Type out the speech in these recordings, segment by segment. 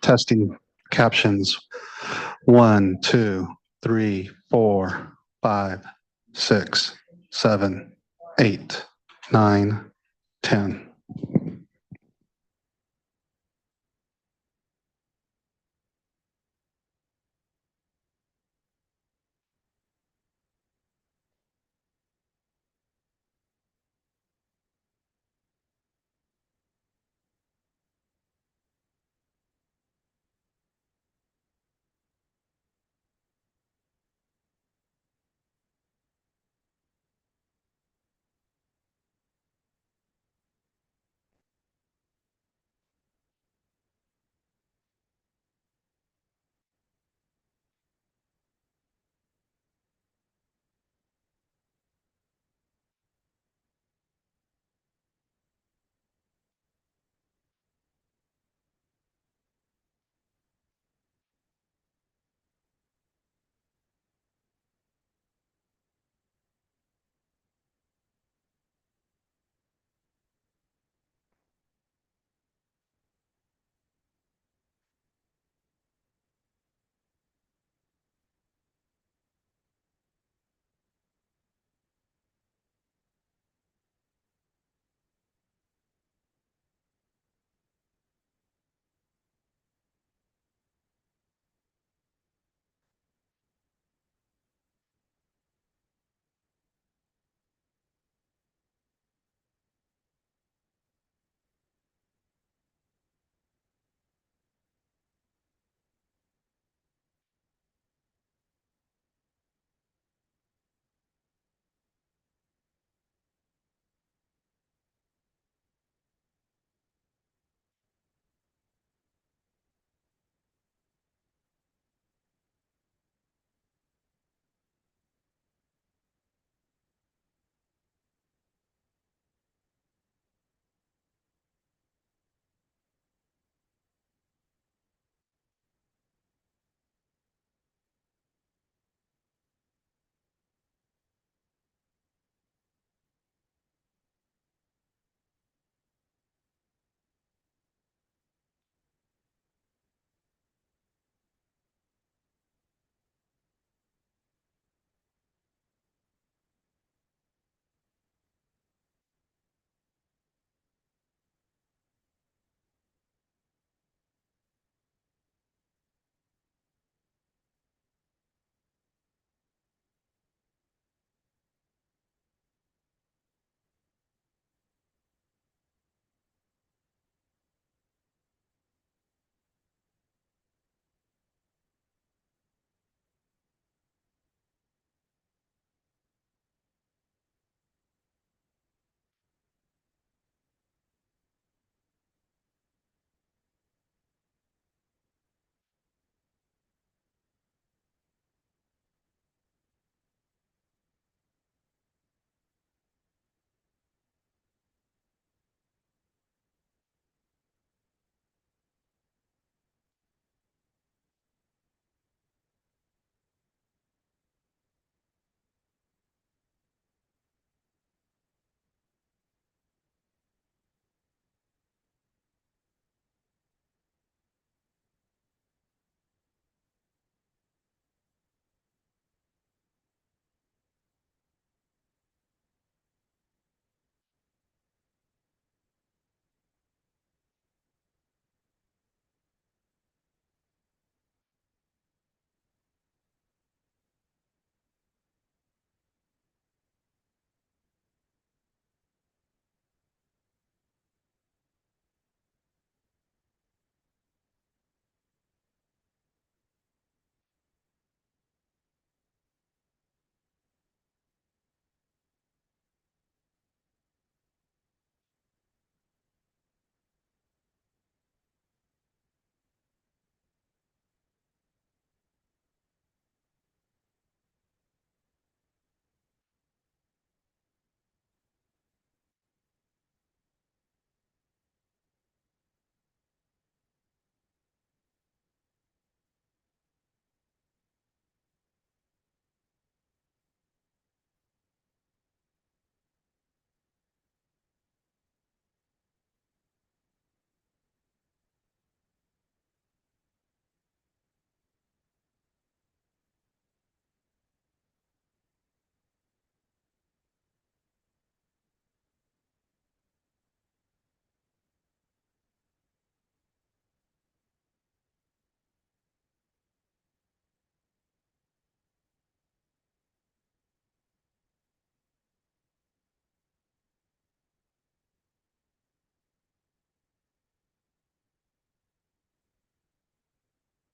Testing captions. 1, 2, 3, 4, 5, 6, 7, 8, 9, 10.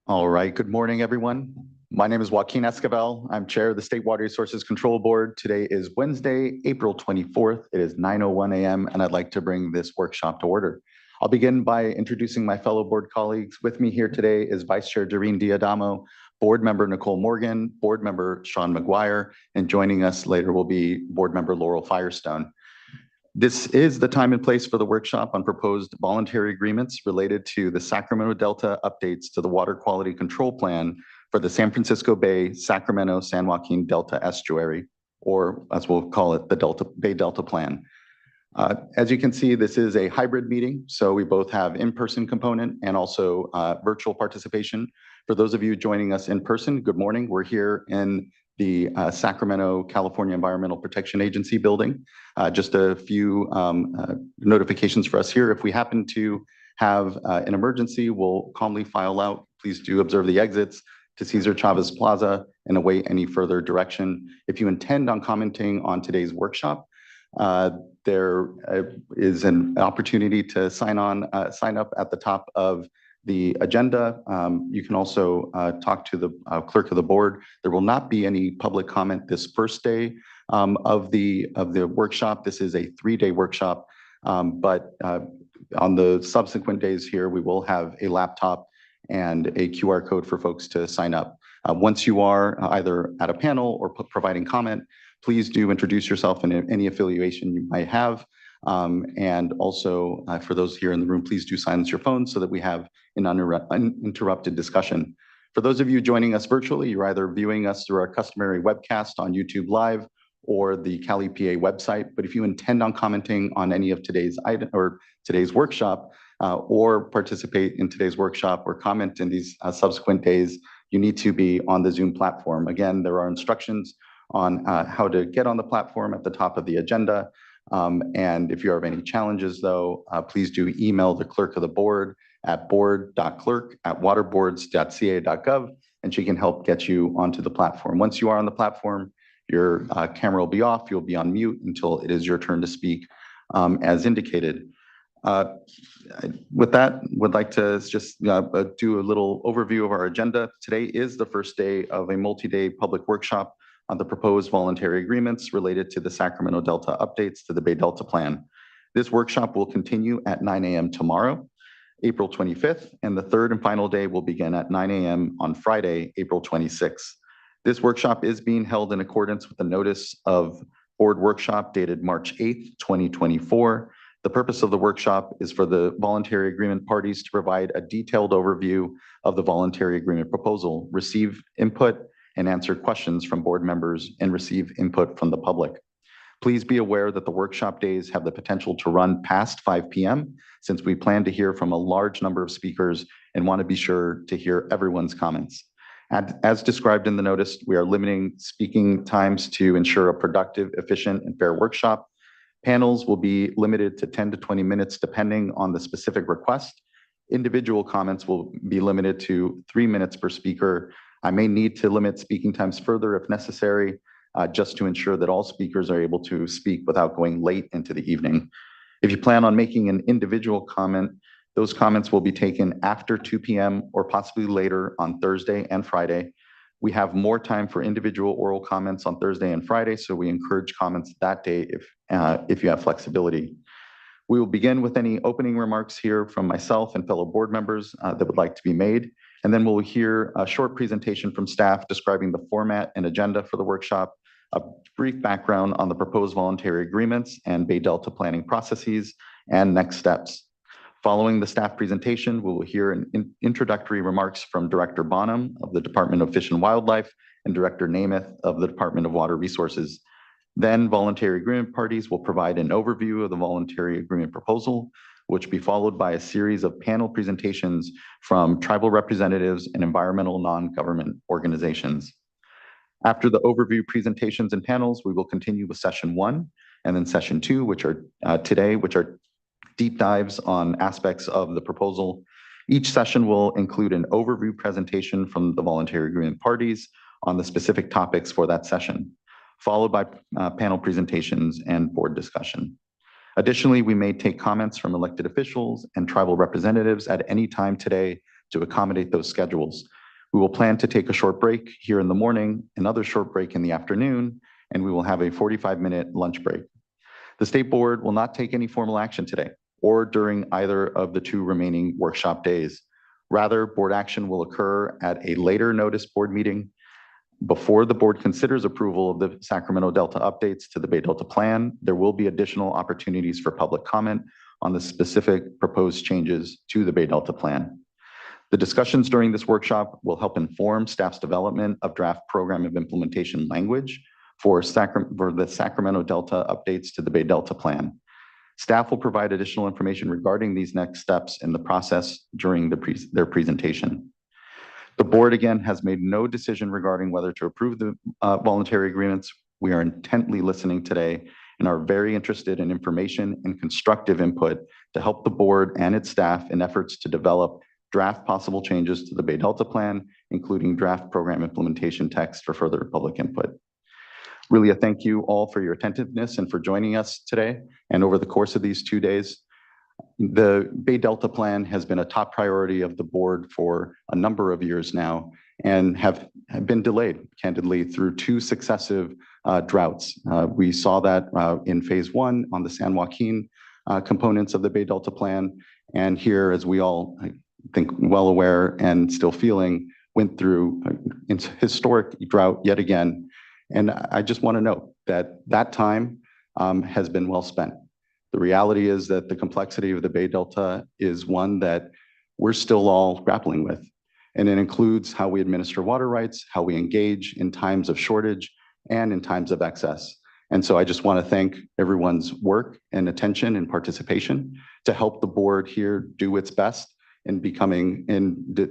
All right, good morning, everyone. My name is Joaquin Esquivel. I'm Chair of the State Water Resources Control Board. Today is Wednesday, April 24th. It is 9:01 a.m., and I'd like to bring this workshop to order. I'll begin by introducing my fellow board colleagues. With me here today is Vice Chair Doreen Diadamo, Board Member Nicole Morgan, Board Member Sean McGuire, and joining us later will be Board Member Laurel Firestone. This is the time and place for the workshop on proposed voluntary agreements related to the Sacramento Delta updates to the Water Quality Control Plan for the San Francisco Bay, Sacramento, San Joaquin Delta Estuary, or as we'll call it, the Bay Delta Plan. As you can see, this is a hybrid meeting, so we both have in-person component and also virtual participation. For those of you joining us in person, good morning. We're here in the Sacramento, California Environmental Protection Agency building. Just a few notifications for us here. If we happen to have an emergency, we'll calmly file out. Please do observe the exits to Cesar Chavez Plaza and await any further direction. If you intend on commenting on today's workshop, there is an opportunity to sign up at the top of the agenda. You can also talk to the clerk of the board. There will not be any public comment this first day of the workshop. This is a 3-day workshop, but on the subsequent days here, we will have a laptop and a QR code for folks to sign up. Once you are either at a panel or providing comment, please do introduce yourself and any affiliation you might have. And also, for those here in the room, please do silence your phones so that we have an uninterrupted discussion. For those of you joining us virtually, you're either viewing us through our customary webcast on YouTube Live or the Cali PA website. But if you intend on commenting on any of today's item or today's workshop, or participate in today's workshop or comment in these subsequent days, you need to be on the Zoom platform. Again, there are instructions on how to get on the platform at the top of the agenda. And if you have any challenges, though, please do email the clerk of the board at board.clerk@waterboards.ca.gov, and she can help get you onto the platform. Once you are on the platform, your camera will be off. You'll be on mute until it is your turn to speak, as indicated. With that, would like to just do a little overview of our agenda. Today is the first day of a multi-day public workshop on the proposed voluntary agreements related to the Sacramento Delta updates to the Bay Delta Plan. This workshop will continue at 9 a.m. tomorrow, April 25th, and the third and final day will begin at 9 a.m. on Friday, April 26th. This workshop is being held in accordance with the notice of board workshop dated March 8th, 2024. The purpose of the workshop is for the voluntary agreement parties to provide a detailed overview of the voluntary agreement proposal, receive input, and answer questions from board members and receive input from the public. Please be aware that the workshop days have the potential to run past 5 p.m. since we plan to hear from a large number of speakers and want to be sure to hear everyone's comments. As described in the notice, we are limiting speaking times to ensure a productive, efficient, and fair workshop. Panels will be limited to 10 to 20 minutes depending on the specific request. Individual comments will be limited to 3 minutes per speaker. I may need to limit speaking times further if necessary, just to ensure that all speakers are able to speak without going late into the evening. If you plan on making an individual comment, those comments will be taken after 2 p.m. or possibly later on Thursday and Friday. We have more time for individual oral comments on Thursday and Friday, so we encourage comments that day if you have flexibility. We will begin with any opening remarks here from myself and fellow board members that would like to be made, and then we'll hear a short presentation from staff describing the format and agenda for the workshop, a brief background on the proposed voluntary agreements and Bay Delta planning processes, and next steps. Following the staff presentation, we will hear introductory remarks from Director Bonham of the Department of Fish and Wildlife and Director Namath of the Department of Water Resources. Then voluntary agreement parties will provide an overview of the voluntary agreement proposal, which will be followed by a series of panel presentations from tribal representatives and environmental non-government organizations. After the overview presentations and panels, we will continue with session 1 and then session 2, which are deep dives on aspects of the proposal. Each session will include an overview presentation from the voluntary agreement parties on the specific topics for that session, followed by panel presentations and board discussion. Additionally, we may take comments from elected officials and tribal representatives at any time today to accommodate those schedules. We will plan to take a short break here in the morning, another short break in the afternoon, and we will have a 45-minute lunch break. The State Board will not take any formal action today or during either of the 2 remaining workshop days. Rather, board action will occur at a later notice board meeting. Before the board considers approval of the Sacramento Delta updates to the Bay Delta Plan, there will be additional opportunities for public comment on the specific proposed changes to the Bay Delta Plan. The discussions during this workshop will help inform staff's development of draft program of implementation language for the Sacramento Delta updates to the Bay Delta Plan. Staff will provide additional information regarding these next steps in the process during their presentation. The board, again, has made no decision regarding whether to approve the voluntary agreements. We are intently listening today and are very interested in information and constructive input to help the board and its staff in efforts to develop draft possible changes to the Bay Delta Plan, including draft program implementation text for further public input. Really, a thank you all for your attentiveness and for joining us today. And over the course of these 2 days, the Bay Delta Plan has been a top priority of the board for a number of years now and have been delayed, candidly, through 2 successive droughts. We saw that in phase 1 on the San Joaquin components of the Bay Delta Plan. And here, as we all, I think, well aware and still feeling, went through a historic drought yet again. And I just want to note that that time has been well spent. The reality is that the complexity of the Bay Delta is one that we're still all grappling with. And it includes how we administer water rights, how we engage in times of shortage and in times of excess. And so I just want to thank everyone's work and attention and participation to help the board here do its best in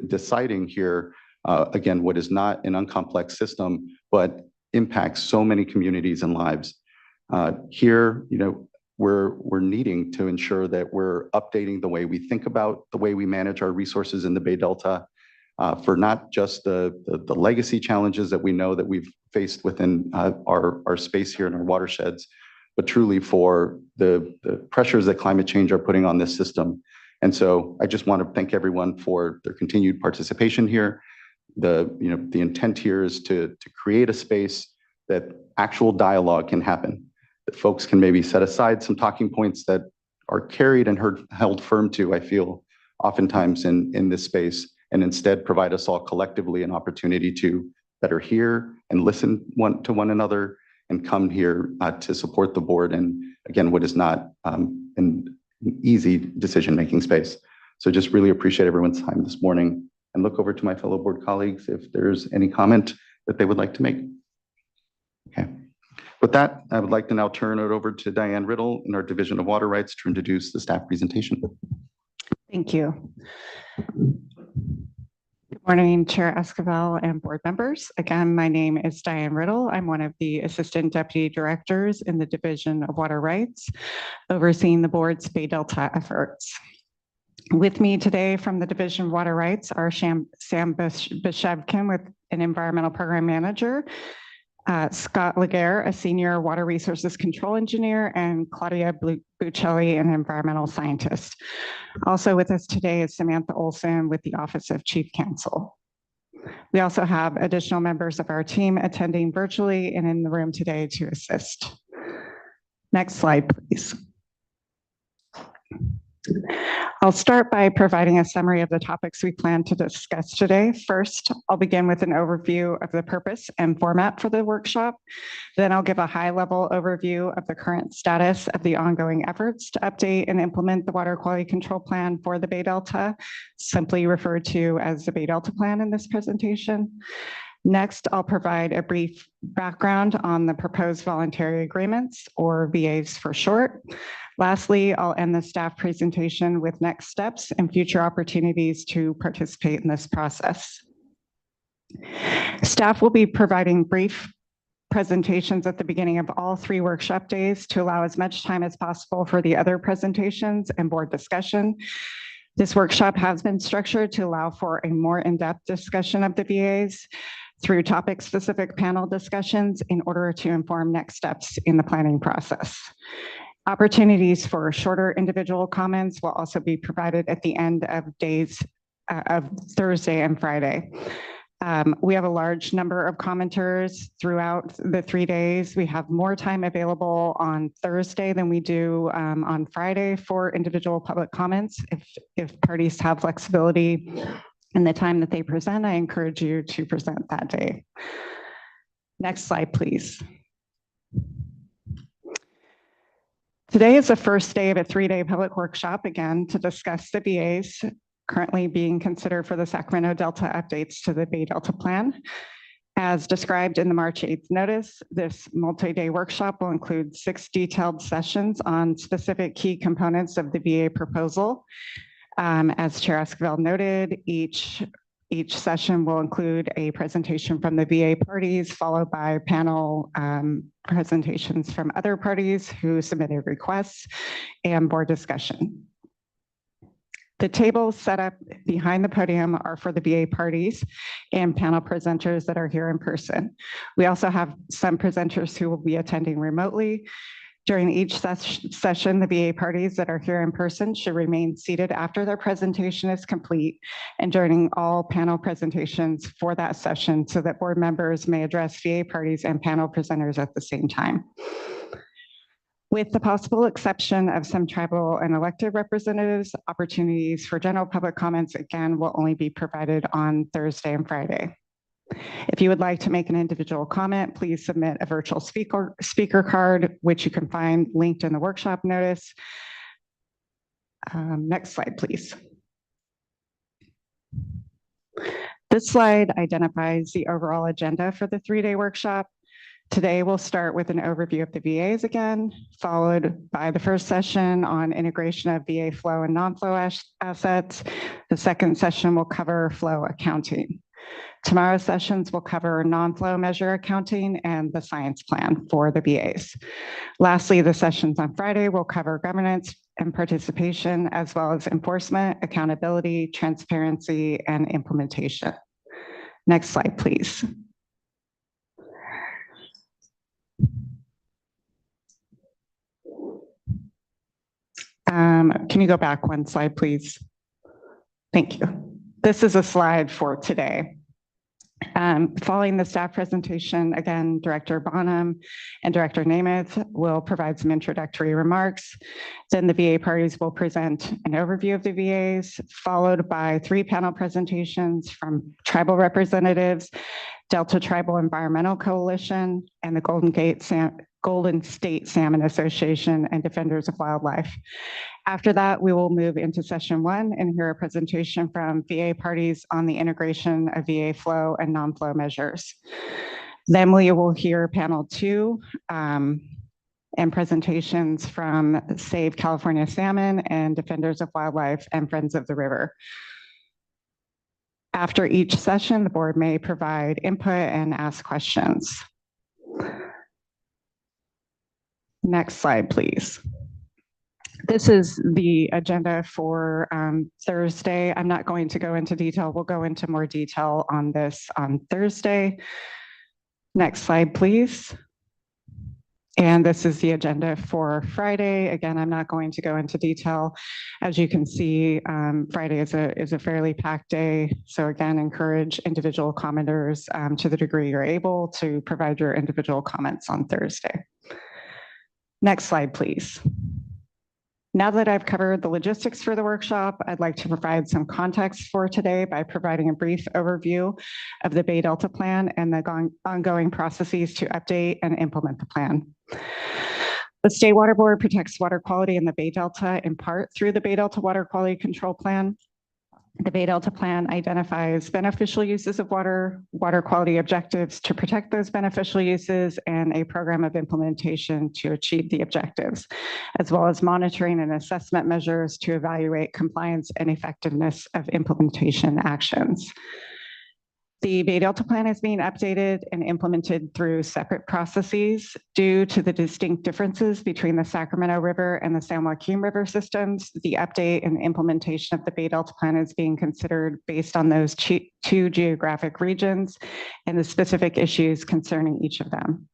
deciding here, again, what is not an uncomplex system, but impacts so many communities and lives. Here, we're needing to ensure that we're updating the way we think about the way we manage our resources in the Bay Delta for not just the legacy challenges that we know that we've faced within our space here in our watersheds, but truly for the pressures that climate change are putting on this system. And so I just want to thank everyone for their continued participation here. The intent here is to create a space that actual dialogue can happen, that folks can maybe set aside some talking points that are carried and held firm to, I feel, oftentimes in this space, and instead provide us all collectively an opportunity to better hear and listen to one another and come here to support the board and, again, what is not an easy decision-making space. So just really appreciate everyone's time this morning and look over to my fellow board colleagues if there's any comment that they would like to make. Okay. With that, I would like to now turn it over to Diane Riddle in our Division of Water Rights to introduce the staff presentation. Thank you. Good morning, Chair Esquivel and board members. Again, my name is Diane Riddle. I'm one of the Assistant Deputy Directors in the Division of Water Rights, overseeing the board's Bay Delta efforts. With me today from the Division of Water Rights are Sam Beshevkin, with an Environmental Program Manager, Scott Laguerre, a Senior Water Resources Control Engineer, and Claudia Buccelli, an Environmental Scientist. Also with us today is Samantha Olson with the Office of Chief Counsel. We also have additional members of our team attending virtually and in the room today to assist. Next slide, please. I'll start by providing a summary of the topics we plan to discuss today. First, I'll begin with an overview of the purpose and format for the workshop. Then I'll give a high-level overview of the current status of the ongoing efforts to update and implement the Water Quality Control Plan for the Bay Delta, simply referred to as the Bay Delta Plan in this presentation. Next, I'll provide a brief background on the proposed voluntary agreements, or VAs for short. Lastly, I'll end the staff presentation with next steps and future opportunities to participate in this process. Staff will be providing brief presentations at the beginning of all 3 workshop days to allow as much time as possible for the other presentations and board discussion. This workshop has been structured to allow for a more in-depth discussion of the VAs through topic-specific panel discussions in order to inform next steps in the planning process. Opportunities for shorter individual comments will also be provided at the end of days of Thursday and Friday. We have a large number of commenters throughout the 3 days. We have more time available on Thursday than we do on Friday for individual public comments. If parties have flexibility in the time that they present, I encourage you to present that day. Next slide, please. Today is the first day of a 3-day public workshop, again, to discuss the VAs currently being considered for the Sacramento Delta updates to the Bay Delta Plan. As described in the March 8th notice, this multi-day workshop will include 6 detailed sessions on specific key components of the VA proposal. As Chair Esquivel noted, each session will include a presentation from the VA parties, followed by panel presentations from other parties who submitted requests and board discussion. The tables set up behind the podium are for the VA parties and panel presenters that are here in person. We also have some presenters who will be attending remotely. During each session, the VA parties that are here in person should remain seated after their presentation is complete and during all panel presentations for that session so that board members may address VA parties and panel presenters at the same time. With the possible exception of some tribal and elected representatives, opportunities for general public comments, again, will only be provided on Thursday and Friday. If you would like to make an individual comment, please submit a virtual speaker card, which you can find linked in the workshop notice. Next slide, please. This slide identifies the overall agenda for the 3-day workshop. Today, we'll start with an overview of the VAs again, followed by the first session on integration of VA flow and non-flow assets. The second session will cover flow accounting. Tomorrow's sessions will cover non-flow measure accounting and the science plan for the VAs. Lastly, the sessions on Friday will cover governance and participation, as well as enforcement, accountability, transparency, and implementation. Next slide, please. Can you go back one slide, please? Thank you. This is a slide for today. Following the staff presentation, again, Director Bonham and Director Namath will provide some introductory remarks. Then the VA parties will present an overview of the VAs, followed by 3 panel presentations from tribal representatives, Delta Tribal Environmental Coalition, and the Golden State Salmon Association and Defenders of Wildlife. After that, we will move into session 1 and hear a presentation from VA parties on the integration of VA flow and non-flow measures. Then we will hear panel 2 and presentations from Save California Salmon and Defenders of Wildlife and Friends of the River. After each session, the board may provide input and ask questions. Next slide, please. This is the agenda for Thursday. I'm not going to go into detail. We'll go into more detail on this on Thursday. Next slide, please. And this is the agenda for Friday. Again, I'm not going to go into detail. As you can see, Friday is a fairly packed day. So again, encourage individual commenters to the degree you're able to provide your individual comments on Thursday. Next slide, please. Now that I've covered the logistics for the workshop, I'd like to provide some context for today by providing a brief overview of the Bay Delta Plan and the ongoing processes to update and implement the plan. The State Water Board protects water quality in the Bay Delta in part through the Bay Delta Water Quality Control Plan. The Bay Delta Plan identifies beneficial uses of water, water quality objectives to protect those beneficial uses, and a program of implementation to achieve the objectives, as well as monitoring and assessment measures to evaluate compliance and effectiveness of implementation actions. The Bay Delta Plan is being updated and implemented through separate processes due to the distinct differences between the Sacramento River and the San Joaquin River systems. The update and implementation of the Bay Delta Plan is being considered based on those 2 geographic regions and the specific issues concerning each of them.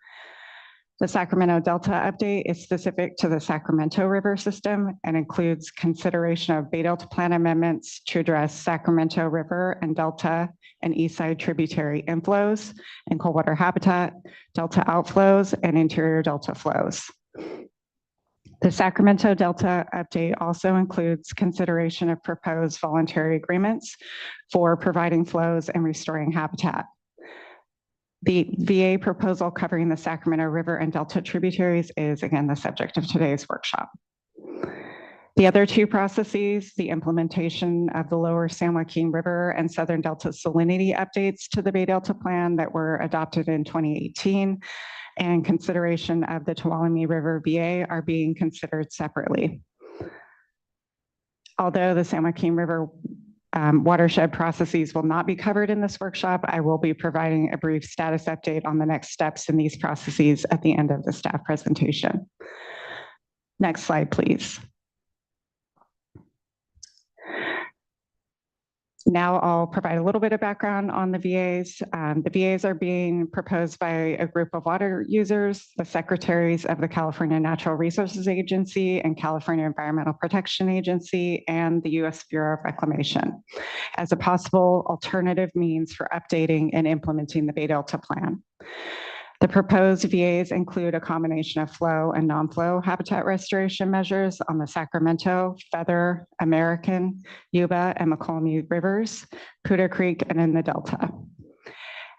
The Sacramento Delta update is specific to the Sacramento River system and includes consideration of Bay Delta Plan amendments to address Sacramento River and Delta and Eastside tributary inflows and cold water habitat, Delta outflows, and interior Delta flows. The Sacramento Delta update also includes consideration of proposed voluntary agreements for providing flows and restoring habitat. The VA proposal covering the Sacramento River and Delta tributaries is again the subject of today's workshop. The other two processes, the implementation of the lower San Joaquin River and Southern Delta salinity updates to the Bay Delta Plan that were adopted in 2018, and consideration of the Tuolumne River VA are being considered separately. Although the San Joaquin River watershed processes will not be covered in this workshop, I will be providing a brief status update on the next steps in these processes at the end of the staff presentation. Next slide, please. Now I'll provide a little bit of background on the VAs. The VAs are being proposed by a group of water users, the secretaries of the California Natural Resources Agency and California Environmental Protection Agency and the U.S. Bureau of Reclamation as a possible alternative means for updating and implementing the Bay Delta Plan. The proposed VAs include a combination of flow and non-flow habitat restoration measures on the Sacramento, Feather, American, Yuba, and McColmy rivers, Poudre Creek, and in the Delta.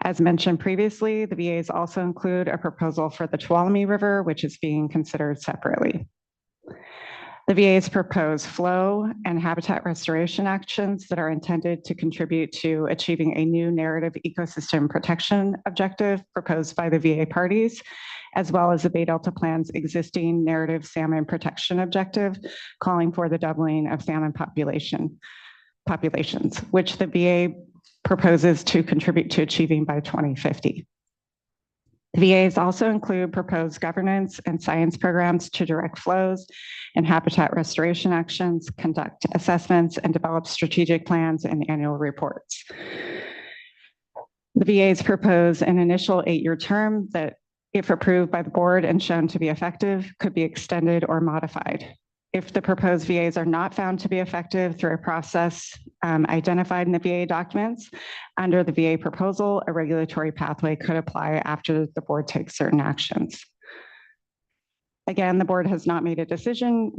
As mentioned previously, the VAs also include a proposal for the Tuolumne River, which is being considered separately. The VAs propose flow and habitat restoration actions that are intended to contribute to achieving a new narrative ecosystem protection objective proposed by the VA parties, as well as the Bay Delta Plan's existing narrative salmon protection objective, calling for the doubling of salmon populations, which the VA proposes to contribute to achieving by 2050. The VAs also include proposed governance and science programs to direct flows and habitat restoration actions, conduct assessments, and develop strategic plans and annual reports. The VAs propose an initial 8-year term that, if approved by the board and shown to be effective, could be extended or modified. If the proposed VAs are not found to be effective through a process identified in the VA documents, under the VA proposal, a regulatory pathway could apply after the board takes certain actions. Again, the board has not made a decision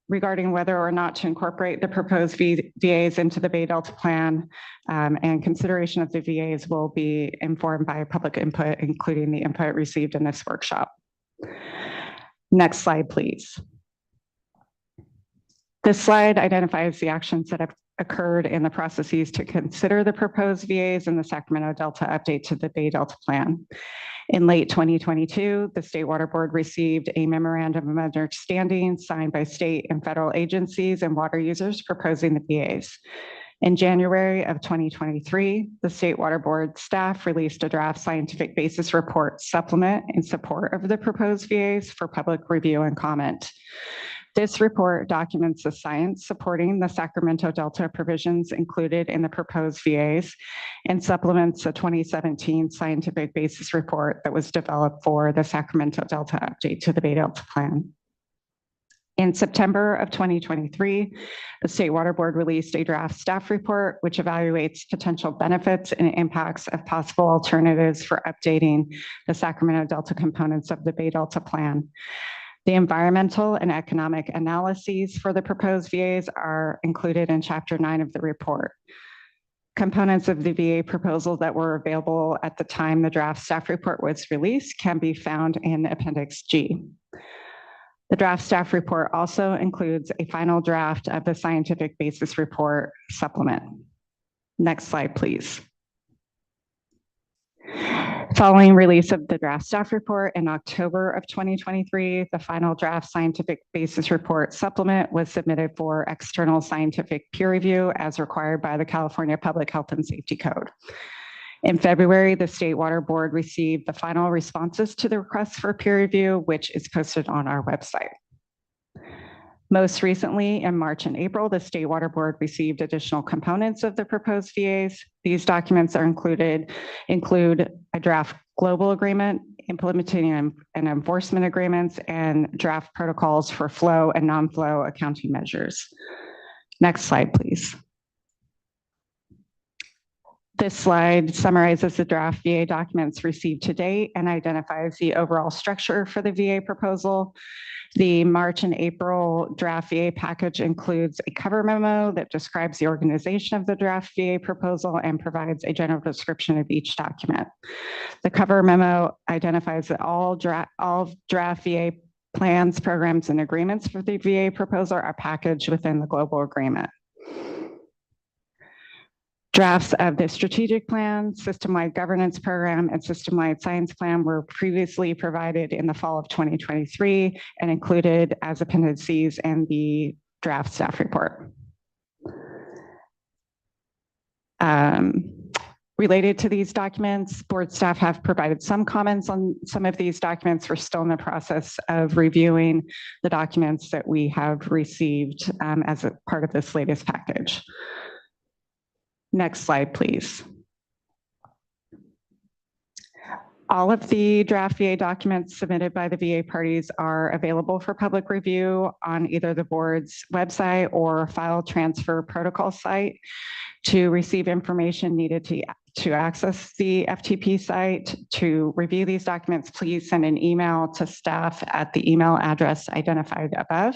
regarding whether or not to incorporate the proposed VAs into the Bay Delta Plan, and consideration of the VAs will be informed by public input, including the input received in this workshop. Next slide, please. This slide identifies the actions that have occurred in the processes to consider the proposed VAs in the Sacramento Delta update to the Bay Delta Plan. In late 2022, the State Water Board received a memorandum of understanding signed by state and federal agencies and water users proposing the VAs. In January of 2023, the State Water Board staff released a draft scientific basis report supplement in support of the proposed VAs for public review and comment. This report documents the science supporting the Sacramento Delta provisions included in the proposed VAs and supplements a 2017 scientific basis report that was developed for the Sacramento Delta update to the Bay Delta Plan. In September of 2023, the State Water Board released a draft staff report which evaluates potential benefits and impacts of possible alternatives for updating the Sacramento Delta components of the Bay Delta Plan. The environmental and economic analyses for the proposed VAs are included in Chapter 9 of the report. Components of the VA proposal that were available at the time the draft staff report was released can be found in Appendix G. The draft staff report also includes a final draft of the scientific basis report supplement. Next slide, please. Following release of the draft staff report in October of 2023, the final draft scientific basis report supplement was submitted for external scientific peer review as required by the California Public Health and Safety Code. In February, the State Water Board received the final responses to the request for peer review, which is posted on our website. Most recently, in March and April, the State Water Board received additional components of the proposed VAs. These documents are include a draft global agreement implementing and enforcement agreements, and draft protocols for flow and non-flow accounting measures. Next slide, please. This slide summarizes the draft VA documents received to date and identifies the overall structure for the VA proposal. The March and April draft VA package includes a cover memo that describes the organization of the draft VA proposal and provides a general description of each document. The cover memo identifies that all draft VA plans, programs, and agreements for the VA proposal are packaged within the global agreement. Drafts of the strategic plan, system-wide governance program, and system-wide science plan were previously provided in the fall of 2023 and included as appendices in the draft staff report. Related to these documents, board staff have provided some comments on some of these documents. We're still in the process of reviewing the documents that we have received as a part of this latest package. Next slide, please. All of the draft VA documents submitted by the VA parties are available for public review on either the board's website or file transfer protocol site. To receive information needed to access the FTP site, to review these documents, please send an email to staff at the email address identified above,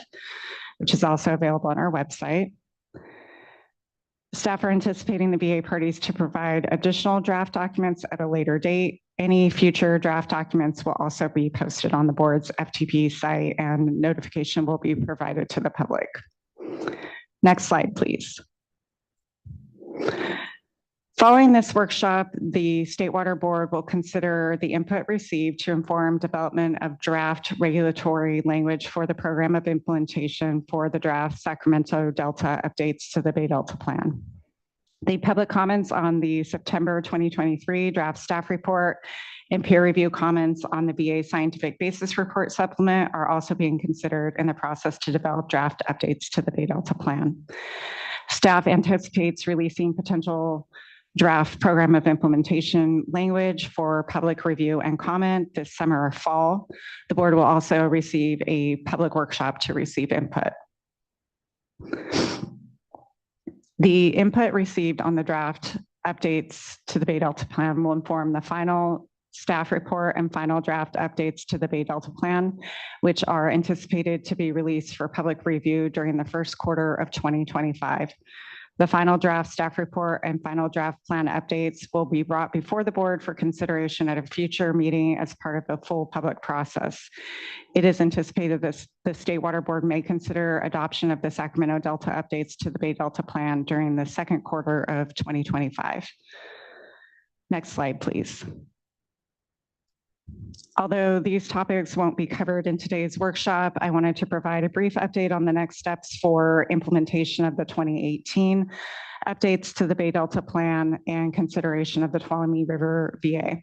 which is also available on our website. Staff are anticipating the VA parties to provide additional draft documents at a later date. Any future draft documents will also be posted on the board's FTP site, and notification will be provided to the public. Next slide, please. Following this workshop, the State Water Board will consider the input received to inform development of draft regulatory language for the program of implementation for the draft Sacramento Delta updates to the Bay Delta Plan. The public comments on the September 2023 draft staff report and peer review comments on the VA scientific basis report supplement are also being considered in the process to develop draft updates to the Bay Delta Plan. Staff anticipates releasing potential draft program of implementation language for public review and comment this summer or fall. The board will also receive a public workshop to receive input. The input received on the draft updates to the Bay Delta Plan will inform the final staff report and final draft updates to the Bay Delta Plan, which are anticipated to be released for public review during the first quarter of 2025. The final draft staff report and final draft plan updates will be brought before the board for consideration at a future meeting as part of the full public process. It is anticipated that the State Water Board may consider adoption of the Sacramento Delta updates to the Bay Delta Plan during the second quarter of 2025. Next slide, please. Although these topics won't be covered in today's workshop, I wanted to provide a brief update on the next steps for implementation of the 2018 updates to the Bay Delta Plan and consideration of the Tuolumne River VA.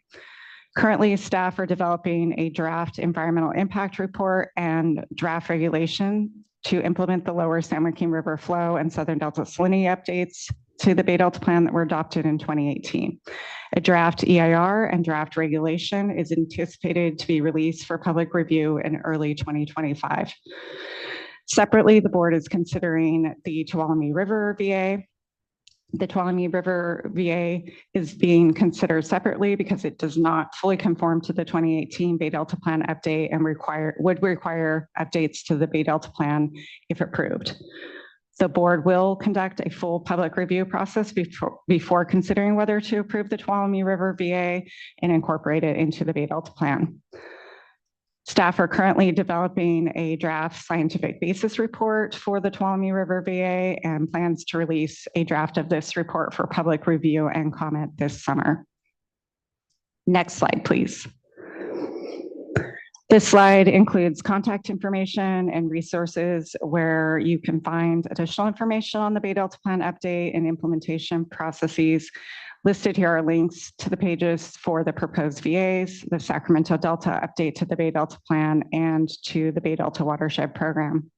Currently, staff are developing a draft environmental impact report and draft regulation to implement the lower San Joaquin River flow and Southern Delta salinity updates to the Bay Delta Plan that were adopted in 2018. A draft EIR and draft regulation is anticipated to be released for public review in early 2025. Separately, the board is considering the Tuolumne River VA. The Tuolumne River VA is being considered separately because it does not fully conform to the 2018 Bay Delta Plan update and would require updates to the Bay Delta Plan if approved. The board will conduct a full public review process before considering whether to approve the Tuolumne River VA and incorporate it into the Bay Delta Plan. Staff are currently developing a draft scientific basis report for the Tuolumne River VA and plans to release a draft of this report for public review and comment this summer. Next slide, please. This slide includes contact information and resources where you can find additional information on the Bay Delta Plan update and implementation processes. Listed here are links to the pages for the proposed VAs, the Sacramento Delta update to the Bay Delta Plan, and to the Bay Delta Watershed Program.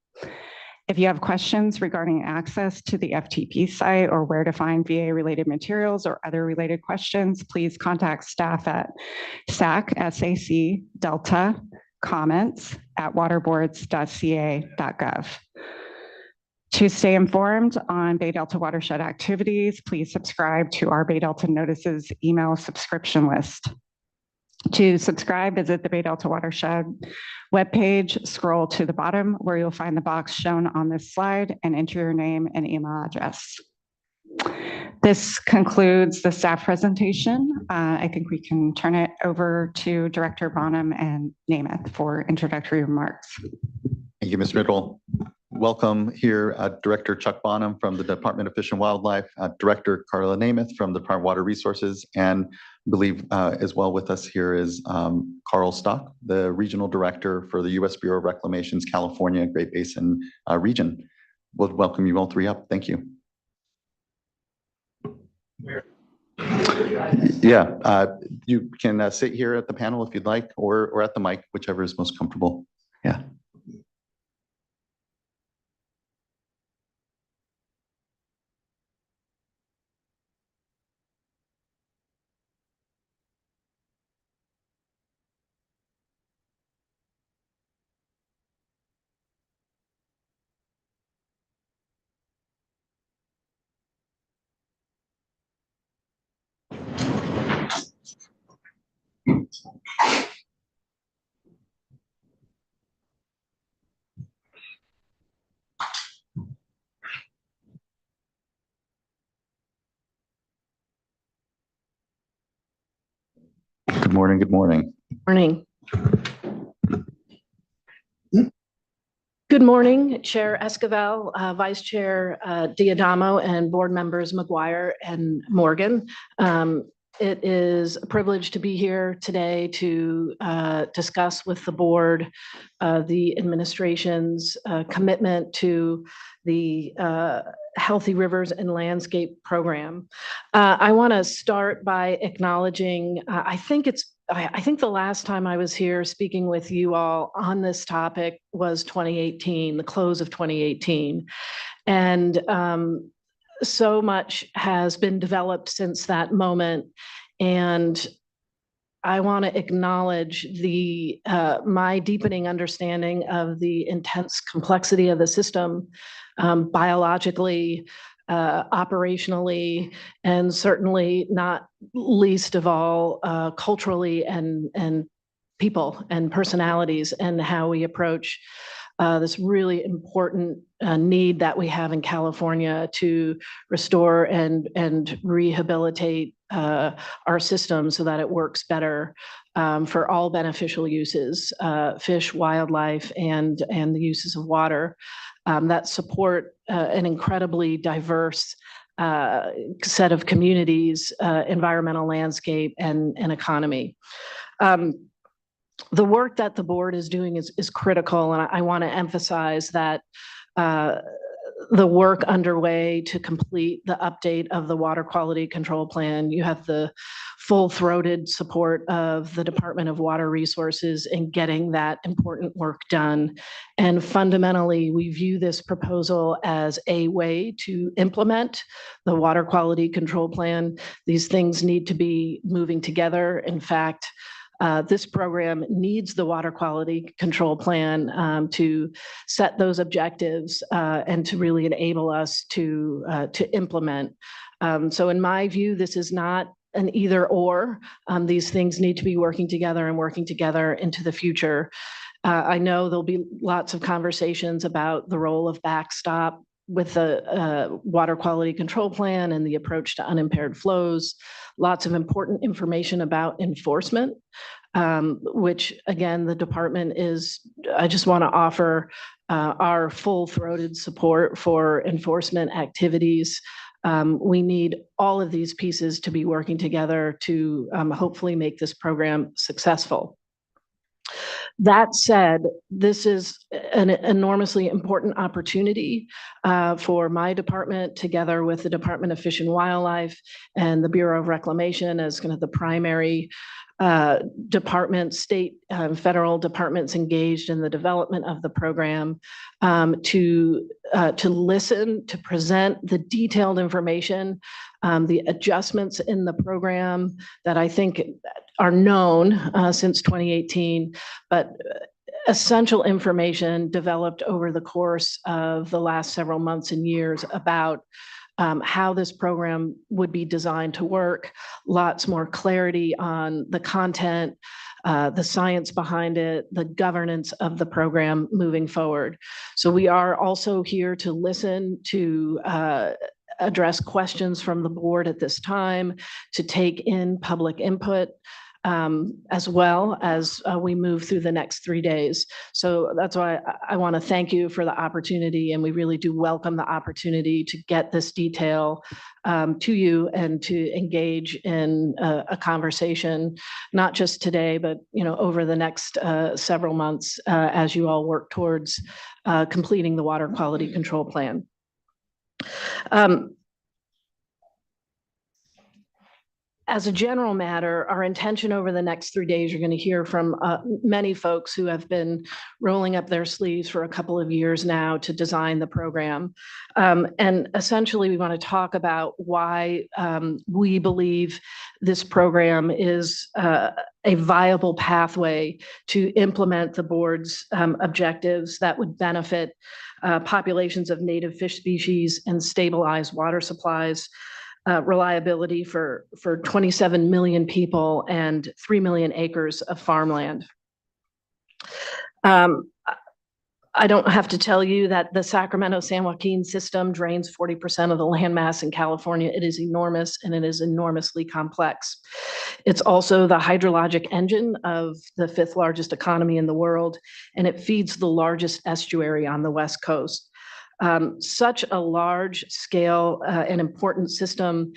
If you have questions regarding access to the FTP site or where to find VA-related materials or other related questions, please contact staff at SAC Delta comments@waterboards.ca.gov. To stay informed on Bay Delta watershed activities, please subscribe to our Bay Delta Notices email subscription list. To subscribe, visit the Bay Delta Watershed webpage, scroll to the bottom where you'll find the box shown on this slide and enter your name and email address. This concludes the staff presentation. I think we can turn it over to Director Bonham and Namath for introductory remarks. Thank you, Ms. Riddle. Welcome here, Director Chuck Bonham from the Department of Fish and Wildlife, Director Carla Namath from the Department of Water Resources, and I believe as well with us here is Carl Stock, the Regional Director for the U.S. Bureau of Reclamation's California Great Basin region. We'll welcome you all three up. Thank you. Yeah, you can sit here at the panel if you'd like, or at the mic, whichever is most comfortable. Yeah. Good morning. Good morning. Morning. Good morning, Chair Esquivel, Vice Chair Diadamo, and board members McGuire and Morgan. It is a privilege to be here today to discuss with the board the administration's commitment to the Healthy Rivers and Landscape Program. I want to start by acknowledging, I think the last time I was here speaking with you all on this topic was 2018, the close of 2018. And so much has been developed since that moment. And I want to acknowledge my deepening understanding of the intense complexity of the system, biologically, operationally, and certainly not least of all, culturally and people and personalities, and how we approach this really important need that we have in California to restore and rehabilitate our system so that it works better for all beneficial uses, fish, wildlife, and the uses of water that support an incredibly diverse set of communities, environmental landscape, and economy. The work that the board is doing is critical, and I want to emphasize that the work underway to complete the update of the water quality control plan, you have the full-throated support of the Department of Water Resources in getting that important work done. And fundamentally, we view this proposal as a way to implement the water quality control plan. These things need to be moving together. In fact, this program needs the water quality control plan to set those objectives and to really enable us to implement. So in my view, this is not an either or. These things need to be working together and working together into the future. I know there'll be lots of conversations about the role of backstop with the water quality control plan and the approach to unimpaired flows. Lots of important information about enforcement, which again, the department I just want to offer our full-throated support for enforcement activities. We need all of these pieces to be working together to hopefully make this program successful. That said, this is an enormously important opportunity for my department, together with the Department of Fish and Wildlife and the Bureau of Reclamation as kind of the primary departments, state, federal departments engaged in the development of the program, to listen, to present the detailed information, the adjustments in the program that I think are known since 2018, but essential information developed over the course of the last several months and years about how this program would be designed to work, lots more clarity on the content, the science behind it, the governance of the program moving forward. So we are also here to listen, to address questions from the board at this time, to take in public input, as well as we move through the next 3 days. So that's why I want to thank you for the opportunity, and we really do welcome the opportunity to get this detail to you and to engage in a conversation, not just today, but over the next several months as you all work towards completing the water quality control plan. As a general matter, our intention over the next 3 days, you're going to hear from many folks who have been rolling up their sleeves for a couple of years now to design the program. And essentially, we want to talk about why we believe this program is a viable pathway to implement the board's objectives that would benefit populations of native fish species and stabilize water supplies, reliability for 27 million people and 3 million acres of farmland. I don't have to tell you that the Sacramento San Joaquin system drains 40% of the landmass in California. It is enormous, and it is enormously complex. It's also the hydrologic engine of the 5th largest economy in the world, and it feeds the largest estuary on the West Coast. Such a large scale and important system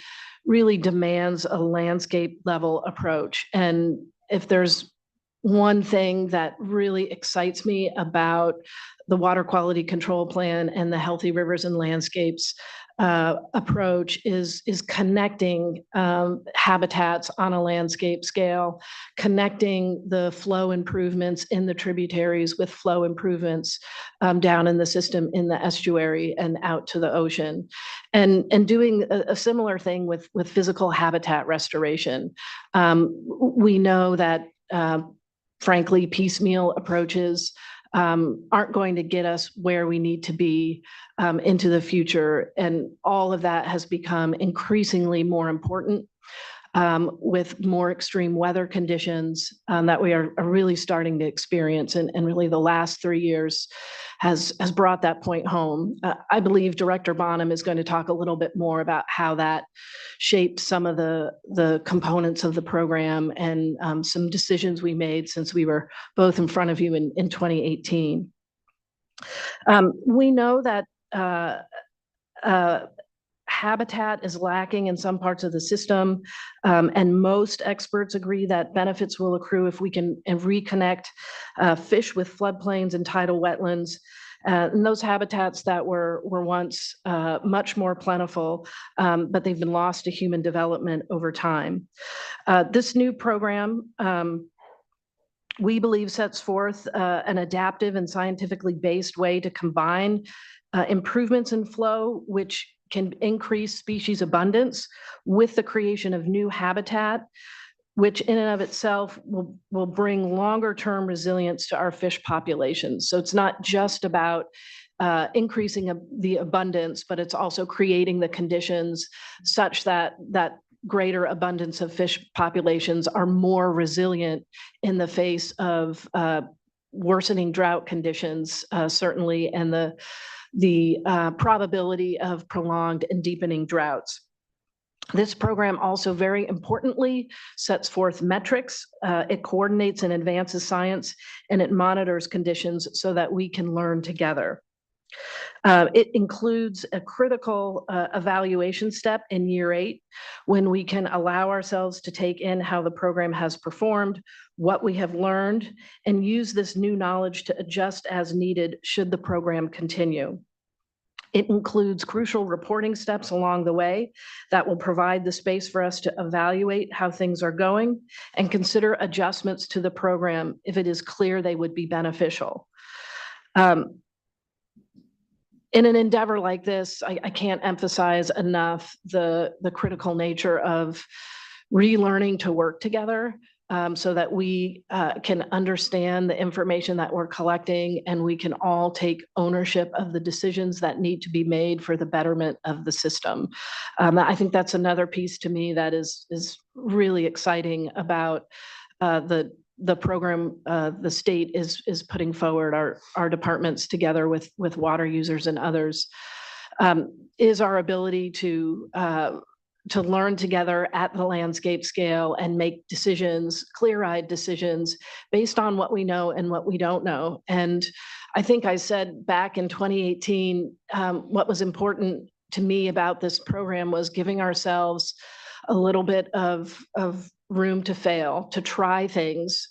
really demands a landscape level approach. And if there's one thing that really excites me about the water quality control plan and the healthy rivers and landscapes approach is connecting habitats on a landscape scale, connecting the flow improvements in the tributaries with flow improvements down in the system in the estuary and out to the ocean, and doing a similar thing with physical habitat restoration. We know that frankly, piecemeal approaches aren't going to get us where we need to be into the future. And all of that has become increasingly more important with more extreme weather conditions that we are really starting to experience. And really the last 3 years has brought that point home. I believe Director Bonham is going to talk a little bit more about how that shaped some of the components of the program and some decisions we made since we were both in front of you in 2018. We know that habitat is lacking in some parts of the system, and most experts agree that benefits will accrue if we can reconnect fish with floodplains and tidal wetlands, and those habitats that were once much more plentiful, but they've been lost to human development over time. This new program, we believe, sets forth an adaptive and scientifically based way to combine improvements in flow, which can increase species abundance, with the creation of new habitat, which in and of itself will bring longer term resilience to our fish populations. So it's not just about increasing the abundance, but it's also creating the conditions such that greater abundance of fish populations are more resilient in the face of worsening drought conditions, certainly, and the probability of prolonged and deepening droughts. This program also very importantly sets forth metrics. It coordinates and advances science, and it monitors conditions so that we can learn together. It includes a critical evaluation step in year 8, when we can allow ourselves to take in how the program has performed, what we have learned, and use this new knowledge to adjust as needed should the program continue. It includes crucial reporting steps along the way that will provide the space for us to evaluate how things are going and consider adjustments to the program if it is clear they would be beneficial. In an endeavor like this, I can't emphasize enough the critical nature of relearning to work together, so that we can understand the information that we're collecting and we can all take ownership of the decisions that need to be made for the betterment of the system. I think that's another piece to me that is really exciting about the program the state is putting forward, our departments together with water users and others, is our ability to learn together at the landscape scale and make decisions, clear-eyed decisions based on what we know and what we don't know. And I think I said back in 2018, what was important to me about this program was giving ourselves a little bit of room to fail, to try things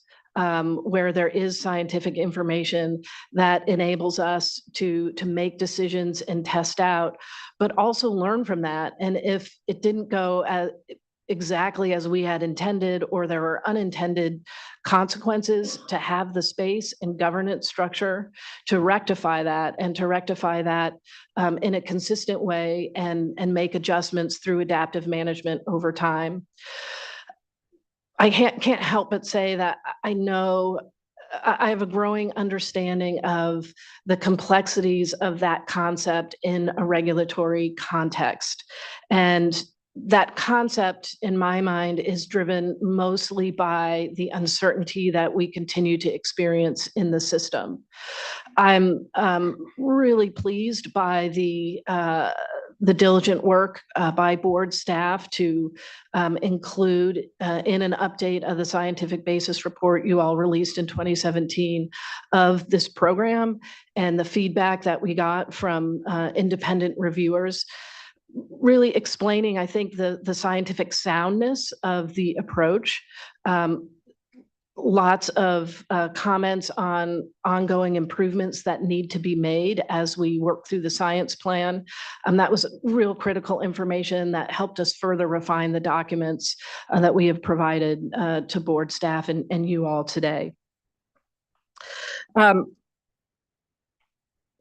where there is scientific information that enables us to make decisions and test out, but also learn from that. And if it didn't go exactly as we had intended, or there were unintended consequences, to have the space and governance structure to rectify that, and to rectify that in a consistent way, and make adjustments through adaptive management over time. I can't help but say that I know I have a growing understanding of the complexities of that concept in a regulatory context. And that concept, in my mind, is driven mostly by the uncertainty that we continue to experience in the system. I'm really pleased by the diligent work by board staff to include in an update of the scientific basis report you all released in 2017 of this program, and the feedback that we got from independent reviewers, really explaining, I think, the scientific soundness of the approach. Lots of comments on ongoing improvements that need to be made as we work through the science plan. That was real critical information that helped us further refine the documents that we have provided to board staff and you all today.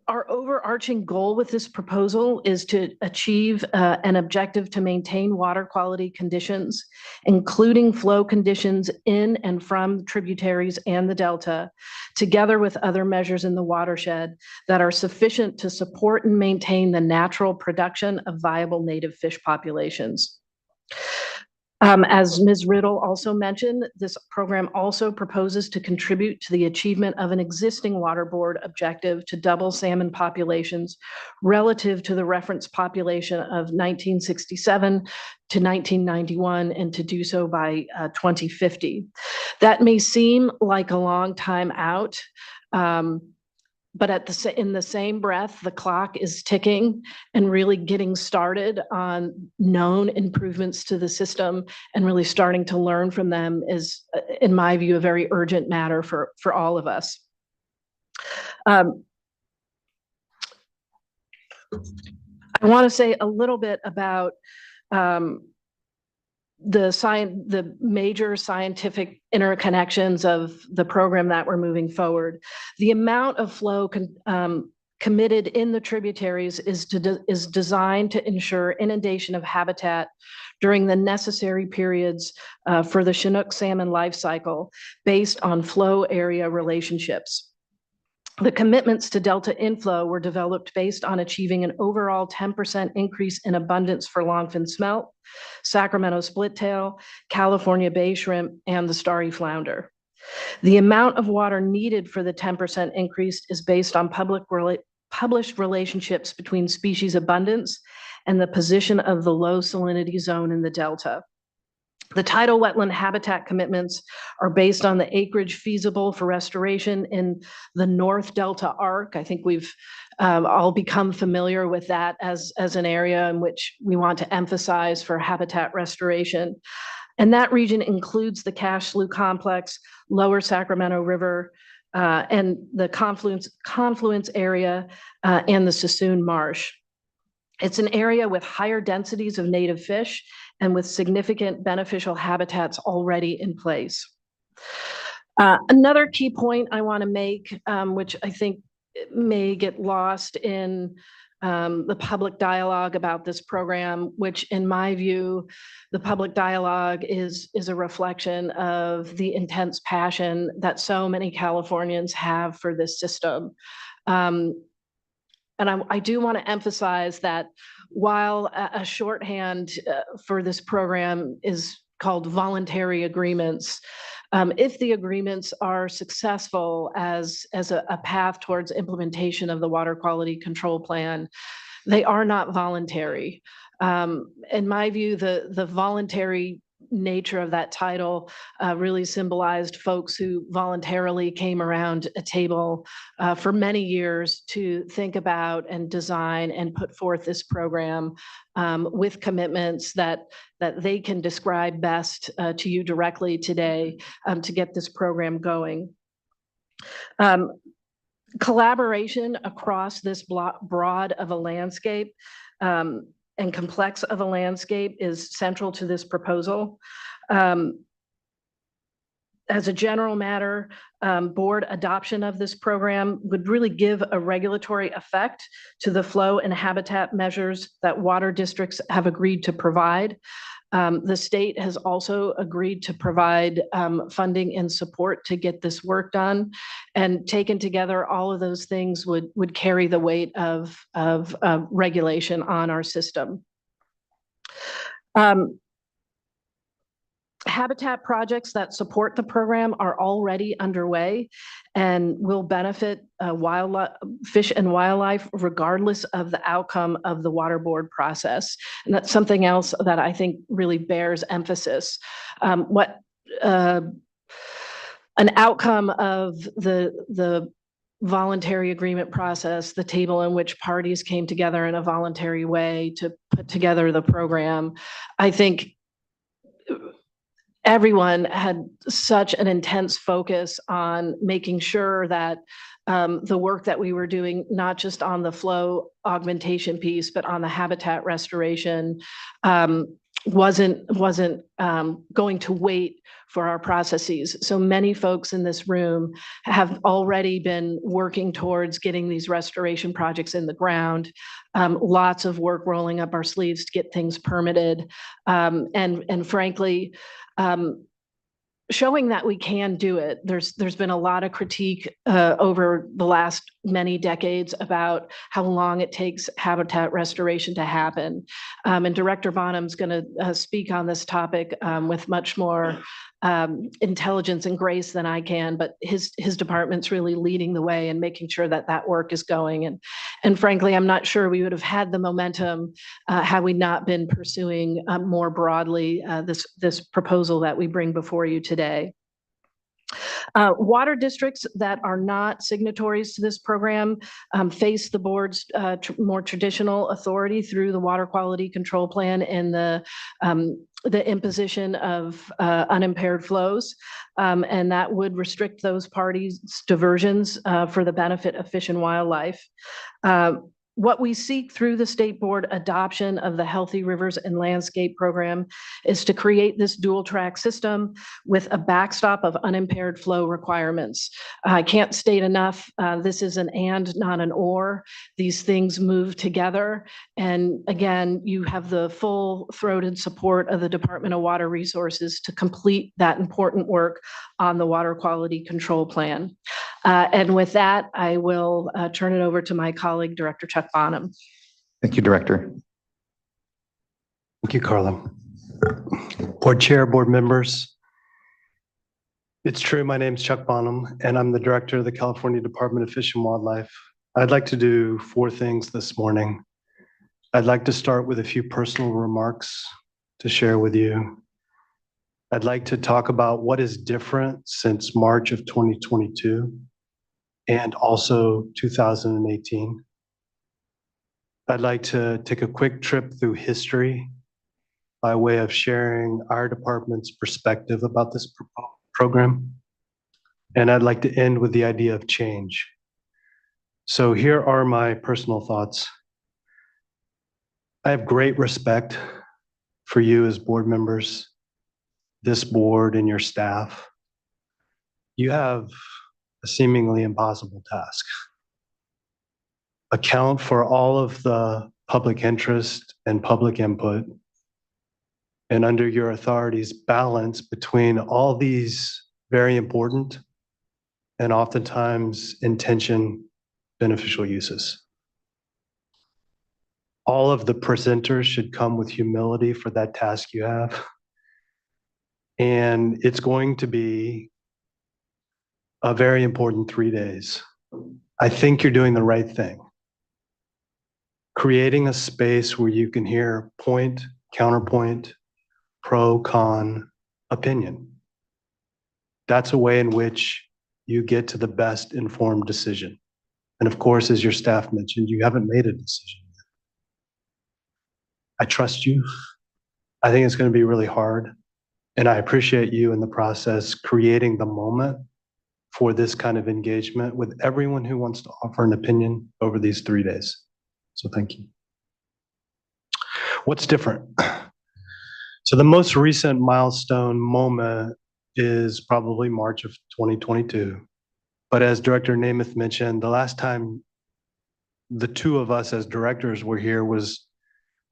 Our overarching goal with this proposal is to achieve an objective to maintain water quality conditions, including flow conditions in and from tributaries and the Delta, together with other measures in the watershed that are sufficient to support and maintain the natural production of viable native fish populations. As Ms. Riddle also mentioned, this program also proposes to contribute to the achievement of an existing water board objective to double salmon populations relative to the reference population of 1967 to 1991, and to do so by 2050. That may seem like a long time out, but in the same breath, the clock is ticking and really getting started on known improvements to the system, and really starting to learn from them is, in my view, a very urgent matter for all of us. I want to say a little bit about the major scientific interconnections of the program that we're moving forward. The amount of flow committed in the tributaries is designed to ensure inundation of habitat during the necessary periods for the Chinook salmon life cycle based on flow area relationships. The commitments to Delta inflow were developed based on achieving an overall 10% increase in abundance for longfin smelt, Sacramento splittail, California bay shrimp, and the starry flounder. The amount of water needed for the 10% increase is based on published relationships between species abundance and the position of the low salinity zone in the Delta. The tidal wetland habitat commitments are based on the acreage feasible for restoration in the North Delta Arc. I think we've all become familiar with that as an area in which we want to emphasize for habitat restoration. And that region includes the Cache Slough Complex, Lower Sacramento River, and the confluence area, and the Sassoon Marsh. It's an area with higher densities of native fish and with significant beneficial habitats already in place. Another key point I want to make, which I think may get lost in the public dialogue about this program, which in my view, the public dialogue is a reflection of the intense passion that so many Californians have for this system. And I do want to emphasize that while a shorthand for this program is called voluntary agreements, if the agreements are successful as a path towards implementation of the water quality control plan, they are not voluntary. In my view, the voluntary nature of that title really symbolized folks who voluntarily came around a table for many years to think about and design and put forth this program with commitments that they can describe best to you directly today to get this program going. Collaboration across this broad of a landscape and complex of a landscape is central to this proposal. As a general matter, board adoption of this program would really give a regulatory effect to the flow and habitat measures that water districts have agreed to provide. The state has also agreed to provide funding and support to get this work done, and taken together, all of those things would carry the weight of regulation on our system. Habitat projects that support the program are already underway and will benefit fish and wildlife regardless of the outcome of the water board process. And that's something else that I think really bears emphasis. What an outcome of the voluntary agreement process, the table in which parties came together in a voluntary way to put together the program, I think everyone had such an intense focus on making sure that the work that we were doing, not just on the flow augmentation piece, but on the habitat restoration, wasn't going to wait for our processes. So many folks in this room have already been working towards getting these restoration projects in the ground. Lots of work rolling up our sleeves to get things permitted. And frankly, showing that we can do it. There's been a lot of critique over the last many decades about how long it takes habitat restoration to happen. And Director Bonham's going to speak on this topic with much more intelligence and grace than I can, but his department's really leading the way and making sure that that work is going. And frankly, I'm not sure we would have had the momentum had we not been pursuing more broadly this proposal that we bring before you today. Water districts that are not signatories to this program face the board's more traditional authority through the water quality control plan and the imposition of unimpaired flows, and that would restrict those parties' diversions for the benefit of fish and wildlife. What we seek through the state board adoption of the Healthy Rivers and Landscape program is to create this dual track system with a backstop of unimpaired flow requirements. I can't state enough, this is an and, not an or. These things move together. And again, you have the full-throated support of the Department of Water Resources to complete that important work on the water quality control plan. And with that, I will turn it over to my colleague, Director Chuck Bonham. Thank you, Director. Thank you, Carla. Board Chair, board members. It's true, my name is Chuck Bonham, and I'm the Director of the California Department of Fish and Wildlife. I'd like to do 4 things this morning. I'd like to start with a few personal remarks to share with you. I'd like to talk about what is different since March of 2022 and also 2018. I'd like to take a quick trip through history by way of sharing our department's perspective about this program. And I'd like to end with the idea of change. So here are my personal thoughts. I have great respect for you as board members, this board and your staff. You have a seemingly impossible task. Account for all of the public interest and public input, and under your authorities, balance between all these very important and oftentimes intention beneficial uses. All of the presenters should come with humility for that task you have. And it's going to be a very important 3 days. I think you're doing the right thing. Creating a space where you can hear point, counterpoint, pro, con, opinion. That's a way in which you get to the best informed decision. And of course, as your staff mentioned, you haven't made a decision yet. I trust you. I think it's going to be really hard. And I appreciate you in the process creating the moment for this kind of engagement with everyone who wants to offer an opinion over these 3 days. So thank you. What's different? So the most recent milestone moment is probably March of 2022. But as Director Namath mentioned, the last time the two of us as directors were here was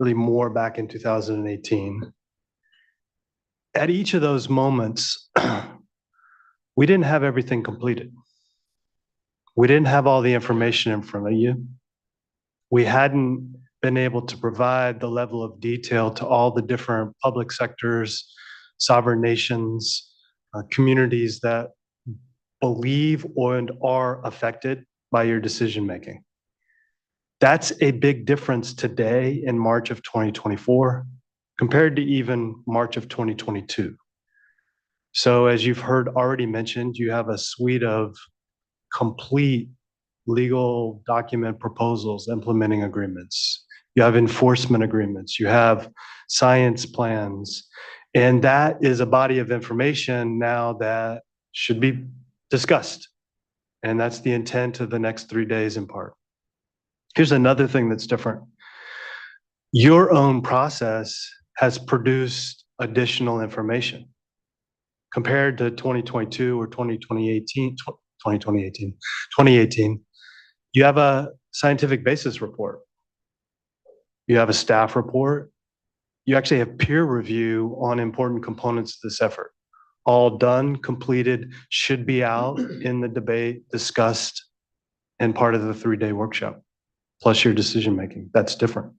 really more back in 2018. At each of those moments, we didn't have everything completed. We didn't have all the information in front of you. We hadn't been able to provide the level of detail to all the different public sectors, sovereign nations, communities that believe and are affected by your decision-making. That's a big difference today in March of 2024 compared to even March of 2022. So as you've heard already mentioned, you have a suite of complete legal document proposals, implementing agreements. You have enforcement agreements. You have science plans. And that is a body of information now that should be discussed. And that's the intent of the next 3 days in part. Here's another thing that's different. Your own process has produced additional information. Compared to 2022 or 2018, you have a scientific basis report. You have a staff report. You actually have peer review on important components of this effort. All done, completed, should be out in the debate, discussed, and part of the 3-day workshop, plus your decision-making. That's different.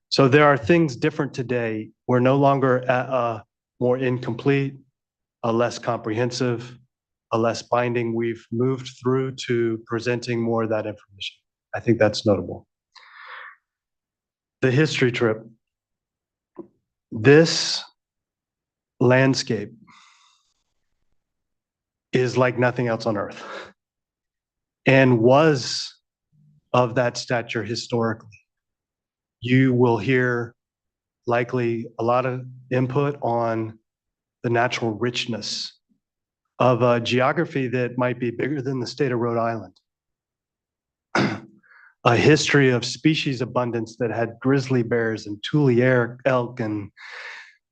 So there are things different today. We're no longer at a more incomplete, a less comprehensive, a less binding. We've moved through to presenting more of that information. I think that's notable. The history trip. This landscape is like nothing else on Earth and was of that stature historically. You will hear likely a lot of input on the natural richness of a geography that might be bigger than the state of Rhode Island. A history of species abundance that had grizzly bears and Tulia elk and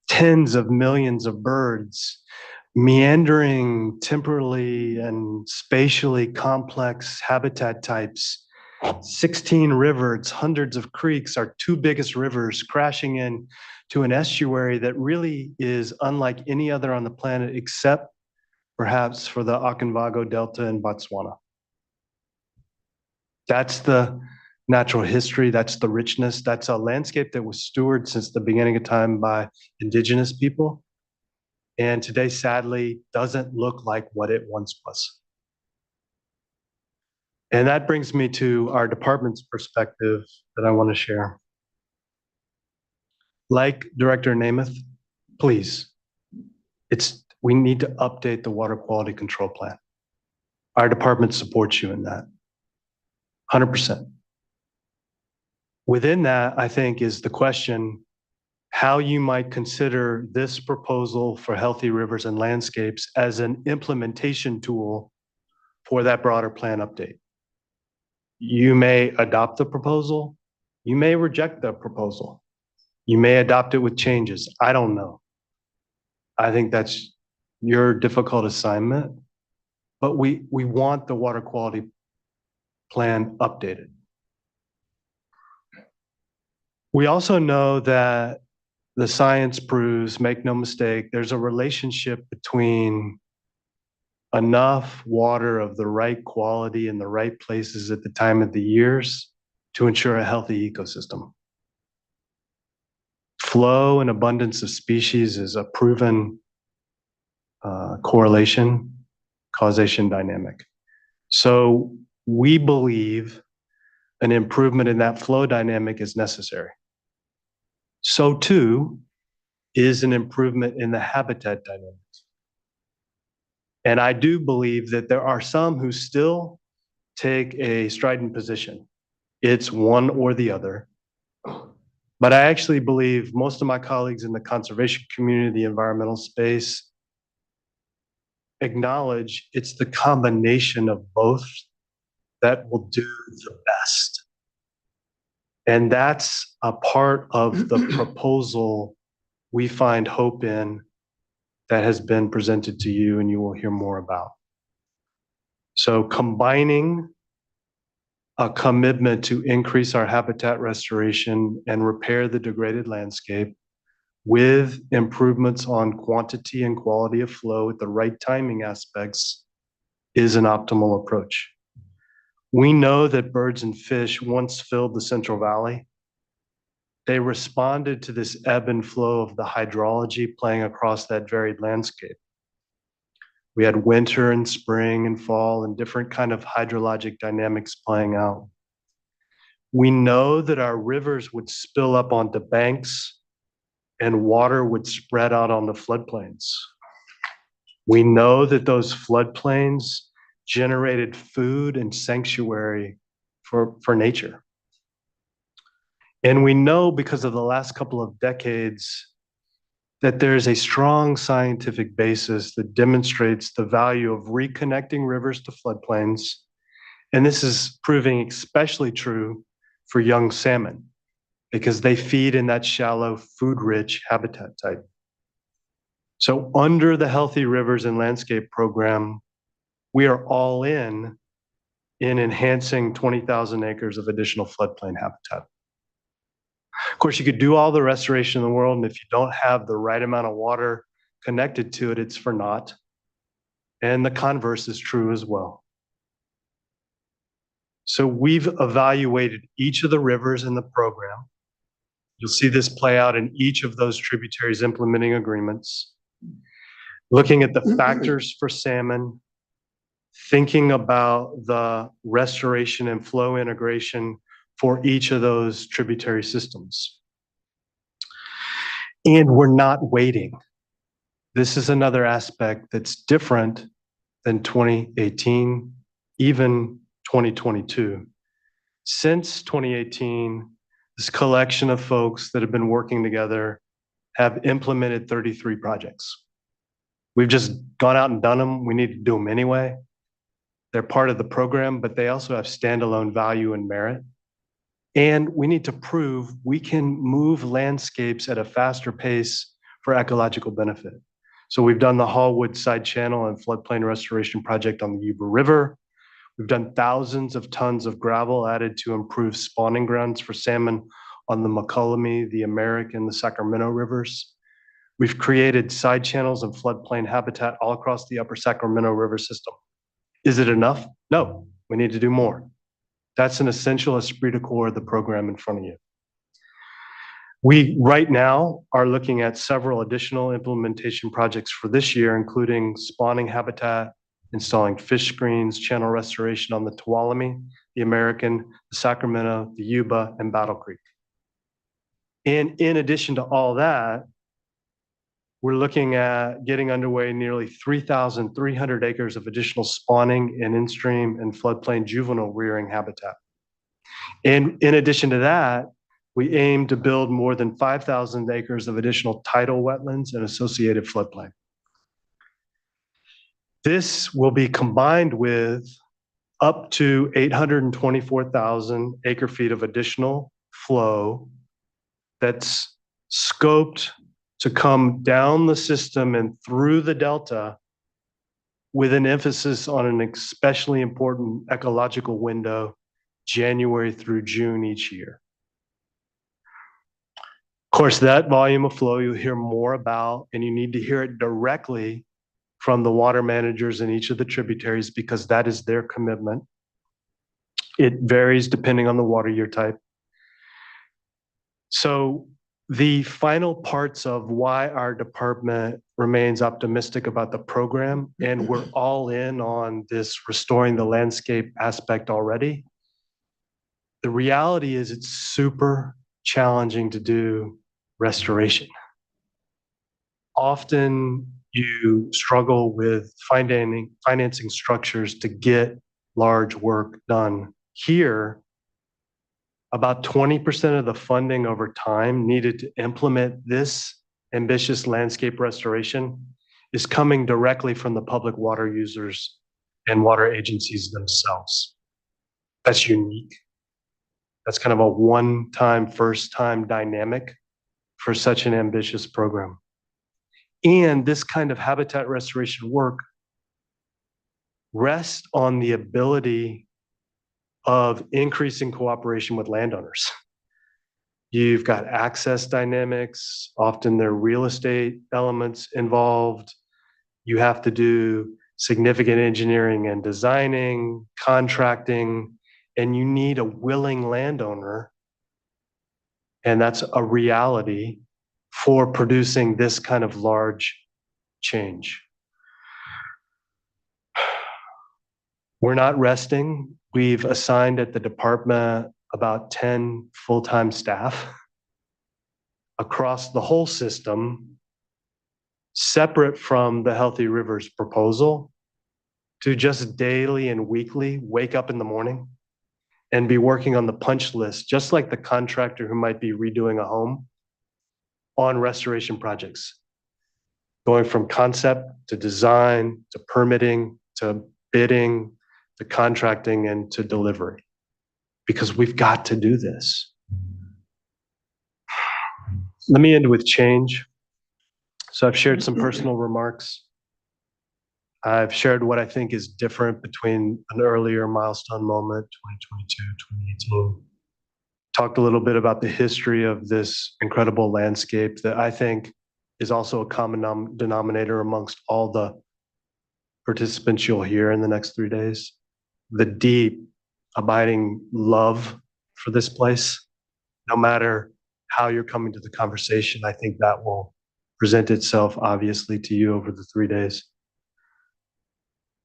tens of millions of birds, meandering temporally and spatially complex habitat types, 16 rivers, hundreds of creeks, our two biggest rivers crashing in to an estuary that really is unlike any other on the planet except perhaps for the Okavango Delta in Botswana. That's the natural history, that's the richness, that's a landscape that was stewarded since the beginning of time by indigenous people. And today, sadly, doesn't look like what it once was. And that brings me to our department's perspective that I want to share. Like Director Namath, please, we need to update the water quality control plan. Our department supports you in that, 100%. Within that, I think, is the question how you might consider this proposal for healthy rivers and landscapes as an implementation tool for that broader plan update. You may adopt the proposal, You may reject the proposal. You may adopt it with changes. I don't know. I think that's your difficult assignment, but we want the water quality plan updated. We also know that the science proves, make no mistake, there's a relationship between enough water of the right quality in the right places at the time of the years to ensure a healthy ecosystem. Flow and abundance of species is a proven correlation, causation dynamic. So we believe an improvement in that flow dynamic is necessary. So too is an improvement in the habitat dynamics. And I do believe that there are some who still take a strident position. It's one or the other. But I actually believe most of my colleagues in the conservation community, the environmental space, acknowledge it's the combination of both that will do the best. And that's a part of the proposal we find hope in that has been presented to you and you will hear more about. So combining a commitment to increase our habitat restoration and repair the degraded landscape with improvements on quantity and quality of flow at the right timing aspects is an optimal approach. We know that birds and fish once filled the Central Valley. They responded to this ebb and flow of the hydrology playing across that varied landscape. We had winter and spring and fall and different kind of hydrologic dynamics playing out. We know that our rivers would spill up onto banks and water would spread out on the floodplains. We know that those floodplains generated food and sanctuary for nature. And we know because of the last couple of decades that there is a strong scientific basis that demonstrates the value of reconnecting rivers to floodplains. And this is proving especially true for young salmon because they feed in that shallow, food-rich habitat type. So under the Healthy Rivers and Landscape Program, we are all in enhancing 20,000 acres of additional floodplain habitat. Of course, you could do all the restoration in the world, and if you don't have the right amount of water connected to it, it's for naught. And the converse is true as well. So we've evaluated each of the rivers in the program. You'll see this play out in each of those tributaries implementing agreements, looking at the factors for salmon, thinking about the restoration and flow integration for each of those tributary systems. And we're not waiting. This is another aspect that's different than 2018, even 2022. Since 2018, this collection of folks that have been working together have implemented 33 projects. We've just gone out and done them. We need to do them anyway. They're part of the program, but they also have standalone value and merit. And we need to prove we can move landscapes at a faster pace for ecological benefit. So we've done the Hallwood Side Channel and Floodplain Restoration Project on the Yuba River. We've done thousands of tons of gravel added to improve spawning grounds for salmon on the McCullum, the American, the Sacramento rivers. We've created side channels and floodplain habitat all across the upper Sacramento River system. Is it enough? No, we need to do more. That's an essential esprit de corps of the program in front of you. We right now are looking at several additional implementation projects for this year, including spawning habitat, installing fish screens, channel restoration on the Tuolumne, the American, the Sacramento, the Yuba, and Battle Creek. And in addition to all that, we're looking at getting underway nearly 3,300 acres of additional spawning and in-stream and floodplain juvenile rearing habitat. And in addition to that, we aim to build more than 5,000 acres of additional tidal wetlands and associated floodplain. This will be combined with up to 824,000 acre feet of additional flow that's scoped to come down the system and through the delta with an emphasis on an especially important ecological window, January through June each year. Of course, that volume of flow you'll hear more about, and you need to hear it directly from the water managers in each of the tributaries because that is their commitment. It varies depending on the water year type. So the final parts of why our department remains optimistic about the program, and we're all in on this restoring the landscape aspect already. The reality is it's super challenging to do restoration. Often you struggle with financing structures to get large work done. Here, about 20% of the funding over time needed to implement this ambitious landscape restoration is coming directly from the public water users and water agencies themselves. That's unique. That's kind of a one-time, first-time dynamic for such an ambitious program. And this kind of habitat restoration work rests on the ability of increasing cooperation with landowners. You've got access dynamics, often there are real estate elements involved. You have to do significant engineering and designing, contracting, and you need a willing landowner. And that's a reality for producing this kind of large change. We're not resting. We've assigned at the department about 10 full-time staff across the whole system, separate from the Healthy Rivers proposal, to just daily and weekly wake up in the morning and be working on the punch list, just like the contractor who might be redoing a home, on restoration projects, going from concept to design to permitting to bidding to contracting and to delivery, because we've got to do this. Let me end with change. So I've shared some personal remarks. I've shared what I think is different between an earlier milestone moment, 2022, 2018. Talked a little bit about the history of this incredible landscape that I think is also a common denominator amongst all the participants you'll hear in the next 3 days. The deep, abiding love for this place, no matter how you're coming to the conversation, I think that will present itself obviously to you over the 3 days.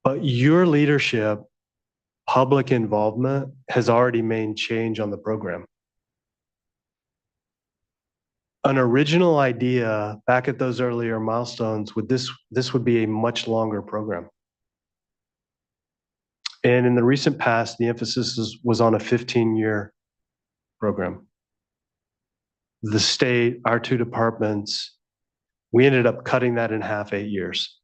But your leadership, public involvement has already made change on the program. An original idea back at those earlier milestones would this would be a much longer program. And in the recent past, the emphasis was on a 15-year program. The state, our two departments, we ended up cutting that in half, 8 years.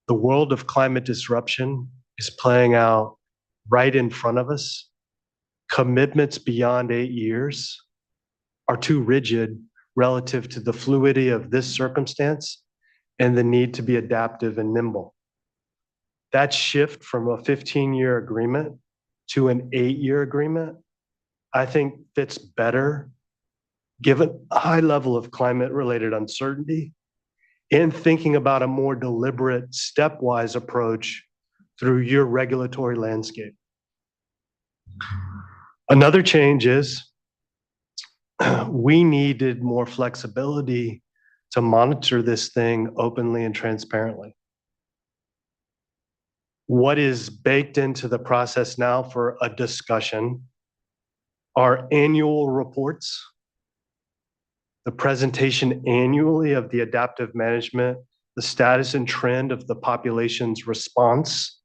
The world of climate disruption is playing out right in front of us. Commitments beyond 8 years are too rigid relative to the fluidity of this circumstance and the need to be adaptive and nimble. That shift from a 15-year agreement to an 8-year agreement, I think fits better given a high level of climate-related uncertainty and thinking about a more deliberate stepwise approach through your regulatory landscape. Another change is we needed more flexibility to monitor this thing openly and transparently. What is baked into the process now for a discussion are annual reports, the presentation annually of the adaptive management, the status and trend of the population's response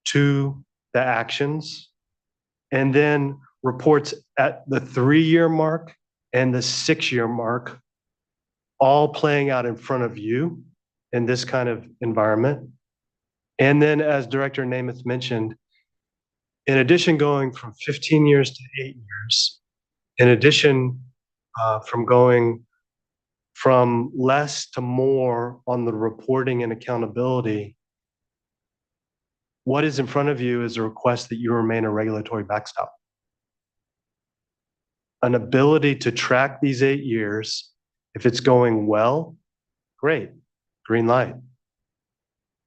to the actions, and then reports at the 3-year mark and the 6-year mark, all playing out in front of you in this kind of environment. And then, as Director Namath mentioned, In addition, going from 15 years to 8 years, in addition, from going from less to more on the reporting and accountability, what is in front of you is a request that you remain a regulatory backstop. An ability to track these 8 years. If it's going well, great, green light.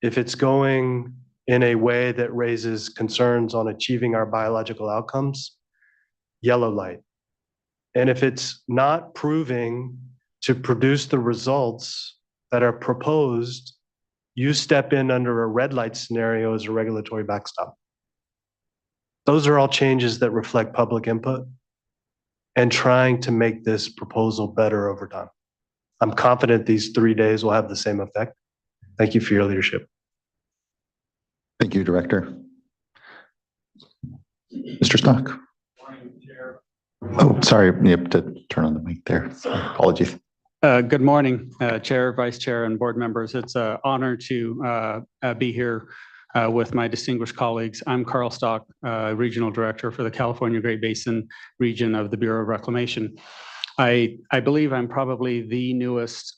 If it's going in a way that raises concerns on achieving our biological outcomes, yellow light. And if it's not proving to produce the results that are proposed, you step in under a red light scenario as a regulatory backstop. Those are all changes that reflect public input and trying to make this proposal better over time. I'm confident these 3 days will have the same effect. Thank you for your leadership. Thank you, Director. Mr. Stock. Oh, sorry, you have to turn on the mic there. Sorry, apologies. Good morning, Chair, Vice Chair, and board members. It's an honor to be here with my distinguished colleagues. I'm Carl Stock, Regional Director for the California Great Basin region of the Bureau of Reclamation. I believe I'm probably the newest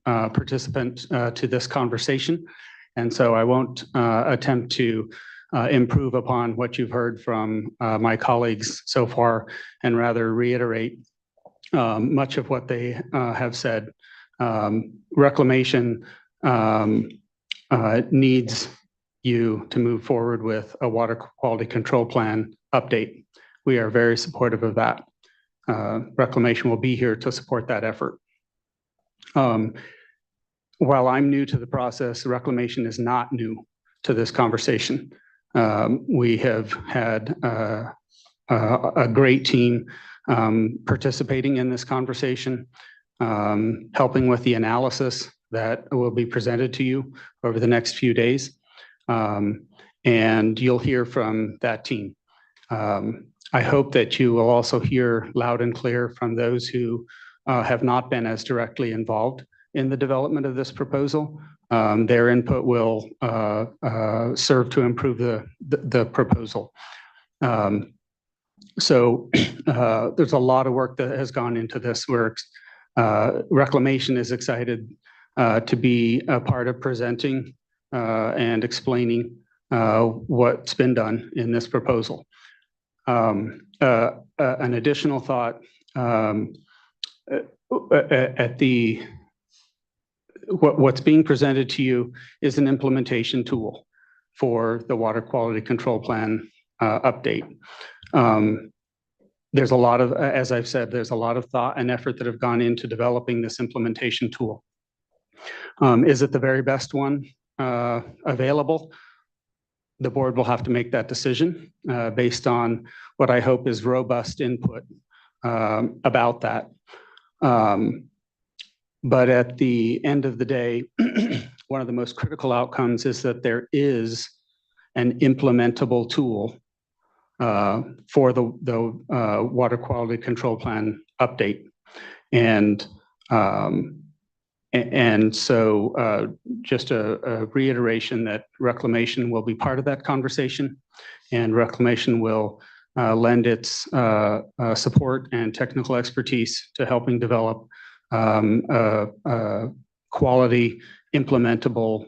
participant to this conversation, and so I won't attempt to improve upon what you've heard from my colleagues so far, and rather reiterate much of what they have said. Reclamation needs you to move forward with a water quality control plan update. We are very supportive of that. Reclamation will be here to support that effort. While I'm new to the process, Reclamation is not new to this conversation. We have had a great team participating in this conversation, helping with the analysis that will be presented to you over the next few days. And you'll hear from that team. I hope that you will also hear loud and clear from those who have not been as directly involved in the development of this proposal. Their input will serve to improve the proposal. So there's a lot of work that has gone into this work. Reclamation is excited to be a part of presenting and explaining what's been done in this proposal. An additional thought, what's being presented to you is an implementation tool for the water quality control plan update. There's a lot of, as I've said, there's a lot of thought and effort that have gone into developing this implementation tool. Is it the very best one available? The board will have to make that decision based on what I hope is robust input about that. But at the end of the day, one of the most critical outcomes is that there is an implementable tool for the water quality control plan update. And so just a reiteration that Reclamation will be part of that conversation, and Reclamation will lend its support and technical expertise to helping develop a quality implementable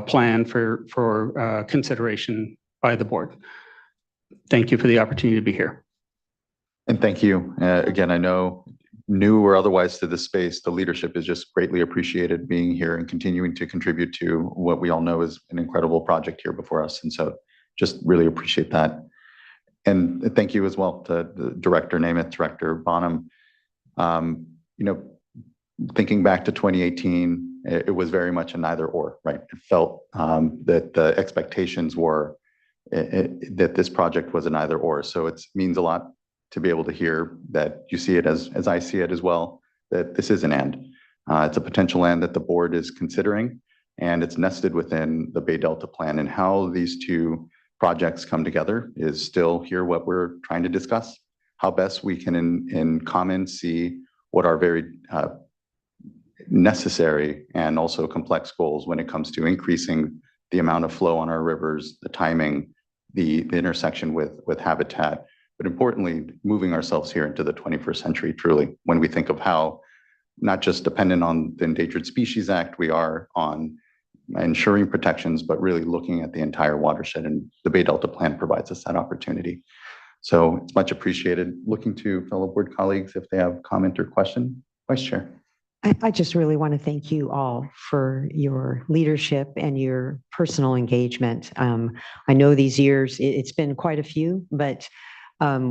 plan for consideration by the board. Thank you for the opportunity to be here. And thank you. Again, I know new or otherwise to this space, the leadership is just greatly appreciated being here and continuing to contribute to what we all know is an incredible project here before us. And so just really appreciate that. And thank you as well to the Director Namath, Director Bonham. You know, thinking back to 2018, it was very much a neither or, right? It felt that the expectations were that this project was an either or. So it means a lot to be able to hear that you see it as I see it as well, that this is an and. It's a potential and that the board is considering, and it's nested within the Bay Delta plan. And how these two projects come together is still here what we're trying to discuss. How best we can in common see what are very necessary and also complex goals when it comes to increasing the amount of flow on our rivers, the timing, the intersection with habitat, but importantly, moving ourselves here into the 21st century, truly, when we think of how not just dependent on the Endangered Species Act, we are on ensuring protections, but really looking at the entire watershed, and the Bay Delta Plan provides us that opportunity. So it's much appreciated. Looking to fellow board colleagues if they have comment or question. Vice Chair. I just really want to thank you all for your leadership and your personal engagement. I know these years, it's been quite a few, but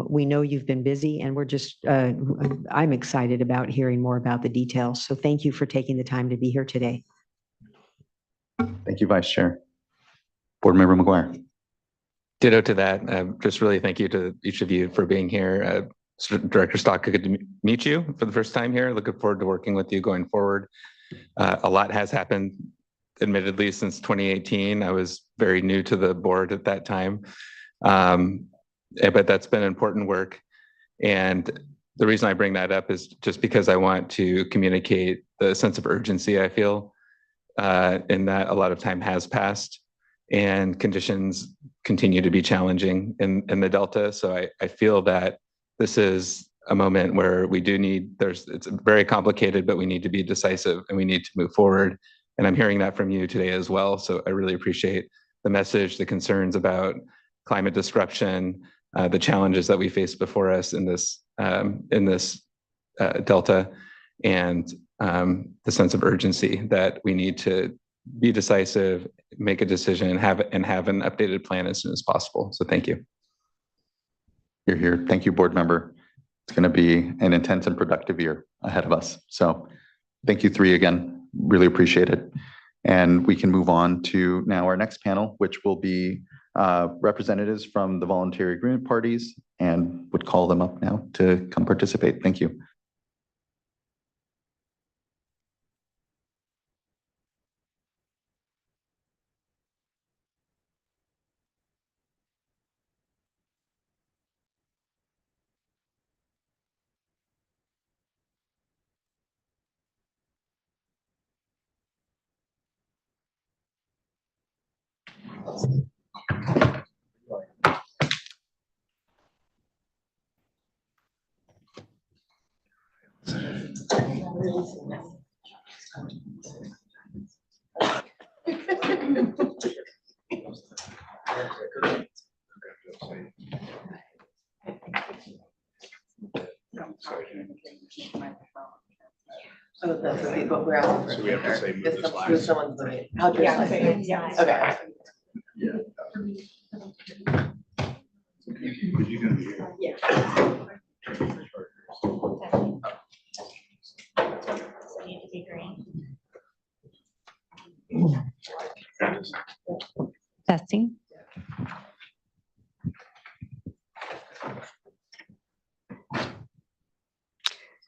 we know you've been busy, and we're just, I'm excited about hearing more about the details. So thank you for taking the time to be here today. Thank you, Vice Chair. Board Member McGuire. Ditto to that. Just really thank you to each of you for being here. Director Stock, good to meet you for the first time here. Looking forward to working with you going forward. A lot has happened, admittedly, since 2018. I was very new to the board at that time, but that's been important work. And the reason I bring that up is just because I want to communicate the sense of urgency I feel in that a lot of time has passed and conditions continue to be challenging in the Delta. So I feel that this is a moment where we do need, it's very complicated, but we need to be decisive and we need to move forward. And I'm hearing that from you today as well. So I really appreciate the message, the concerns about climate disruption, the challenges that we face before us in this Delta, and the sense of urgency that we need to be decisive, make a decision, and have an updated plan as soon as possible. So thank you. You're here. Thank you, board member. It's going to be an intense and productive year ahead of us. So thank you three again. Really appreciate it. And we can move on to now our next panel, which will be representatives from the voluntary agreement parties, and would call them up now to come participate. Thank you. So that's okay, but we're asking for. So we have to say move this line. Someone's voting. How do you? Yeah. Okay. Yeah. Testing.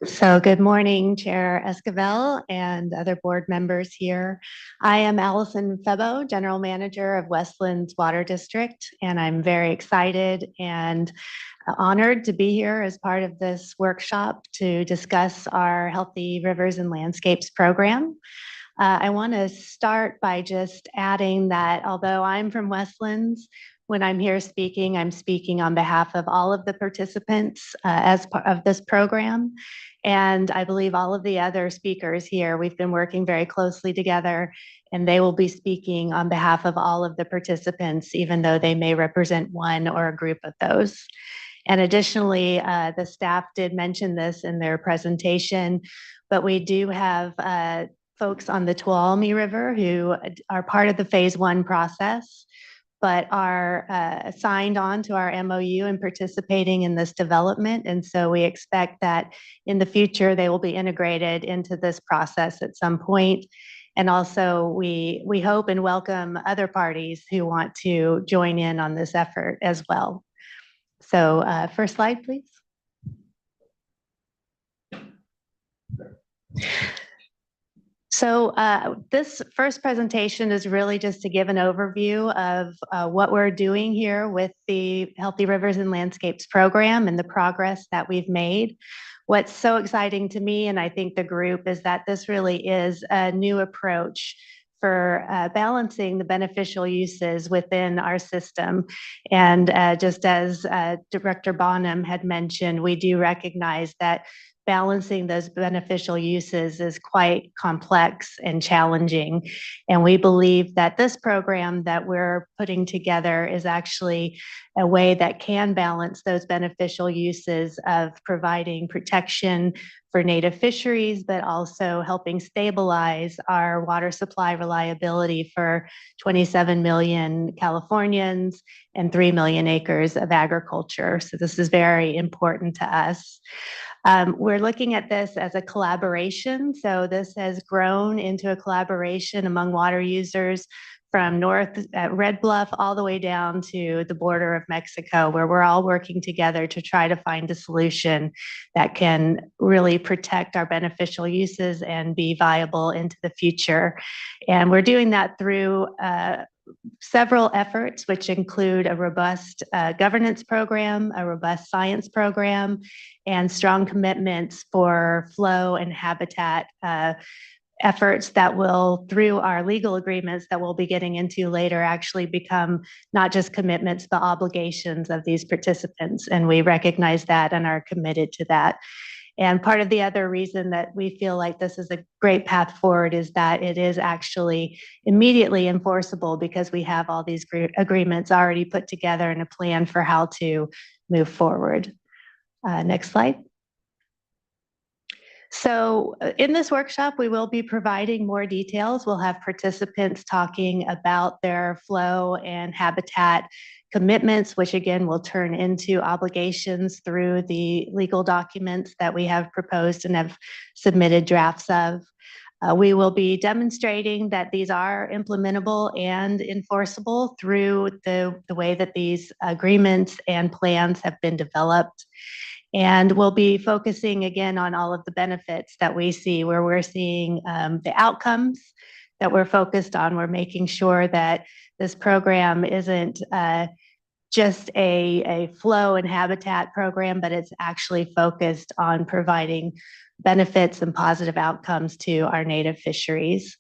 So good morning, Chair Esquivel and other board members here. I am Allison Febo, General Manager of Westlands Water District, and I'm very excited and honored to be here as part of this workshop to discuss our Healthy Rivers and Landscapes program. I want to start by just adding that although I'm from Westlands, when I'm here speaking, I'm speaking on behalf of all of the participants as part of this program. And I believe all of the other speakers here, we've been working very closely together, and they will be speaking on behalf of all of the participants, even though they may represent one or a group of those. And additionally, the staff did mention this in their presentation, but we do have folks on the Tuolumne River who are part of the phase 1 process, but are signed on to our MOU and participating in this development. And so we expect that in the future, they will be integrated into this process at some point. And also we hope and welcome other parties who want to join in on this effort as well. So first slide, please. So this first presentation is really just to give an overview of what we're doing here with the Healthy Rivers and Landscapes program and the progress that we've made. What's so exciting to me, and I think the group, is that this really is a new approach for balancing the beneficial uses within our system. And just as Director Bonham had mentioned, we do recognize that balancing those beneficial uses is quite complex and challenging. And we believe that this program that we're putting together is actually a way that can balance those beneficial uses of providing protection for native fisheries, but also helping stabilize our water supply reliability for 27 million Californians and 3 million acres of agriculture. So this is very important to us. We're looking at this as a collaboration. So this has grown into a collaboration among water users from north at Red Bluff all the way down to the border of Mexico, where we're all working together to try to find a solution that can really protect our beneficial uses and be viable into the future. And we're doing that through several efforts, which include a robust governance program, a robust science program, and strong commitments for flow and habitat efforts that will, through our legal agreements that we'll be getting into later, actually become not just commitments, but obligations of these participants. And we recognize that and are committed to that. And part of the other reason that we feel like this is a great path forward is that it is actually immediately enforceable because we have all these agreements already put together and a plan for how to move forward. Next slide. So in this workshop, we will be providing more details. We'll have participants talking about their flow and habitat commitments, which again will turn into obligations through the legal documents that we have proposed and have submitted drafts of. We will be demonstrating that these are implementable and enforceable through the way that these agreements and plans have been developed. And we'll be focusing again on all of the benefits that we see, where we're seeing the outcomes that we're focused on. We're making sure that this program isn't just a flow and habitat program, but it's actually focused on providing benefits and positive outcomes to our native fisheries.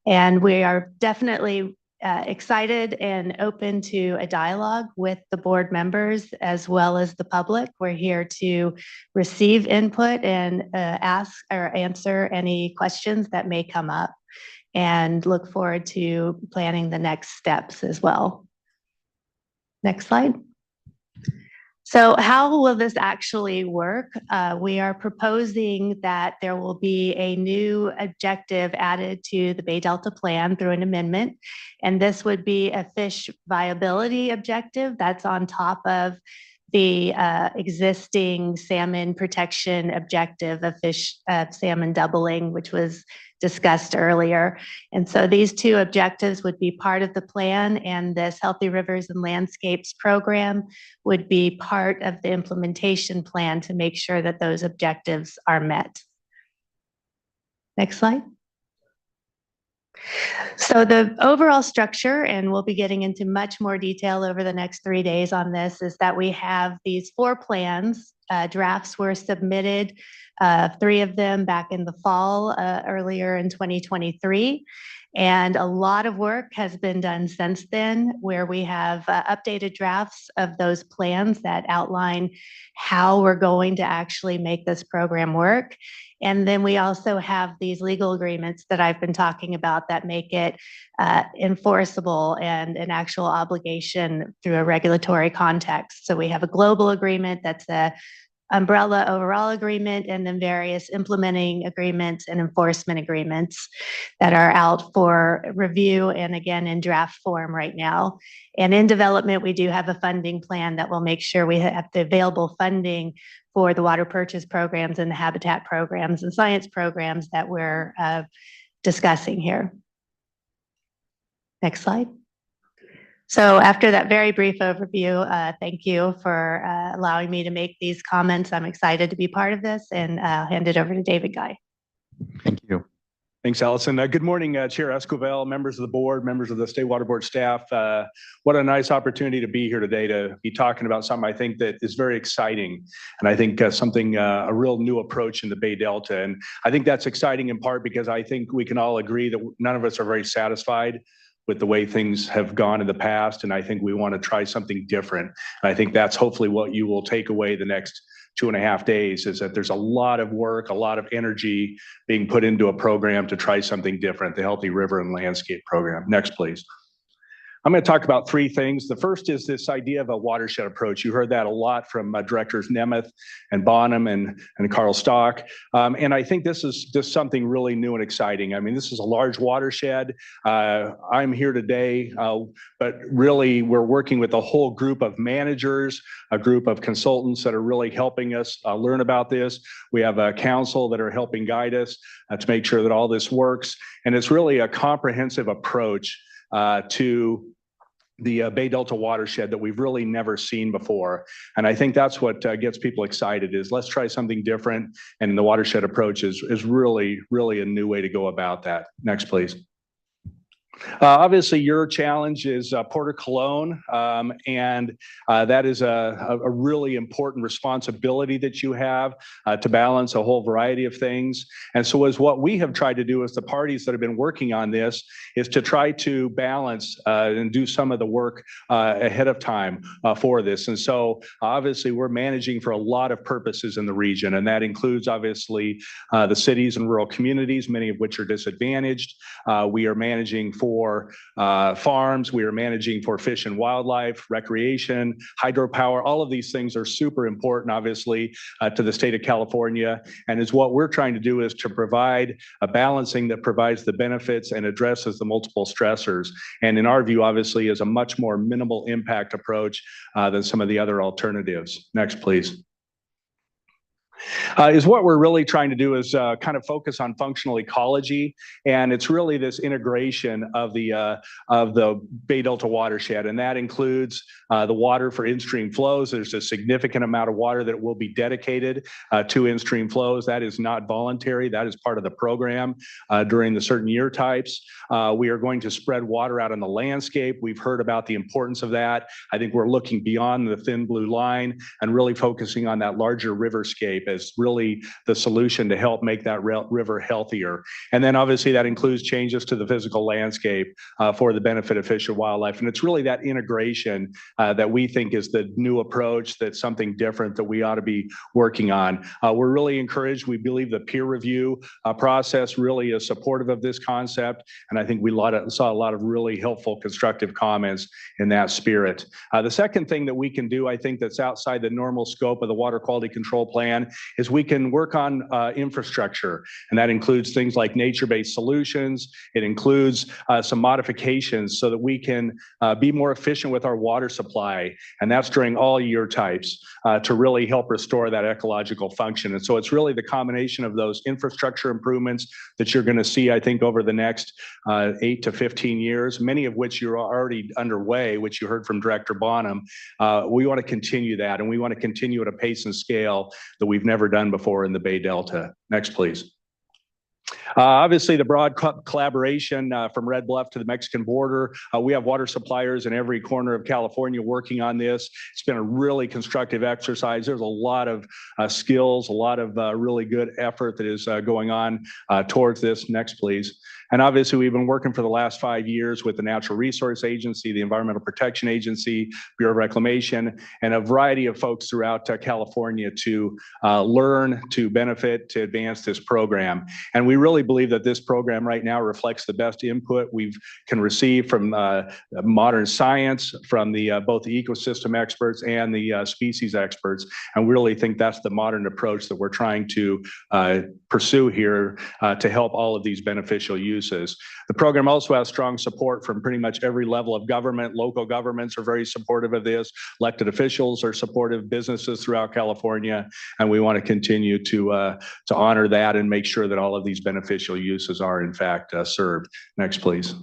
And we are definitely excited and open to a dialogue with the board members as well as the public. We're here to receive input and ask or answer any questions that may come up, and look forward to planning the next steps as well. Next slide. So how will this actually work? We are proposing that there will be a new objective added to the Bay Delta Plan through an amendment. And this would be a fish viability objective that's on top of the existing salmon protection objective of salmon doubling, which was discussed earlier. And so these two objectives would be part of the plan, and this Healthy Rivers and Landscapes program would be part of the implementation plan to make sure that those objectives are met. Next slide. So the overall structure, and we'll be getting into much more detail over the next 3 days on this, is that we have these 4 plans. Drafts were submitted, 3 of them back in the fall, earlier in 2023. And a lot of work has been done since then, where we have updated drafts of those plans that outline how we're going to actually make this program work. And then we also have these legal agreements that I've been talking about that make it enforceable and an actual obligation through a regulatory context. So we have a global agreement that's a umbrella overall agreement, and then various implementing agreements and enforcement agreements that are out for review and again in draft form right now. And in development, we do have a funding plan that will make sure we have the available funding for the water purchase programs and the habitat programs and science programs that we're discussing here. Next slide. So after that very brief overview, thank you for allowing me to make these comments. I'm excited to be part of this, and I'll hand it over to David Guy. Thank you. Thanks, Allison. Good morning, Chair Escovel, members of the board, members of the State Water Board staff. What a nice opportunity to be here today to be talking about something I think that is very exciting. And I think something, a real new approach in the Bay Delta. And I think that's exciting in part because I think we can all agree that none of us are very satisfied with the way things have gone in the past. And I think we want to try something different. And I think that's hopefully what you will take away the next 2.5 days, is that there's a lot of work, a lot of energy being put into a program to try something different, the Healthy River and Landscape Program. Next, please. I'm going to talk about 3 things. The first is this idea of a watershed approach. You heard that a lot from Directors Nemeth and Bonham and Carl Stock. And I think this is just something really new and exciting. I mean, this is a large watershed. I'm here today, but really we're working with a whole group of managers, a group of consultants that are really helping us learn about this. We have a council that are helping guide us to make sure that all this works. And it's really a comprehensive approach to the Bay Delta watershed that we've really never seen before. And I think that's what gets people excited, is let's try something different. And the watershed approach is really, really a new way to go about that. Next, please. Obviously, your challenge is Porter Cologne, and that is a really important responsibility that you have to balance a whole variety of things. And so as what we have tried to do as the parties that have been working on this is to try to balance and do some of the work ahead of time for this. And so obviously we're managing for a lot of purposes in the region, and that includes obviously the cities and rural communities, many of which are disadvantaged. We are managing for farms, we are managing for fish and wildlife, recreation, hydropower. All of these things are super important, obviously, to the state of California. And is what we're trying to do is to provide a balancing that provides the benefits and addresses the multiple stressors. And in our view, obviously, is a much more minimal impact approach than some of the other alternatives. Next, please. Is what we're really trying to do is kind of focus on functional ecology, and it's really this integration of the Bay Delta watershed, and that includes the water for in-stream flows. There's a significant amount of water that will be dedicated to in-stream flows. That is not voluntary. That is part of the program during the certain year types. We are going to spread water out on the landscape. We've heard about the importance of that. I think we're looking beyond the thin blue line and really focusing on that larger riverscape as really the solution to help make that river healthier. And then obviously that includes changes to the physical landscape for the benefit of fish and wildlife. And it's really that integration that we think is the new approach, that's something different that we ought to be working on. We're really encouraged. We believe the peer review process really is supportive of this concept. And I think we saw a lot of really helpful, constructive comments in that spirit. The second thing that we can do, I think, that's outside the normal scope of the Water Quality Control Plan is we can work on infrastructure. And that includes things like nature-based solutions. It includes some modifications so that we can be more efficient with our water supply. And that's during all year types to really help restore that ecological function. And so it's really the combination of those infrastructure improvements that you're going to see, I think, over the next 8 to 15 years, many of which you're already underway, which you heard from Director Bonham. We want to continue that, and we want to continue at a pace and scale that we've never done before in the Bay Delta. Next, please. Obviously, the broad collaboration from Red Bluff to the Mexican border. We have water suppliers in every corner of California working on this. It's been a really constructive exercise. There's a lot of skills, a lot of really good effort that is going on towards this. Next, please. And obviously, we've been working for the last 5 years with the Natural Resource Agency, the Environmental Protection Agency, Bureau of Reclamation, and a variety of folks throughout California to learn, to benefit, to advance this program. And we really believe that this program right now reflects the best input we can receive from modern science, from both the ecosystem experts and the species experts. And we really think that's the modern approach that we're trying to pursue here to help all of these beneficial uses. The program also has strong support from pretty much every level of government. Local governments are very supportive of this. Elected officials are supportive, businesses throughout California, and we want to continue to honor that and make sure that all of these beneficial uses are in fact served. Next, please.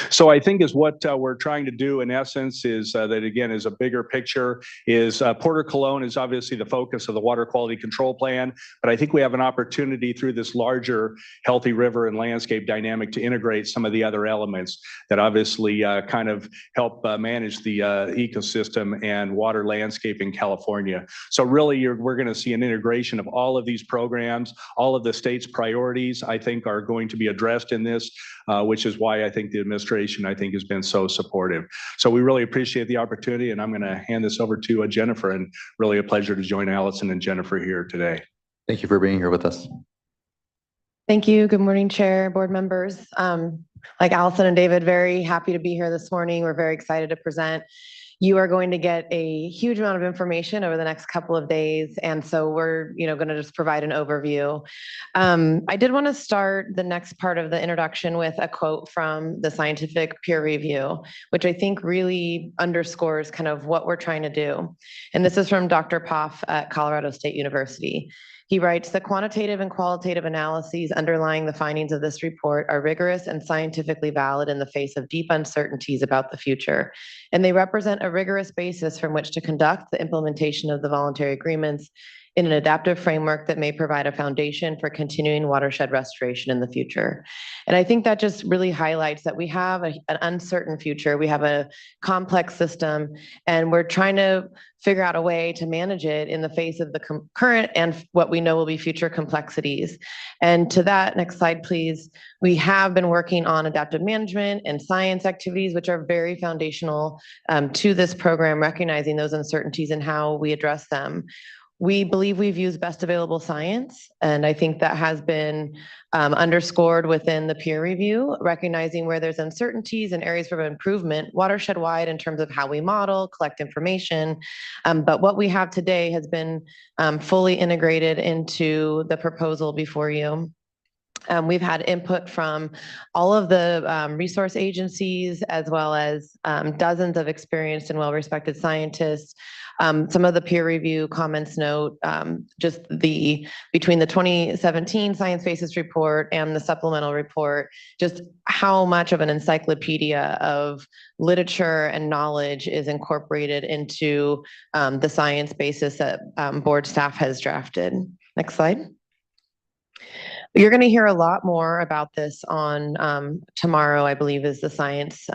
So I think is what we're trying to do in essence is that again is a bigger picture is Porter Cologne is obviously the focus of the water quality control plan, but I think we have an opportunity through this larger healthy river and landscape dynamic to integrate some of the other elements that obviously kind of help manage the ecosystem and water landscape in California. So really we're going to see an integration of all of these programs, all of the state's priorities I think are going to be addressed in this, which is why I think the administration, I think, has been so supportive. So we really appreciate the opportunity, and I'm going to hand this over to Jennifer, and really a pleasure to join Allison and Jennifer here today. Thank you for being here with us. Thank you. Good morning, Chair, board members. Like Allison and David, very happy to be here this morning. We're very excited to present. You are going to get a huge amount of information over the next couple of days. And so we're going to just provide an overview. I did want to start the next part of the introduction with a quote from the scientific peer review, which I think really underscores kind of what we're trying to do. And this is from Dr. Poff at Colorado State University. He writes, the quantitative and qualitative analyses underlying the findings of this report are rigorous and scientifically valid in the face of deep uncertainties about the future, and they represent a rigorous basis from which to conduct the implementation of the voluntary agreements in an adaptive framework that may provide a foundation for continuing watershed restoration in the future. And I think that just really highlights that we have an uncertain future. We have a complex system, and we're trying to figure out a way to manage it in the face of the current and what we know will be future complexities. And to that, next slide, please. We have been working on adaptive management and science activities, which are very foundational to this program, recognizing those uncertainties and how we address them. We believe we've used best available science, and I think that has been underscored within the peer review, recognizing where there's uncertainties and areas for improvement watershed-wide in terms of how we model, collect information. But what we have today has been fully integrated into the proposal before you. We've had input from all of the resource agencies, as well as dozens of experienced and well-respected scientists. Some of the peer review comments note just between the 2017 Science Basis report and the supplemental report, just how much of an encyclopedia of literature and knowledge is incorporated into the science basis that board staff has drafted. Next slide. You're going to hear a lot more about this on tomorrow, I believe, is the science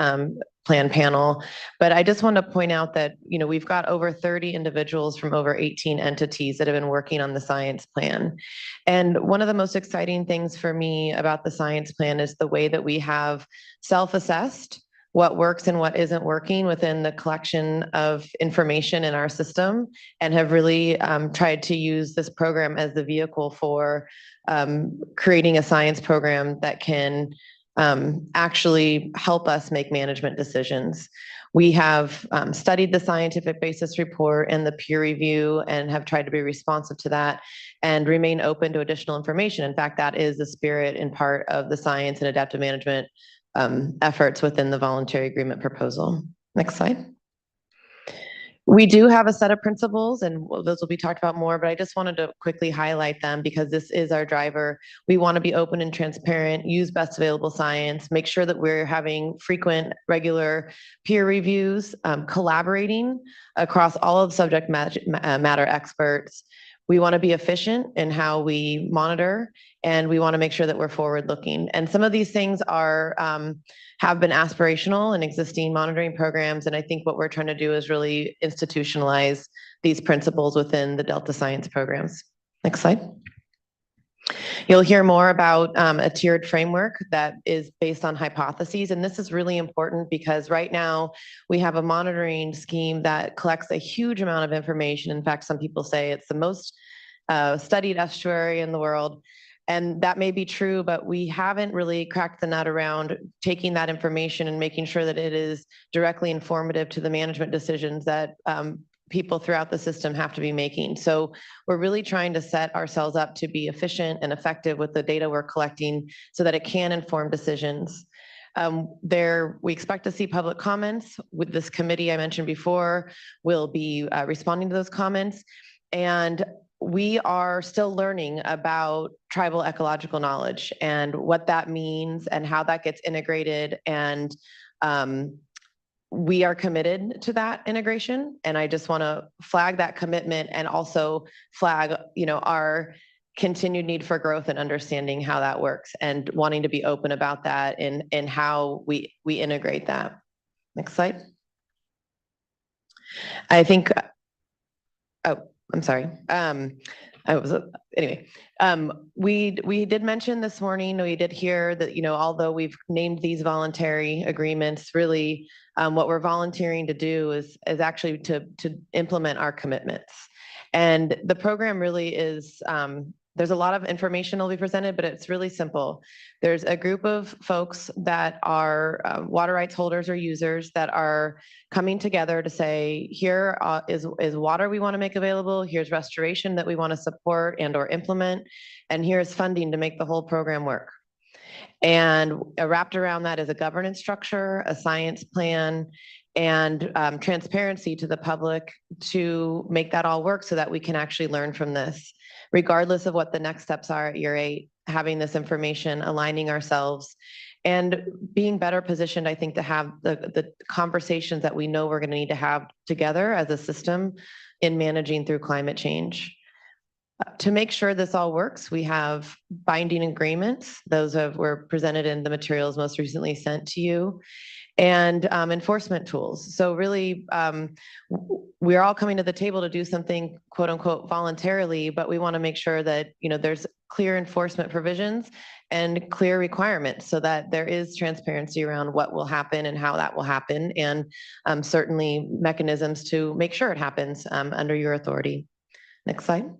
plan panel. But I just want to point out that, we've got over 30 individuals from over 18 entities that have been working on the science plan. And one of the most exciting things for me about the science plan is the way that we have self-assessed what works and what isn't working within the collection of information in our system, and have really tried to use this program as the vehicle for creating a science program that can actually help us make management decisions. We have studied the scientific basis report and the peer review and have tried to be responsive to that and remain open to additional information. In fact, that is the spirit and part of the science and adaptive management efforts within the voluntary agreement proposal. Next slide. We do have a set of principles, and those will be talked about more, but I just wanted to quickly highlight them because this is our driver. We want to be open and transparent, use best available science, make sure that we're having frequent, regular peer reviews, collaborating across all of the subject matter experts. We want to be efficient in how we monitor, and we want to make sure that we're forward-looking. And some of these things are have been aspirational in existing monitoring programs, and I think what we're trying to do is really institutionalize these principles within the Delta Science programs. Next slide. You'll hear more about a tiered framework that is based on hypotheses, and this is really important because right now we have a monitoring scheme that collects a huge amount of information. In fact, some people say it's the most studied estuary in the world. And that may be true, but we haven't really cracked the nut around taking that information and making sure that it is directly informative to the management decisions that people throughout the system have to be making. So we're really trying to set ourselves up to be efficient and effective with the data we're collecting so that it can inform decisions. We expect to see public comments with this committee I mentioned before. We'll be responding to those comments. And we are still learning about tribal ecological knowledge and what that means and how that gets integrated. And we are committed to that integration. And I just want to flag that commitment and also flag, our continued need for growth and understanding how that works and wanting to be open about that and how we integrate that. Next slide. I think, I'm sorry. Anyway, we did mention this morning, we did hear that, although we've named these voluntary agreements, really what we're volunteering to do is actually to implement our commitments. And the program really is, there's a lot of information will be presented, but it's really simple. There's a group of folks that are water rights holders or users that are coming together to say, here is water we want to make available, here's restoration that we want to support and or implement, and here's funding to make the whole program work. And wrapped around that is a governance structure, a science plan, and transparency to the public to make that all work so that we can actually learn from this. Regardless of what the next steps are at year 8, having this information, aligning ourselves, and being better positioned, I think, to have the conversations that we know we're going to need to have together as a system in managing through climate change. To make sure this all works, we have binding agreements. Those were presented in the materials most recently sent to you, and enforcement tools. So really, we're all coming to the table to do something, quote unquote, voluntarily, but we want to make sure that, there's clear enforcement provisions and clear requirements so that there is transparency around what will happen and how that will happen, and certainly mechanisms to make sure it happens under your authority. Next slide.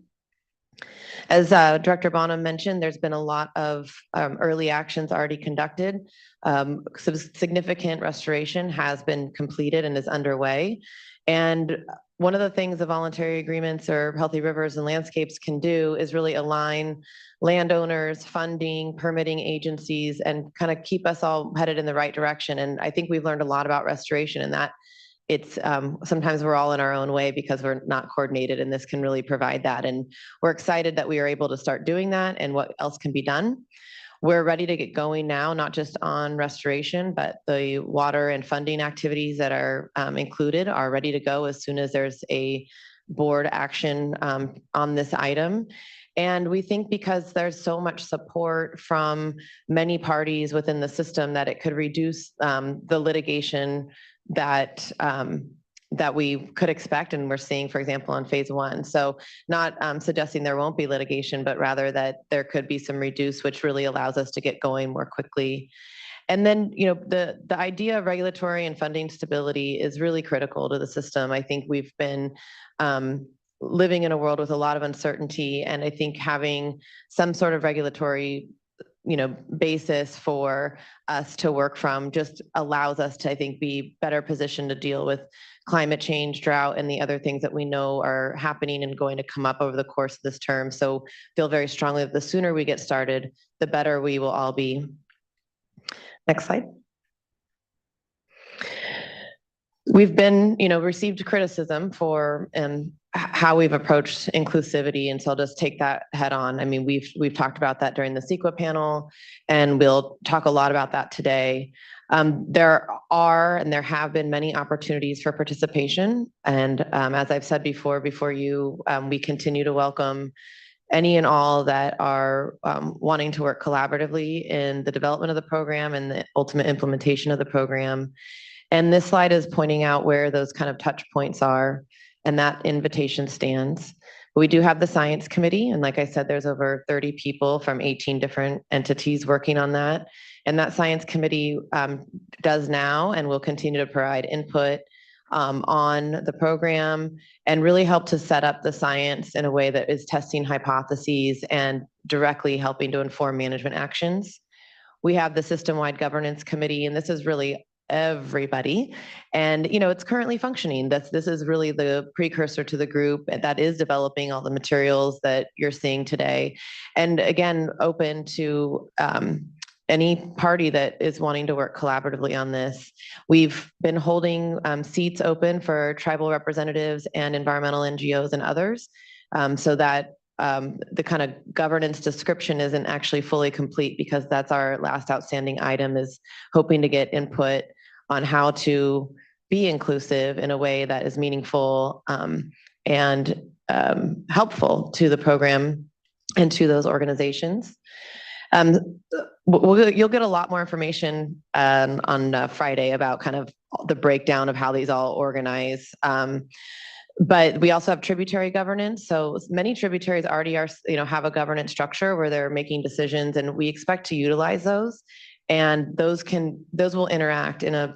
As Director Bonham mentioned, there's been a lot of early actions already conducted. Some significant restoration has been completed and is underway. And one of the things the voluntary agreements or healthy rivers and landscapes can do is really align landowners, funding, permitting agencies, and kind of keep us all headed in the right direction. And I think we've learned a lot about restoration, and that it's sometimes we're all in our own way because we're not coordinated, and this can really provide that. And we're excited that we are able to start doing that and what else can be done. We're ready to get going now, not just on restoration, but the water and funding activities that are included are ready to go as soon as there's a board action on this item. And we think because there's so much support from many parties within the system that it could reduce the litigation that that we could expect, and we're seeing, for example, on phase 1. So not suggesting there won't be litigation, but rather that there could be some reduce, which really allows us to get going more quickly. And then, the idea of regulatory and funding stability is really critical to the system. I think we've been living in a world with a lot of uncertainty, and I think having some sort of regulatory basis for us to work from just allows us to, I think, be better positioned to deal with climate change, drought, and the other things that we know are happening and going to come up over the course of this term. So feel very strongly that the sooner we get started, the better we will all be. Next slide. We've been, received criticism for how we've approached inclusivity, and so I'll just take that head on. I mean, we've talked about that during the CEQA panel, and we'll talk a lot about that today. There are and there have been many opportunities for participation, and as I've said before you, we continue to welcome any and all that are wanting to work collaboratively in the development of the program and the ultimate implementation of the program. And this slide is pointing out where those kind of touch points are, and that invitation stands. We do have the science committee, and like I said, there's over 30 people from 18 different entities working on that. And that science committee does now and will continue to provide input on the program and really help to set up the science in a way that is testing hypotheses and directly helping to inform management actions. We have the system-wide governance committee, and this is really everybody. And, it's currently functioning. This is really the precursor to the group that is developing all the materials that you're seeing today. And again, open to any party that is wanting to work collaboratively on this. We've been holding seats open for tribal representatives and environmental NGOs and others. so that the kind of governance description isn't actually fully complete, because that's our last outstanding item, is hoping to get input on how to be inclusive in a way that is meaningful and helpful to the program and to those organizations. You'll get a lot more information on Friday about kind of the breakdown of how these all organize. But we also have tributary governance. So many tributaries already are, have a governance structure where they're making decisions, and we expect to utilize those. And those will interact in a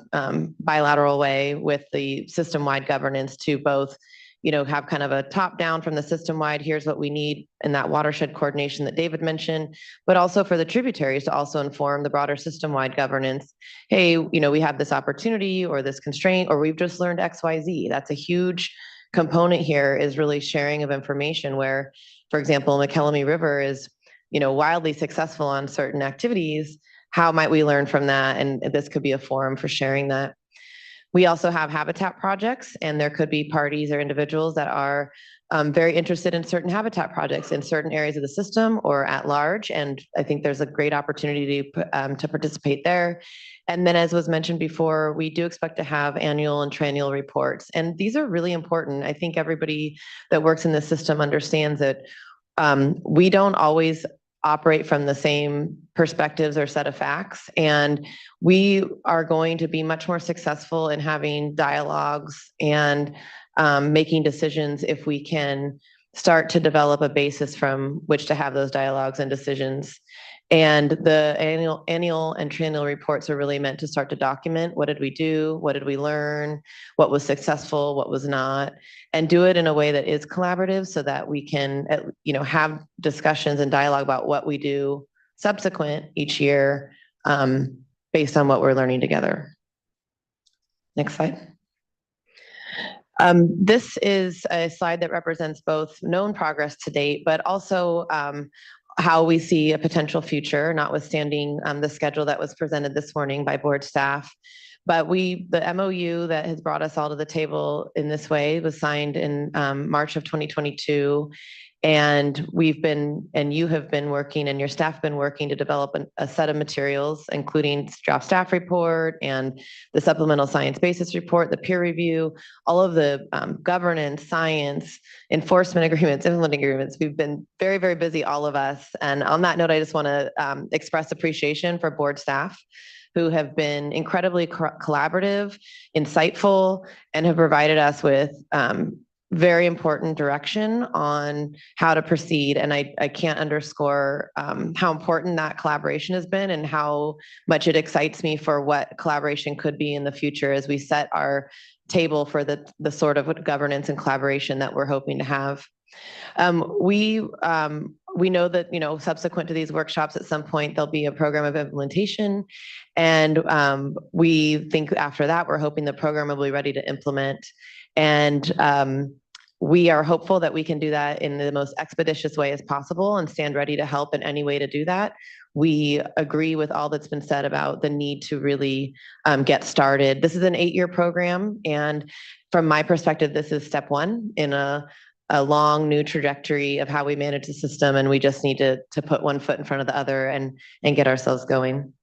bilateral way with the system-wide governance to both, have kind of a top-down from the system-wide, here's what we need in that watershed coordination that David mentioned, but also for the tributaries to also inform the broader system-wide governance. Hey, we have this opportunity or this constraint, or we've just learned XYZ. That's a huge component here, is really sharing of information where, for example, McKellamie River is, wildly successful on certain activities. How might we learn from that? And this could be a forum for sharing that. We also have habitat projects, and there could be parties or individuals that are very interested in certain habitat projects in certain areas of the system or at large. And I think there's a great opportunity to participate there. And then, as was mentioned before, we do expect to have annual and triennial reports. And these are really important. I think everybody that works in the system understands that we don't always operate from the same perspectives or set of facts. And we are going to be much more successful in having dialogues and making decisions if we can start to develop a basis from which to have those dialogues and decisions. And the annual and triennial reports are really meant to start to document what did we do, what did we learn, what was successful, what was not, and do it in a way that is collaborative so that we can, have discussions and dialogue about what we do subsequent each year based on what we're learning together. Next slide. This is a slide that represents both known progress to date, but also how we see a potential future, notwithstanding the schedule that was presented this morning by board staff. But the MOU that has brought us all to the table in this way was signed in March of 2022. And you have been working, and your staff have been working to develop a set of materials, including draft staff report and the supplemental science basis report, the peer review, all of the governance, science, enforcement agreements, implementing agreements. We've been very, very busy, all of us. And on that note, I just want to express appreciation for board staff who have been incredibly collaborative, insightful, and have provided us with very important direction on how to proceed. And I can't underscore how important that collaboration has been and how much it excites me for what collaboration could be in the future as we set our table for the sort of governance and collaboration that we're hoping to have. We know that, subsequent to these workshops, at some point, there'll be a program of implementation. And we think after that, we're hoping the program will be ready to implement. And we are hopeful that we can do that in the most expeditious way as possible and stand ready to help in any way to do that. We agree with all that's been said about the need to really get started. This is an 8-year program. And from my perspective, this is step one in a long new trajectory of how we manage the system. And we just need to put one foot in front of the other and get ourselves going.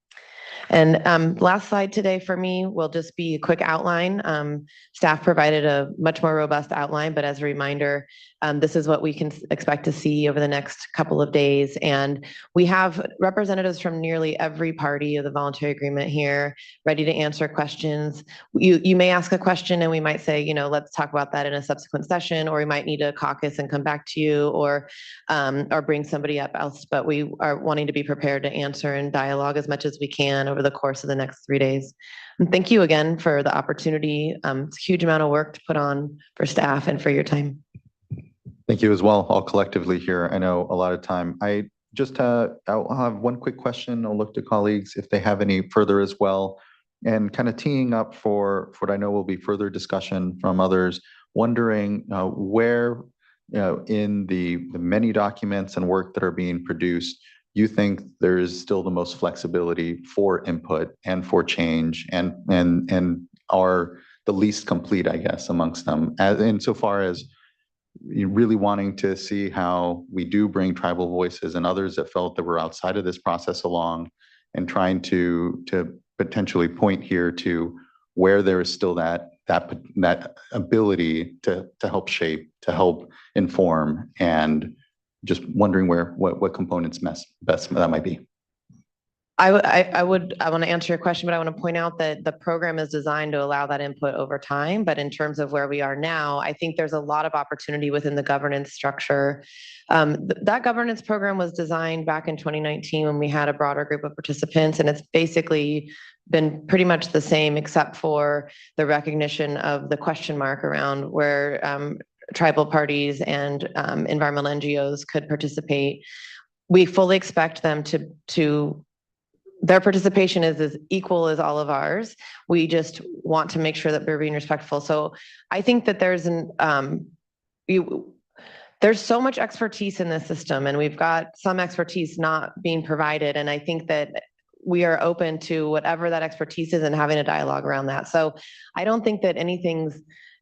And last slide today for me will just be a quick outline. Staff provided a much more robust outline, but as a reminder, this is what we can expect to see over the next couple of days. And we have representatives from nearly every party of the voluntary agreement here, ready to answer questions. You may ask a question and we might say, let's talk about that in a subsequent session, or we might need a caucus and come back to you, or bring somebody up else. But we are wanting to be prepared to answer and dialogue as much as we can over the course of the next 3 days. And thank you again for the opportunity. It's a huge amount of work to put on for staff and for your time. Thank you as well, all collectively here. I know a lot of time. I just, I'll have one quick question. I'll look to colleagues if they have any further as well. And kind of teeing up for what I know will be further discussion from others, wondering where, in the many documents and work that are being produced, you think there is still the most flexibility for input and for change and are the least complete, I guess, amongst them, as insofar as really wanting to see how we do bring tribal voices and others that felt that were outside of this process along, and trying to potentially point here to where there is still that ability to help shape, to help inform, and just wondering what components best that might be. I want to answer your question, but I want to point out that the program is designed to allow that input over time. But in terms of where we are now, I think there's a lot of opportunity within the governance structure. That governance program was designed back in 2019 when we had a broader group of participants, and it's basically been pretty much the same except for the recognition of the question mark around where tribal parties and environmental NGOs could participate. We fully expect them to their participation is as equal as all of ours. We just want to make sure that we're being respectful. So I think that there's so much expertise in this system, and we've got some expertise not being provided. And I think that we are open to whatever that expertise is and having a dialogue around that. So I don't think that anything's,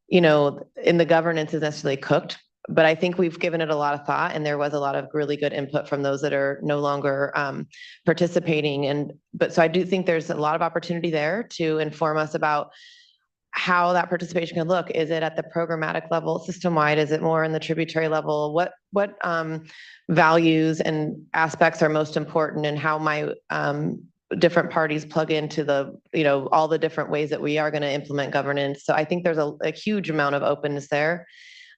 in the governance is necessarily cooked, but I think we've given it a lot of thought, and there was a lot of really good input from those that are no longer participating. So I do think there's a lot of opportunity there to inform us about how that participation can look. Is it at the programmatic level, system-wide? Is it more in the tributary level? What values and aspects are most important, and how my different parties plug into all the different ways that we are going to implement governance? So I think there's a huge amount of openness there.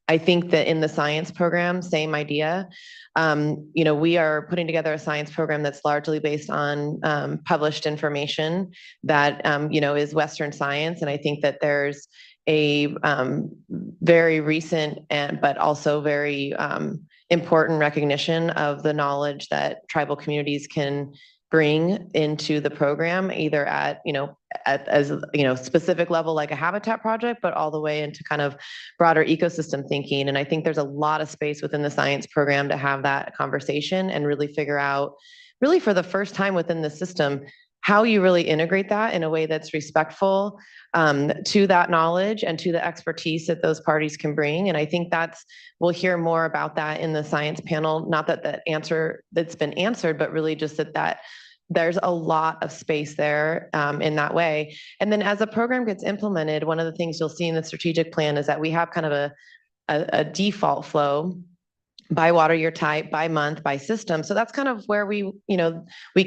I think that in the science program, same idea. We are putting together a science program that's largely based on published information that, is Western science. And I think that there's a very recent but also very important recognition of the knowledge that tribal communities can bring into the program, either at specific level like a habitat project, but all the way into kind of broader ecosystem thinking. And I think there's a lot of space within the science program to have that conversation and really figure out, really for the first time within the system, how you really integrate that in a way that's respectful to that knowledge and to the expertise that those parties can bring. And I think we'll hear more about that in the science panel. Not that answer that's been answered, but really just that there's a lot of space there in that way. And then as the program gets implemented, one of the things you'll see in the strategic plan is that we have kind of a default flow by water year type, by month, by system. So that's kind of where we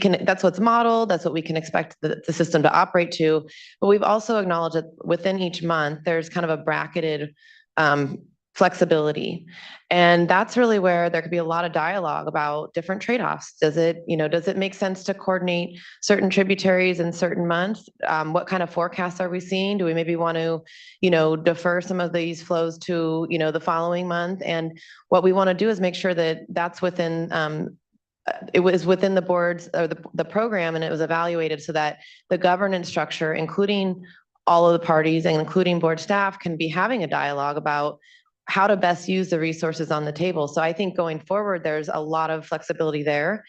can, that's what's modeled, that's what we can expect the system to operate to. But we've also acknowledged that within each month, there's kind of a bracketed flexibility. And that's really where there could be a lot of dialogue about different trade-offs. Does it make sense to coordinate certain tributaries in certain months? What kind of forecasts are we seeing? Do we maybe want to, defer some of these flows to, the following month? And what we want to do is make sure that that's within, it was within the boards or the program, and it was evaluated so that the governance structure, including all of the parties and including board staff, can be having a dialogue about how to best use the resources on the table. So I think going forward, there's a lot of flexibility there.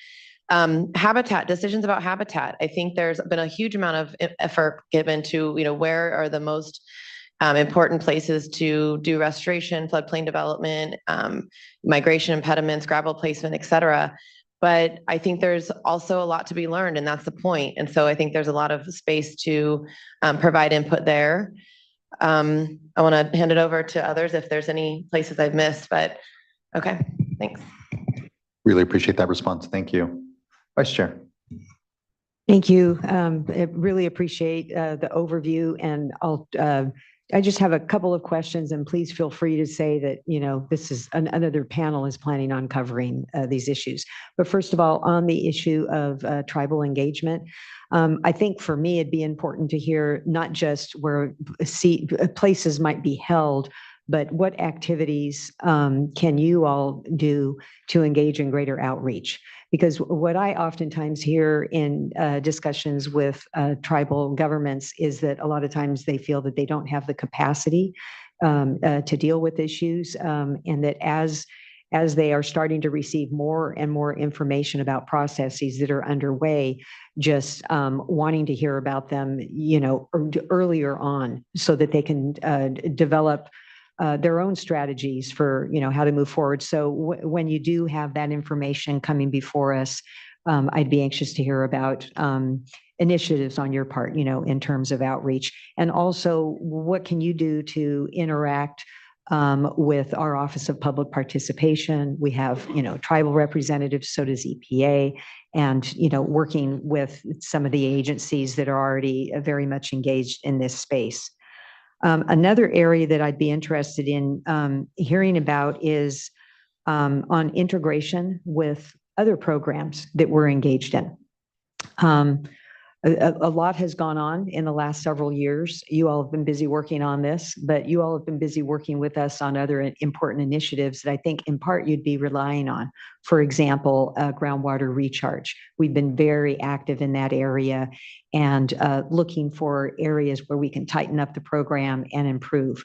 Habitat, decisions about habitat. I think there's been a huge amount of effort given to, where are the most important places to do restoration, floodplain development, migration impediments, gravel placement, et cetera. But I think there's also a lot to be learned, and that's the point. And so I think there's a lot of space to provide input there. I want to hand it over to others if there's any places I've missed, but okay, thanks. Really appreciate that response. Thank you. Vice Chair. Thank you. I really appreciate the overview, and I just have a couple of questions, and please feel free to say that, this is another panel is planning on covering these issues. But first of all, on the issue of tribal engagement, I think for me, it'd be important to hear not just where places might be held, but what activities can you all do to engage in greater outreach? Because what I oftentimes hear in discussions with tribal governments is that a lot of times they feel that they don't have the capacity to deal with issues, and that as they are starting to receive more and more information about processes that are underway, just wanting to hear about them, earlier on so that they can develop their own strategies for, how to move forward. So when you do have that information coming before us, I'd be anxious to hear about initiatives on your part, in terms of outreach. And also, what can you do to interact with our Office of Public Participation? We have, tribal representatives, so does EPA, and, working with some of the agencies that are already very much engaged in this space. Another area that I'd be interested in hearing about is on integration with other programs that we're engaged in. A lot has gone on in the last several years. You all have been busy working on this, but you all have been busy working with us on other important initiatives that I think in part you'd be relying on. For example, groundwater recharge. We've been very active in that area and looking for areas where we can tighten up the program and improve.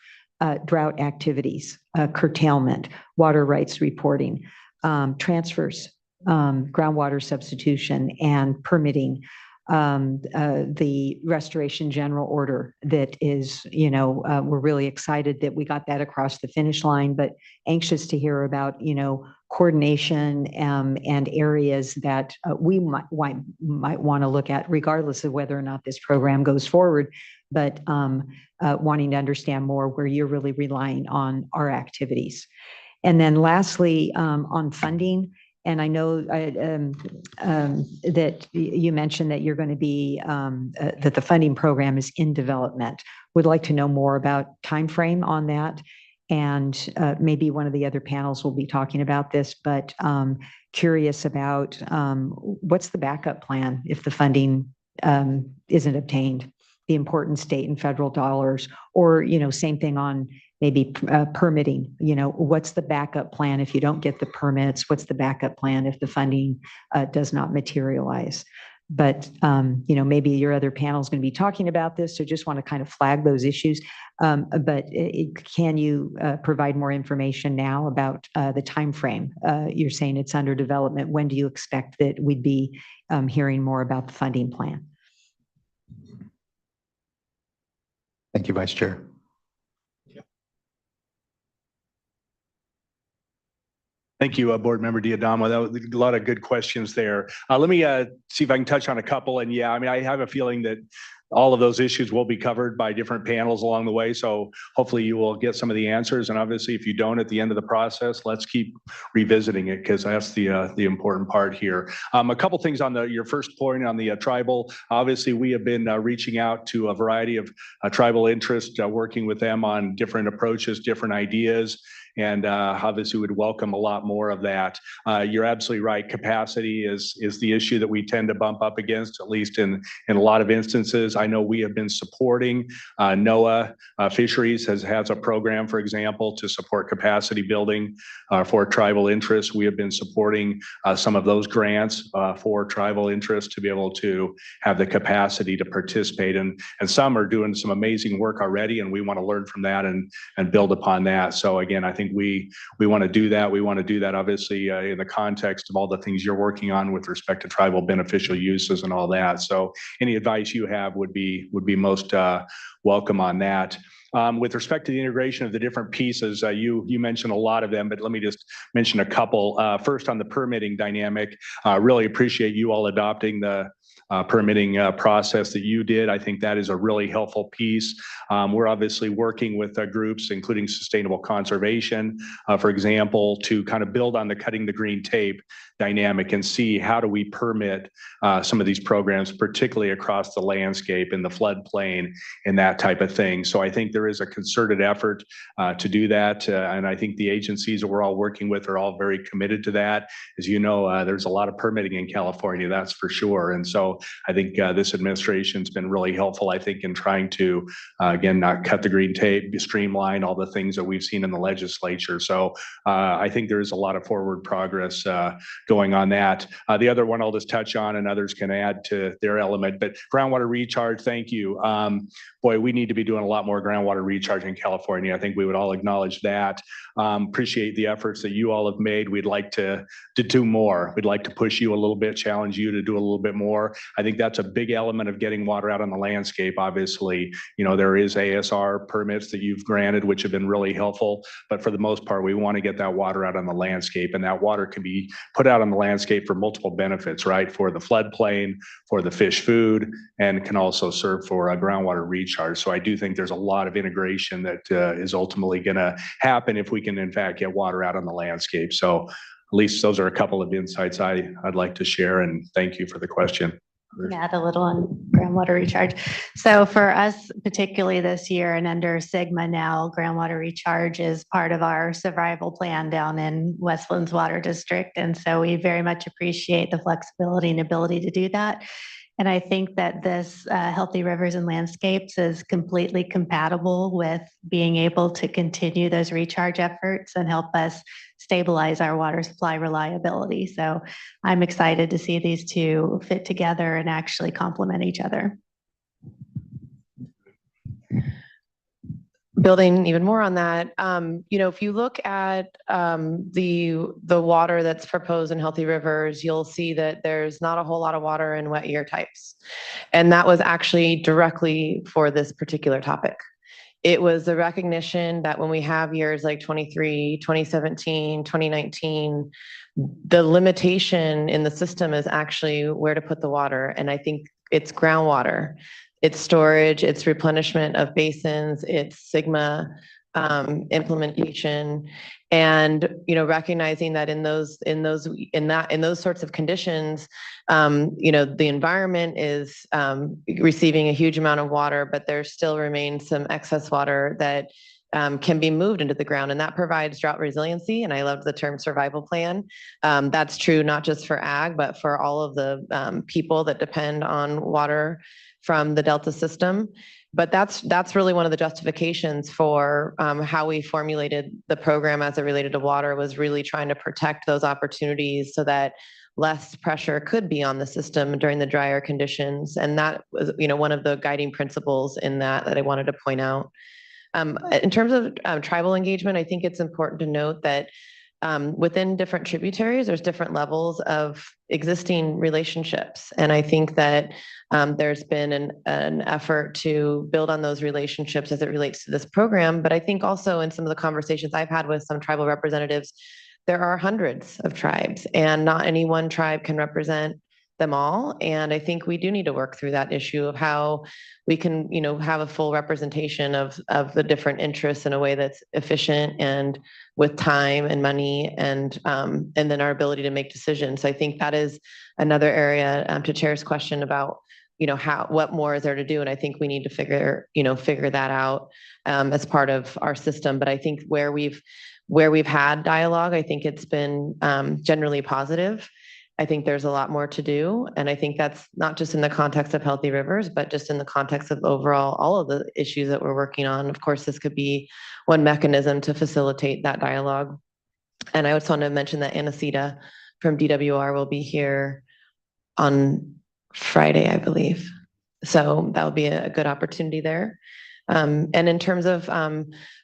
Drought activities, curtailment, water rights reporting, transfers, groundwater substitution, and permitting. The restoration general order that is, we're really excited that we got that across the finish line, but anxious to hear about, coordination and areas that we might want to look at, regardless of whether or not this program goes forward, but wanting to understand more where you're really relying on our activities. And then lastly, on funding, and I know that you mentioned that you're going to be, that the funding program is in development. Would like to know more about timeframe on that. And maybe one of the other panels will be talking about this, but curious about what's the backup plan if the funding isn't obtained, the important state and federal dollars, or, same thing on maybe permitting, what's the backup plan if you don't get the permits? What's the backup plan if the funding does not materialize? But, maybe your other panel is going to be talking about this, so just want to kind of flag those issues. But can you provide more information now about the timeframe? You're saying it's under development. When do you expect that we'd be hearing more about the funding plan? Thank you, Vice Chair. Thank you, Board Member Diadamo. That was a lot of good questions there. Let me see if I can touch on a couple. And yeah, I have a feeling that all of those issues will be covered by different panels along the way. So hopefully you will get some of the answers. And obviously, if you don't at the end of the process, let's keep revisiting it, because that's the important part here. A couple things on your first point on the tribal. Obviously, we have been reaching out to a variety of tribal interests, working with them on different approaches, different ideas. And obviously would welcome a lot more of that. You're absolutely right. Capacity is the issue that we tend to bump up against, at least in a lot of instances. I know we have been supporting NOAA Fisheries has a program, for example, to support capacity building for tribal interests. We have been supporting some of those grants for tribal interests to be able to have the capacity to participate. And some are doing some amazing work already, and we want to learn from that and build upon that. So again, I think we want to do that. We want to do that, obviously, in the context of all the things you're working on with respect to tribal beneficial uses and all that. So any advice you have would be most welcome on that. With respect to the integration of the different pieces, you mentioned a lot of them, but let me just mention a couple. First, on the permitting dynamic, really appreciate you all adopting the permitting process that you did. I think that is a really helpful piece. We're obviously working with groups, including sustainable conservation, for example, to kind of build on the cutting the green tape dynamic and see how do we permit some of these programs, particularly across the landscape in the floodplain and that type of thing. So I think there is a concerted effort to do that. And I think the agencies that we're all working with are all very committed to that. As you know, there's a lot of permitting in California, that's for sure. And so I think this administration's been really helpful, I think, in trying to, again, not cut the green tape, streamline all the things that we've seen in the legislature. So I think there is a lot of forward progress going on that. The other one I'll just touch on, and others can add to their element, but groundwater recharge, thank you. Boy, we need to be doing a lot more groundwater recharge in California. I think we would all acknowledge that. Appreciate the efforts that you all have made. We'd like to do more. We'd like to push you a little bit, challenge you to do a little bit more. more. I think that's a big element of getting water out on the landscape. Obviously, there is ASR permits that you've granted, which have been really helpful. But for the most part, we want to get that water out on the landscape, and that water can be put out on the landscape for multiple benefits, right? For the floodplain, for the fish food, and can also serve for a groundwater recharge. So I do think there's a lot of integration that is ultimately going to happen if we can, in fact, get water out on the landscape. So at least those are a couple of insights I'd like to share, and thank you for the question. Add a little on groundwater recharge. So for us, particularly this year and under Sigma now, groundwater recharge is part of our survival plan down in Westlands Water District. And so we very much appreciate the flexibility and ability to do that. And I think that this Healthy Rivers and Landscapes is completely compatible with being able to continue those recharge efforts and help us stabilize our water supply reliability. So I'm excited to see these two fit together and actually complement each other. Building even more on that, if you look at the water that's proposed in Healthy Rivers, you'll see that there's not a whole lot of water in wet year types. And that was actually directly for this particular topic. It was the recognition that when we have years like 23, 2017, 2019, the limitation in the system is actually where to put the water. And I think it's groundwater. It's storage, it's replenishment of basins, it's Sigma implementation, and recognizing that in those sorts of conditions, the environment is receiving a huge amount of water, but there still remains some excess water that can be moved into the ground, and that provides drought resiliency. And I love the term survival plan. That's true not just for ag, but for all of the people that depend on water from the Delta system. But that's really one of the justifications for how we formulated the program as it related to water, was really trying to protect those opportunities so that less pressure could be on the system during the drier conditions. And that was, one of the guiding principles in that I wanted to point out. In terms of tribal engagement, I think it's important to note that within different tributaries, there's different levels of existing relationships. And I think that there's been an effort to build on those relationships as it relates to this program. But I think also in some of the conversations I've had with some tribal representatives, there are hundreds of tribes, and not any one tribe can represent them all. And I think we do need to work through that issue of how we can, have a full representation of the different interests in a way that's efficient and with time and money, and then our ability to make decisions. So I think that is another area to Chair's question about, what more is there to do? And I think we need to figure that out as part of our system. But I think where we've had dialogue, I think it's been generally positive. I think there's a lot more to do. And I think that's not just in the context of Healthy Rivers, but just in the context of overall all of the issues that we're working on. Of course, this could be one mechanism to facilitate that dialogue. And I just want to mention that Anacita from DWR will be here on Friday, I believe. So that would be a good opportunity there. And in terms of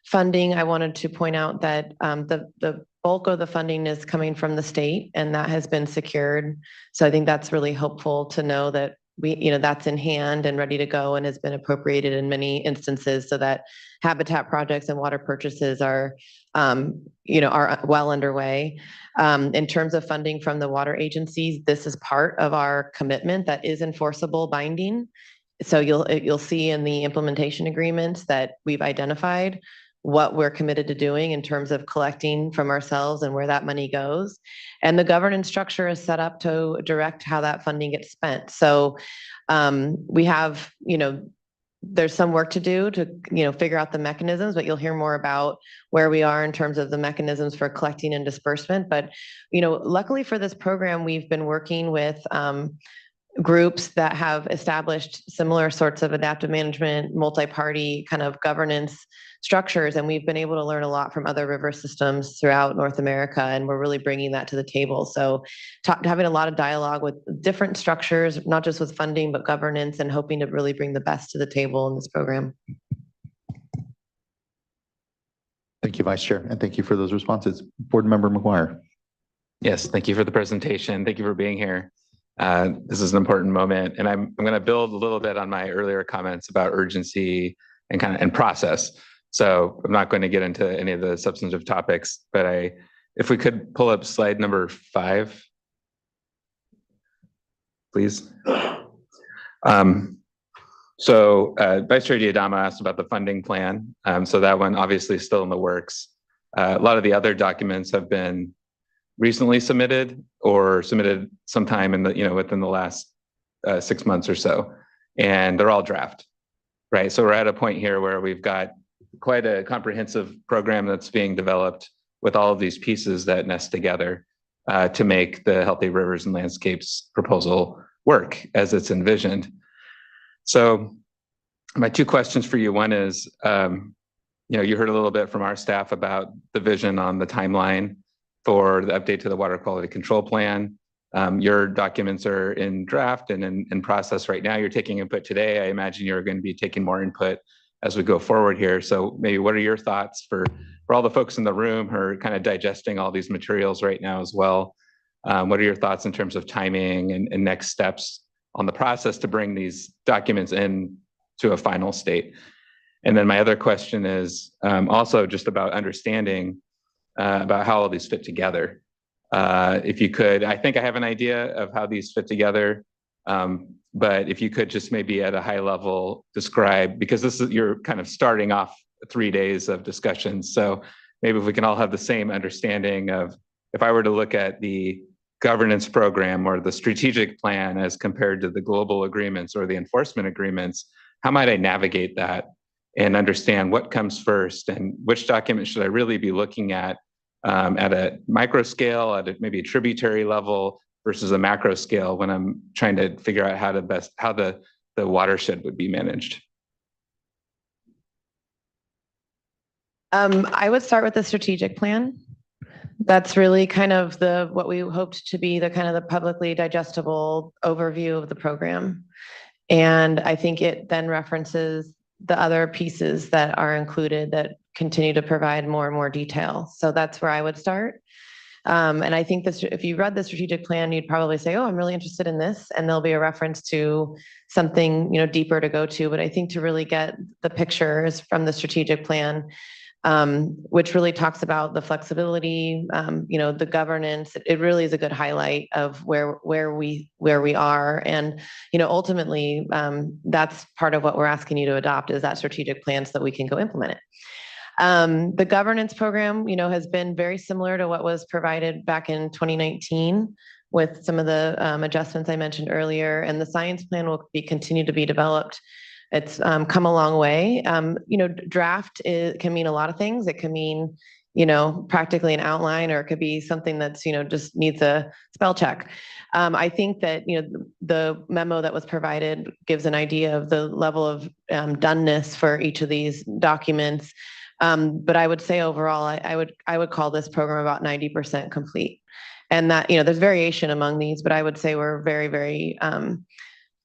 funding, I wanted to point out that the bulk of the funding is coming from the state, and that has been secured. So I think that's really hopeful to know that that's in hand and ready to go, and has been appropriated in many instances, so that habitat projects and water purchases are well underway. In terms of funding from the water agencies, this is part of our commitment that is enforceable, binding. So you'll see in the implementation agreements that we've identified what we're committed to doing in terms of collecting from ourselves and where that money goes. And the governance structure is set up to direct how that funding gets spent. So we have, there's some work to do to, figure out the mechanisms, but you'll hear more about where we are in terms of the mechanisms for collecting and disbursement. But, luckily for this program, we've been working with groups that have established similar sorts of adaptive management, multi-party kind of governance structures. And we've been able to learn a lot from other river systems throughout North America. And we're really bringing that to the table. So having a lot of dialogue with different structures, not just with funding, but governance, and hoping to really bring the best to the table in this program. Thank you, Vice Chair. And thank you for those responses. Board Member McGuire. Yes, thank you for the presentation. Thank you for being here. This is an important moment, and I'm going to build a little bit on my earlier comments about urgency and process. So I'm not going to get into any of the substantive topics, but if we could pull up slide number 5, please. So Vice Chair Diadamo asked about the funding plan. So that one obviously is still in the works. A lot of the other documents have been recently submitted or submitted sometime in within the last 6 months or so, and they're all draft, right? So we're at a point here where we've got quite a comprehensive program that's being developed with all of these pieces that nest together to make the Healthy Rivers and Landscapes proposal work as it's envisioned. So my 2 questions for you. One is, you heard a little bit from our staff about the vision on the timeline for the update to the water quality control plan. Your documents are in draft and in process right now. You're taking input today. I imagine you're going to be taking more input as we go forward here. So maybe what are your thoughts for all the folks in the room who are kind of digesting all these materials right now as well? What are your thoughts in terms of timing and next steps on the process to bring these documents in to a final state? And then my other question is also just about understanding about how all these fit together. If you could, I think I have an idea of how these fit together, but if you could just maybe at a high level describe, because you're kind of starting off 3 days of discussions. So maybe if we can all have the same understanding of, if I were to look at the governance program or the strategic plan as compared to the global agreements or the enforcement agreements, how might I navigate that and understand what comes first and which document should I really be looking at a micro scale, at maybe a tributary level versus a macro scale when I'm trying to figure out how the watershed would be managed? I would start with the strategic plan. That's really kind of what we hoped to be the kind of the publicly digestible overview of the program. And I think it then references the other pieces that are included that continue to provide more and more detail. So that's where I would start. And I think if you read the strategic plan, you'd probably say, oh, I'm really interested in this. And there'll be a reference to something, deeper to go to. But I think to really get the pictures from the strategic plan, which really talks about the flexibility, the governance. It really is a good highlight of where we are. And, ultimately, that's part of what we're asking you to adopt is that strategic plan so that we can go implement it. The governance program, has been very similar to what was provided back in 2019 with some of the adjustments I mentioned earlier, and the science plan will continue to be developed. It's come a long way. Draft can mean a lot of things. It can mean, practically an outline, or it could be something that's, just needs a spell check. I think that, the memo that was provided gives an idea of the level of doneness for each of these documents. But I would say overall, I would call this program about 90% complete. And that, there's variation among these, but I would say we're very, very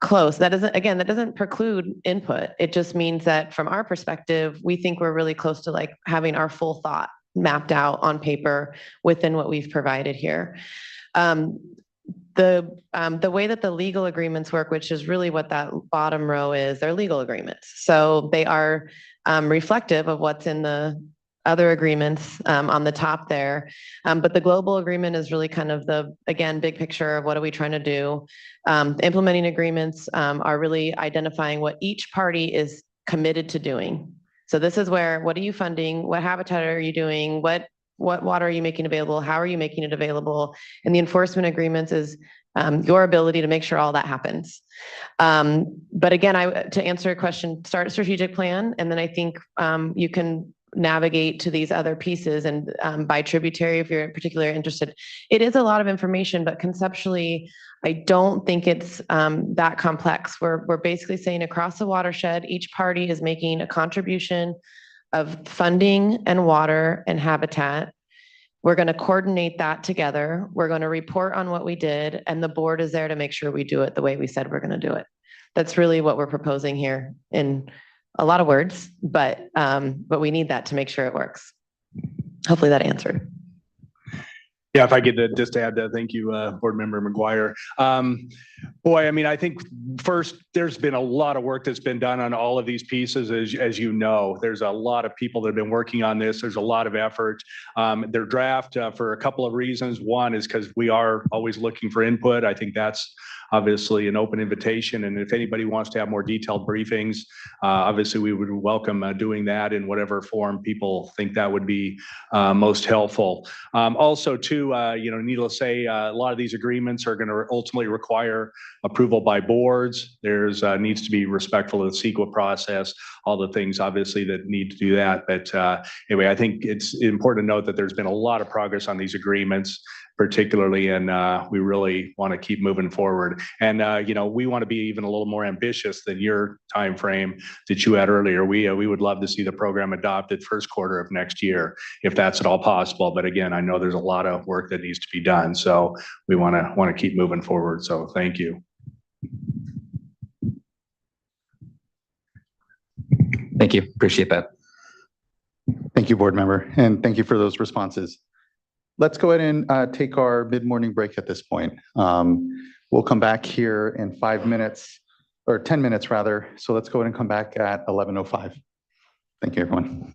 close. That doesn't preclude input. It just means that from our perspective, we think we're really close to like having our full thought mapped out on paper within what we've provided here. The way that the legal agreements work, which is really what that bottom row is, they're legal agreements. So they are reflective of what's in the other agreements on the top there. But the global agreement is really kind of again, big picture of what are we trying to do. The implementing agreements are really identifying what each party is committed to doing. So this is where, what are you funding? What habitat are you doing? What water are you making available? How are you making it available? And the enforcement agreements is your ability to make sure all that happens. But again, to answer your question, start a strategic plan. And then I think you can navigate to these other pieces and by tributary, if you're particularly interested. It is a lot of information, but conceptually, I don't think it's that complex. We're basically saying across the watershed, each party is making a contribution of funding and water and habitat. We're going to coordinate that together. We're going to report on what we did, and the board is there to make sure we do it the way we said we're going to do it. That's really what we're proposing here in a lot of words, but we need that to make sure it works. Hopefully that answered. Yeah, if I could just add that, thank you, Board Member McGuire. Boy, I mean, I think first, there's been a lot of work that's been done on all of these pieces, as you know. There's a lot of people that have been working on this. There's a lot of effort. Their draft for a couple of reasons. One is because we are always looking for input. I think that's obviously an open invitation. And if anybody wants to have more detailed briefings, obviously we would welcome doing that in whatever form people think that would be most helpful. Also, too, needless to say, a lot of these agreements are going to ultimately require approval by boards. There's needs to be respectful of the CEQA process, all the things obviously that need to do that. But anyway, I think it's important to note that there's been a lot of progress on these agreements, particularly, and we really want to keep moving forward. And we want to be even a little more ambitious than your time frame that you had earlier. We would love to see the program adopted first quarter of next year, if that's at all possible. But again, I know there's a lot of work that needs to be done, so we want to keep moving forward. So thank you. Thank you. Appreciate that. Thank you, Board Member, and thank you for those responses. Let's go ahead and take our mid-morning break at this point. We'll come back here in 5 minutes, or 10 minutes rather. So let's go ahead and come back at 11:05. Thank you, everyone.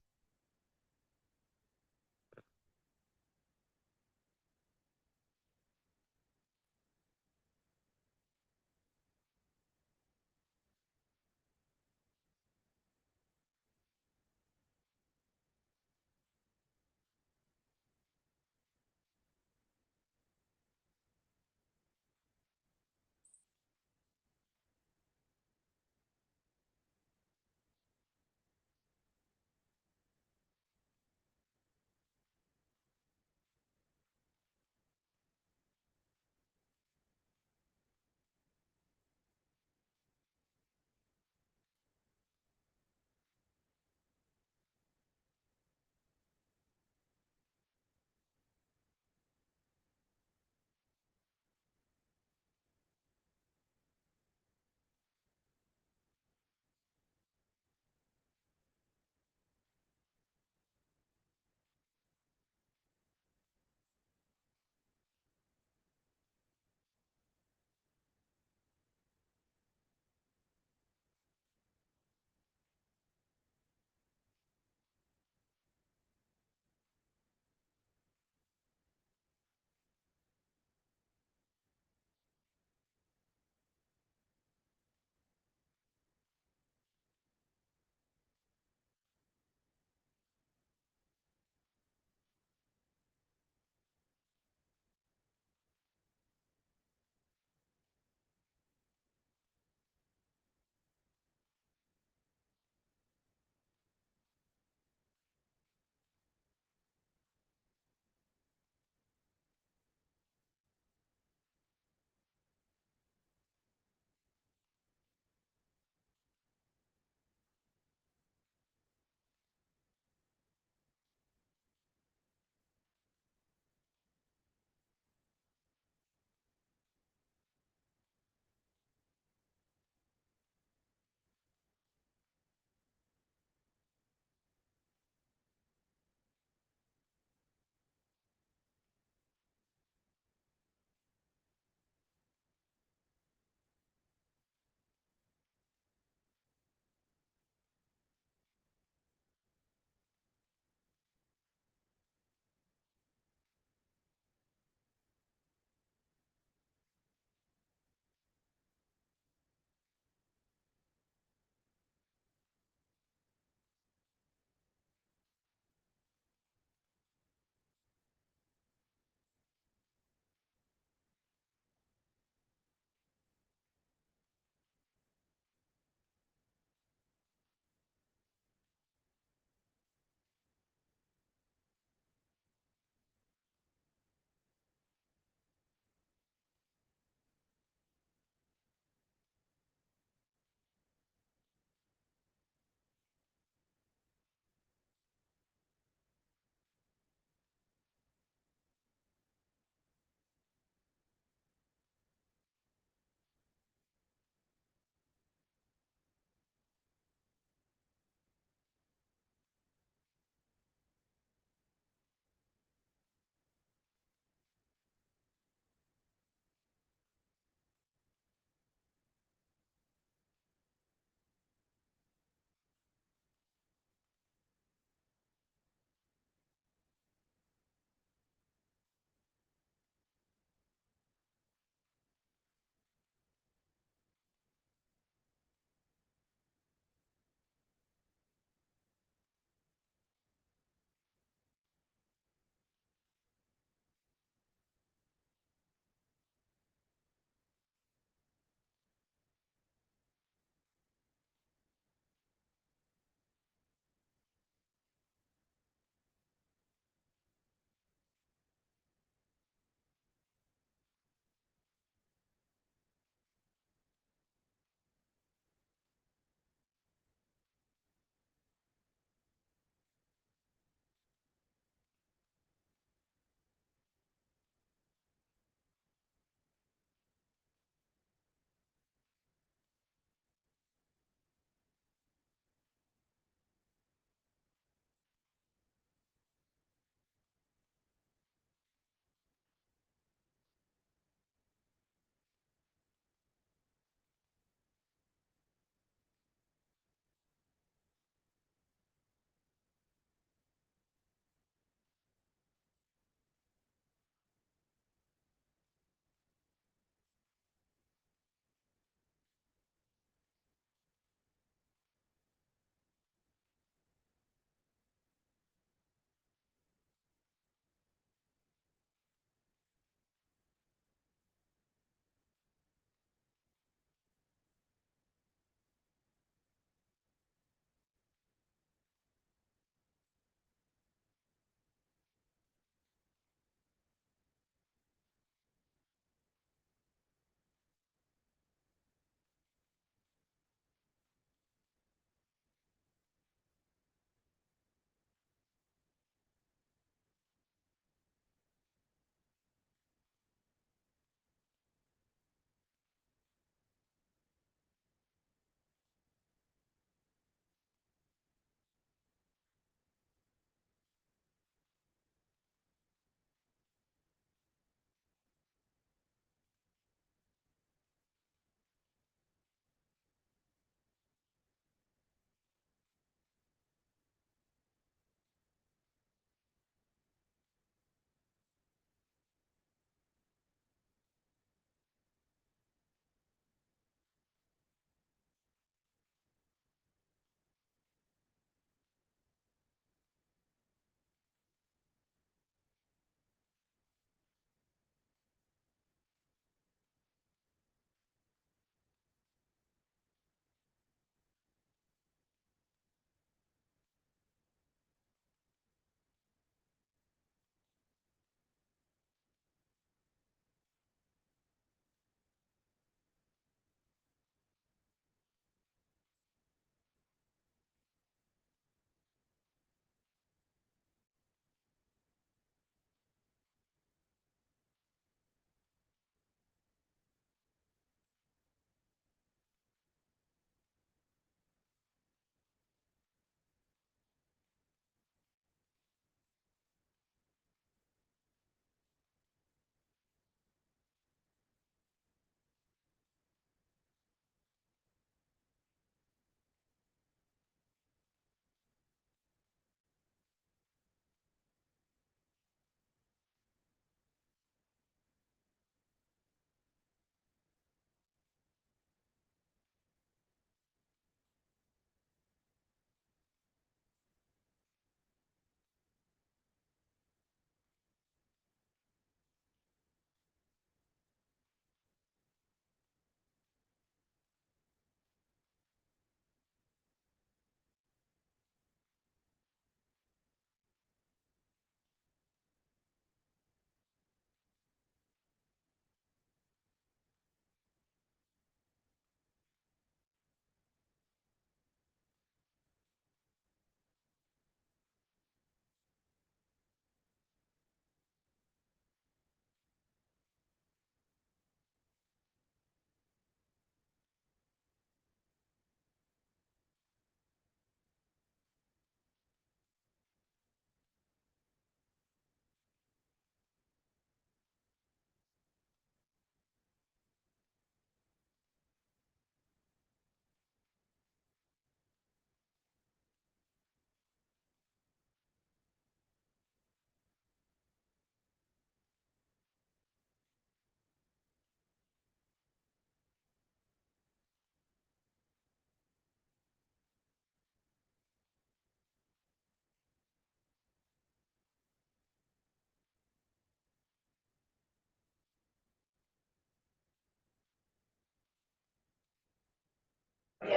All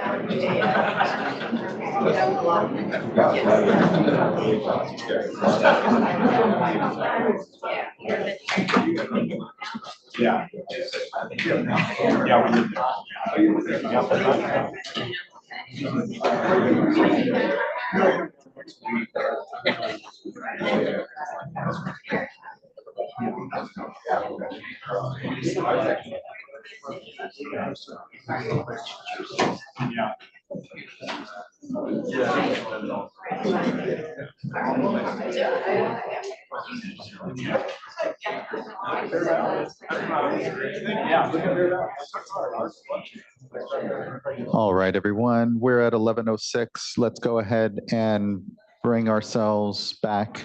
right, everyone, we're at 11:06. Let's go ahead and bring ourselves back.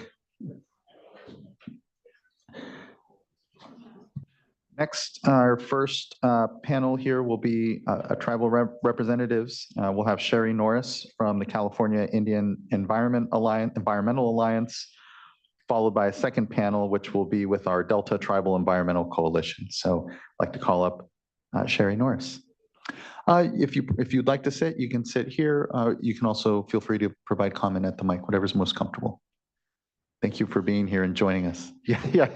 Next, our first panel here will be tribal representatives. We'll have Sherry Norris from the California Indian Environmental Alliance, followed by a second panel, which will be with our Delta Tribal Environmental Coalition. So I'd like to call up Sherry Norris. If you'd like to sit, you can sit here. You can also feel free to provide comment at the mic, whatever's most comfortable. Thank you for being here and joining us. Yeah.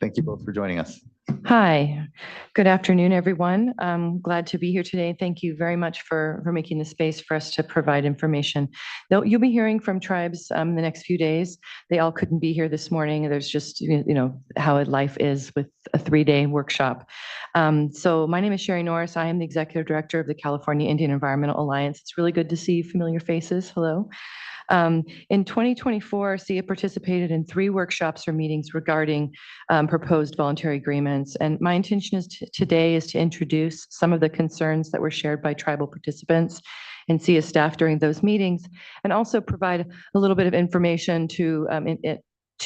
Thank you both for joining us. Hi, good afternoon, everyone. I'm glad to be here today. Thank you very much for making the space for us to provide information. You'll be hearing from tribes the next few days. They all couldn't be here this morning. There's just, how life is with a 3-day workshop. So my name is Sherry Norris. I am the Executive Director of the California Indian Environmental Alliance. It's really good to see familiar faces. Hello. In 2024, SIA participated in 3 workshops or meetings regarding proposed voluntary agreements. And my intention today is to introduce some of the concerns that were shared by tribal participants and SIA staff during those meetings, and also provide a little bit of information to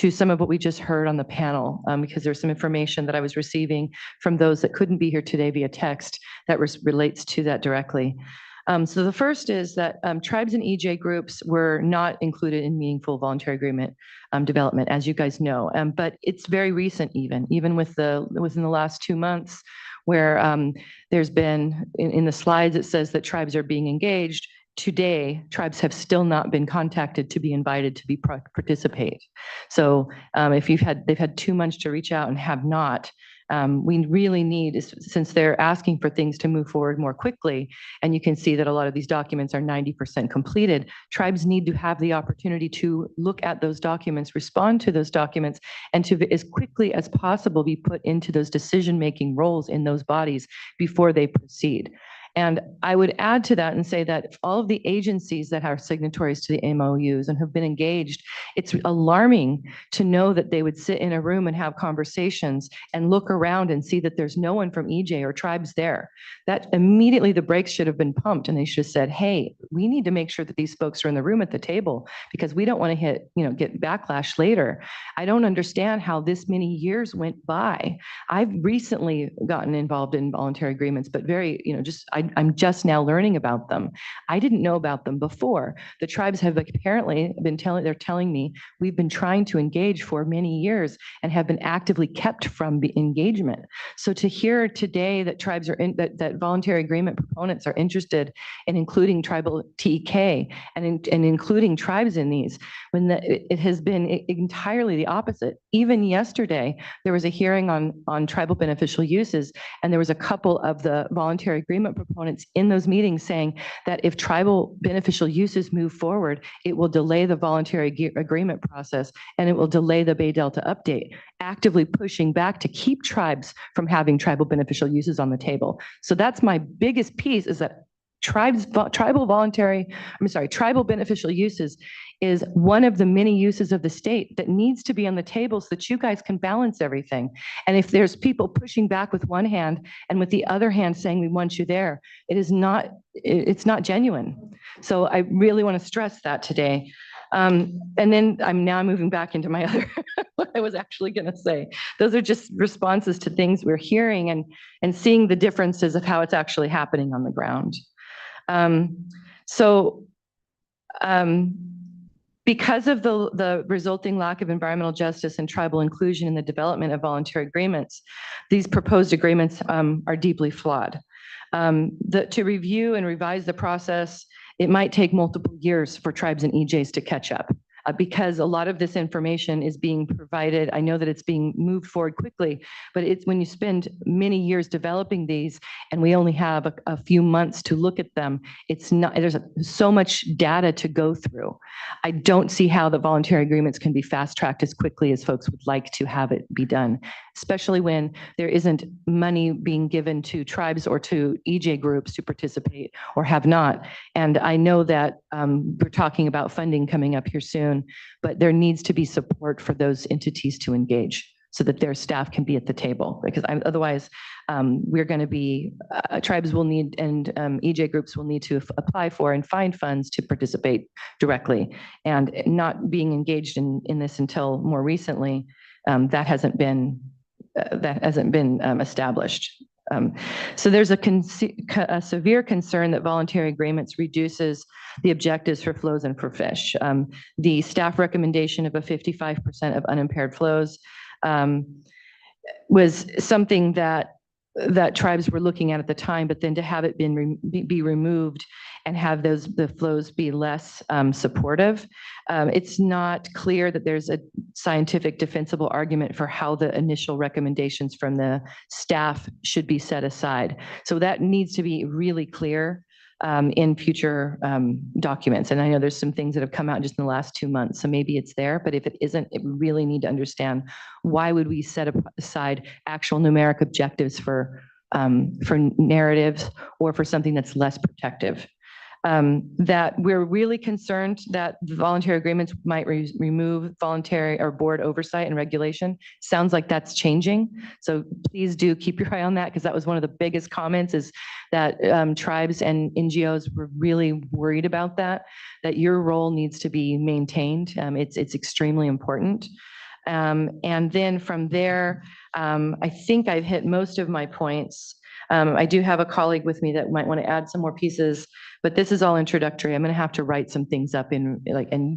some of what we just heard on the panel, because there's some information that I was receiving from those that couldn't be here today via text that relates to that directly. So the first is that tribes and EJ groups were not included in meaningful voluntary agreement development, as you guys know. But it's very recent, even within the last 2 months, where there's been in the slides it says that tribes are being engaged. Today, tribes have still not been contacted to be invited to participate. So if they've had 2 months to reach out and have not. We really need, since they're asking for things to move forward more quickly, and you can see that a lot of these documents are 90% completed, tribes need to have the opportunity to look at those documents, respond to those documents, and to, as quickly as possible, be put into those decision-making roles in those bodies before they proceed. And I would add to that and say that all of the agencies that are signatories to the MOUs and have been engaged, it's alarming to know that they would sit in a room and have conversations and look around and see that there's no one from EJ or tribes there. That immediately the brakes should have been pumped, and they should have said, hey, we need to make sure that these folks are in the room at the table, because we don't want to get backlash later. I don't understand how this many years went by. I've recently gotten involved in voluntary agreements, but I'm just now learning about them. I didn't know about them before. The tribes have apparently been telling me we've been trying to engage for many years and have been actively kept from the engagement. So to hear today that tribes are that voluntary agreement proponents are interested in including tribal TK and including tribes in these, when it has been entirely the opposite. Even yesterday, there was a hearing on tribal beneficial uses, and there was a couple of the voluntary agreement proponents in those meetings saying that if tribal beneficial uses move forward, it will delay the voluntary agreement process and it will delay the Bay Delta update, actively pushing back to keep tribes from having tribal beneficial uses on the table. So that's my biggest piece, is that tribal beneficial uses is one of the many uses of the state that needs to be on the table so that you guys can balance everything. And if there's people pushing back with one hand and with the other hand saying we want you there, it's not genuine. So I really want to stress that today. And then I'm now moving back into my other, what I was actually going to say. Those are just responses to things we're hearing and seeing the differences of how it's actually happening on the ground. Because of the resulting lack of environmental justice and tribal inclusion in the development of voluntary agreements, these proposed agreements are deeply flawed. To review and revise the process, it might take multiple years for tribes and EJs to catch up. Because a lot of this information is being provided. I know that it's being moved forward quickly, but it's when you spend many years developing these and we only have a few months to look at them, it's not, there's so much data to go through. I don't see how the voluntary agreements can be fast-tracked as quickly as folks would like to have it be done, especially when there isn't money being given to tribes or to EJ groups to participate or have not. And I know that we're talking about funding coming up here soon, but there needs to be support for those entities to engage so that their staff can be at the table, because otherwise we're going to be, tribes will need and EJ groups will need to apply for and find funds to participate directly, and not being engaged in this until more recently, that hasn't been established. So there's a severe concern that voluntary agreements reduces the objectives for flows and for fish. The staff recommendation of a 55% of unimpaired flows was something that tribes were looking at the time, but then to have it be removed and have the flows be less supportive, it's not clear that there's a scientific defensible argument for how the initial recommendations from the staff should be set aside. So that needs to be really clear in future documents. And I know there's some things that have come out just in the last 2 months, so maybe it's there, but if it isn't, we really need to understand why would we set aside actual numeric objectives for narratives or for something that's less protective. That we're really concerned that the voluntary agreements might remove voluntary or board oversight and regulation. Sounds like that's changing. So please do keep your eye on that, because that was one of the biggest comments, is that tribes and NGOs were really worried about that your role needs to be maintained. It's extremely important. And then from there, I think I've hit most of my points. I do have a colleague with me that might want to add some more pieces, but this is all introductory. I'm going to have to write some things up and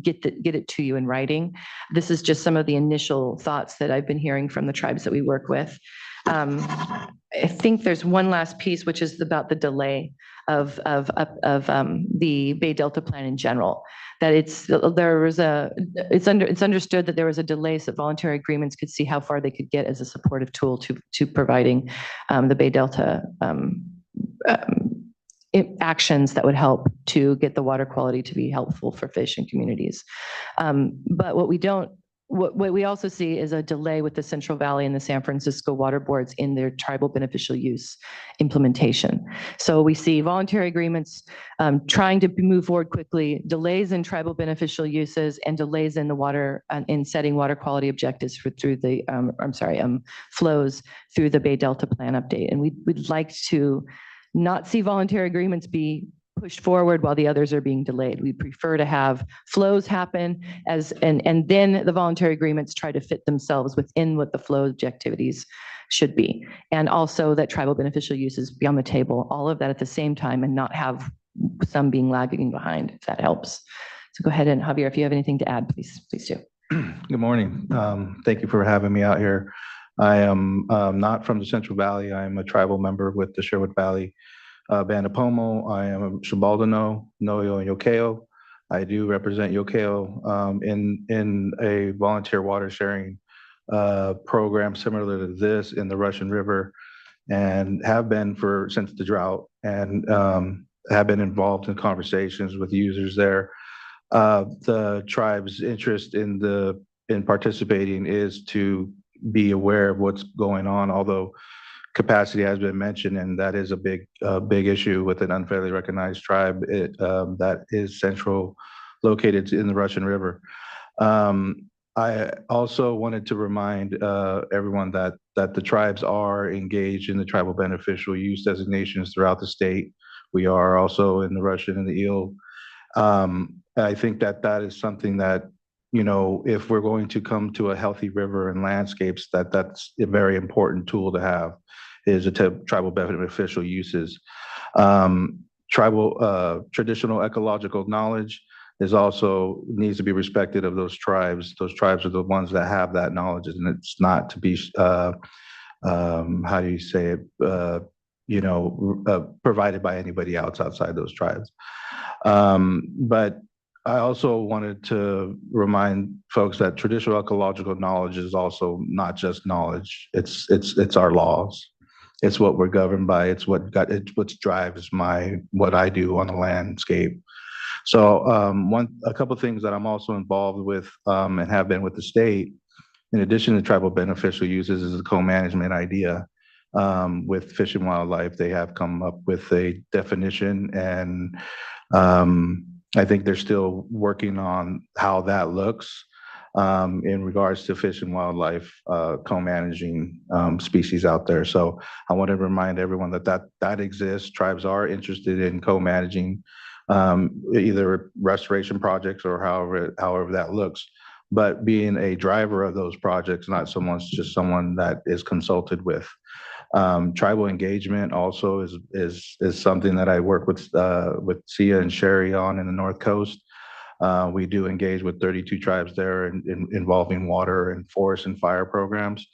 get it to you in writing. This is just some of the initial thoughts that I've been hearing from the tribes that we work with. I think there's one last piece, which is about the delay of the Bay Delta plan in general. That it's understood that there was a delay so that voluntary agreements could see how far they could get as a supportive tool to providing the Bay Delta actions that would help to get the water quality to be helpful for fish and communities. But what we also see is a delay with the Central Valley and the San Francisco water boards in their tribal beneficial use implementation. So we see voluntary agreements trying to move forward quickly, delays in tribal beneficial uses, and delays in the water in setting water quality objectives through the flows through the Bay Delta plan update. And we'd like to not see voluntary agreements be pushed forward while the others are being delayed. We prefer to have flows happen and then the voluntary agreements try to fit themselves within what the flow objectivities should be. And also that tribal beneficial uses be on the table, all of that at the same time, and not have some being lagging behind, if that helps. So go ahead, and Javier, if you have anything to add, please do. Good morning. Thank you for having me out here. I am not from the Central Valley. I am a tribal member with the Sherwood Valley Band of Pomo. I am a Shibaldano, Noyo, and Yokeo. I do represent Yokeo in a volunteer water sharing program similar to this in the Russian River, and have been since the drought, and have been involved in conversations with users there. The tribe's interest in participating is to be aware of what's going on, although capacity has been mentioned, and that is a big issue with an unfairly recognized tribe that is located in the Russian River. I also wanted to remind everyone that the tribes are engaged in the tribal beneficial use designations throughout the state. We are also in the Russian and the Eel. I think that is something that, if we're going to come to a healthy river and landscapes, that's a very important tool to have, is tribal beneficial uses. Traditional ecological knowledge, is also needs to be respected of those tribes. Those tribes are the ones that have that knowledge, and it's not to be, how do you say it, provided by anybody else outside those tribes. But I also wanted to remind folks that traditional ecological knowledge is also not just knowledge. It's our laws. It's what we're governed by. It's what drives what I do on the landscape. So a couple of things that I'm also involved with and have been with the state, in addition to tribal beneficial uses, is a co-management idea. With Fish and Wildlife, they have come up with a definition, and I think they're still working on how that looks in regards to Fish and Wildlife co-managing species out there. So I want to remind everyone that exists. Tribes are interested in co-managing either restoration projects or however that looks. But being a driver of those projects, not just someone that is consulted with. Tribal engagement also is something that I work with Sia and Sherry on in the North Coast. We do engage with 32 tribes there involving water and forest and fire programs.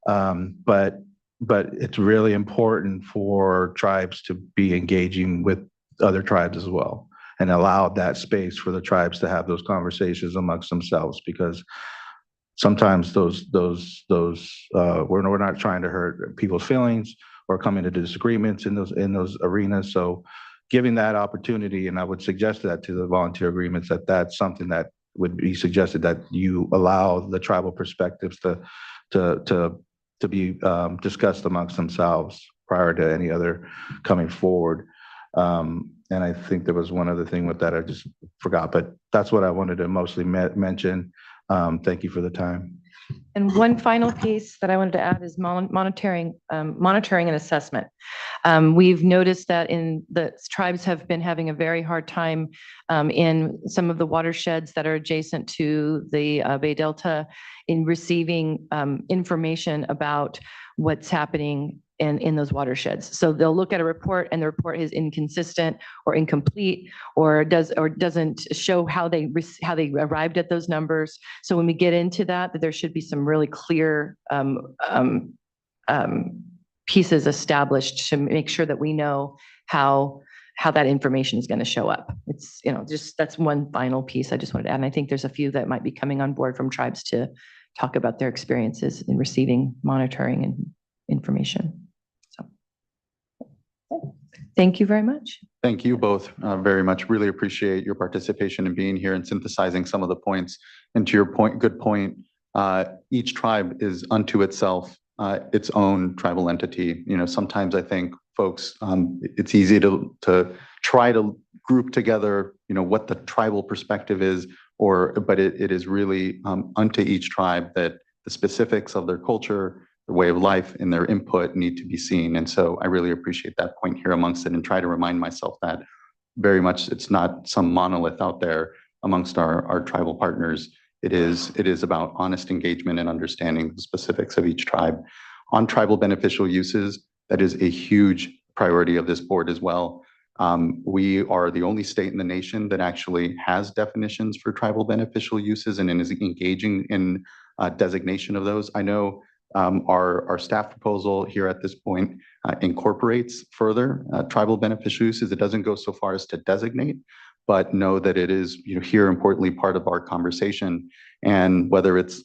But it's really important for tribes to be engaging with other tribes as well, and allow that space for the tribes to have those conversations amongst themselves, because sometimes we're not trying to hurt people's feelings or come into disagreements in those arenas. So giving that opportunity, and I would suggest that to the volunteer agreements, that's something that would be suggested, that you allow the tribal perspectives to be discussed amongst themselves prior to any other coming forward. And I think there was one other thing with that I just forgot, but that's what I wanted to mostly mention. Thank you for the time. And one final piece that I wanted to add is monitoring and assessment. We've noticed that the tribes have been having a very hard time in some of the watersheds that are adjacent to the Bay Delta in receiving information about what's happening in those watersheds. So they'll look at a report and the report is inconsistent or incomplete, or doesn't show how they arrived at those numbers. So when we get into that there should be some really clear pieces established to make sure that we know how that information is going to show up. It's, just that's one final piece I just wanted to add. And I think there's a few that might be coming on board from tribes to talk about their experiences in receiving monitoring and information. Thank you very much. Thank you both very much. Really appreciate your participation in being here and synthesizing some of the points. And to your point, good point, each tribe is unto itself its own tribal entity. Sometimes I think folks, it's easy to try to group together, what the tribal perspective is, but it is really unto each tribe that the specifics of their culture, their way of life, and their input need to be seen. And so I really appreciate that point here amongst it, and try to remind myself that very much it's not some monolith out there amongst our tribal partners. It is about honest engagement and understanding the specifics of each tribe. On tribal beneficial uses, that is a huge priority of this board as well. We are the only state in the nation that actually has definitions for tribal beneficial uses and is engaging in designation of those. I know our staff proposal here at this point incorporates further tribal beneficial uses. It doesn't go so far as to designate, but know that it is here importantly part of our conversation. And whether it's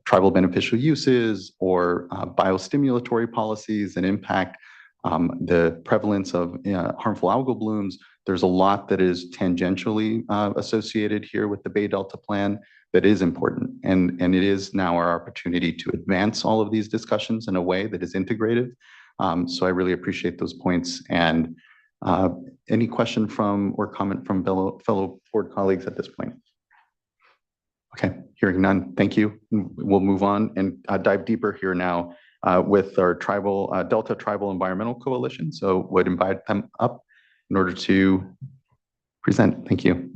tribal beneficial uses or biostimulatory policies that impact the prevalence of harmful algal blooms, there's a lot that is tangentially associated here with the Bay Delta Plan that is important. And it is now our opportunity to advance all of these discussions in a way that is integrative. So I really appreciate those points. And any question from or comment from fellow board colleagues at this point? Okay, hearing none, thank you. We'll move on and dive deeper here now with our Delta Tribal Environmental Coalition. So would invite them up in order to present. Thank you.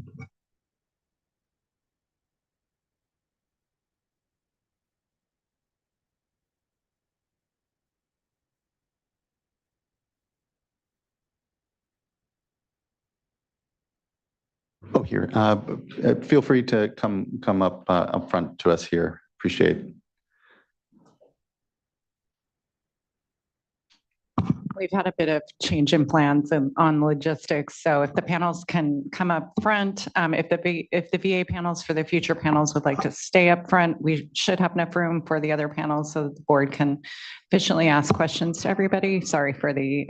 here. Feel free to come up front to us here. Appreciate it. We've had a bit of change in plans and on logistics. So if the panels can come up front, if the VA panels for the future panels would like to stay up front, we should have enough room for the other panels so that the board can efficiently ask questions to everybody. Sorry for the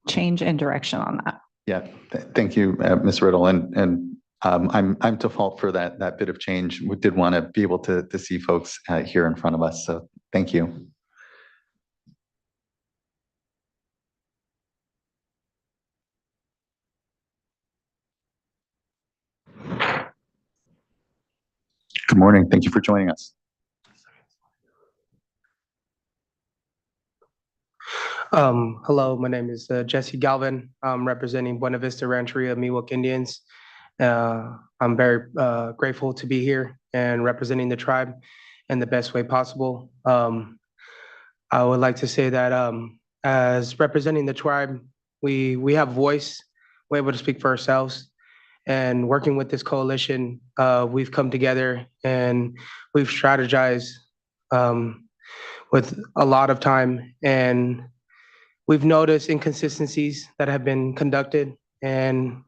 change in direction on that. Yeah, thank you, Ms. Riddle. And I'm to fault for that bit of change. We did want to be able to see folks here in front of us. So thank you. Good morning. Thank you for joining us. Hello, my name is Jesse Galvin. I'm representing Buena Vista Rancheria Miwok Indians. I'm very grateful to be here and representing the tribe in the best way possible. I would like to say that as representing the tribe, we have voice. We're able to speak for ourselves. And working with this coalition, we've come together and we've strategized with a lot of time, and we've noticed inconsistencies that have been conducted, and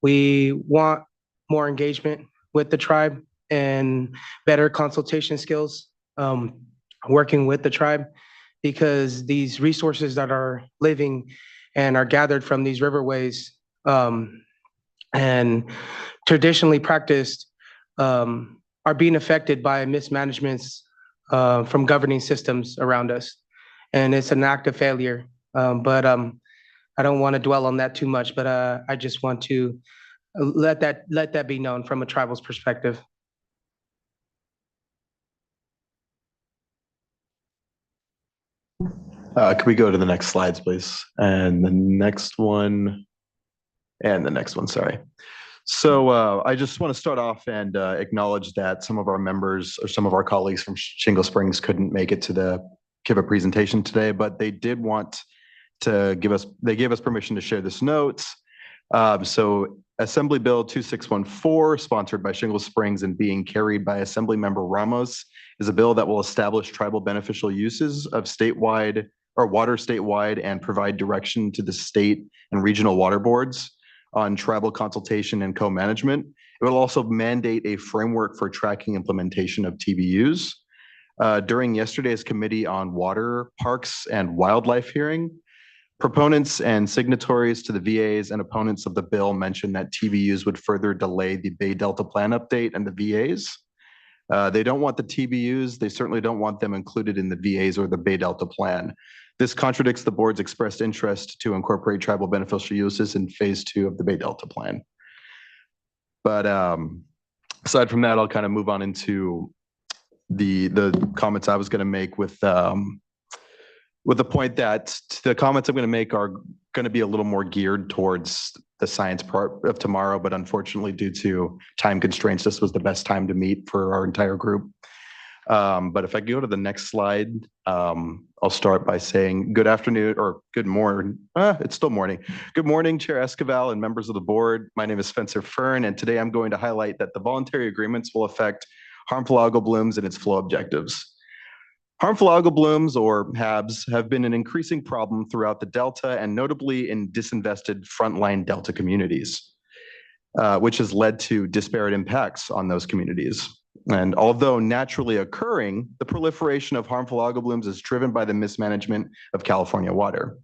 we want more engagement with the tribe and better consultation skills working with the tribe, because these resources that are living and are gathered from these riverways and traditionally practiced are being affected by mismanagements from governing systems around us. And it's an act of failure. But I don't want to dwell on that too much, but I just want to let that be known from a tribal's perspective. Could we go to the next slides, please? And the next one, sorry. So I just want to start off and acknowledge that some of our members or some of our colleagues from Shingle Springs couldn't make it to give a presentation today, but they did want to they gave us permission to share this notes. So Assembly Bill 2614, sponsored by Shingle Springs and being carried by Assembly Member Ramos, is a bill that will establish tribal beneficial uses of statewide or water statewide and provide direction to the state and regional water boards on tribal consultation and co-management. It will also mandate a framework for tracking implementation of TBUs. During yesterday's Committee on Water, Parks, and Wildlife hearing, proponents and signatories to the VAs and opponents of the bill mentioned that TBUs would further delay the Bay Delta Plan update and the VAs. They don't want the TBUs. They certainly don't want them included in the VAs or the Bay Delta Plan. This contradicts the board's expressed interest to incorporate tribal beneficial uses in phase 2 of the Bay Delta Plan. But aside from that, I'll kind of move on into the comments I was going to make with the point that the comments I'm going to make are going to be a little more geared towards the science part of tomorrow, but unfortunately due to time constraints, this was the best time to meet for our entire group. But if I go to the next slide, I'll start by saying good afternoon or good morning. It's still morning. Good morning, Chair Esquivel and members of the board. My name is Spencer Fern, and today I'm going to highlight that the voluntary agreements will affect harmful algal blooms and its flow objectives. Harmful algal blooms, or HABs, have been an increasing problem throughout the Delta and notably in disinvested frontline Delta communities, which has led to disparate impacts on those communities. And although naturally occurring, the proliferation of harmful algal blooms is driven by the mismanagement of California water.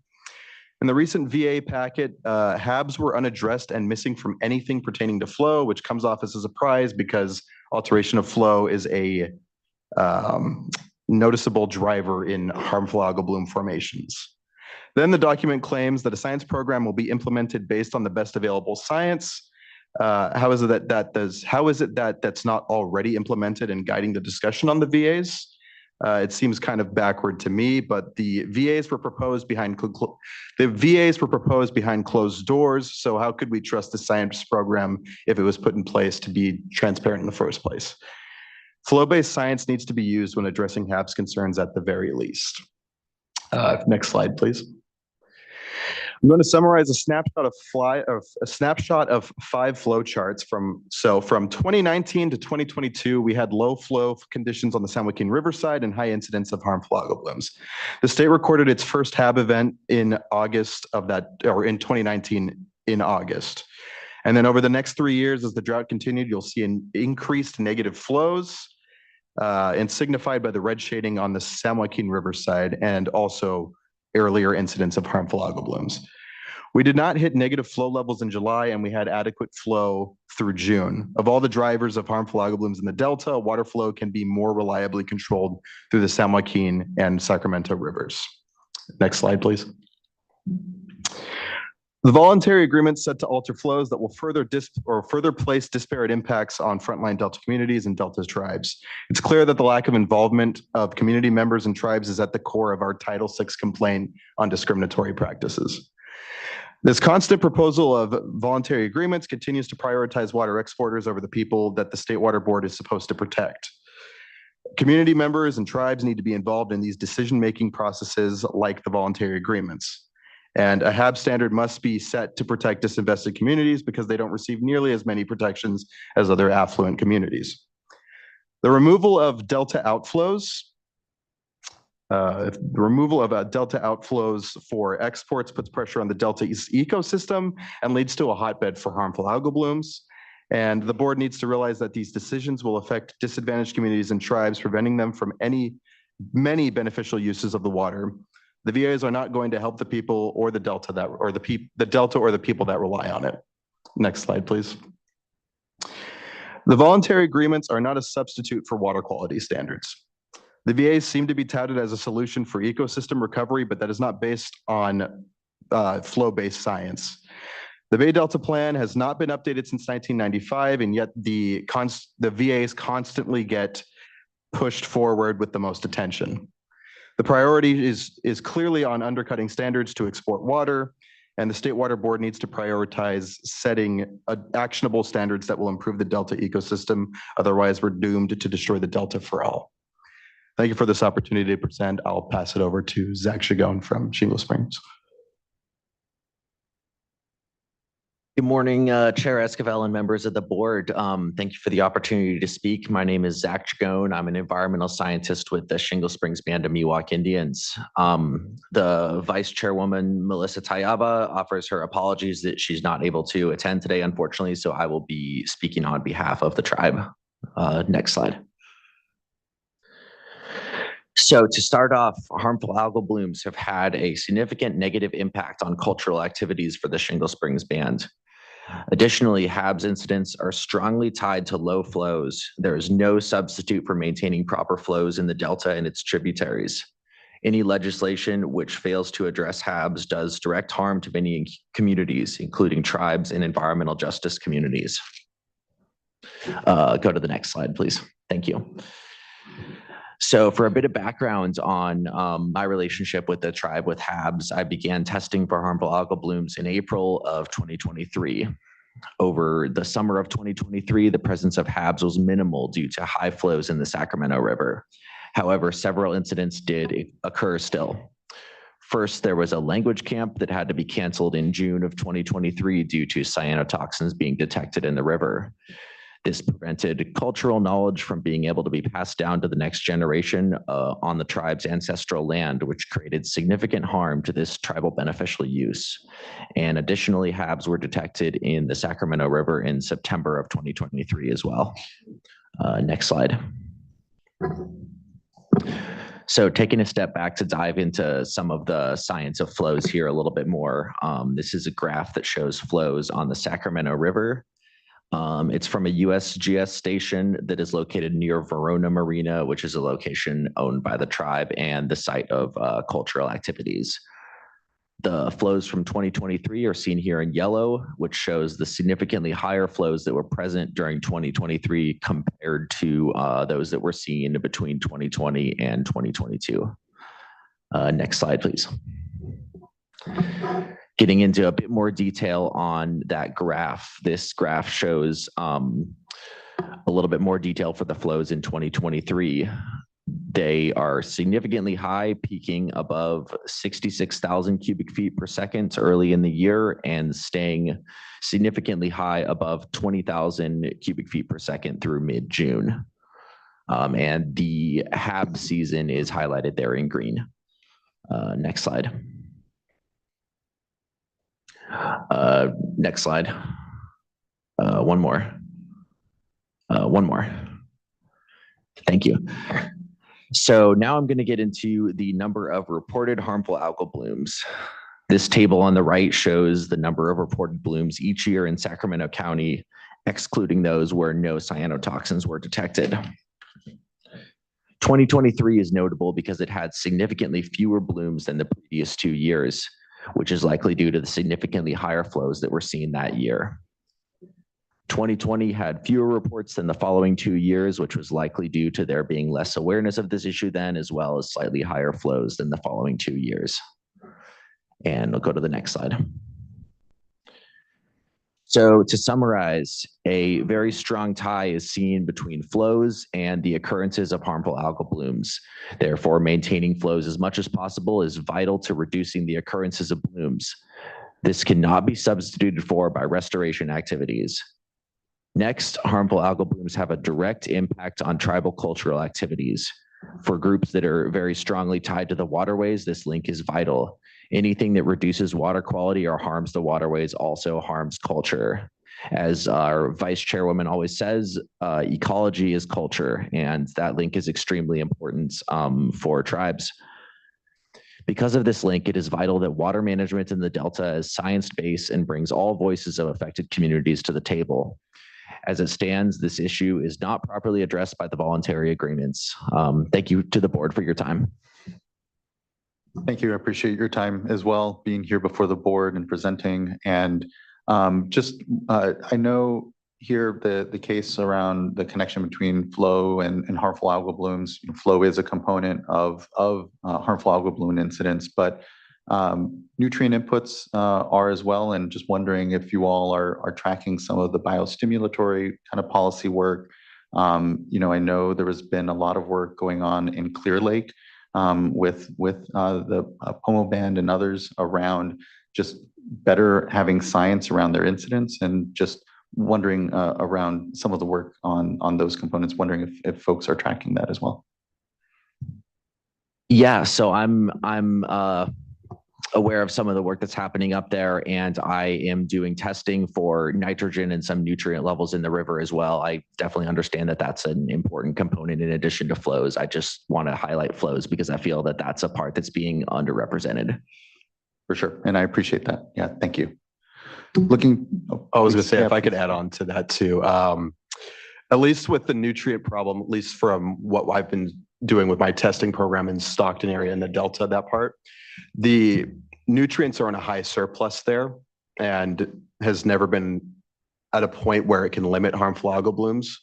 In the recent VA packet, HABs were unaddressed and missing from anything pertaining to flow, which comes off as a surprise because alteration of flow is a noticeable driver in harmful algal bloom formations. Then the document claims that a science program will be implemented based on the best available science. How is it that that's not already implemented and guiding the discussion on the VAs? It seems kind of backward to me, but the VAs were proposed behind closed doors. So how could we trust the science program if it was put in place to be transparent in the first place? Flow-based science needs to be used when addressing HABs concerns at the very least. Next slide, please. I'm going to summarize a snapshot of 5 flow charts from 2019 to 2022, we had low flow conditions on the San Joaquin Riverside and high incidence of harmful algal blooms. The state recorded its first HAB event in August of that, or in 2019 in August. And then over the next 3 years, as the drought continued, you'll see an increased negative flows and signified by the red shading on the San Joaquin Riverside and also earlier incidents of harmful algal blooms. We did not hit negative flow levels in July, and we had adequate flow through June. Of all the drivers of harmful algal blooms in the Delta, water flow can be more reliably controlled through the San Joaquin and Sacramento rivers. Next slide, please. The voluntary agreement set to alter flows that will further place disparate impacts on frontline Delta communities and Delta tribes. It's clear that the lack of involvement of community members and tribes is at the core of our Title VI complaint on discriminatory practices. This constant proposal of voluntary agreements continues to prioritize water exporters over the people that the State Water Board is supposed to protect. Community members and tribes need to be involved in these decision-making processes like the voluntary agreements. And a HAB standard must be set to protect disinvested communities because they don't receive nearly as many protections as other affluent communities. The removal of Delta outflows for exports puts pressure on the Delta ecosystem and leads to a hotbed for harmful algal blooms. And the board needs to realize that these decisions will affect disadvantaged communities and tribes, preventing them from many beneficial uses of the water. The VAs are not going to help the people or the Delta the Delta or the people that rely on it. Next slide, please. The voluntary agreements are not a substitute for water quality standards. The VAs seem to be touted as a solution for ecosystem recovery, but that is not based on flow-based science. The Bay Delta Plan has not been updated since 1995, and yet the VAs constantly get pushed forward with the most attention. The priority is clearly on undercutting standards to export water, and the State Water Board needs to prioritize setting actionable standards that will improve the Delta ecosystem. Otherwise, we're doomed to destroy the Delta for all. Thank you for this opportunity to present. I'll pass it over to Zach Chagone from Shingle Springs. Good morning, Chair Esquivel and members of the board. Thank you for the opportunity to speak. My name is Zach Chagone. I'm an environmental scientist with the Shingle Springs Band of Miwok Indians. The Vice Chairwoman, Melissa Tayaba, offers her apologies that she's not able to attend today, unfortunately, so I will be speaking on behalf of the tribe. Next slide. So to start off, harmful algal blooms have had a significant negative impact on cultural activities for the Shingle Springs Band. Additionally, HABs incidents are strongly tied to low flows. There is no substitute for maintaining proper flows in the Delta and its tributaries. Any legislation which fails to address HABs does direct harm to many communities, including tribes and environmental justice communities. Go to the next slide, please. Thank you. So for a bit of background on my relationship with the tribe with HABs, I began testing for harmful algal blooms in April of 2023. Over the summer of 2023, the presence of HABs was minimal due to high flows in the Sacramento River. However, several incidents did occur still. First, there was a language camp that had to be canceled in June of 2023 due to cyanotoxins being detected in the river. This prevented cultural knowledge from being able to be passed down to the next generation on the tribe's ancestral land, which created significant harm to this tribal beneficial use. And additionally, HABs were detected in the Sacramento River in September of 2023 as well. Next slide. So taking a step back to dive into some of the science of flows here a little bit more. This is a graph that shows flows on the Sacramento River. It's from a USGS station that is located near Verona Marina, which is a location owned by the tribe and the site of cultural activities. The flows from 2023 are seen here in yellow, which shows the significantly higher flows that were present during 2023 compared to those that were seen between 2020 and 2022. Next slide, please. Getting into a bit more detail on that graph, this graph shows a little bit more detail for the flows in 2023. They are significantly high, peaking above 66,000 cubic feet per second early in the year and staying significantly high above 20,000 cubic feet per second through mid-June. And the HAB season is highlighted there in green. Next slide. Next slide. One more. One more. Thank you. So now I'm going to get into the number of reported harmful algal blooms. This table on the right shows the number of reported blooms each year in Sacramento County, excluding those where no cyanotoxins were detected. 2023 is notable because it had significantly fewer blooms than the previous 2 years, which is likely due to the significantly higher flows that were seen that year. 2020 had fewer reports than the following 2 years, which was likely due to there being less awareness of this issue then, as well as slightly higher flows than the following 2 years. And we'll go to the next slide. So to summarize, a very strong tie is seen between flows and the occurrences of harmful algal blooms. Therefore, maintaining flows as much as possible is vital to reducing the occurrences of blooms. This cannot be substituted for by restoration activities. Next, harmful algal blooms have a direct impact on tribal cultural activities. For groups that are very strongly tied to the waterways, this link is vital. Anything that reduces water quality or harms the waterways also harms culture. As our vice chairwoman always says, ecology is culture, and that link is extremely important for tribes. Because of this link, it is vital that water management in the Delta is science-based and brings all voices of affected communities to the table. As it stands, this issue is not properly addressed by the voluntary agreements. Thank you to the board for your time. Thank you. I appreciate your time as well, being here before the board and presenting. And I know here the case around the connection between flow and harmful algal blooms. Flow is a component of harmful algal bloom incidents, but nutrient inputs are as well. And just wondering if you all are tracking some of the biostimulatory kind of policy work. I know there has been a lot of work going on in Clear Lake with the Pomo Band and others around just better having science around their incidents, and just wondering around some of the work on those components, wondering if folks are tracking that as well. Yeah, so I'm aware of some of the work that's happening up there, and I am doing testing for nitrogen and some nutrient levels in the river as well. I definitely understand that that's an important component in addition to flows. I just want to highlight flows because I feel that that's a part that's being underrepresented. For sure, and I appreciate that. Yeah, thank you. I was going to say, if I could add on to that too, at least with the nutrient problem, at least from what I've been doing with my testing program in Stockton area in the Delta, that part, the nutrients are in a high surplus there and has never been at a point where it can limit harmful algal blooms.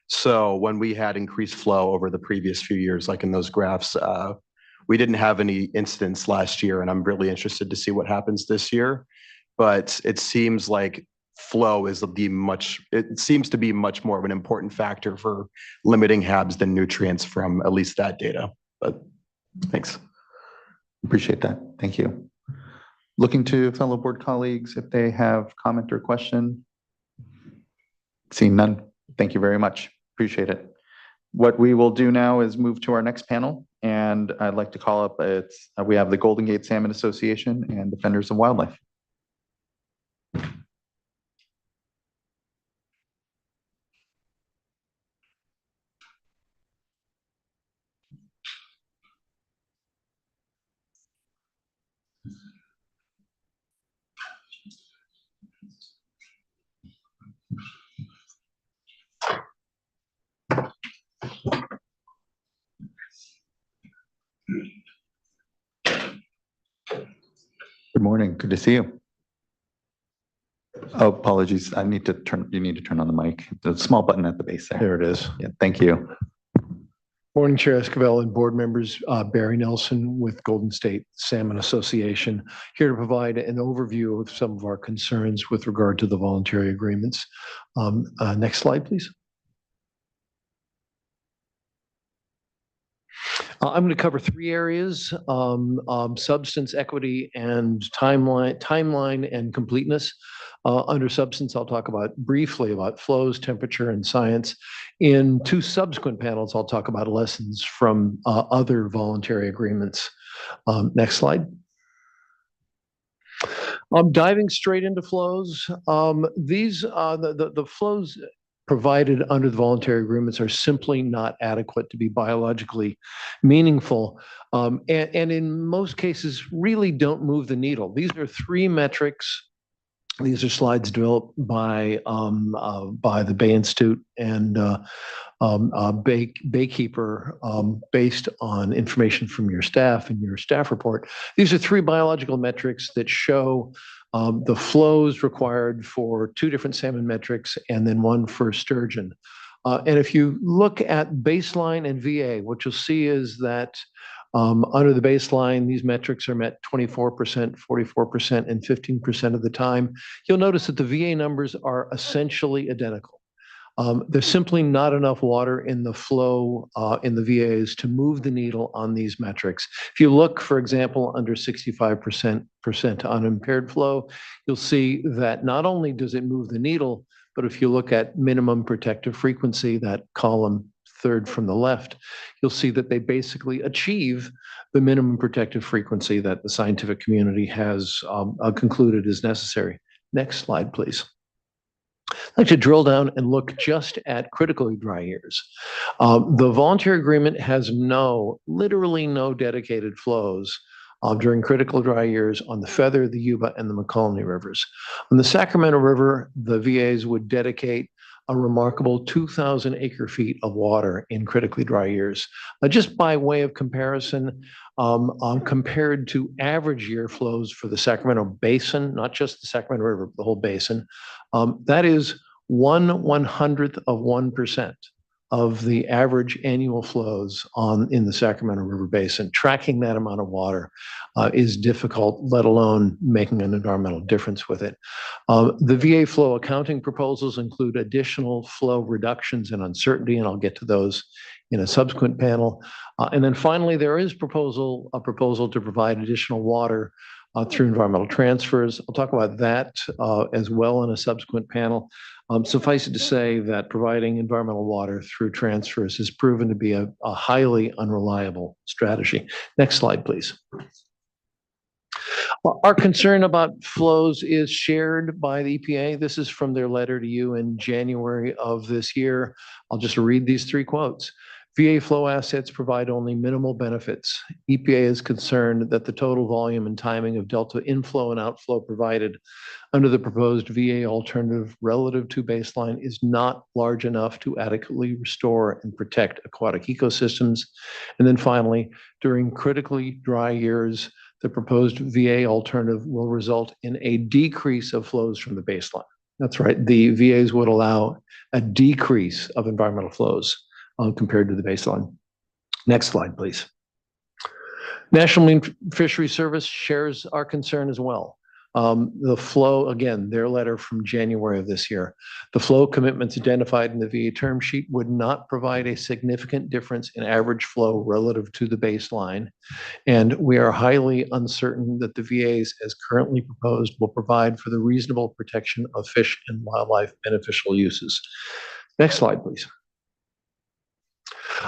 So when we had increased flow over the previous few years, like in those graphs, we didn't have any incidents last year, and I'm really interested to see what happens this year. But it seems like flow is it seems to be much more of an important factor for limiting HABs than nutrients from at least that data. But thanks. Appreciate that. Thank you. Looking to fellow board colleagues if they have comment or question. Seeing none. Thank you very much. Appreciate it. What we will do now is move to our next panel, and I'd like to call up we have the Golden Gate Salmon Association and Defenders of Wildlife. Good morning. Good to see you. Oh, apologies. You need to turn on the mic. The small button at the base there. There it is. Yeah, thank you. Morning, Chair Esquivel and board members. Barry Nelson with Golden State Salmon Association, here to provide an overview of some of our concerns with regard to the voluntary agreements. Next slide, please. I'm going to cover three areas, substance, equity, and timeline and completeness. Under substance, I'll talk briefly about flows, temperature, and science. In two subsequent panels, I'll talk about lessons from other voluntary agreements. Next slide. Diving straight into flows. The flows provided under the voluntary agreements are simply not adequate to be biologically meaningful, and in most cases really don't move the needle. These are three metrics. These are slides developed by the Bay Institute and Baykeeper based on information from your staff and your staff report. These are three biological metrics that show the flows required for two different salmon metrics and then one for sturgeon. And if you look at baseline and VA, what you'll see is that under the baseline, these metrics are met 24%, 44%, and 15% of the time. You'll notice that the VA numbers are essentially identical. There's simply not enough water in the flow in the VAs to move the needle on these metrics. If you look, for example, under 65% unimpaired flow, you'll see that not only does it move the needle, but if you look at minimum protective frequency, that column third from the left, you'll see that they basically achieve the minimum protective frequency that the scientific community has concluded is necessary. Next slide, please. I'd like to drill down and look just at critically dry years. The voluntary agreement has literally no dedicated flows during critical dry years on the Feather, the Yuba, and the McCulney rivers. On the Sacramento River, the VAs would dedicate a remarkable 2,000 acre feet of water in critically dry years. Just by way of comparison, compared to average year flows for the Sacramento Basin, not just the Sacramento River, but the whole basin, that is 1/100th of 1% of the average annual flows in the Sacramento River Basin. Tracking that amount of water is difficult, let alone making an environmental difference with it. The VA flow accounting proposals include additional flow reductions and uncertainty, and I'll get to those in a subsequent panel. And then finally, there is a proposal to provide additional water through environmental transfers. I'll talk about that as well in a subsequent panel. Suffice it to say that providing environmental water through transfers has proven to be a highly unreliable strategy. Next slide, please. Well, our concern about flows is shared by the EPA. This is from their letter to you in January of this year. I'll just read these three quotes. VA flow assets provide only minimal benefits. EPA is concerned that the total volume and timing of delta inflow and outflow provided under the proposed VA alternative relative to baseline is not large enough to adequately restore and protect aquatic ecosystems. And then finally, during critically dry years, the proposed VA alternative will result in a decrease of flows from the baseline. That's right, the VAs would allow a decrease of environmental flows compared to the baseline. Next slide, please. National Marine Fisheries Service shares our concern as well. The flow, again, their letter from January of this year, the flow commitments identified in the VA term sheet would not provide a significant difference in average flow relative to the baseline. And we are highly uncertain that the VAs as currently proposed will provide for the reasonable protection of fish and wildlife beneficial uses. Next slide, please.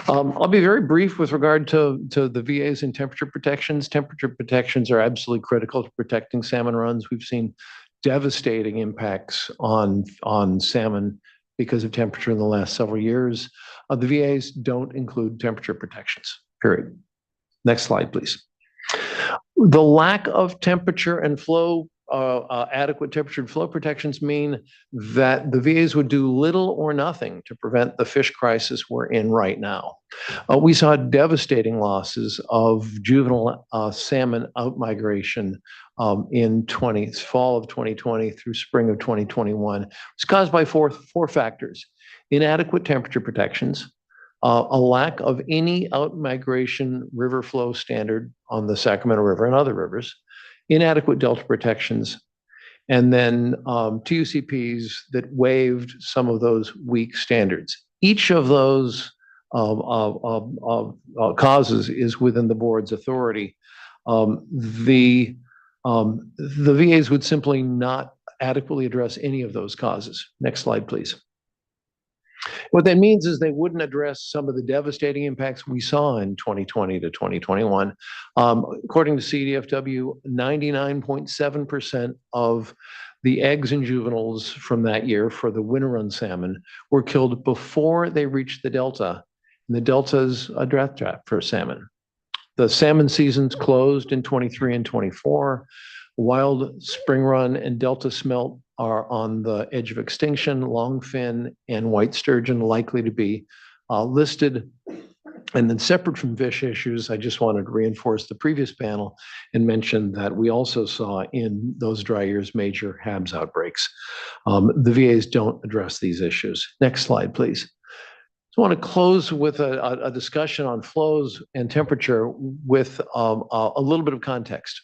I'll be very brief with regard to the VAs and temperature protections. Temperature protections are absolutely critical to protecting salmon runs. We've seen devastating impacts on salmon because of temperature in the last several years. The VAs don't include temperature protections, period. Next slide, please. The lack of temperature and flow adequate temperature and flow protections mean that the VAs would do little or nothing to prevent the fish crisis we're in right now. We saw devastating losses of juvenile salmon outmigration in fall of 2020 through spring of 2021. It's caused by four factors: inadequate temperature protections, a lack of any outmigration river flow standard on the Sacramento River and other rivers, inadequate delta protections, and then TUCPs that waived some of those weak standards. Each of those causes is within the board's authority. The VAs would simply not adequately address any of those causes. Next slide, please. What that means is they wouldn't address some of the devastating impacts we saw in 2020 to 2021. According to CDFW, 99.7% of the eggs and juveniles from that year for the winter run salmon were killed before they reached the Delta. And the Delta is a death trap for salmon. The salmon seasons closed in 23 and 24. Wild spring run and Delta smelt are on the edge of extinction. Longfin and white sturgeon likely to be listed. And then separate from fish issues, I just wanted to reinforce the previous panel and mention that we also saw in those dry years major HABs outbreaks. The VAs don't address these issues. Next slide, please. I want to close with a discussion on flows and temperature with a little bit of context.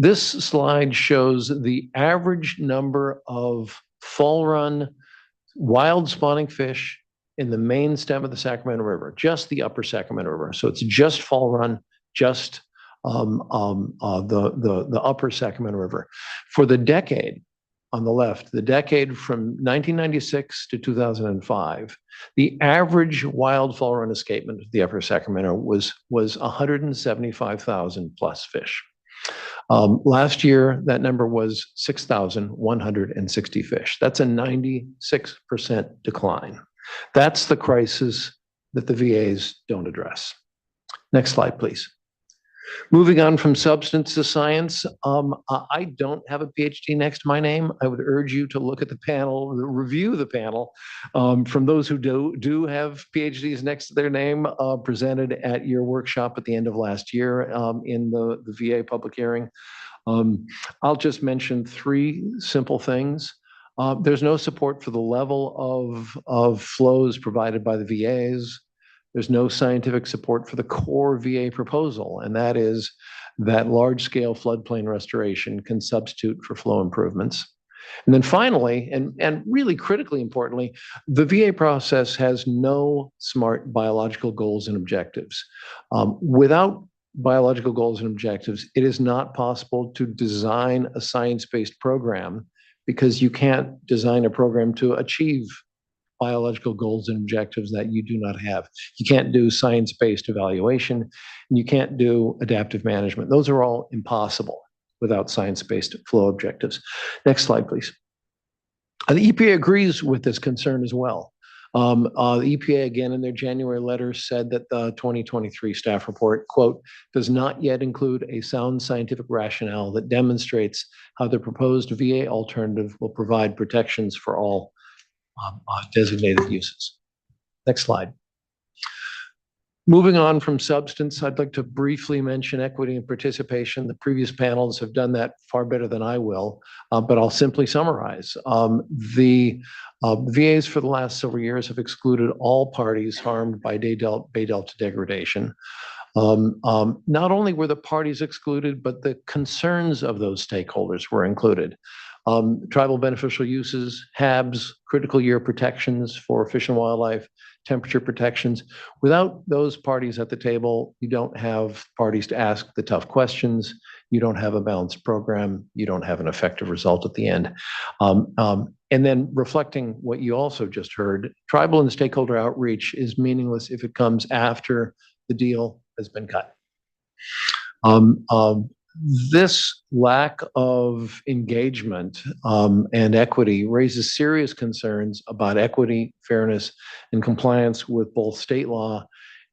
This slide shows the average number of fall run wild spawning fish in the main stem of the Sacramento River, just the upper Sacramento River. So it's just fall run, just the upper Sacramento River. For the decade on the left, the decade from 1996 to 2005, the average wild fall run escapement of the upper Sacramento was 175,000 plus fish. Last year, that number was 6,160 fish. That's a 96% decline. That's the crisis that the VAs don't address. Next slide, please. Moving on from substance to science, I don't have a PhD next to my name. I would urge you to look at the panel, review the panel from those who do have PhDs next to their name presented at your workshop at the end of last year in the VA public hearing. I'll just mention three simple things. There's no support for the level of flows provided by the VAs. There's no scientific support for the core VA proposal, and that is that large-scale floodplain restoration can substitute for flow improvements. And then finally, and really critically importantly, the VA process has no smart biological goals and objectives. Without biological goals and objectives, it is not possible to design a science-based program because you can't design a program to achieve biological goals and objectives that you do not have. You can't do science-based evaluation, and you can't do adaptive management. Those are all impossible without science-based flow objectives. Next slide, please. The EPA agrees with this concern as well. The EPA, again, in their January letter said that the 2023 staff report, quote, does not yet include a sound scientific rationale that demonstrates how the proposed VA alternative will provide protections for all designated uses. Next slide. Moving on from substance, I'd like to briefly mention equity and participation. The previous panels have done that far better than I will, but I'll simply summarize. The VAs for the last several years have excluded all parties harmed by Bay Delta degradation. Not only were the parties excluded, but the concerns of those stakeholders were included. Tribal beneficial uses, HABs, critical year protections for fish and wildlife, temperature protections. Without those parties at the table, you don't have parties to ask the tough questions. You don't have a balanced program. You don't have an effective result at the end. And then reflecting what you also just heard, tribal and stakeholder outreach is meaningless if it comes after the deal has been cut. This lack of engagement and equity raises serious concerns about equity, fairness, and compliance with both state law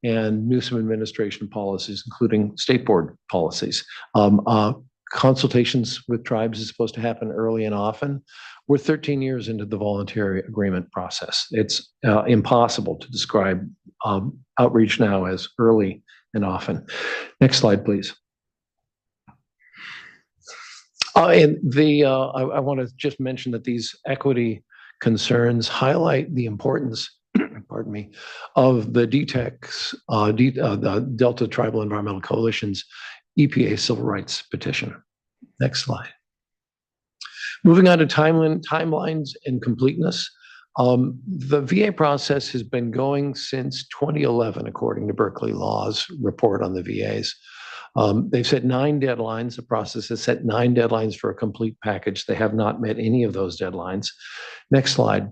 and Newsom administration policies, including state board policies. Consultations with tribes is supposed to happen early and often. We're 13 years into the voluntary agreement process. It's impossible to describe outreach now as early and often. Next slide, please. I want to just mention that these equity concerns highlight the importance, pardon me, of the DTEC's, the Delta Tribal Environmental Coalition's EPA Civil Rights Petition. Next slide. Moving on to timelines and completeness. The VA process has been going since 2011, according to Berkeley Law's report on the VAs. They've set 9 deadlines. The process has set 9 deadlines for a complete package. They have not met any of those deadlines. Next slide.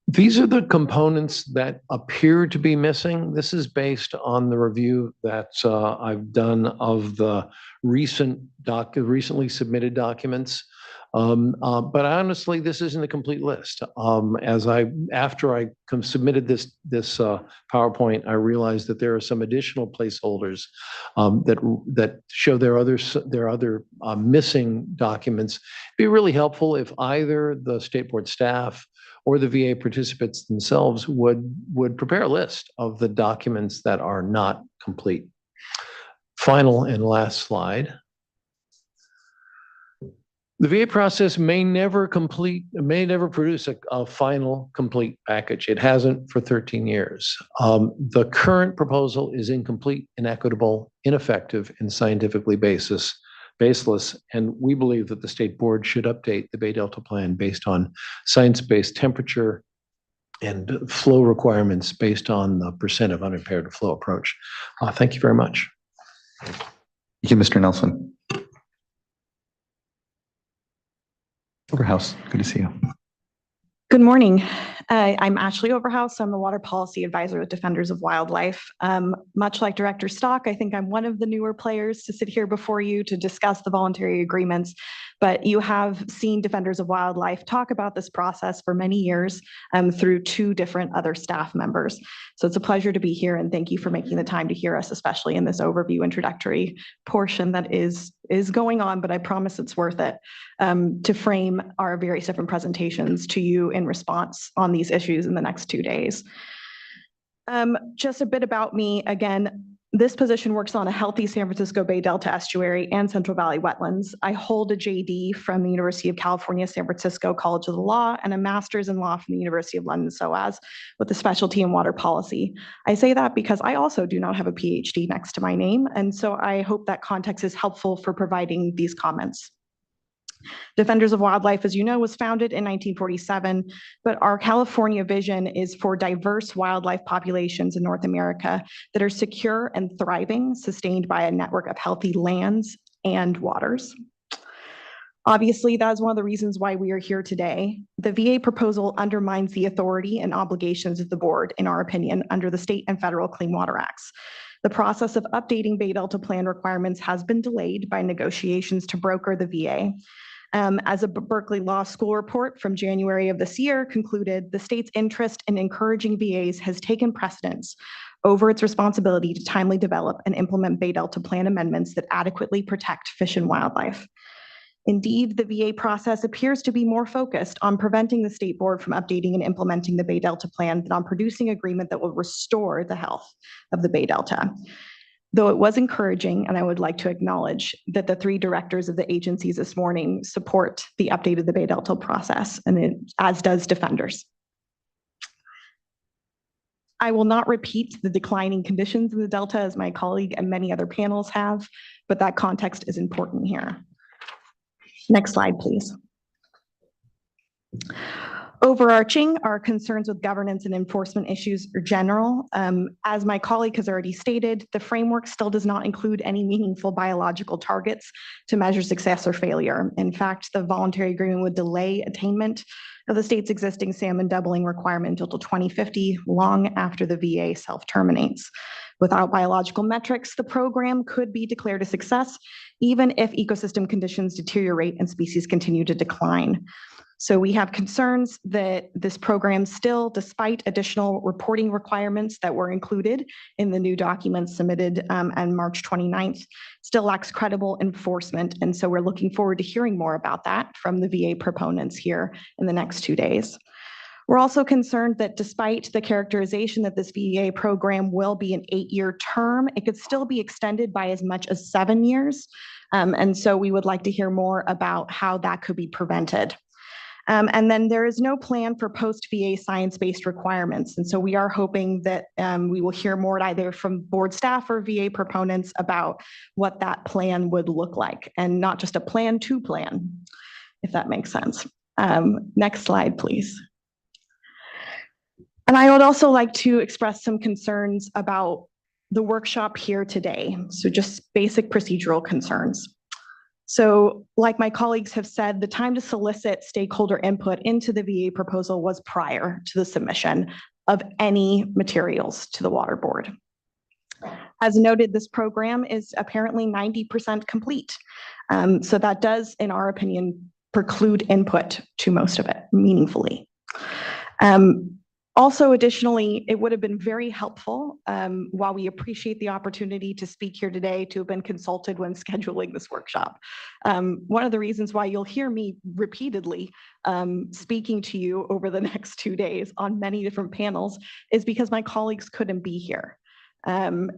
These are the components that appear to be missing. This is based on the review that I've done of the recently submitted documents. But honestly, this isn't a complete list. After I submitted this PowerPoint, I realized that there are some additional placeholders that show there are other missing documents. It'd be really helpful if either the state board staff or the VA participants themselves would prepare a list of the documents that are not complete. Final and last slide. The VA process may never produce a final complete package. It hasn't for 13 years. The current proposal is incomplete, inequitable, ineffective, and scientifically baseless. And we believe that the state board should update the Bay Delta plan based on science-based temperature and flow requirements based on the percent of unimpaired flow approach. Thank you very much. Thank you, Mr. Nelson. Overhouse, good to see you. Good morning. I'm Ashley Overhouse. I'm the Water Policy Advisor with Defenders of Wildlife. Much like Director Stock, I think I'm one of the newer players to sit here before you to discuss the voluntary agreements, but you have seen Defenders of Wildlife talk about this process for many years through 2 different other staff members. So it's a pleasure to be here, and thank you for making the time to hear us, especially in this overview introductory portion that is going on, but I promise it's worth it to frame our various different presentations to you in response on these issues in the next 2 days. Just a bit about me. Again, this position works on a healthy San Francisco Bay Delta estuary and Central Valley wetlands. I hold a JD from the University of California, San Francisco College of the Law and a master's in law from the University of London SOAS with a specialty in water policy. I say that because I also do not have a PhD next to my name, and so I hope that context is helpful for providing these comments. Defenders of Wildlife, as you know, was founded in 1947, but our California vision is for diverse wildlife populations in North America that are secure and thriving, sustained by a network of healthy lands and waters. Obviously, that is one of the reasons why we are here today. The VA proposal undermines the authority and obligations of the board, in our opinion, under the state and federal Clean Water Acts. The process of updating Bay Delta plan requirements has been delayed by negotiations to broker the VA. As a Berkeley Law School report from January of this year concluded, the state's interest in encouraging VAs has taken precedence over its responsibility to timely develop and implement Bay Delta plan amendments that adequately protect fish and wildlife. Indeed, the VA process appears to be more focused on preventing the state board from updating and implementing the Bay Delta plan than on producing agreement that will restore the health of the Bay Delta. Though it was encouraging, and I would like to acknowledge that the 3 directors of the agencies this morning support the update of the Bay Delta process, and as does Defenders. I will not repeat the declining conditions in the Delta as my colleague and many other panels have, but that context is important here. Next slide, please. Overarching, our concerns with governance and enforcement issues are general. As my colleague has already stated, the framework still does not include any meaningful biological targets to measure success or failure. In fact, the voluntary agreement would delay attainment of the state's existing salmon doubling requirement until 2050, long after the VA self-terminates. Without biological metrics, the program could be declared a success, even if ecosystem conditions deteriorate and species continue to decline. So we have concerns that this program still, despite additional reporting requirements that were included in the new documents submitted on March 29th, still lacks credible enforcement. And so we're looking forward to hearing more about that from the VA proponents here in the next 2 days. We're also concerned that despite the characterization that this VA program will be an 8-year term, it could still be extended by as much as 7 years. And so we would like to hear more about how that could be prevented. And then there is no plan for post-VA science-based requirements. And so we are hoping that we will hear more either from board staff or VA proponents about what that plan would look like, and not just a plan to plan, if that makes sense. Next slide, please. And I would also like to express some concerns about the workshop here today. So just basic procedural concerns. So like my colleagues have said, the time to solicit stakeholder input into the VA proposal was prior to the submission of any materials to the Water Board. As noted, this program is apparently 90% complete. So that does, in our opinion, preclude input to most of it meaningfully. Also, additionally, it would have been very helpful, while we appreciate the opportunity to speak here today, to have been consulted when scheduling this workshop. One of the reasons why you'll hear me repeatedly speaking to you over the next 2 days on many different panels is because my colleagues couldn't be here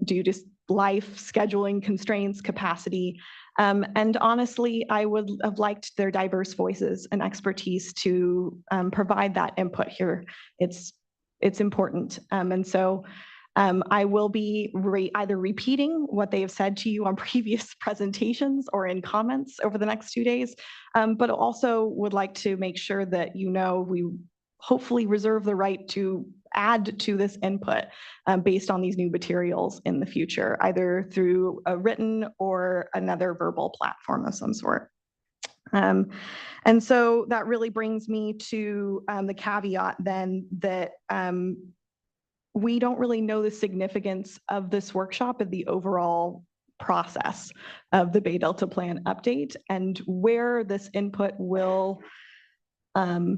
due to life, scheduling constraints, capacity. And honestly, I would have liked their diverse voices and expertise to provide that input here. It's important. And so I will be either repeating what they have said to you on previous presentations or in comments over the next 2 days, but also would like to make sure that you know we hopefully reserve the right to add to this input based on these new materials in the future, either through a written or another verbal platform of some sort. And so that really brings me to the caveat then that we don't really know the significance of this workshop and the overall process of the Bay Delta Plan update and where this input will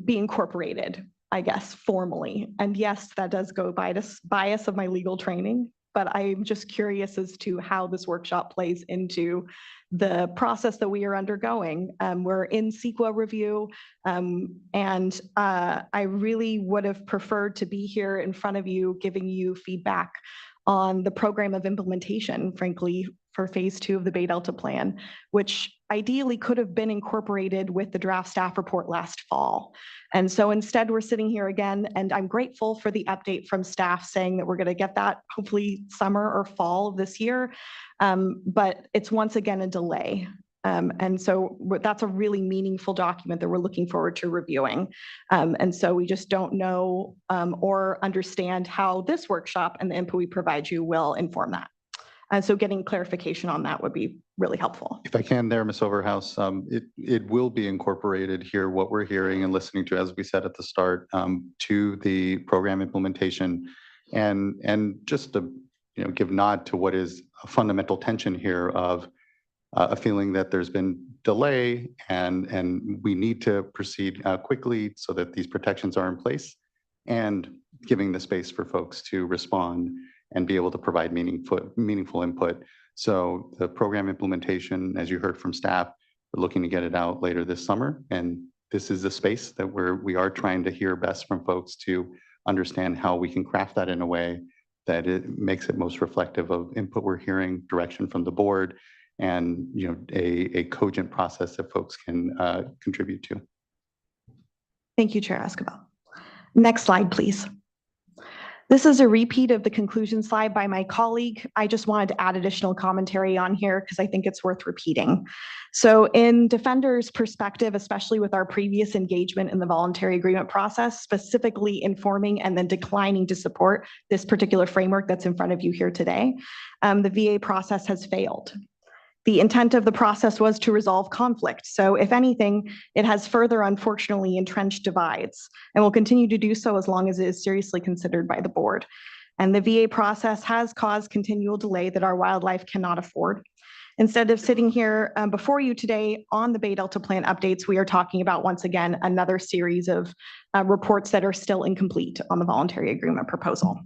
be incorporated, I guess, formally. And yes, that does go bias of my legal training, but I'm just curious as to how this workshop plays into the process that we are undergoing. We're in CEQA review, and I really would have preferred to be here in front of you, giving you feedback on the program of implementation, frankly, for phase 2 of the Bay Delta Plan, which ideally could have been incorporated with the draft staff report last fall. And so instead we're sitting here again, and I'm grateful for the update from staff saying that we're going to get that hopefully summer or fall of this year. But it's once again a delay. And so that's a really meaningful document that we're looking forward to reviewing. And so we just don't know or understand how this workshop and the input we provide you will inform that. And so getting clarification on that would be really helpful. If I can there, Ms. Overhouse, it will be incorporated here, what we're hearing and listening to, as we said at the start, to the program implementation. And just to give nod to what is a fundamental tension here of a feeling that there's been delay and we need to proceed quickly so that these protections are in place, and giving the space for folks to respond and be able to provide meaningful input. So the program implementation, as you heard from staff, we're looking to get it out later this summer. And this is the space that we are trying to hear best from folks to understand how we can craft that in a way that it makes it most reflective of input we're hearing, direction from the board, and a cogent process that folks can contribute to. Thank you, Chair Escobar. Next slide, please. This is a repeat of the conclusion slide by my colleague. I just wanted to add additional commentary on here because I think it's worth repeating. So in Defender's perspective, especially with our previous engagement in the voluntary agreement process, specifically informing and then declining to support this particular framework that's in front of you here today, the VA process has failed. The intent of the process was to resolve conflict. So if anything, it has further, unfortunately, entrenched divides and will continue to do so as long as it is seriously considered by the board. And the VA process has caused continual delay that our wildlife cannot afford. Instead of sitting here before you today on the Bay Delta Plan updates, we are talking about, once again, another series of reports that are still incomplete on the voluntary agreement proposal.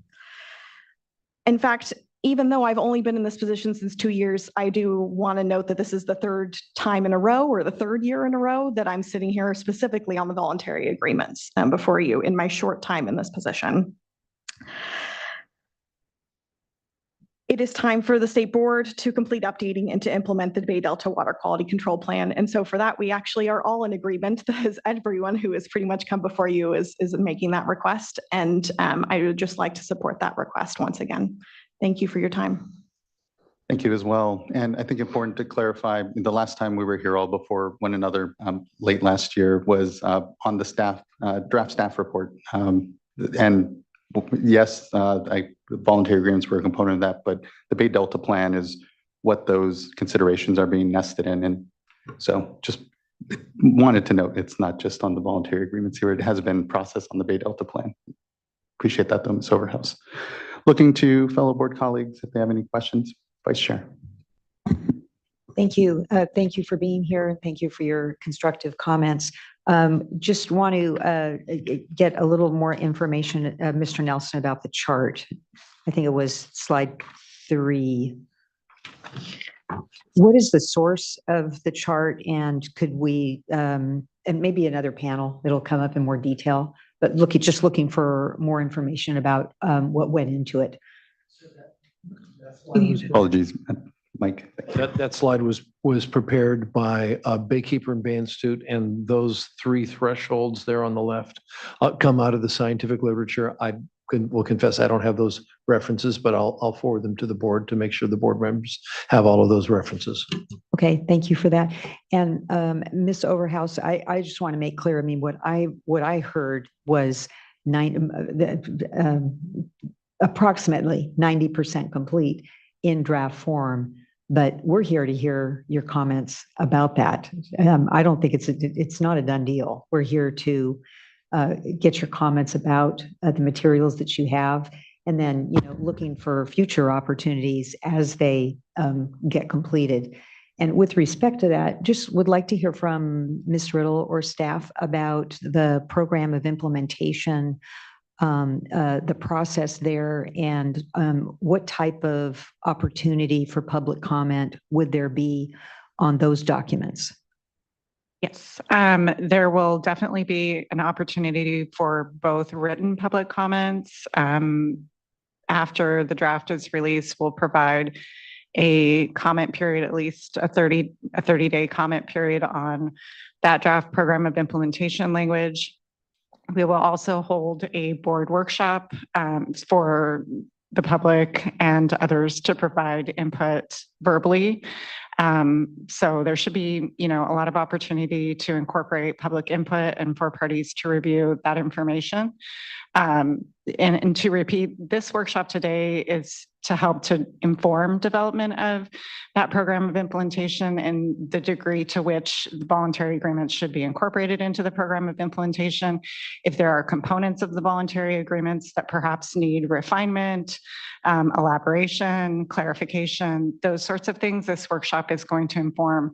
In fact, even though I've only been in this position since 2 years, I do want to note that this is the third time in a row, or the third year in a row, that I'm sitting here specifically on the voluntary agreements before you in my short time in this position. It is time for the state board to complete updating and to implement the Bay Delta Water Quality Control Plan. And so for that, we actually are all in agreement that everyone who has pretty much come before you is making that request. And I would just like to support that request once again. Thank you for your time. Thank you as well. And I think important to clarify, the last time we were here all before one another, late last year, was on the draft staff report. And Yes, voluntary agreements were a component of that, but the Bay Delta plan is what those considerations are being nested in. And so just wanted to note, it's not just on the voluntary agreements here. It has been processed on the Bay Delta plan. Appreciate that, though, Ms. Overhouse. Looking to fellow board colleagues if they have any questions. Vice Chair. Thank you. Thank you for being here, and thank you for your constructive comments. Just want to get a little more information, Mr. Nelson, about the chart. I think it was slide 3. What is the source of the chart, and could we, and maybe another panel, it'll come up in more detail, but just looking for more information about what went into it. Apologies, Mike. That slide was prepared by Baykeeper and Bay Institute, and those 3 thresholds there on the left come out of the scientific literature. I will confess I don't have those references, but I'll forward them to the board to make sure the board members have all of those references. Okay, thank you for that. And Ms. Overhouse, I just want to make clear. I mean, what I heard was approximately 90% complete in draft form. But we're here to hear your comments about that. I don't think it's not a done deal. We're here to get your comments about the materials that you have, and then looking for future opportunities as they get completed. And with respect to that, just would like to hear from Ms. Riddle or staff about the program of implementation, the process there, and what type of opportunity for public comment would there be on those documents? Yes, there will definitely be an opportunity for both written public comments. After the draft is released, we'll provide a comment period, at least a 30-day comment period on that draft program of implementation language. We will also hold a board workshop for the public and others to provide input verbally. So there should be, a lot of opportunity to incorporate public input and for parties to review that information. And to repeat, this workshop today is to help to inform development of that program of implementation and the degree to which the voluntary agreements should be incorporated into the program of implementation. If there are components of the voluntary agreements that perhaps need refinement, elaboration, clarification, those sorts of things, this workshop is going to inform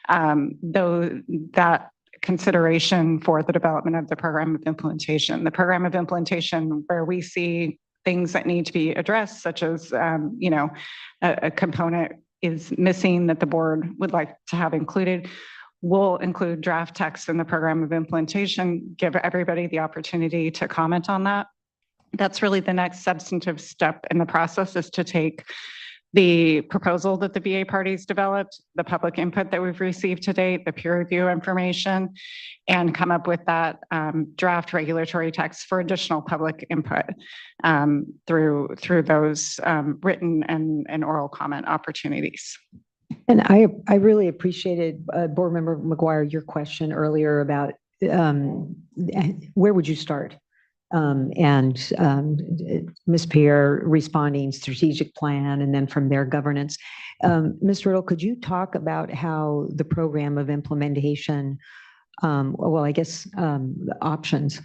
that consideration for the development of the program of implementation. The program of implementation, where we see things that need to be addressed, such as, a component is missing that the board would like to have included, we'll include draft text in the program of implementation, give everybody the opportunity to comment on that. That's really the next substantive step in the process, is to take the proposal that the VA parties developed, the public input that we've received to date, the peer review information, and come up with that draft regulatory text for additional public input through those written and oral comment opportunities. And I really appreciated, Board Member McGuire, your question earlier about where would you start? And Ms. Pierre responding strategic plan, and then from there governance. Ms. Riddle, could you talk about how the program of implementation, the options,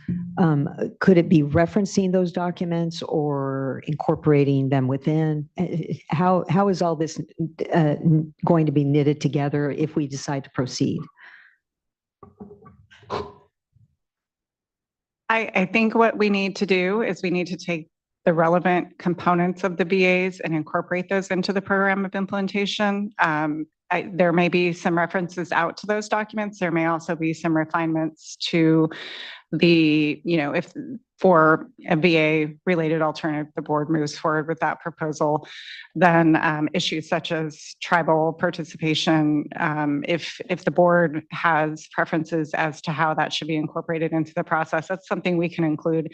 could it be referencing those documents or incorporating them within? How is all this going to be knitted together if we decide to proceed? I think what we need to do is we need to take the relevant components of the BAs and incorporate those into the program of implementation. There may be some references out to those documents. There may also be some refinements to the, if for a VA related alternative, the board moves forward with that proposal, then issues such as tribal participation, if the board has preferences as to how that should be incorporated into the process, that's something we can include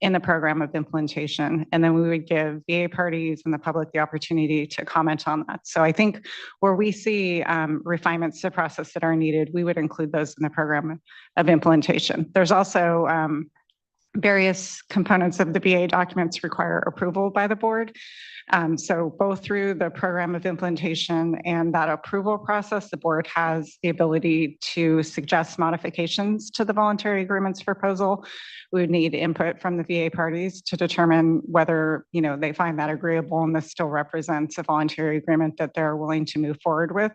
in the program of implementation. And then we would give VA parties and the public the opportunity to comment on that. So I think where we see refinements to process that are needed, we would include those in the program of implementation. There's also various components of the BA documents require approval by the board. So both through the program of implementation and that approval process, the board has the ability to suggest modifications to the voluntary agreements proposal. We would need input from the VA parties to determine whether, they find that agreeable and this still represents a voluntary agreement that they're willing to move forward with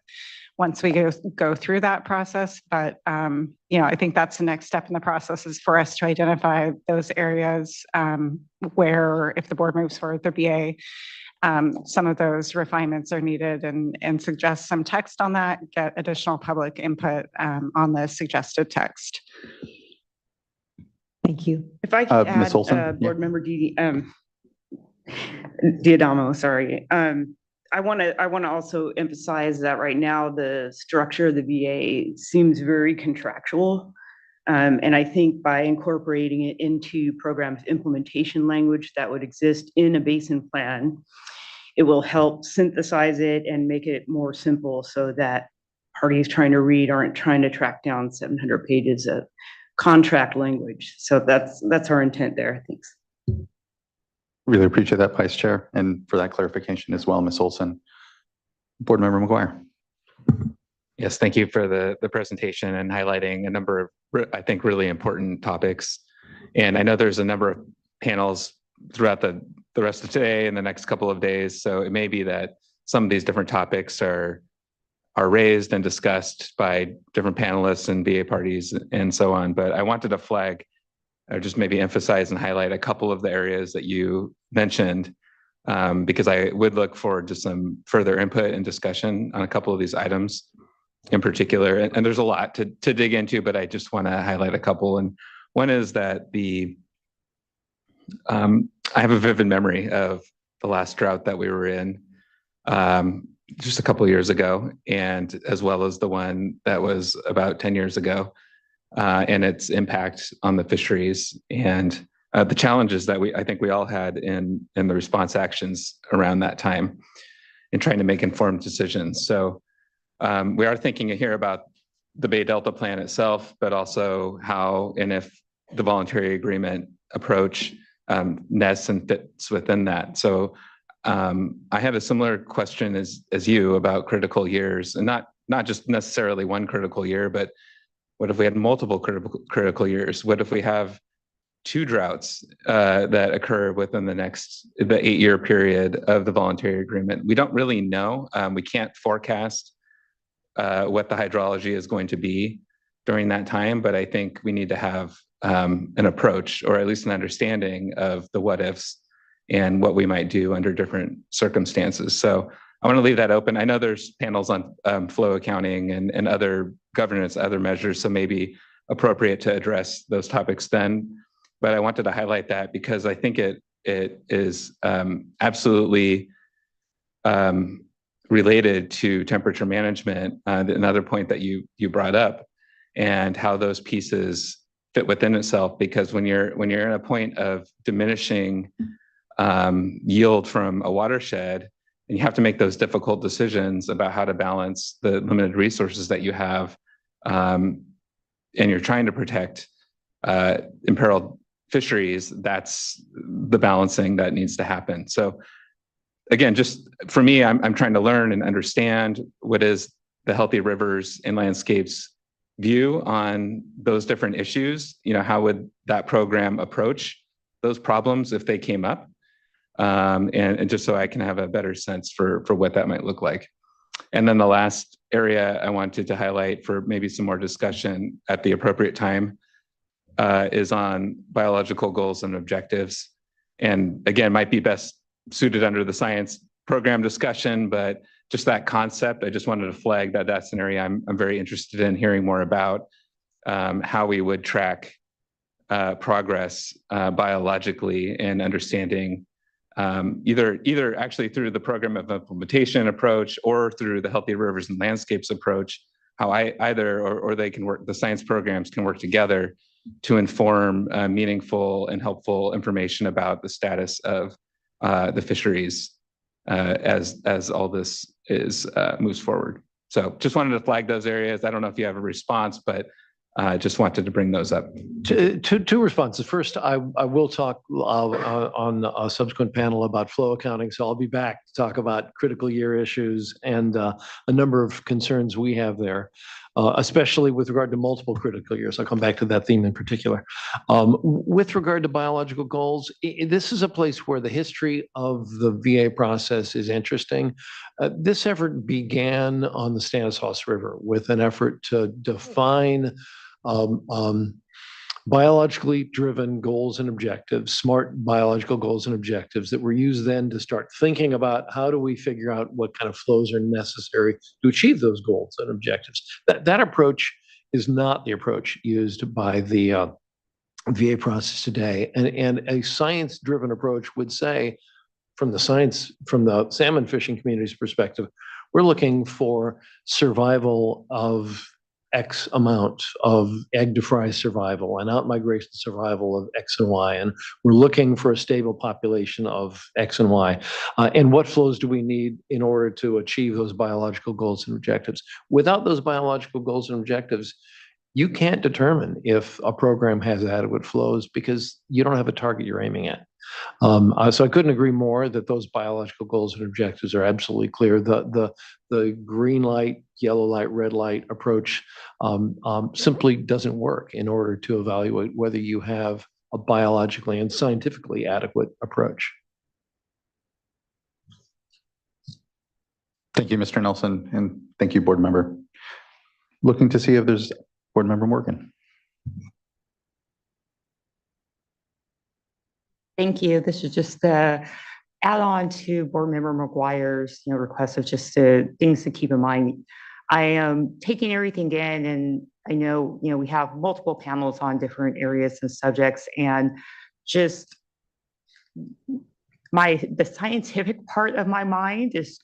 once we go through that process. But, I think that's the next step in the process, is for us to identify those areas where, if the board moves forward with the BA, some of those refinements are needed, and suggest some text on that, get additional public input on the suggested text. Thank you. If I could Ms. add, Olson? Board Member Diadamo, sorry. I want to also emphasize that right now the structure of the VA seems very contractual. And I think by incorporating it into programs implementation language that would exist in a basin plan, it will help synthesize it and make it more simple so that parties trying to read aren't trying to track down 700 pages of contract language. So that's our intent there. Thanks. Really appreciate that, Vice Chair, and for that clarification as well, Ms. Olson. Board Member McGuire. Yes, thank you for the presentation and highlighting a number of, I think, really important topics. And I know there's a number of panels throughout the rest of today and the next couple of days. So it may be that some of these different topics are raised and discussed by different panelists and VA parties and so on. But I wanted to flag, or just maybe emphasize and highlight a couple of the areas that you mentioned, because I would look forward to some further input and discussion on a couple of these items in particular. And there's a lot to dig into, but I just want to highlight a couple. And one is that I have a vivid memory of the last drought that we were in just a couple of years ago, and as well as the one that was about 10 years ago, and its impact on the fisheries and the challenges that I think we all had in the response actions around that time in trying to make informed decisions. So we are thinking here about the Bay Delta Plan itself, but also how and if the voluntary agreement approach nests and fits within that. So I have a similar question as you about critical years, and not just necessarily one critical year, but what if we had multiple critical years? What if we have two droughts that occur within the 8-year period of the voluntary agreement? We don't really know. We can't forecast what the hydrology is going to be during that time, but I think we need to have an approach, or at least an understanding of the what ifs and what we might do under different circumstances. So I want to leave that open. I know there's panels on flow accounting and other governance, other measures, so maybe appropriate to address those topics then. But I wanted to highlight that because I think it is absolutely related to temperature management, another point that you brought up, and how those pieces fit within itself. Because when you're in a point of diminishing yield from a watershed, and you have to make those difficult decisions about how to balance the limited resources that you have, and you're trying to protect imperiled fisheries, that's the balancing that needs to happen. So again, just for me, I'm trying to learn and understand what is the Healthy Rivers and Landscapes view on those different issues. How would that program approach those problems if they came up? And just so I can have a better sense for what that might look like. And then the last area I wanted to highlight for maybe some more discussion at the appropriate time is on biological goals and objectives. And again, might be best suited under the science program discussion, but just that concept, I just wanted to flag that that's an area I'm very interested in hearing more about, how we would track progress biologically and understanding either actually through the program of implementation approach or through the Healthy Rivers and Landscapes approach, how or they can work, the science programs can work together to inform meaningful and helpful information about the status of the fisheries as all this moves forward. So just wanted to flag those areas. I don't know if you have a response, but Just wanted to bring those up. Two responses. First, I will talk on a subsequent panel about flow accounting, so I'll be back to talk about critical year issues and a number of concerns we have there, especially with regard to multiple critical years. I'll come back to that theme in particular. With regard to biological goals, this is a place where the history of the VA process is interesting. This effort began on the Stanislaus River with an effort to define biologically driven goals and objectives, smart biological goals and objectives that were used then to start thinking about how do we figure out what kind of flows are necessary to achieve those goals and objectives. That approach is not the approach used by the VA process today. And a science-driven approach would say, from the salmon fishing community's perspective, we're looking for survival of X amount of egg to fry survival and out-migration survival of X and Y. And we're looking for a stable population of X and Y. And what flows do we need in order to achieve those biological goals and objectives? Without those biological goals and objectives, you can't determine if a program has adequate flows because you don't have a target you're aiming at. So I couldn't agree more that those biological goals and objectives are absolutely clear. The green light, yellow light, red light approach simply doesn't work in order to evaluate whether you have a biologically and scientifically adequate approach. Thank you, Mr. Nelson, and thank you, board member. Looking to see if there's board member Morgan. Thank you. This is just the add-on to board member McGuire's request of just things to keep in mind. I am taking everything in, and I know we have multiple panels on different areas and subjects, and just the scientific part of my mind is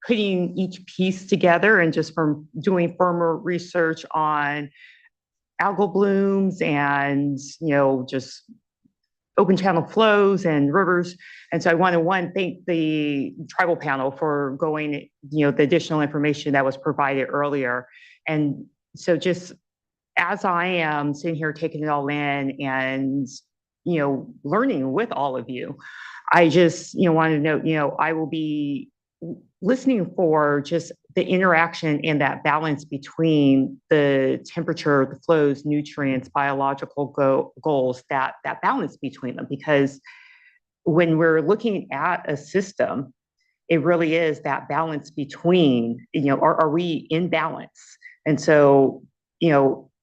putting each piece together, and just from doing firmer research on algal blooms and just open channel flows and rivers. And so I want to thank the tribal panel for going, the additional information that was provided earlier. And so just as I am sitting here taking it all in and, learning with all of you, I just, want to note, I will be listening for just the interaction and that balance between the temperature, the flows, nutrients, biological goals, that balance between them. Because when we're looking at a system, it really is that balance between, are we in balance? And so,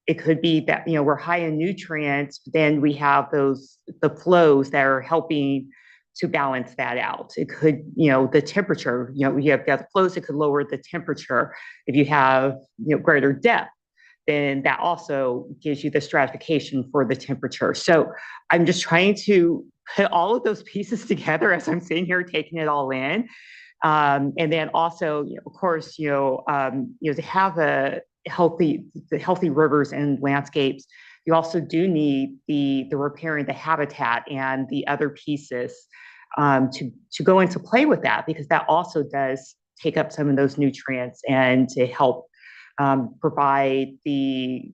it could be that, we're high in nutrients, then we have the flows that are helping to balance that out. It could, the temperature, you have the flows that could lower the temperature. If you have, greater depth, then that also gives you the stratification for the temperature. So I'm just trying to put all of those pieces together as I'm sitting here taking it all in. And then also, of course, to have the healthy rivers and landscapes, you also do need the repairing the habitat and the other pieces to go into play with that, because that also does take up some of those nutrients and to help provide the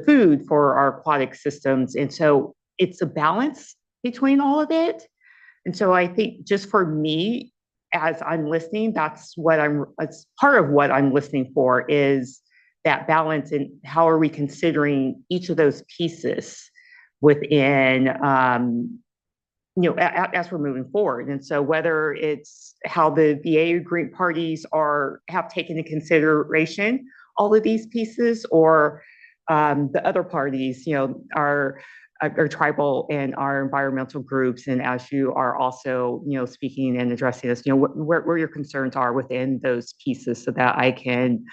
food for our aquatic systems. And so it's a balance between all of it. And so I think just for me, as I'm listening, it's part of what I'm listening for, is that balance, and how are we considering each of those pieces within, as we're moving forward. And so whether it's how the VA agreement parties have taken into consideration all of these pieces, or the other parties, our tribal and our environmental groups, and as you are also, speaking and addressing this, where your concerns are within those pieces, so that I can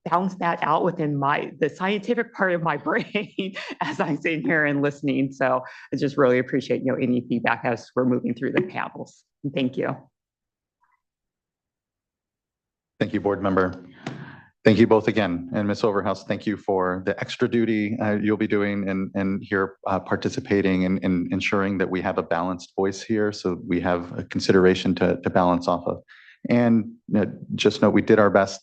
balance that out within the scientific part of my brain as I'm sitting here and listening. So I just really appreciate, any feedback as we're moving through the panels. Thank you. Thank you, board member. Thank you both again. And Ms. Overhouse, thank you for the extra duty you'll be doing and here participating and ensuring that we have a balanced voice here, so we have a consideration to balance off of. And just know we did our best,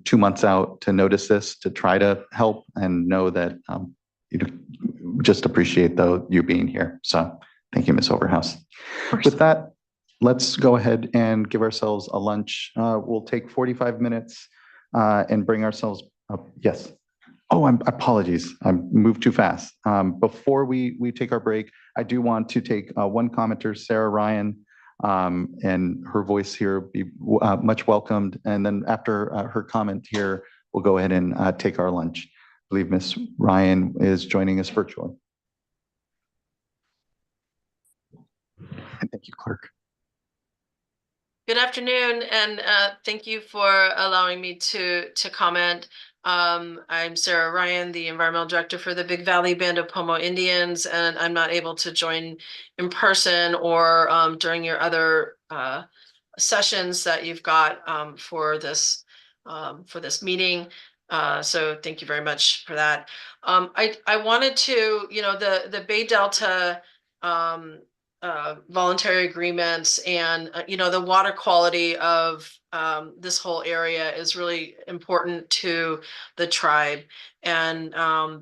2 months out to notice this, to try to help, and know that just appreciate you being here. So thank you, Ms. Overhouse. With that, let's go ahead and give ourselves a lunch. We'll take 45 minutes and bring ourselves up. Yes. Oh, apologies. I moved too fast. Before we take our break, I do want to take one commenter, Sarah Ryan, and her voice here be much welcomed. And then after her comment here, we'll go ahead and take our lunch. I believe Ms. Ryan is joining us virtually. And thank you, Clerk. Good afternoon, and thank you for allowing me to comment. I'm Sarah Ryan, the Environmental Director for the Big Valley Band of Pomo Indians, and I'm not able to join in person or during your other sessions that you've got for this meeting. So thank you very much for that. I wanted to, the Bay Delta voluntary agreements and, the water quality of this whole area is really important to the tribe. And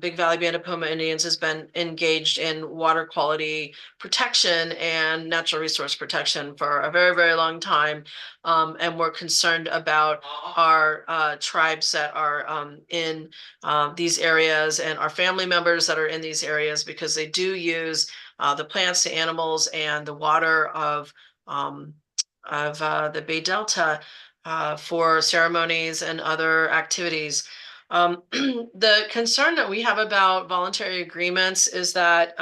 Big Valley Band of Pomo Indians has been engaged in water quality protection and natural resource protection for a very, very long time. And we're concerned about our tribes that are in these areas and our family members that are in these areas, because they do use the plants, the animals, and the water of the Bay Delta for ceremonies and other activities. The concern that we have about voluntary agreements is that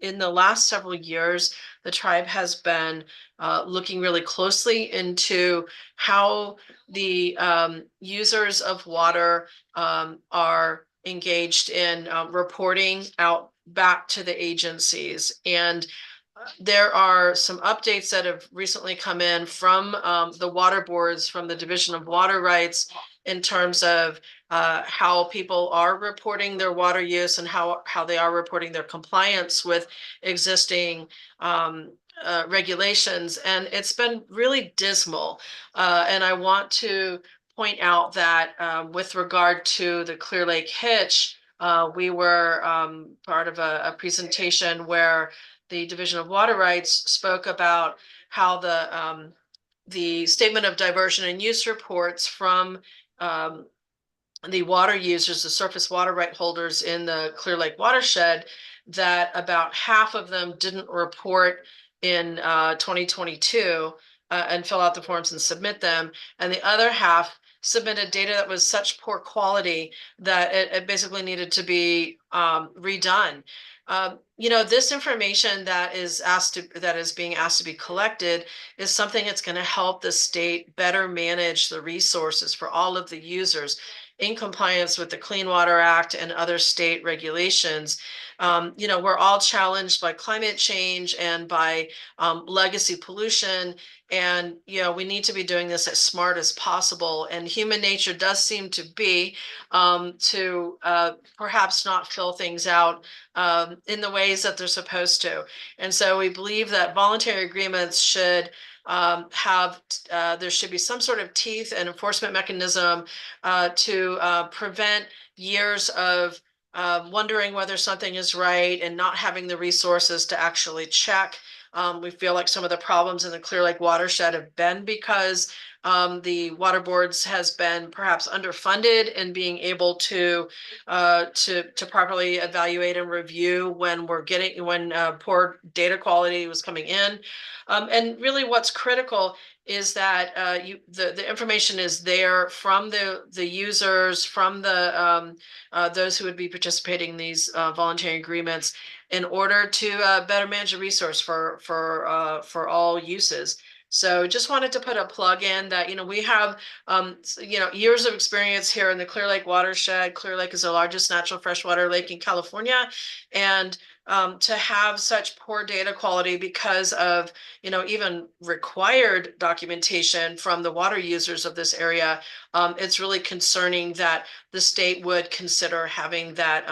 in the last several years, the tribe has been looking really closely into how the users of water are engaged in reporting out back to the agencies. And there are some updates that have recently come in from the water boards, from the Division of Water Rights, in terms of how people are reporting their water use and how they are reporting their compliance with existing regulations. And it's been really dismal. And I want to point out that with regard to the Clear Lake Hitch, we were part of a presentation where the Division of Water Rights spoke about how the statement of diversion and use reports from the water users, the surface water right holders in the Clear Lake watershed, that about half of them didn't report in 2022 and fill out the forms and submit them. And the other half submitted data that was such poor quality that it basically needed to be redone. This information that is being asked to be collected is something that's going to help the state better manage the resources for all of the users in compliance with the Clean Water Act and other state regulations. We're all challenged by climate change and by legacy pollution. And, we need to be doing this as smart as possible. And human nature does seem to be to perhaps not fill things out in the ways that they're supposed to. And so we believe that voluntary agreements should there should be some sort of teeth and enforcement mechanism to prevent years of wondering whether something is right and not having the resources to actually check. We feel like some of the problems in the Clear Lake watershed have been because the water boards has been perhaps underfunded in being able to properly evaluate and review when poor data quality was coming in. And really what's critical is that the information is there from the users, from those who would be participating in these voluntary agreements, in order to better manage the resource for all uses. So just wanted to put a plug in that, we have, years of experience here in the Clear Lake watershed. Clear Lake is the largest natural freshwater lake in California. And to have such poor data quality because of, even required documentation from the water users of this area, it's really concerning that the state would consider having that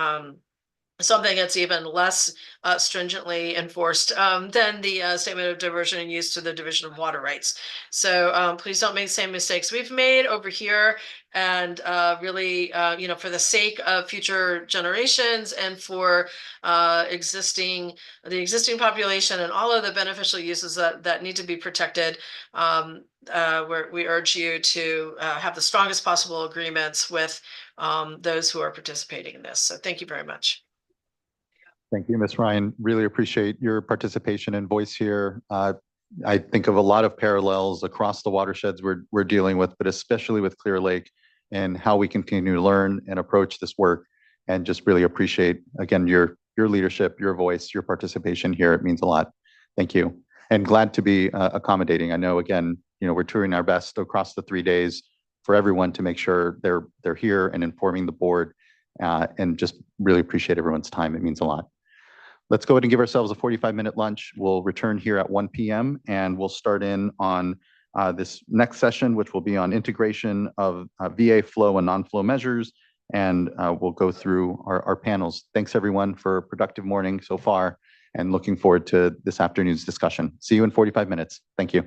something that's even less stringently enforced than the statement of diversion and use to the Division of Water Rights. So please don't make the same mistakes we've made over here. And really, for the sake of future generations and for the existing population and all of the beneficial uses that need to be protected, we urge you to have the strongest possible agreements with those who are participating in this. So thank you very much. Thank you, Ms. Ryan. Really appreciate your participation and voice here. I think of a lot of parallels across the watersheds we're dealing with, but especially with Clear Lake and how we continue to learn and approach this work. And just really appreciate, again, your leadership, your voice, your participation here. It means a lot. Thank you. And glad to be accommodating. I know, again, we're doing our best across the 3 days for everyone to make sure they're here and informing the board, and just really appreciate everyone's time. It means a lot. Let's go ahead and give ourselves a 45-minute lunch. We'll return here at 1 p.m. and we'll start in on this next session, which will be on integration of VA flow and non-flow measures. And we'll go through our panels. Thanks everyone for a productive morning so far, and looking forward to this afternoon's discussion. See you in 45 minutes. Thank you.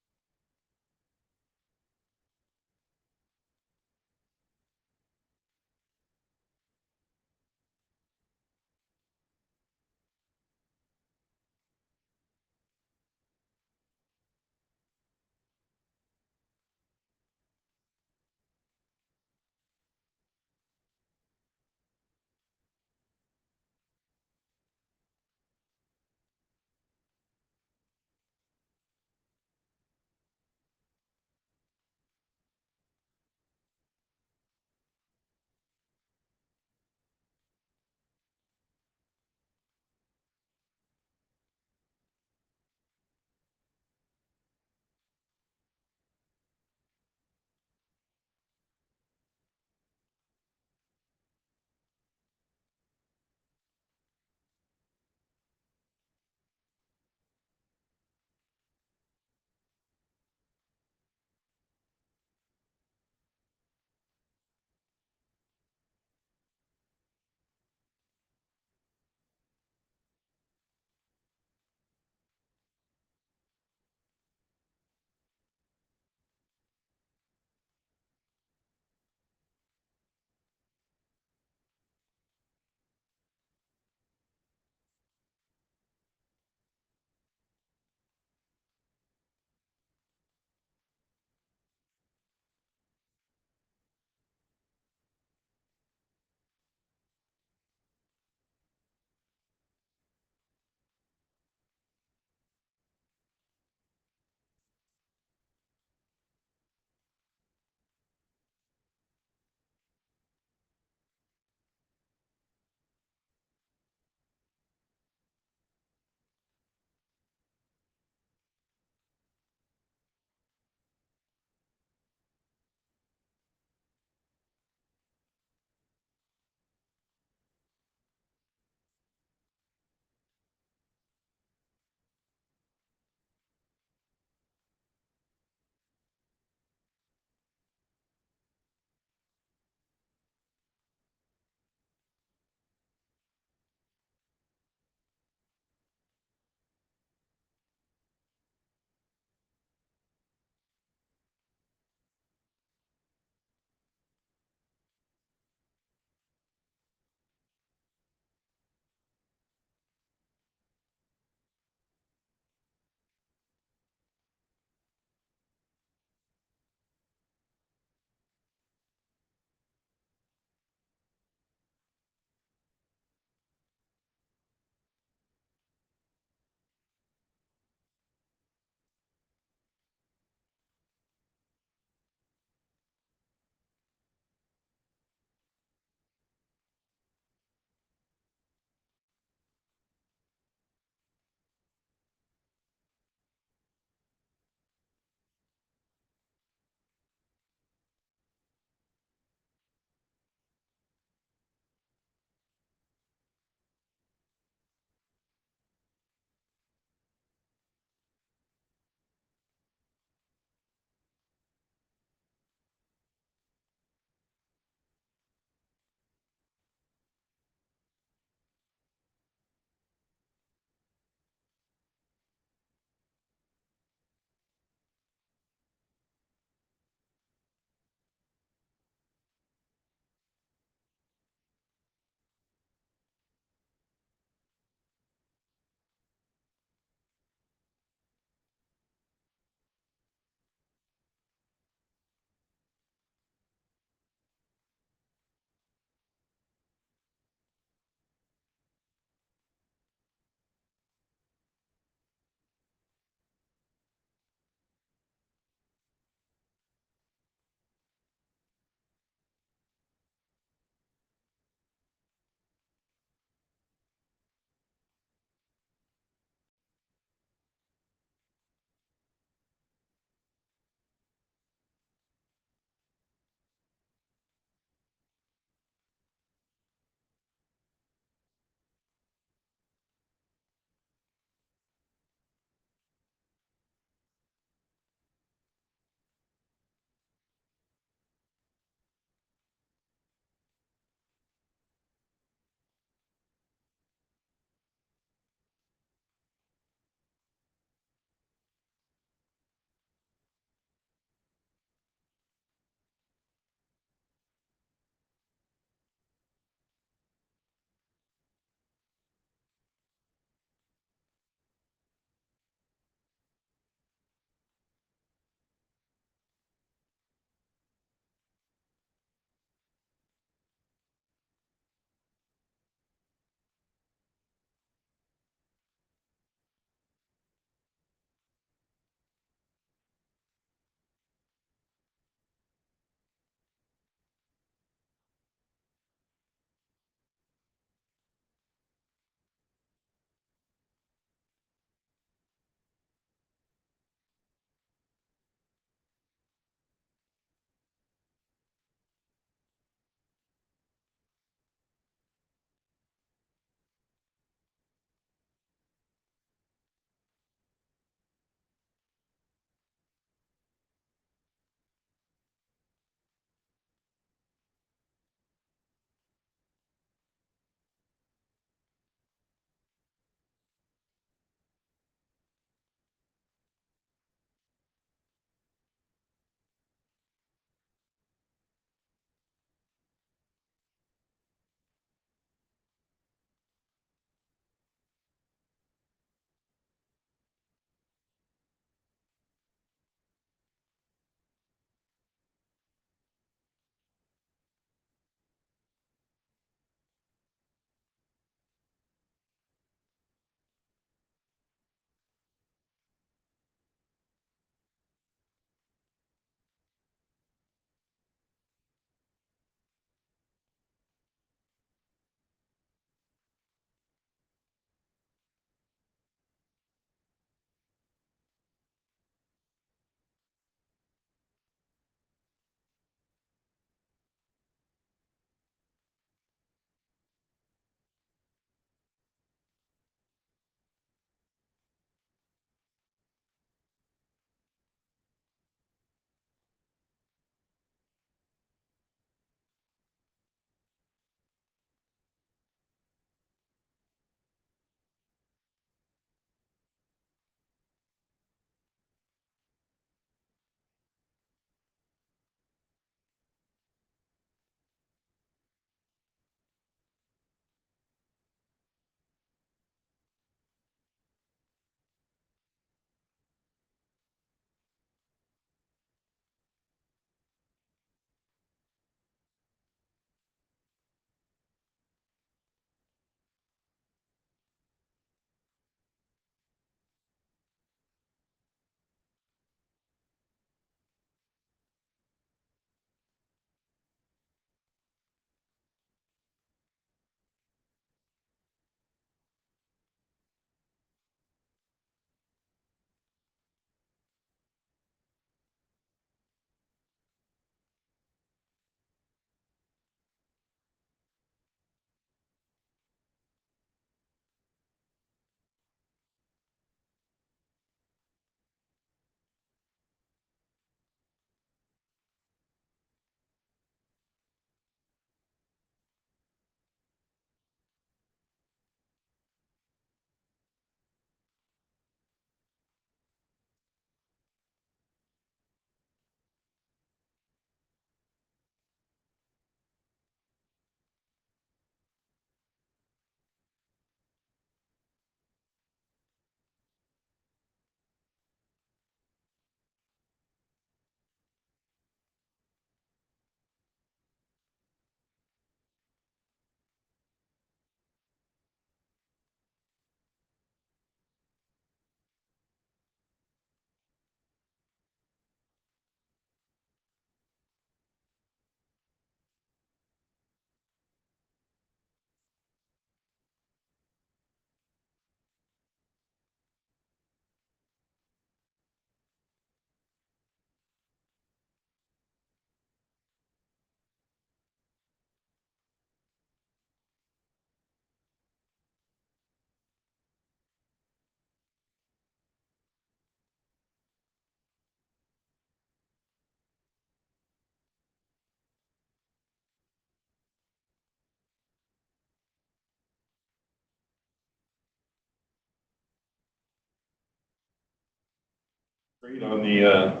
Great on the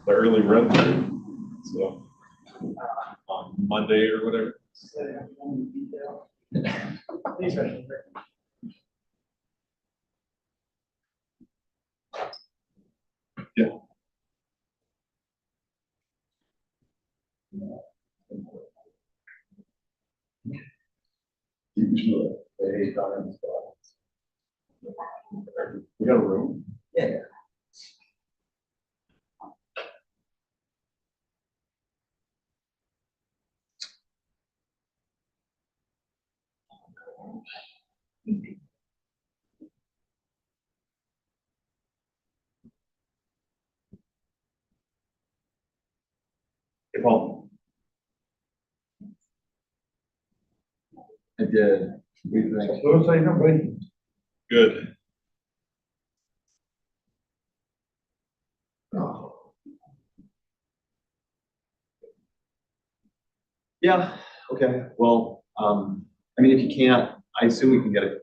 early run through. So on Monday or whatever. Yeah. We got a room? Yeah. Hey, Paul. I did. We think. Good. Yeah, okay, well, I mean, if you can't, I assume we can get it.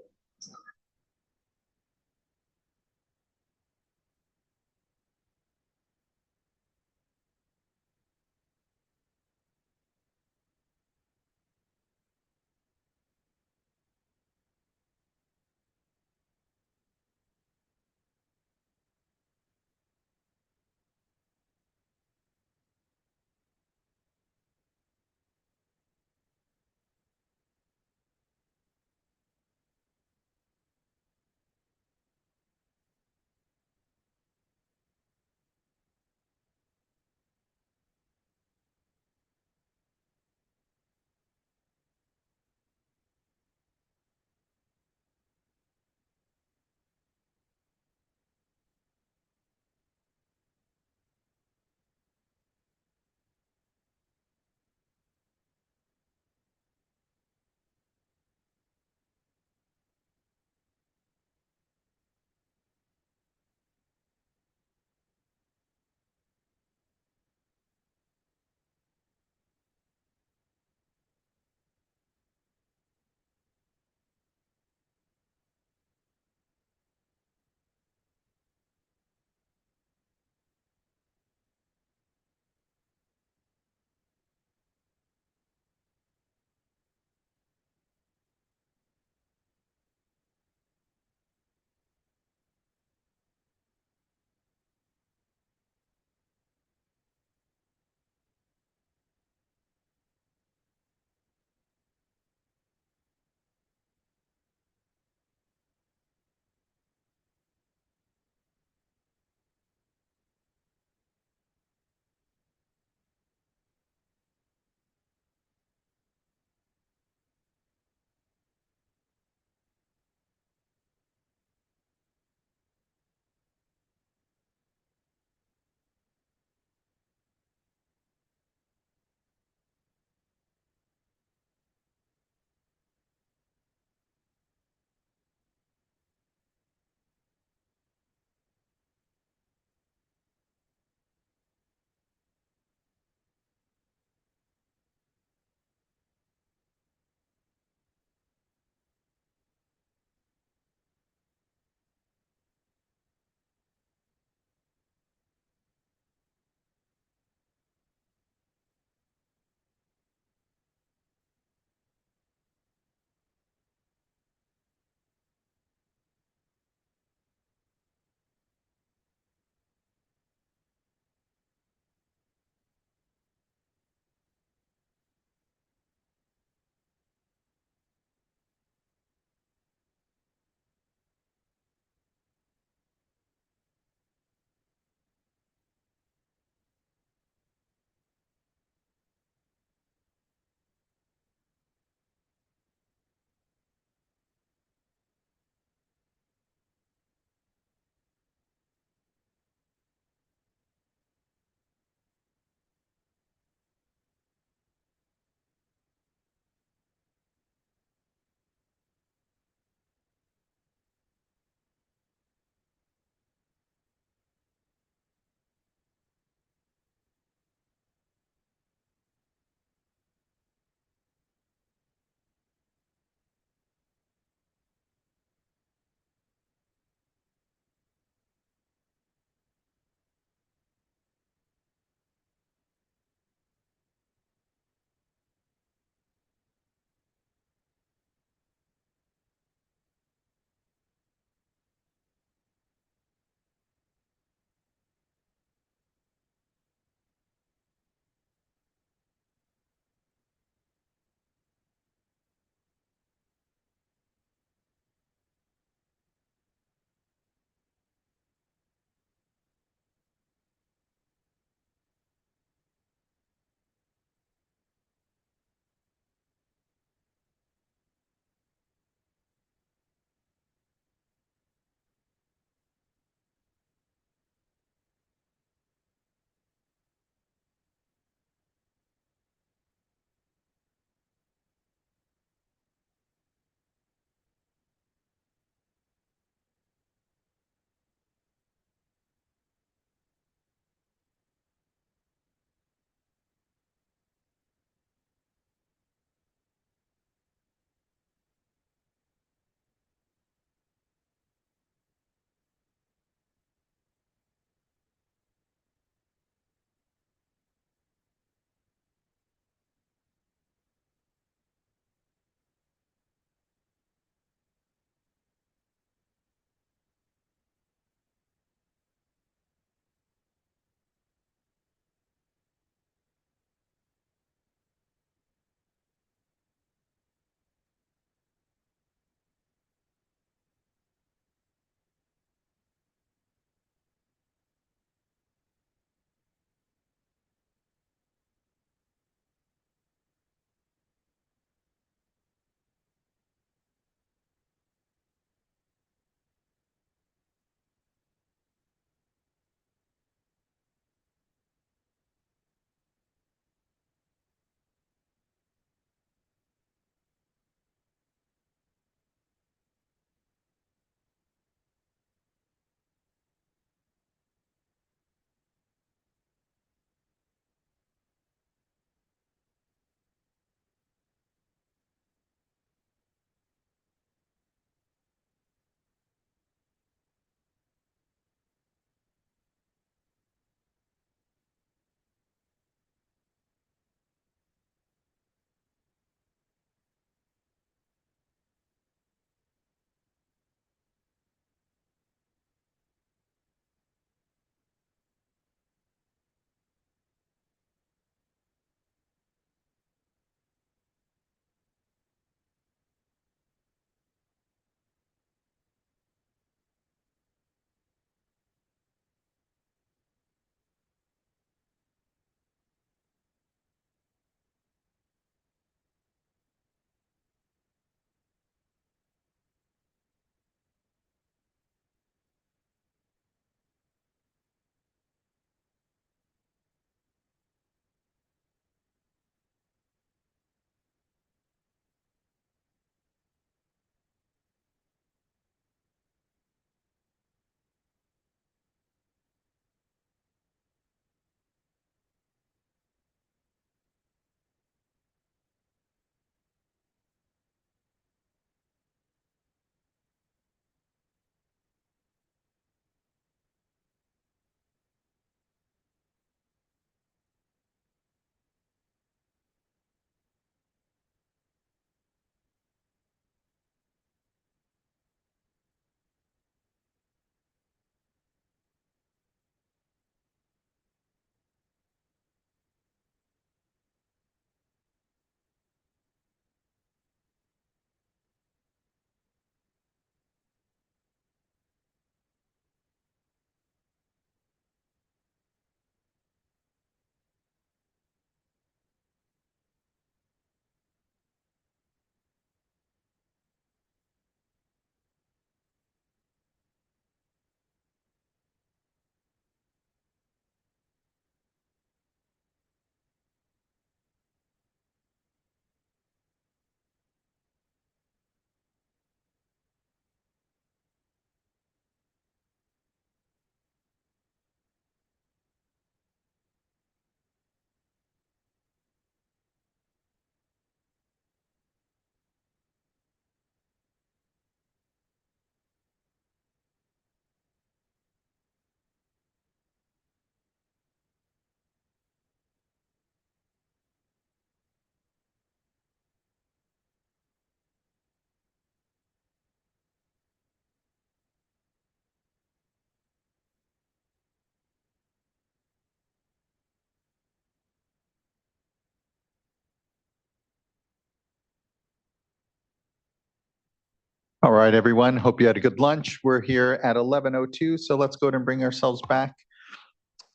All right, everyone. Hope you had a good lunch. We're here at 11:02, so let's go ahead and bring ourselves back.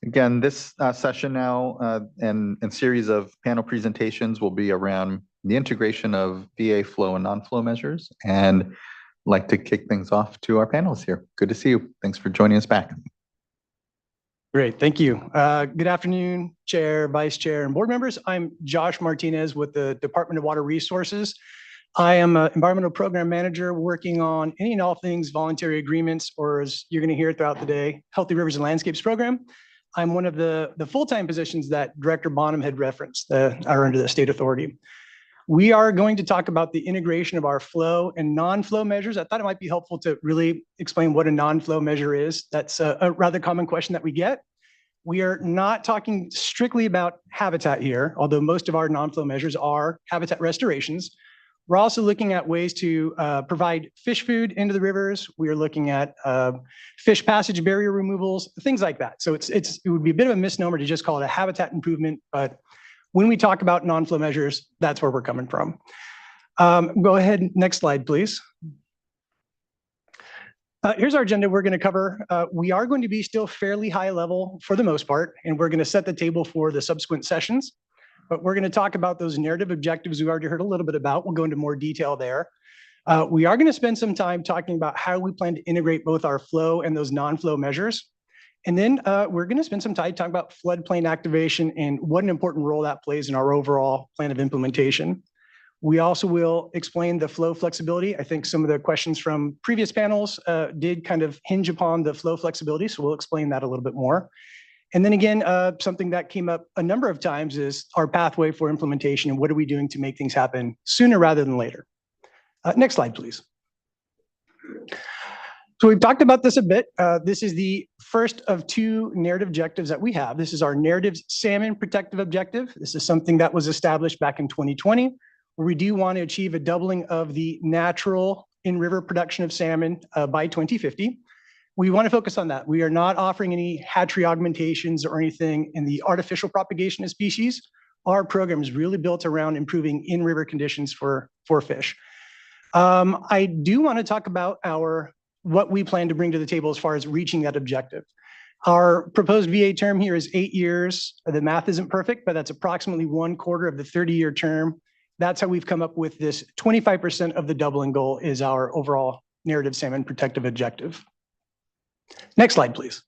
Again, this session now and series of panel presentations will be around the integration of VA flow and non-flow measures. And I'd like to kick things off to our panelists here. Good to see you. Thanks for joining us back. Great, thank you. Good afternoon, Chair, Vice Chair, and board members. I'm Josh Martinez with the Department of Water Resources. I am an environmental program manager working on any and all things voluntary agreements, or as you're going to hear throughout the day, Healthy Rivers and Landscapes program. I'm one of the full-time positions that Director Bonham had referenced that are under the state authority. We are going to talk about the integration of our flow and non-flow measures. I thought it might be helpful to really explain what a non-flow measure is. That's a rather common question that we get. We are not talking strictly about habitat here, although most of our non-flow measures are habitat restorations. We're also looking at ways to provide fish food into the rivers. We are looking at fish passage barrier removals, things like that. So it would be a bit of a misnomer to just call it a habitat improvement, but when we talk about non-flow measures, that's where we're coming from. Go ahead, next slide, please. Here's our agenda we're going to cover. We are going to be still fairly high level for the most part, and we're going to set the table for the subsequent sessions. But we're going to talk about those narrative objectives we've already heard a little bit about. We'll go into more detail there. We are going to spend some time talking about how we plan to integrate both our flow and those non-flow measures. And then we're going to spend some time talking about floodplain activation and what an important role that plays in our overall plan of implementation. We also will explain the flow flexibility. I think some of the questions from previous panels did kind of hinge upon the flow flexibility, so we'll explain that a little bit more. And then again, something that came up a number of times is our pathway for implementation and what are we doing to make things happen sooner rather than later. Next slide, please. So we've talked about this a bit. This is the first of two narrative objectives that we have. This is our narrative salmon protective objective. This is something that was established back in 2020, where we do want to achieve a doubling of the natural in-river production of salmon by 2050. We want to focus on that. We are not offering any hatchery augmentations or anything in the artificial propagation of species. Our program is really built around improving in-river conditions for fish. I do want to talk about what we plan to bring to the table as far as reaching that objective. Our proposed VA term here is 8 years. The math isn't perfect, but that's approximately 1/4 of the 30-year term. That's how we've come up with this 25% of the doubling goal is our overall narrative salmon protective objective. Next slide, please.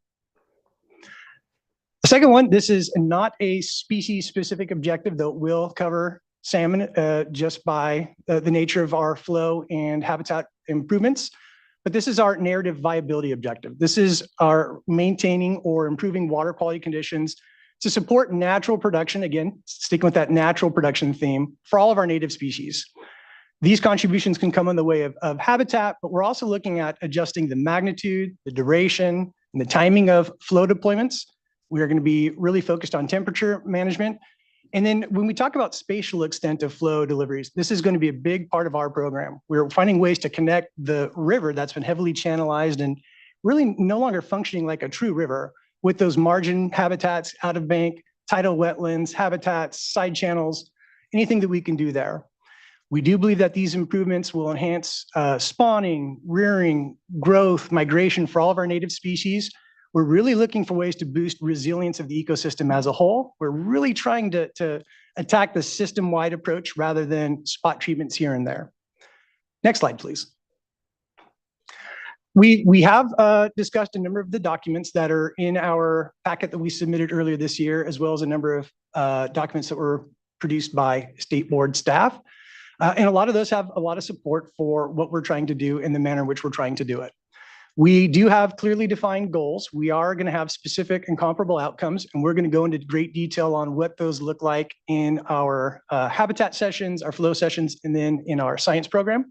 The second one, this is not a species-specific objective, though it will cover salmon just by the nature of our flow and habitat improvements. But this is our narrative viability objective. This is our maintaining or improving water quality conditions to support natural production, again, sticking with that natural production theme for all of our native species. These contributions can come in the way of habitat, but we're also looking at adjusting the magnitude, the duration, and the timing of flow deployments. We are going to be really focused on temperature management. And then when we talk about spatial extent of flow deliveries, this is going to be a big part of our program. We're finding ways to connect the river that's been heavily channelized and really no longer functioning like a true river with those margin habitats, out of bank, tidal wetlands, habitats, side channels, anything that we can do there. We do believe that these improvements will enhance spawning, rearing, growth, migration for all of our native species. We're really looking for ways to boost resilience of the ecosystem as a whole. We're really trying to attack the system-wide approach rather than spot treatments here and there. Next slide, please. We have discussed a number of the documents that are in our packet that we submitted earlier this year, as well as a number of documents that were produced by state board staff. And a lot of those have a lot of support for what we're trying to do in the manner in which we're trying to do it. We do have clearly defined goals. We are going to have specific and comparable outcomes, and we're going to go into great detail on what those look like in our habitat sessions, our flow sessions, and then in our science program.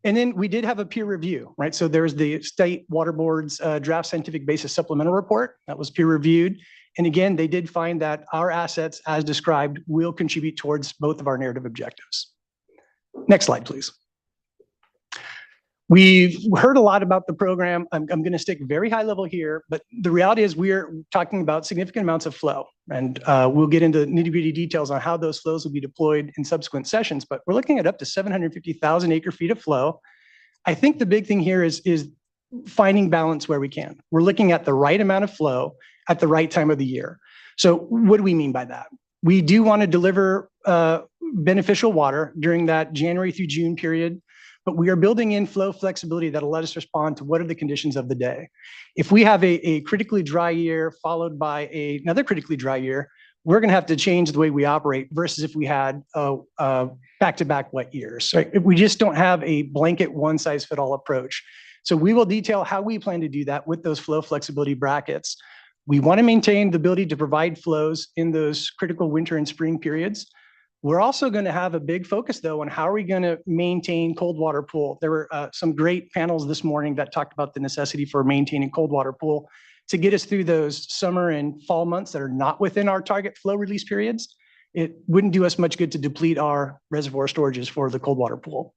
And then we did have a peer review, right? So there's the State Water Board's draft scientific basis supplemental report that was peer reviewed. And again, they did find that our assets, as described, will contribute towards both of our narrative objectives. Next slide, please. We've heard a lot about the program. I'm going to stick very high level here, but the reality is we're talking about significant amounts of flow, and we'll get into nitty-gritty details on how those flows will be deployed in subsequent sessions, but we're looking at up to 750,000 acre-feet of flow. I think the big thing here is finding balance where we can. We're looking at the right amount of flow at the right time of the year. So what do we mean by that? We do want to deliver beneficial water during that January through June period, but we are building in flow flexibility that'll let us respond to what are the conditions of the day. If we have a critically dry year followed by another critically dry year, we're going to have to change the way we operate versus if we had back-to-back wet years. Right? We just don't have a blanket one-size-fit-all approach. So we will detail how we plan to do that with those flow flexibility brackets. We want to maintain the ability to provide flows in those critical winter and spring periods. We're also going to have a big focus, though, on how are we going to maintain cold water pool. There were some great panels this morning that talked about the necessity for maintaining cold water pool to get us through those summer and fall months that are not within our target flow release periods. It wouldn't do us much good to deplete our reservoir storages for the cold water pool.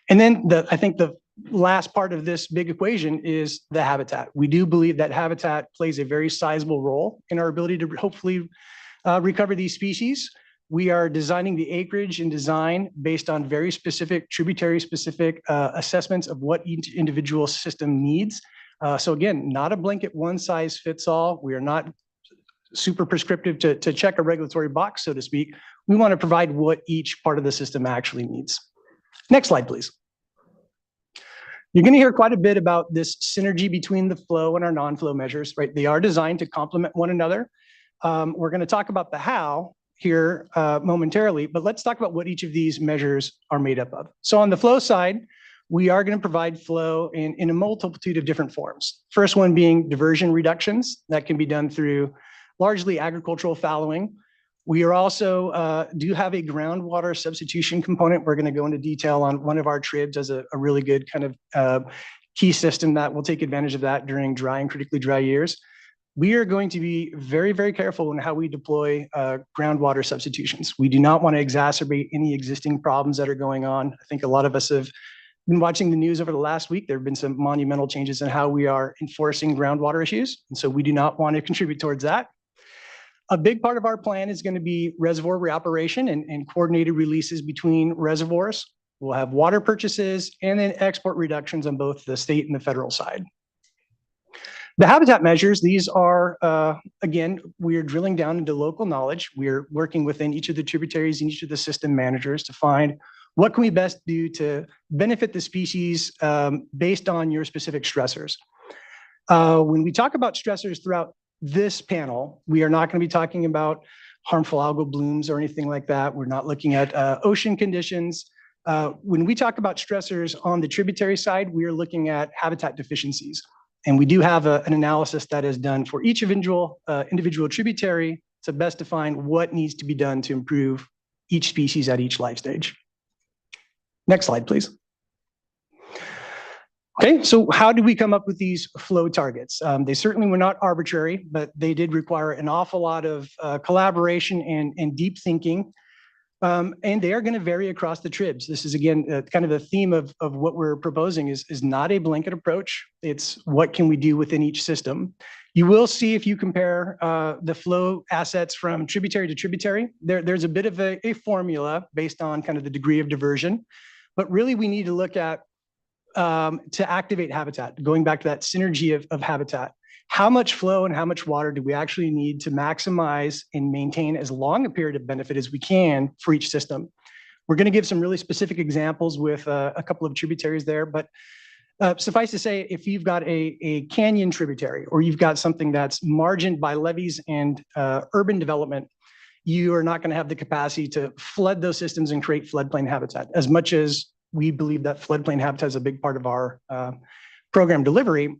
And then I think the last part of this big equation is the habitat. We do believe that habitat plays a very sizable role in our ability to hopefully recover these species. We are designing the acreage and design based on very specific tributary specific assessments of what each individual system needs. So again, not a blanket one size fits all. We are not super prescriptive to check a regulatory box, so to speak. We want to provide what each part of the system actually needs. Next slide, please. You're going to hear quite a bit about this synergy between the flow and our non-flow measures, right? They are designed to complement one another. We're going to talk about the how here momentarily, but let's talk about what each of these measures are made up of. So on the flow side, we are going to provide flow in a multitude of different forms. First one being diversion reductions that can be done through largely agricultural fallowing. We are also do have a groundwater substitution component. We're going to go into detail on one of our tribs as a really good kind of key system that will take advantage of that during dry and critically dry years. We are going to be very, very careful in how we deploy groundwater substitutions. We do not want to exacerbate any existing problems that are going on. I think a lot of us have been watching the news over the last week. There have been some monumental changes in how we are enforcing groundwater issues. And so we do not want to contribute towards that. A big part of our plan is going to be reservoir reoperation and coordinated releases between reservoirs. We'll have water purchases and then export reductions on both the state and the federal side. The habitat measures, these are, again, we are drilling down into local knowledge. We're working within each of the tributaries and each of the system managers to find what can we best do to benefit the species based on your specific stressors. When we talk about stressors throughout this panel, we are not going to be talking about harmful algal blooms or anything like that. We're not looking at ocean conditions. When we talk about stressors on the tributary side, we are looking at habitat deficiencies. And we do have an analysis that is done for each individual tributary to best define what needs to be done to improve each species at each life stage. Next slide, please. Okay, so how did we come up with these flow targets? They certainly were not arbitrary, but they did require an awful lot of collaboration and deep thinking. And they are going to vary across the tribs. This is, again, kind of the theme of what we're proposing is not a blanket approach. It's what can we do within each system. You will see if you compare the flow assets from tributary to tributary, there's a bit of a formula based on kind of the degree of diversion. But really, we need to look at to activate habitat, going back to that synergy of habitat. How much flow and how much water do we actually need to maximize and maintain as long a period of benefit as we can for each system? We're going to give some really specific examples with a couple of tributaries there, but suffice to say, if you've got a canyon tributary or you've got something that's margined by levees and urban development, you are not going to have the capacity to flood those systems and create floodplain habitat. As much as we believe that floodplain habitat is a big part of our program delivery,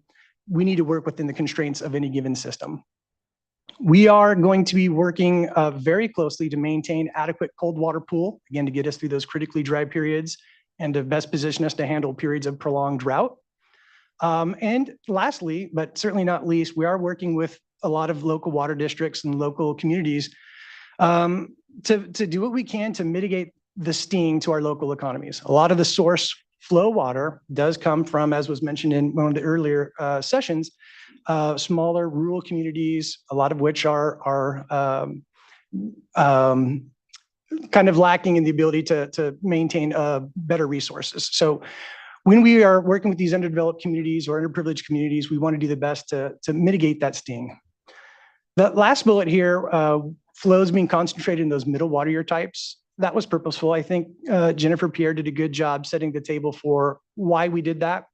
we need to work within the constraints of any given system. We are going to be working very closely to maintain adequate cold water pool, again, to get us through those critically dry periods and to best position us to handle periods of prolonged drought. And lastly, but certainly not least, we are working with a lot of local water districts and local communities to do what we can to mitigate the sting to our local economies. A lot of the source flow water does come from, as was mentioned in one of the earlier sessions, smaller rural communities, a lot of which are kind of lacking in the ability to maintain better resources. So When we are working with these underdeveloped communities or underprivileged communities, we want to do the best to mitigate that sting. The last bullet here, flows being concentrated in those middle water year types. That was purposeful. I think Jennifer Pierre did a good job setting the table for why we did that.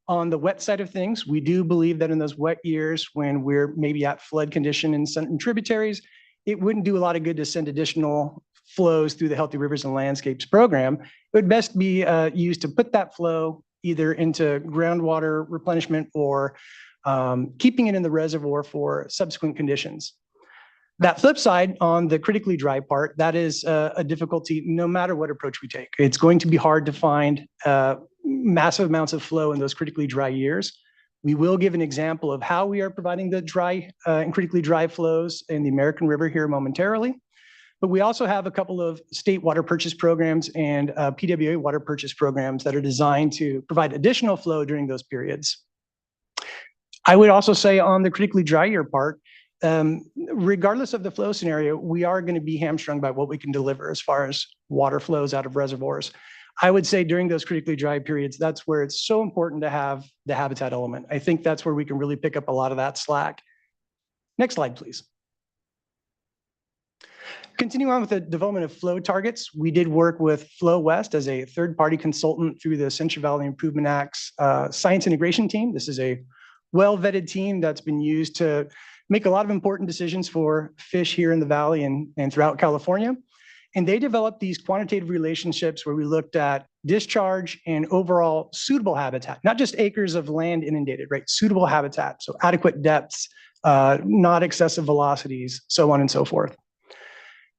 On the wet side of things, we do believe that in those wet years, when we're maybe at flood condition in certain tributaries, it wouldn't do a lot of good to send additional flows through the Healthy Rivers and Landscapes program. It would best be used to put that flow either into groundwater replenishment or keeping it in the reservoir for subsequent conditions. That flip side, on the critically dry part, that is a difficulty no matter what approach we take. It's going to be hard to find massive amounts of flow in those critically dry years. We will give an example of how we are providing the dry and critically dry flows in the American River here momentarily. But we also have a couple of state water purchase programs and PWA water purchase programs that are designed to provide additional flow during those periods. I would also say on the critically dry year part, regardless of the flow scenario, we are going to be hamstrung by what we can deliver as far as water flows out of reservoirs. I would say during those critically dry periods, that's where it's so important to have the habitat element. I think that's where we can really pick up a lot of that slack. Next slide, please. Continue on with the development of flow targets. We did work with Flow West as a third-party consultant through the Central Valley Improvement Act's science integration team. This is a well-vetted team that's been used to make a lot of important decisions for fish here in the valley and throughout California. And they developed these quantitative relationships where we looked at discharge and overall suitable habitat, not just acres of land inundated, right? Suitable habitat, so adequate depths, not excessive velocities, so on and so forth.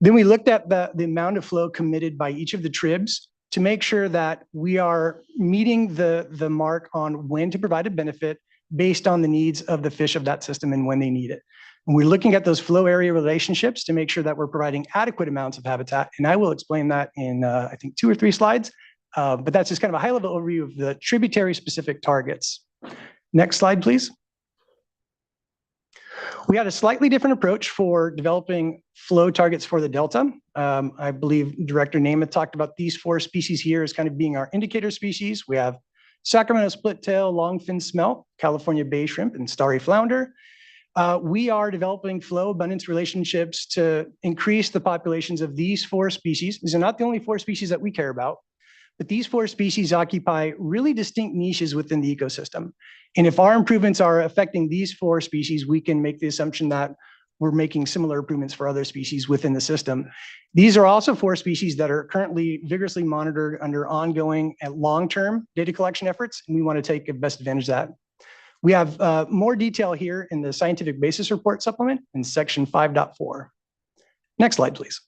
Then we looked at the amount of flow committed by each of the tribs to make sure that we are meeting the mark on when to provide a benefit based on the needs of the fish of that system and when they need it. And we're looking at those flow area relationships to make sure that we're providing adequate amounts of habitat. And I will explain that in, I think, 2 or 3 slides. But that's just kind of a high-level overview of the tributary-specific targets. Next slide, please. We had a slightly different approach for developing flow targets for the Delta. I believe Director Namath talked about these 4 species here as kind of being our indicator species. We have Sacramento split-tail, longfin smelt, California bay shrimp, and starry flounder. We are developing flow abundance relationships to increase the populations of these 4 species. These are not the only 4 species that we care about, but these 4 species occupy really distinct niches within the ecosystem. And if our improvements are affecting these 4 species, we can make the assumption that we're making similar improvements for other species within the system. These are also 4 species that are currently vigorously monitored under ongoing and long-term data collection efforts, and we want to take best advantage of that. We have more detail here in the scientific basis report supplement in section 5.4. Next slide, please.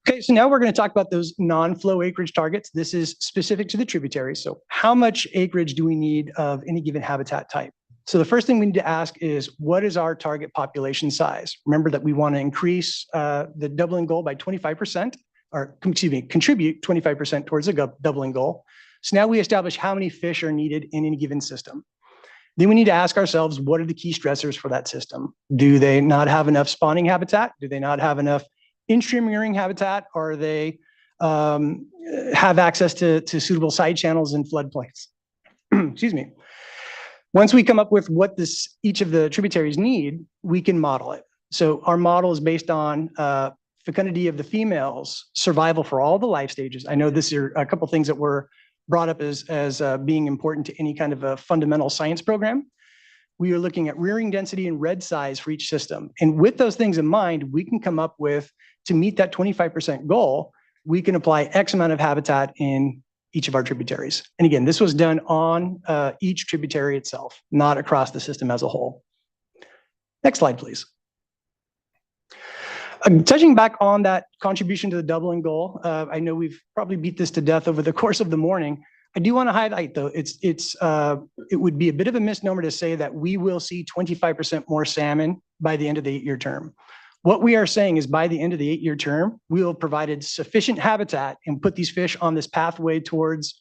Okay, so now we're going to talk about those non-flow acreage targets. This is specific to the tributaries. So how much acreage do we need of any given habitat type? So the first thing we need to ask is, what is our target population size? Remember that we want to increase the doubling goal by 25%, or excuse me, contribute 25% towards the doubling goal. So now we establish how many fish are needed in any given system. Then we need to ask ourselves, what are the key stressors for that system? Do they not have enough spawning habitat? Do they not have enough in-stream rearing habitat? Or they have access to suitable side channels and floodplains? Excuse me. Once we come up with what each of the tributaries need, we can model it. So our model is based on fecundity of the females, survival for all the life stages. I know this are a couple things that were brought up as being important to any kind of a fundamental science program. We are looking at rearing density and red size for each system. And with those things in mind, we can come up with, to meet that 25% goal, we can apply X amount of habitat in each of our tributaries. And again, this was done on each tributary itself, not across the system as a whole. Next slide, please. Touching back on that contribution to the doubling goal, I know we've probably beat this to death over the course of the morning. I do want to highlight, though, it would be a bit of a misnomer to say that we will see 25% more salmon by the end of the 8-year term. What we are saying is by the end of the 8-year term, we will have provided sufficient habitat and put these fish on this pathway towards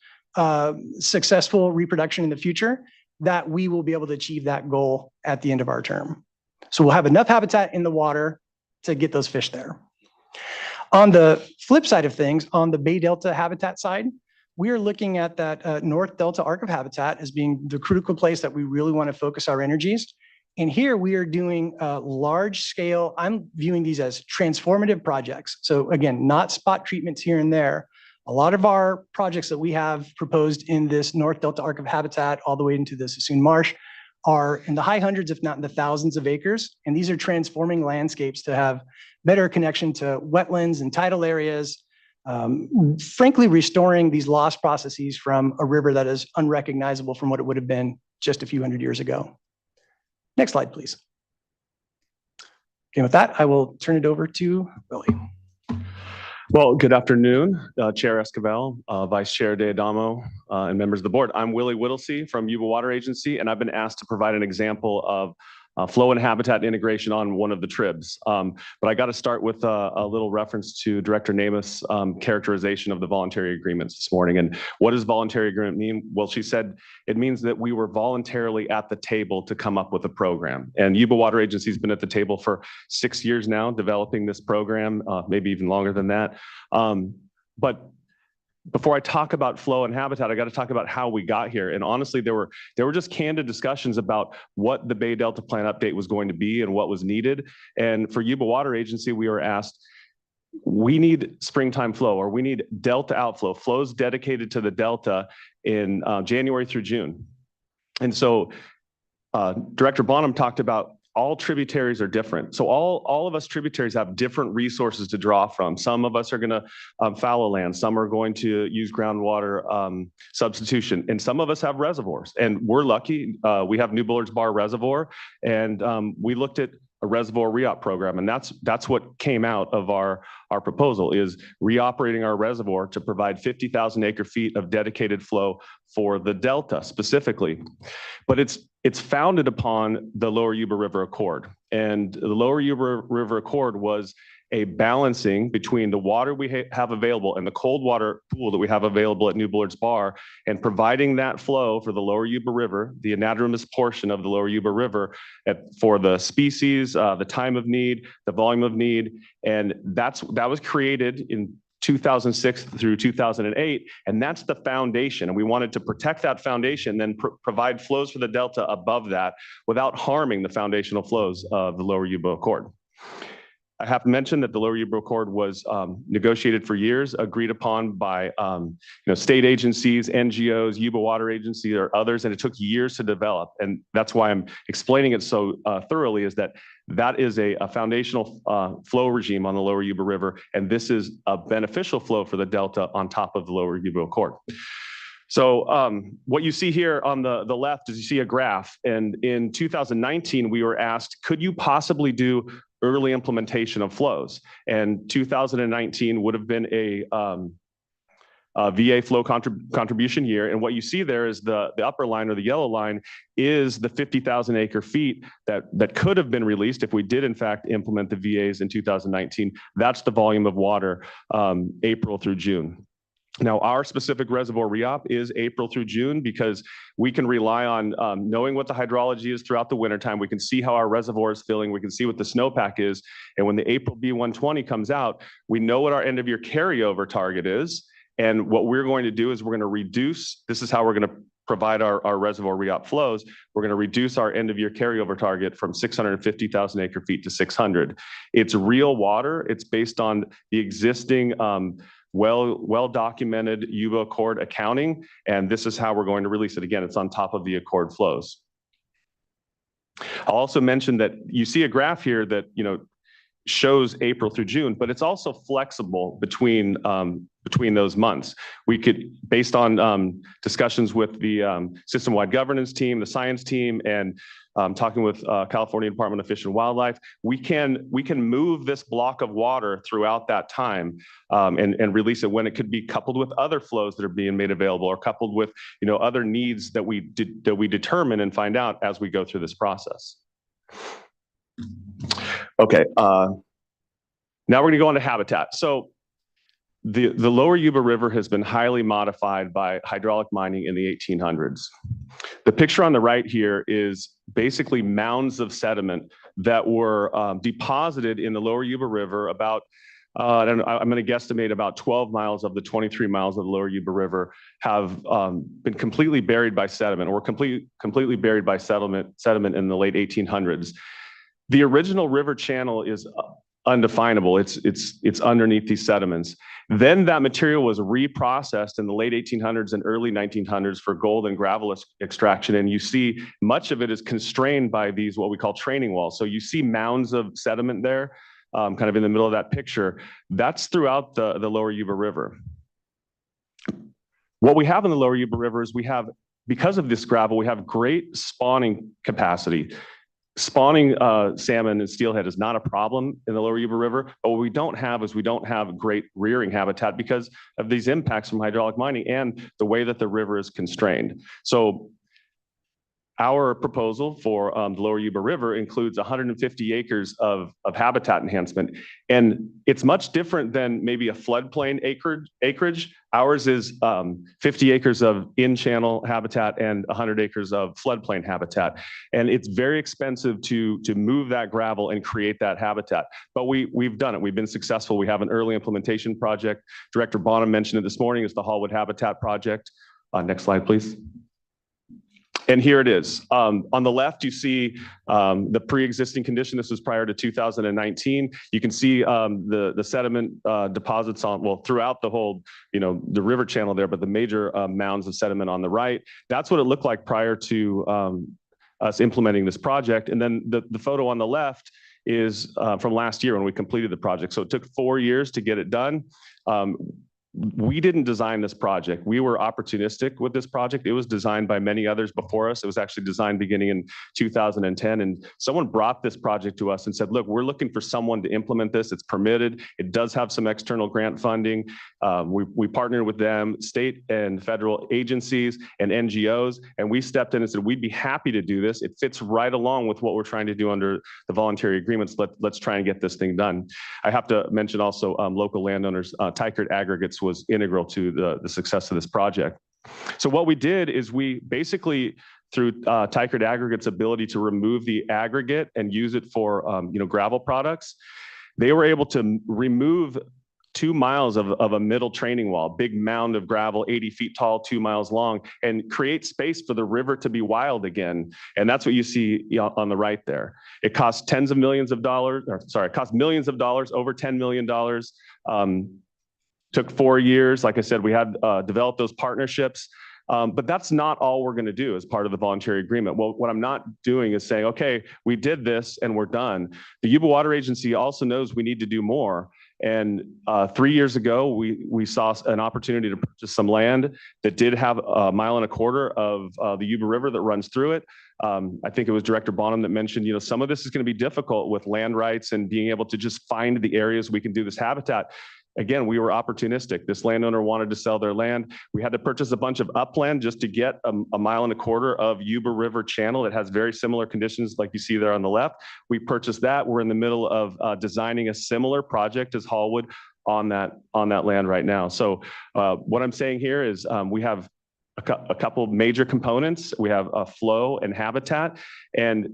successful reproduction in the future, that we will be able to achieve that goal at the end of our term. So we'll have enough habitat in the water to get those fish there. On the flip side of things, on the Bay Delta habitat side, we are looking at that North Delta Arc of Habitat as being the critical place that we really want to focus our energies. And here we are doing large scale, I'm viewing these as transformative projects. So again, not spot treatments here and there. A lot of our projects that we have proposed in this North Delta Arc of Habitat all the way into the Sassoon Marsh are in the high hundreds, if not in the thousands of acres. And these are transforming landscapes to have better connection to wetlands and tidal areas, frankly, restoring these lost processes from a river that is unrecognizable from what it would have been just a few hundred years ago. Next slide, please. Okay, with that, I will turn it over to Willie. Well, good afternoon, Chair Esquivel, Vice Chair D'Adamo, and members of the board. I'm Willie Whittlesey from Yuba Water Agency, and I've been asked to provide an example of flow and habitat integration on one of the tribs. But I got to start with a little reference to Director Namath's characterization of the voluntary agreements this morning. And what does voluntary agreement mean? Well, she said it means that we were voluntarily at the table to come up with a program. And Yuba Water Agency has been at the table for 6 years now, developing this program, maybe even longer than that. But before I talk about flow and habitat, I got to talk about how we got here. And honestly, there were just candid discussions about what the Bay Delta Plan update was going to be and what was needed. And for Yuba Water Agency, we were asked, we need springtime flow, or we need Delta outflow, flows dedicated to the Delta in January through June. And so Director Bonham talked about all tributaries are different. So all of us tributaries have different resources to draw from. Some of us are going to fallow land. Some are going to use groundwater substitution. And some of us have reservoirs. And we're lucky. We have New Bullards Bar Reservoir. And we looked at a reservoir re-op program. And that's what came out of our proposal, is reoperating our reservoir to provide 50,000 acre feet of dedicated flow for the Delta specifically. But it's founded upon the Lower Yuba River Accord. And the Lower Yuba River Accord was a balancing between the water we have available and the cold water pool that we have available at New Bullards Bar, and providing that flow for the Lower Yuba River, the anadromous portion of the Lower Yuba River, for the species, the time of need, the volume of need. And that was created in 2006 through 2008, and that's the foundation. And we wanted to protect that foundation, then provide flows for the Delta above that without harming the foundational flows of the Lower Yuba Accord. I have to mention that the Lower Yuba Accord was negotiated for years, agreed upon by state agencies, NGOs, Yuba Water Agency, or others, and it took years to develop. And that's why I'm explaining it so thoroughly, is that is a foundational flow regime on the Lower Yuba River, and this is a beneficial flow for the Delta on top of the Lower Yuba Accord. So what you see here on the left is you see a graph, and in 2019, we were asked, could you possibly do early implementation of flows? And 2019 would have been a VA flow contribution year. And what you see there is the upper line, or the yellow line, is the 50,000 acre feet that could have been released if we did in fact implement the VAs in 2019. That's the volume of water April through June. Now, our specific reservoir re-op is April through June, because we can rely on knowing what the hydrology is throughout the wintertime. We can see how our reservoir is filling. We can see what the snowpack is. And when the April B120 comes out, we know what our end of year carryover target is. And what we're going to do is we're going to reduce, this is how we're going to provide our reservoir re-op flows. We're going to reduce our end of year carryover target from 650,000 acre feet to 600. It's real water. It's based on the existing well-documented Yuba Accord accounting, and this is how we're going to release it. Again, it's on top of the Accord flows. I'll also mention that you see a graph here that shows April through June, but it's also flexible between those months. We could, based on discussions with the system-wide governance team, the science team, and talking with California Department of Fish and Wildlife, we can move this block of water throughout that time and release it when it could be coupled with other flows that are being made available, or coupled with other needs that we determine and find out as we go through this process. Okay, now we're going to go on to habitat. So the Lower Yuba River has been highly modified by hydraulic mining in the 1800s. The picture on the right here is basically mounds of sediment that were deposited in the Lower Yuba River about I'm going to guesstimate about 12 miles of the 23 miles of the lower Yuba River have been completely buried by sediment or completely buried by sediment in the late 1800s. The original river channel is undefinable. It's underneath these sediments. Then that material was reprocessed in the late 1800s and early 1900s for gold and gravel extraction. And you see much of it is constrained by these, what we call training walls. So you see mounds of sediment there. Kind of in the middle of that picture, that's throughout the lower Yuba River. What we have in the lower Yuba River is because of this gravel, we have great spawning capacity. Spawning salmon and steelhead is not a problem in the lower Yuba River, but what we don't have great rearing habitat because of these impacts from hydraulic mining and the way that the river is constrained. So our proposal for the lower Yuba River includes 150 acres of habitat enhancement. And it's much different than maybe a floodplain acreage. Ours is 50 acres of in-channel habitat and 100 acres of floodplain habitat. And it's very expensive to move that gravel and create that habitat. But we've done it. We've been successful. We have an early implementation project. Director Bonham mentioned it this morning. It's the Hallwood Habitat Project. Next slide, please. And here it is. On the left, you see the pre-existing condition. This was prior to 2019. You can see the sediment deposits throughout the whole, the river channel there, but the major mounds of sediment on the right. That's what it looked like prior to us implementing this project. And then the photo on the left is from last year when we completed the project. So it took 4 years to get it done. We didn't design this project. We were opportunistic with this project. It was designed by many others before us. It was actually designed beginning in 2010. And someone brought this project to us and said, look, we're looking for someone to implement this. It's permitted. It does have some external grant funding. We partnered with them, state and federal agencies and NGOs, and we stepped in and said, we'd be happy to do this. It fits right along with what we're trying to do under the voluntary agreements. Let's try and get this thing done. I have to mention also local landowners. Tykert Aggregates was integral to the success of this project. So what we did is we basically, through Tykert Aggregates' ability to remove the aggregate and use it for gravel products, they were able to remove 2 miles of a middle training wall, big mound of gravel, 80 feet tall, 2 miles long, and create space for the river to be wild again. And that's what you see on the right there. It cost tens of millions of dollars, it cost millions of dollars, over $10 million. Took 4 years. Like I said, we had developed those partnerships. But that's not all we're going to do as part of the voluntary agreement. Well, what I'm not doing is saying, okay, we did this and we're done. The Yuba Water Agency also knows we need to do more. And 3 years ago, we saw an opportunity to purchase some land that did have 1.25 miles of the Yuba River that runs through it. I think it was Director Bonham that mentioned, some of this is going to be difficult with land rights and being able to just find the areas we can do this habitat. Again, we were opportunistic. This landowner wanted to sell their land. We had to purchase a bunch of upland just to get 1.25 miles of Yuba River channel that has very similar conditions like you see there on the left. We purchased that. We're in the middle of designing a similar project as Hallwood on that land right now. So what I'm saying here is we have a couple major components. We have flow and habitat, and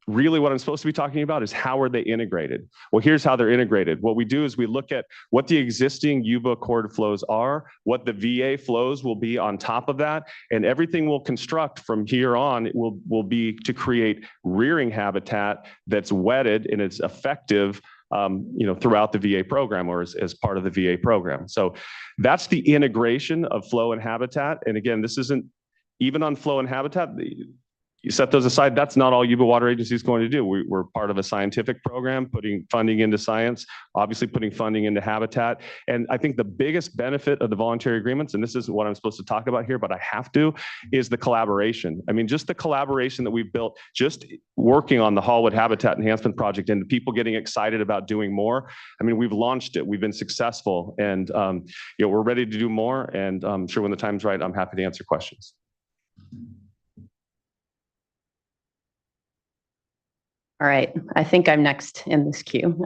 really what I'm supposed to be talking about is how are they integrated? Well, here's how they're integrated. What we do is we look at what the existing Yuba chord flows are, what the VA flows will be on top of that, and everything we'll construct from here on will be to create rearing habitat that's wetted and it's effective throughout the VA program or as part of the VA program. So that's the integration of flow and habitat. And again, this isn't even on flow and habitat. You set those aside, that's not all Yuba Water Agency is going to do. We're part of a scientific program, putting funding into science, obviously putting funding into habitat. And I think the biggest benefit of the voluntary agreements, and this isn't what I'm supposed to talk about here, but I have to, is the collaboration. I mean, just the collaboration that we've built, just working on the Hallwood Habitat Enhancement Project and people getting excited about doing more. I mean, we've launched it, we've been successful, and we're ready to do more. And I'm sure when the time's right, I'm happy to answer questions. All right, I think I'm next in this queue.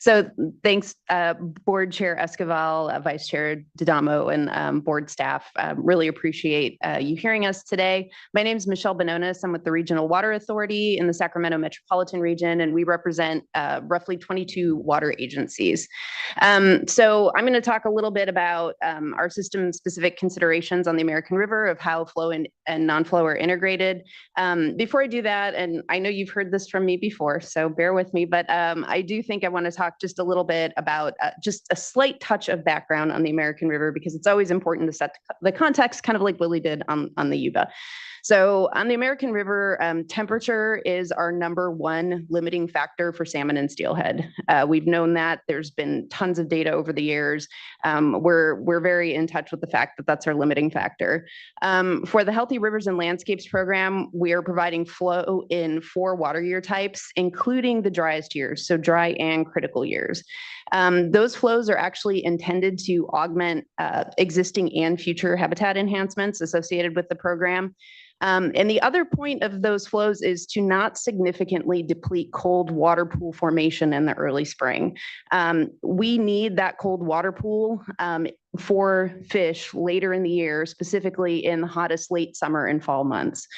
So thanks, Board Chair Esquivel, Vice Chair D'Adamo, and board staff. Really appreciate you hearing us today. My name is Michelle Bononis. I'm with the Regional Water Authority in the Sacramento metropolitan region, and we represent roughly 22 water agencies. So I'm going to talk a little bit about our system-specific considerations on the American River of how flow and non-flow are integrated. Before I do that, and I know you've heard this from me before, so bear with me, but I do think I want to talk just a little bit about just a slight touch of background on the American River, because it's always important to set the context, kind of like Willie did on the Yuba. So on the American River, temperature is our #1 limiting factor for salmon and steelhead. We've known that. There's been tons of data over the years. We're very in touch with the fact that that's our limiting factor. For the Healthy Rivers and Landscapes program, we are providing flow in 4 water year types, including the driest years, so dry and critical years. Those flows are actually intended to augment existing and future habitat enhancements associated with the program. And the other point of those flows is to not significantly deplete cold water pool formation in the early spring. We need that cold water pool for fish later in the year, specifically in the hottest late summer and fall months.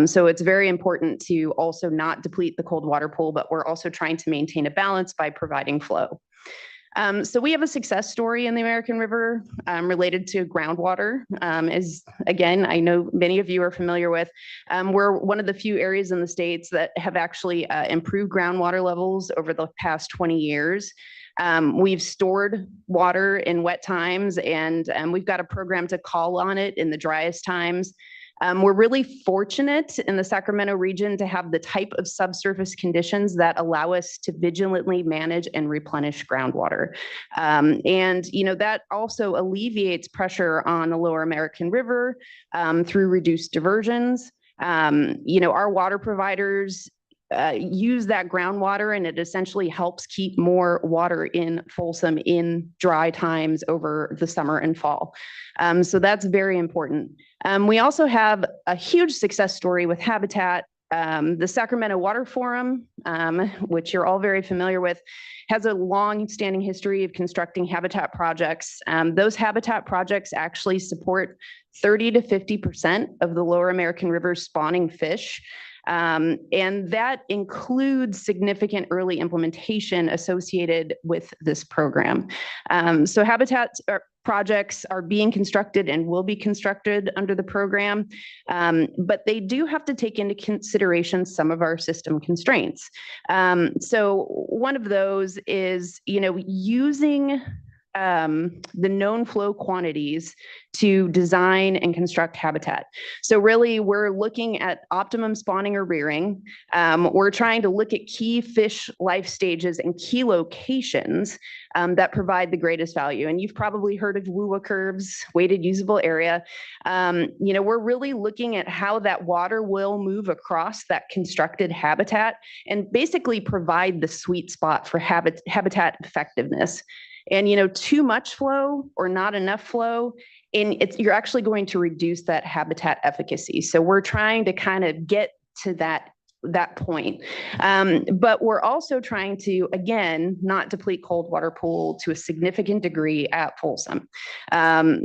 So it's very important to also not deplete the cold water pool, but we're also trying to maintain a balance by providing flow. So we have a success story in the American River related to groundwater. As again, I know many of you are familiar with. We're one of the few areas in the states that have actually improved groundwater levels over the past 20 years. We've stored water in wet times, and we've got a program to call on it in the driest times. We're really fortunate in the Sacramento region to have the type of subsurface conditions that allow us to vigilantly manage and replenish groundwater. And, you know, that also alleviates pressure on the lower American River through reduced diversions. You know, our water providers use that groundwater, and it essentially helps keep more water in Folsom in dry times over the summer and fall. So that's very important. We also have a huge success story with habitat. The Sacramento Water Forum, which you're all very familiar with, has a long-standing history of constructing habitat projects. Those habitat projects actually support 30 to 50% of the lower American River spawning fish. And that includes significant early implementation associated with this program. So habitat projects are being constructed and will be constructed under the program, but they do have to take into consideration some of our system constraints. So one of those is, you know, using the known flow quantities to design and construct habitat. So really, we're looking at optimum spawning or rearing. We're trying to look at key fish life stages and key locations that provide the greatest value. And you've probably heard of WUA curves, weighted usable area. You know, we're really looking at how that water will move across that constructed habitat and basically provide the sweet spot for habitat effectiveness. And, you know, too much flow or not enough flow, you're actually going to reduce that habitat efficacy. So we're trying to kind of get to that point. But we're also trying to, again, not deplete cold water pool to a significant degree at Folsom.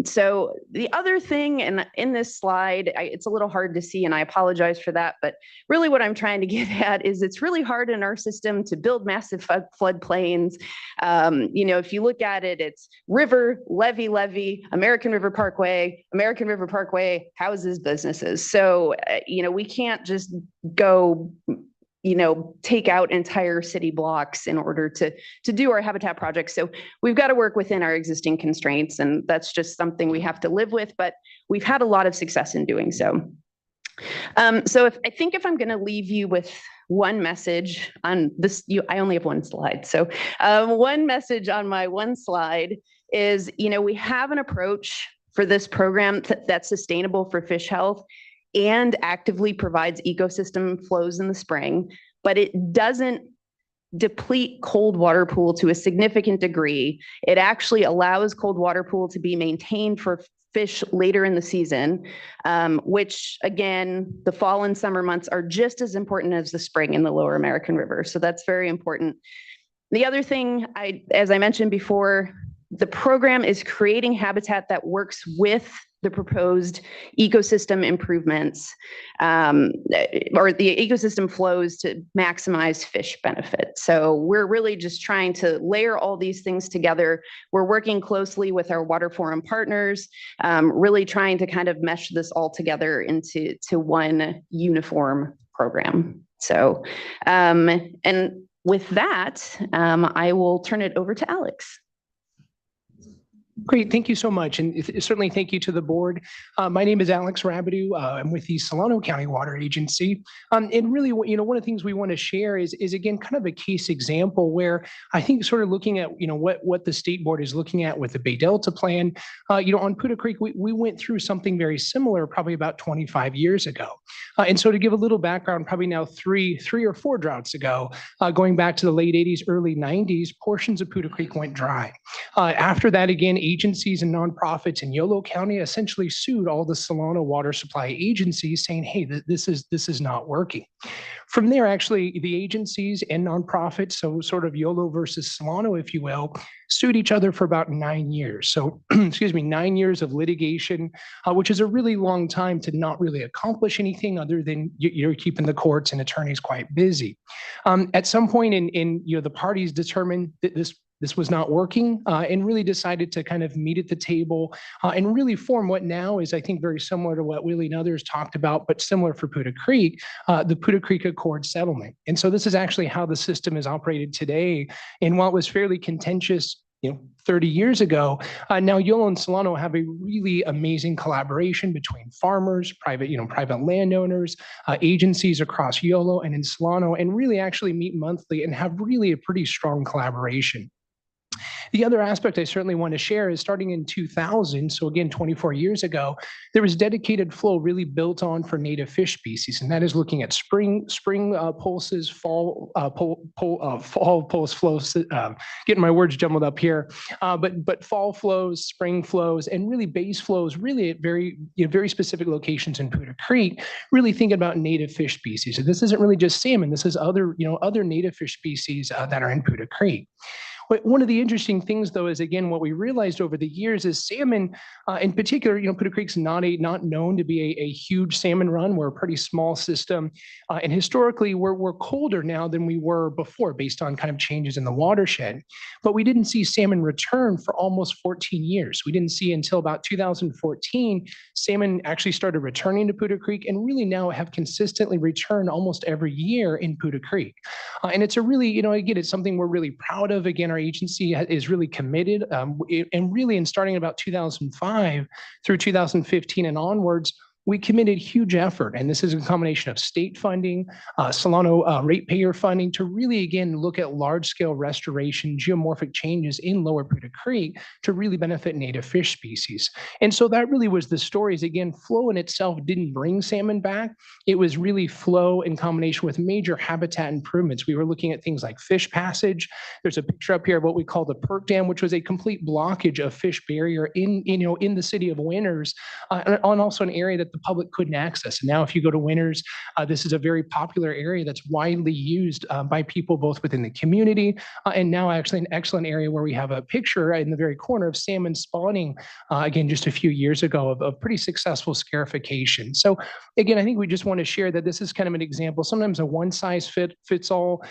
So the other thing, and in this slide, it's a little hard to see, and I apologize for that, but really what I'm trying to get at is it's really hard in our system to build massive floodplains. You know, if you look at it, it's river, levee, American River Parkway, houses, businesses. So, you know, we can't just go, you know, take out entire city blocks in order to do our habitat projects. So we've got to work within our existing constraints, and that's just something we have to live with, but we've had a lot of success in doing so. So I think if I'm going to leave you with one message on this, I only have one slide. So one message on my one slide is, you know, we have an approach for this program that's sustainable for fish health and actively provides ecosystem flows in the spring, but it doesn't deplete cold water pool to a significant degree. It actually allows cold water pool to be maintained for fish later in the season, which again, the fall and summer months are just as important as the spring in the Lower American River. So that's very important. The other thing, as I mentioned before, the program is creating habitat that works with the proposed ecosystem improvements, or the ecosystem flows to maximize fish benefit. So we're really just trying to layer all these things together. We're working closely with our water forum partners, really trying to kind of mesh this all together into one uniform program. So, and with that, I will turn it over to Alex. Great, thank you so much. And certainly thank you to the board. My name is Alex Rabideau. I'm with the Solano County Water Agency. And really, one of the things we want to share is again, kind of a case example where I think sort of looking at, what the state board is looking at with the Bay Delta plan. On Poudre Creek, we went through something very similar probably about 25 years ago. And so to give a little background, probably now three or four droughts ago, going back to the late 80s, early 90s, portions of Poudre Creek went dry. After that, again, agencies and nonprofits in Yolo County essentially sued all the Solano water supply agencies saying, hey, this is not working. From there, actually, the agencies and nonprofits, so sort of Yolo versus Solano, if you will, sued each other for about 9 years. So, 9 years of litigation, which is a really long time to not really accomplish anything other than you're keeping the courts and attorneys quite busy. At some point in the parties determined that this was not working, and really decided to kind of meet at the table and really form what now is, I think, very similar to what Willie and others talked about, but similar for Poudre Creek, the Poudre Creek Accord settlement. And so this is actually how the system is operated today. And while it was fairly contentious 30 years ago, now Yolo and Solano have a really amazing collaboration between farmers, private landowners, agencies across Yolo and in Solano, and really actually meet monthly and have really a pretty strong collaboration. The other aspect I certainly want to share is starting in 2000, so again, 24 years ago, there was dedicated flow really built on for native fish species, and that is looking at spring pulses, fall pulse flows, getting my words jumbled up here, but fall flows, spring flows, and really base flows, really at very specific locations in Poudre Creek, really thinking about native fish species. So this isn't really just salmon, this is other native fish species that are in Poudre Creek. But one of the interesting things, though, is again what we realized over the years is salmon, in particular. Poudre Creek's not known to be a huge salmon run. We're a pretty small system, and historically we're colder now than we were before, based on kind of changes in the watershed. But we didn't see salmon return for almost 14 years. We didn't see until about 2014 salmon actually started returning to Poudre Creek, and really now have consistently returned almost every year in Poudre Creek. And it's a really, again, it's something we're really proud of. Again, our agency is really committed, and really in starting about 2005 through 2015 and onwards, we committed huge effort, and this is a combination of state funding, Solano ratepayer funding, to really, again, look at large-scale restoration, geomorphic changes in Lower Poudre Creek to really benefit native fish species. And so that really was the story. Is again, flow in itself didn't bring salmon back. It was really flow in combination with major habitat improvements. We were looking at things like fish passage. There's a picture up here of what we call the Perk Dam, which was a complete blockage of fish barrier in the city of Winters, and also an area that the public couldn't access. And now if you go to Winters, this is a very popular area that's widely used by people both within the community, and now actually an excellent area where we have a picture in the very corner of salmon spawning, again, just a few years ago of pretty successful scarification. So again, I think we just want to share that this is kind of an example. Sometimes a one size fits all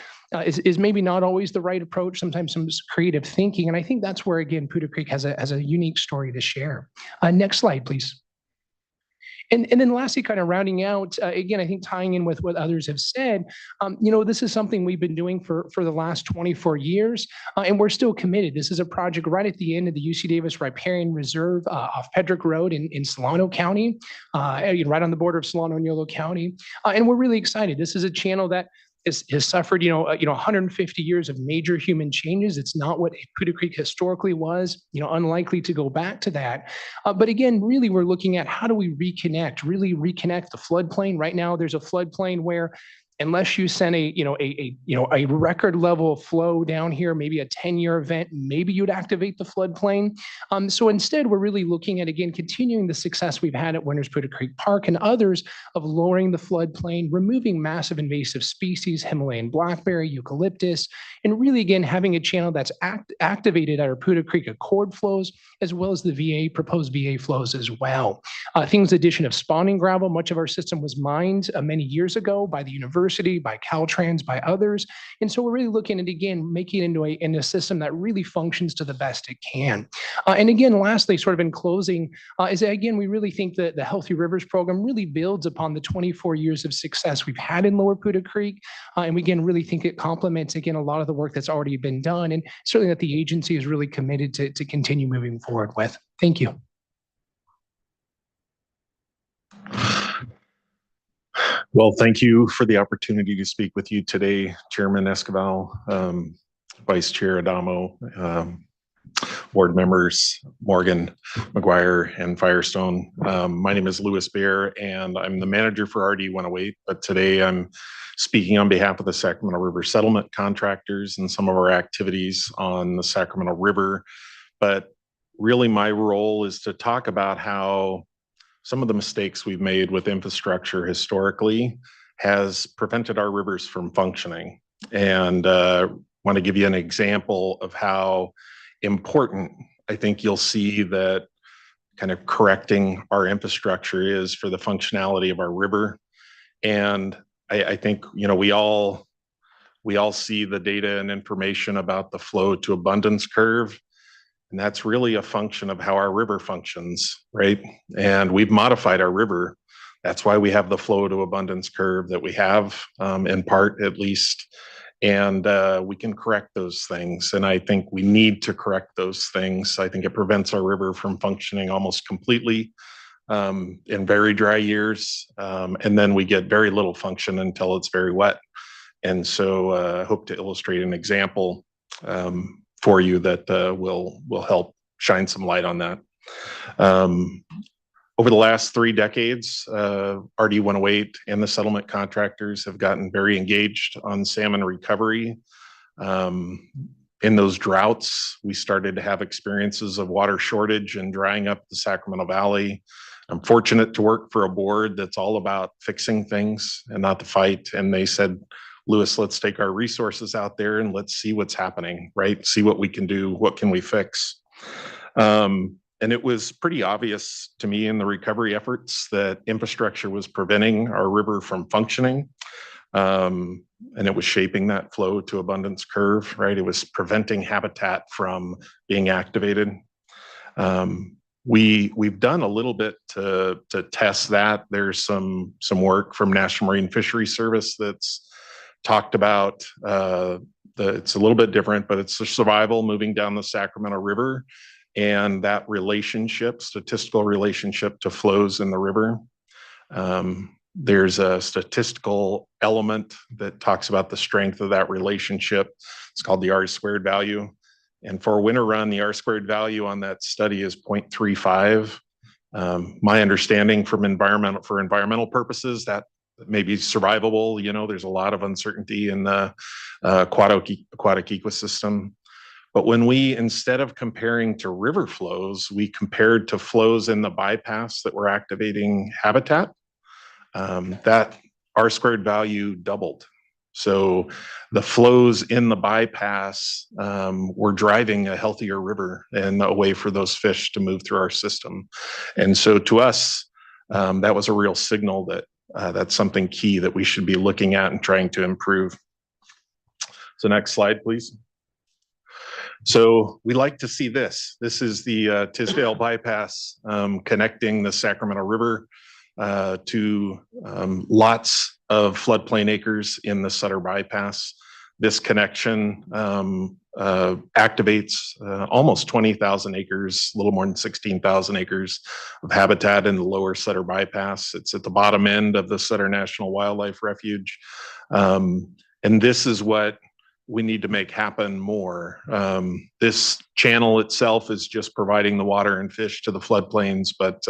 is maybe not always the right approach, sometimes some creative thinking. And I think that's where, again, Poudre Creek has a unique story to share. Next slide, please. And then lastly, kind of rounding out, again, I think tying in with what others have said, this is something we've been doing for the last 24 years, and we're still committed. This is a project right at the end of the UC Davis Riparian Reserve off Pedrick Road in Solano County, right on the border of Solano and Yolo County. And we're really excited. This is a channel that has suffered, 150 years of major human changes. It's not what Poudre Creek historically was, unlikely to go back to that. But again, really, we're looking at how do we really reconnect the floodplain. Right now, there's a floodplain where unless you send a record level of flow down here, maybe a 10-year event, maybe you'd activate the floodplain. So instead, we're really looking at, again, continuing the success we've had at Winters Poudre Creek Park and others of lowering the floodplain, removing massive invasive species, Himalayan blackberry, eucalyptus, and really, again, having a channel that's activated at our Poudre Creek Accord flows, as well as the proposed VA flows as well. Things addition of spawning gravel, much of our system was mined many years ago by the university, by Caltrans, by others. And so we're really looking at, again, making it into a system that really functions to the best it can. And again, lastly, sort of in closing, is that, again, we really think that the Healthy Rivers program really builds upon the 24 years of success we've had in Lower Poudre Creek. And we, again, really think it complements, again, a lot of the work that's already been done, and certainly that the agency is really committed to continue moving forward with. Thank you. Well, thank you for the opportunity to speak with you today, Chairman Esquivel, Vice Chair Adamo, board members Morgan, McGuire, and Firestone. My name is Louis Bear, and I'm the manager for RD 108, but today I'm speaking on behalf of the Sacramento River settlement contractors and some of our activities on the Sacramento River. But really my role is to talk about how some of the mistakes we've made with infrastructure historically has prevented our rivers from functioning. And want to give you an example of how important I think you'll see that kind of correcting our infrastructure is for the functionality of our river. And I think, you know, we all see the data and information about the flow to abundance curve. And that's really a function of how our river functions, right? And we've modified our river. That's why we have the flow to abundance curve that we have, in part at least. And we can correct those things. And I think we need to correct those things. I think it prevents our river from functioning almost completely in very dry years. And then we get very little function until it's very wet. And so I hope to illustrate an example for you that will help shine some light on that. Over the last 3 decades, RD 108 and the settlement contractors have gotten very engaged on salmon recovery. In those droughts, we started to have experiences of water shortage and drying up the Sacramento Valley. I'm fortunate to work for a board that's all about fixing things and not the fight. And they said, Louis, let's take our resources out there and let's see what's happening, right? See what we can do, what can we fix? And it was pretty obvious to me in the recovery efforts that infrastructure was preventing our river from functioning. And it was shaping that flow to abundance curve, right? It was preventing habitat from being activated. We've done a little bit to test that. There's some work from National Marine Fisheries Service that's talked about, it's a little bit different, but it's the survival moving down the Sacramento River and that relationship, statistical relationship to flows in the river. There's a statistical element that talks about the strength of that relationship. It's called the R-squared value. And for a winter run, the R-squared value on that study is 0.35. My understanding from environmental purposes, that may be survivable. You know, there's a lot of uncertainty in the aquatic ecosystem. But when we, instead of comparing to river flows, we compared to flows in the bypass that were activating habitat, that R-squared value doubled. So the flows in the bypass were driving a healthier river and a way for those fish to move through our system. And so to us, that was a real signal that that's something key that we should be looking at and trying to improve. So next slide, please. So we like to see this. This is the Tisdale bypass connecting the Sacramento River to lots of floodplain acres in the Sutter bypass. This connection activates almost 20,000 acres, a little more than 16,000 acres of habitat in the lower Sutter bypass. It's at the bottom end of the Sutter National Wildlife Refuge. And this is what we need to make happen more. This channel itself is just providing the water and fish to the floodplains, but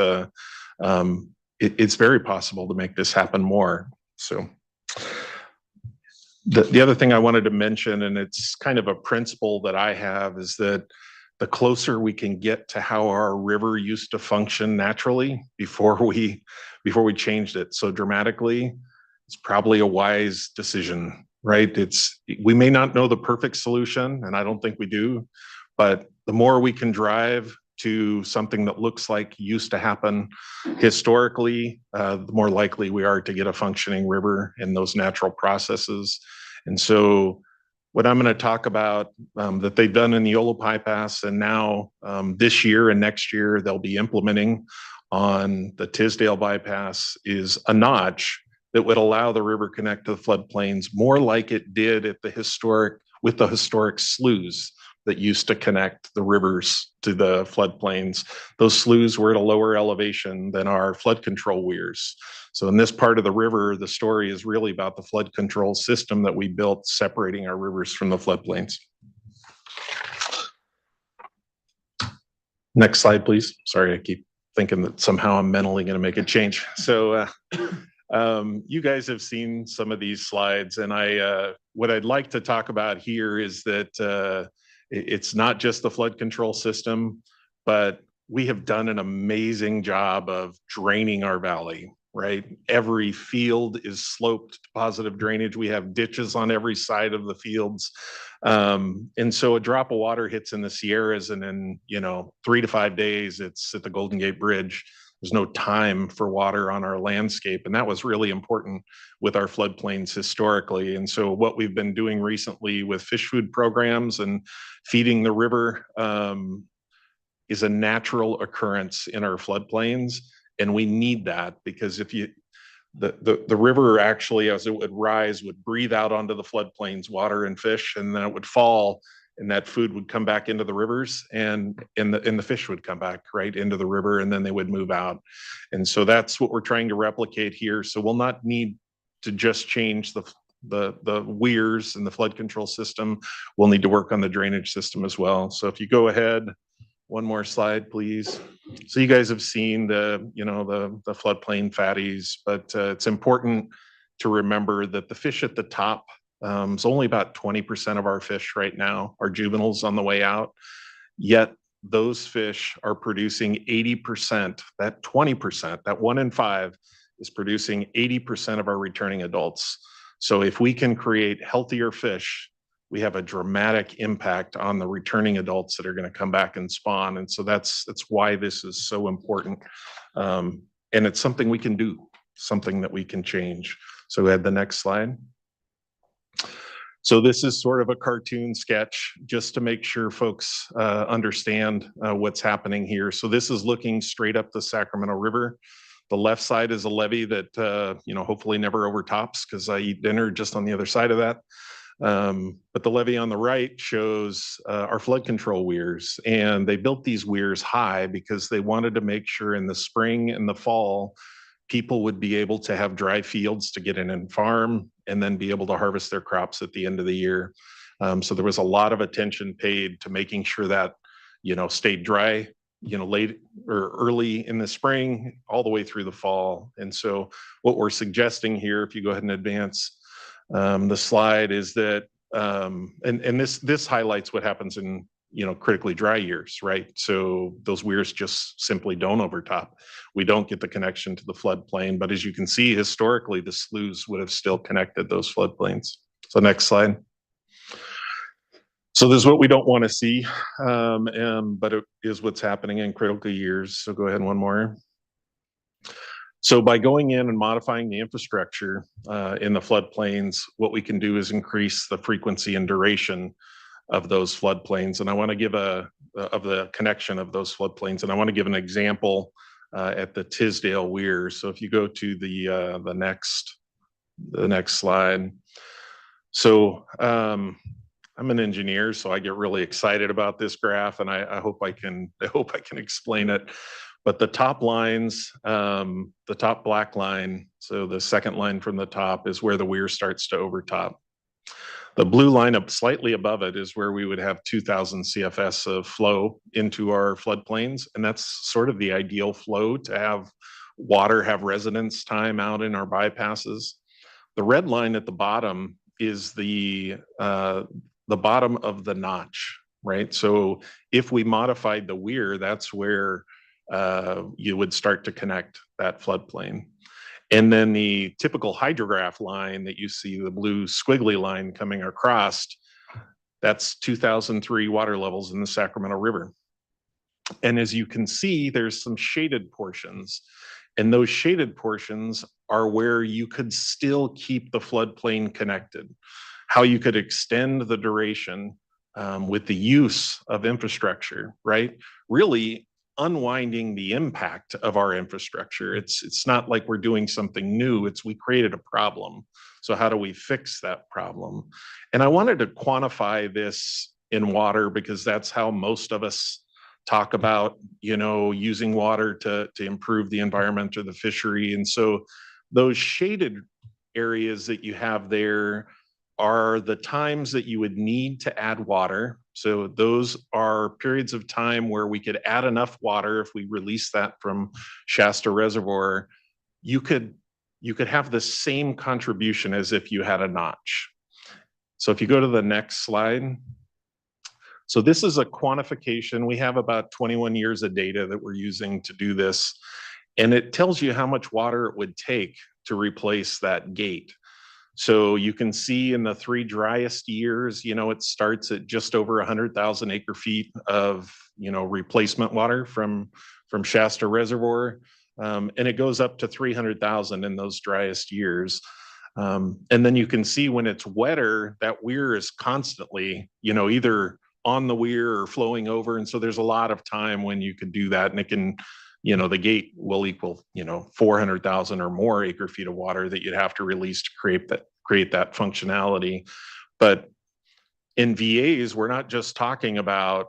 it's very possible to make this happen more. So The other thing I wanted to mention, and it's kind of a principle that I have, is that the closer we can get to how our river used to function naturally before we changed it so dramatically, it's probably a wise decision, right? We may not know the perfect solution, and I don't think we do, but the more we can drive to something that looks like used to happen historically, the more likely we are to get a functioning river in those natural processes. And so what I'm going to talk about that they've done in the Yolo Pass, and now this year and next year they'll be implementing on the Tisdale bypass, is a notch that would allow the river connect to the floodplains more like it did at the historic sloughs that used to connect the rivers to the floodplains. Those sloughs were at a lower elevation than our flood control weirs. So in this part of the river, the story is really about the flood control system that we built separating our rivers from the floodplains. Next slide, please. Sorry, I keep thinking that somehow I'm mentally going to make a change. So you guys have seen some of these slides, and what I'd like to talk about here is that it's not just the flood control system, but we have done an amazing job of draining our valley, right? Every field is sloped to positive drainage. We have ditches on every side of the fields. And so a drop of water hits in the Sierras, and in 3 to 5 days, it's at the Golden Gate Bridge. There's no time for water on our landscape. And that was really important with our floodplains historically. And so what we've been doing recently with fish food programs and feeding the river is a natural occurrence in our floodplains. And we need that, because if the river actually, as it would rise, would breathe out onto the floodplains water and fish, and then it would fall, and that food would come back into the rivers, and the fish would come back right into the river, and then they would move out. And so that's what we're trying to replicate here. So we'll not need to just change the weirs and the flood control system. We'll need to work on the drainage system as well. So if you go ahead, one more slide, please. So you guys have seen the floodplain fatties, but it's important to remember that the fish at the top, it's only about 20% of our fish right now are juveniles on the way out. Yet those fish are producing 80%, that 20%, that 1 in 5 is producing 80% of our returning adults. So if we can create healthier fish, we have a dramatic impact on the returning adults that are going to come back and spawn. And so that's why this is so important. And it's something we can do, something that we can change. So go ahead, the next slide. So this is sort of a cartoon sketch just to make sure folks understand what's happening here. So this is looking straight up the Sacramento River. The left side is a levee that hopefully never overtops, because I eat dinner just on the other side of that. But the levee on the right shows our flood control weirs, and they built these weirs high because they wanted to make sure in the spring and the fall people would be able to have dry fields to get in and farm, and then be able to harvest their crops at the end of the year. So there was a lot of attention paid to making sure that stayed dry late or early in the spring all the way through the fall. And so what we're suggesting here, if you go ahead and advance the slide, is that and this highlights what happens in critically dry years, right? So those weirs just simply don't overtop. We don't get the connection to the floodplain, but as you can see, historically, the sloughs would have still connected those floodplains. So next slide. So this is what we don't want to see, but it is what's happening in critical years. So go ahead, one more. So by going in and modifying the infrastructure in the floodplains, what we can do is increase the frequency and duration of those floodplains. And I want to give of the connection of those floodplains. And I want to give an example at the Tisdale Weir. So if you go to the next slide. So I'm an engineer, so I get really excited about this graph, and I hope I can explain it. But the top lines, the top black line, so the second line from the top, is where the weir starts to overtop. The blue line up slightly above it is where we would have 2,000 CFS of flow into our floodplains. And that's sort of the ideal flow to have water have residence time out in our bypasses. The red line at the bottom is the bottom of the notch, right? So if we modified the weir, that's where you would start to connect that floodplain. And then the typical hydrograph line that you see, the blue squiggly line coming across, that's 2003 water levels in the Sacramento River. And as you can see, there's some shaded portions. And those shaded portions are where you could still keep the floodplain connected. How you could extend the duration with the use of infrastructure, right? Really unwinding the impact of our infrastructure. It's not like we're doing something new, it's we created a problem. So how do we fix that problem? And I wanted to quantify this in water because that's how most of us talk about, you know, using water to improve the environment or the fishery. And so those shaded areas that you have there are the times that you would need to add water. So those are periods of time where we could add enough water. If we release that from Shasta Reservoir, you could have the same contribution as if you had a notch. So if you go to the next slide. So this is a quantification. We have about 21 years of data that we're using to do this. And it tells you how much water it would take to replace that gate. So you can see in the 3 driest years, you know, it starts at just over 100,000 acre feet of, you know, replacement water from Shasta Reservoir. And it goes up to 300,000 in those driest years. And then you can see when it's wetter, that weir is constantly, you know, either on the weir or flowing over. And so there's a lot of time when you can do that. And it can, you know, the gate will equal, you know, 400,000 or more acre feet of water that you'd have to release to create that functionality. But in VAs, we're not just talking about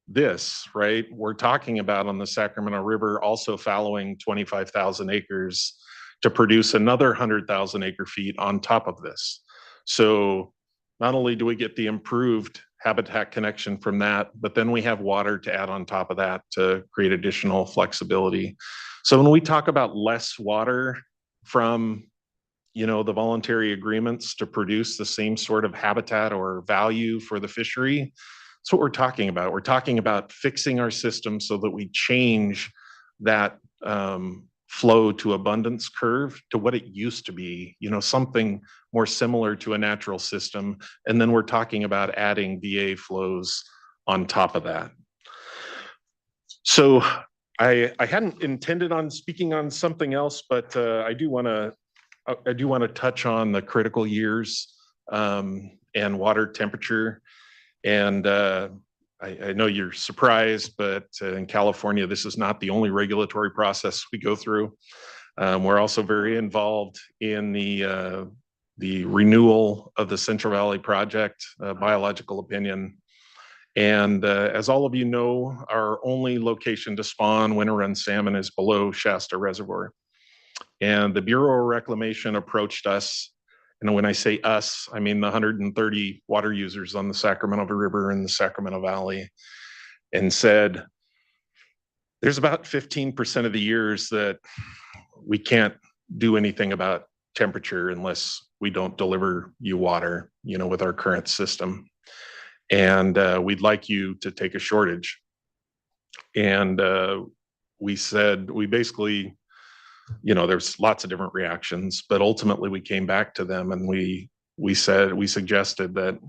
this, right? We're talking about on the Sacramento River also fallowing 25,000 acres to produce another 100,000 acre feet on top of this. So not only do we get the improved habitat connection from that, but then we have water to add on top of that to create additional flexibility. So when we talk about less water from, you know, the voluntary agreements to produce the same sort of habitat or value for the fishery, that's what we're talking about. We're talking about fixing our system so that we change that flow to abundance curve to what it used to be, you know, something more similar to a natural system. And then we're talking about adding VA flows on top of that. So I hadn't intended on speaking on something else, but I do want to touch on the critical years and water temperature. And I know you're surprised, but in California, this is not the only regulatory process we go through. We're also very involved in the renewal of the Central Valley Project, biological opinion. And as all of you know, our only location to spawn winter run salmon is below Shasta Reservoir. And the Bureau of Reclamation approached us. And when I say us, I mean the 130 water users on the Sacramento River and the Sacramento Valley, and said, there's about 15% of the years that we can't do anything about temperature unless we don't deliver you water, you know, with our current system. And we'd like you to take a shortage. And we said, we basically, you know, there's lots of different reactions, but ultimately we came back to them and we suggested that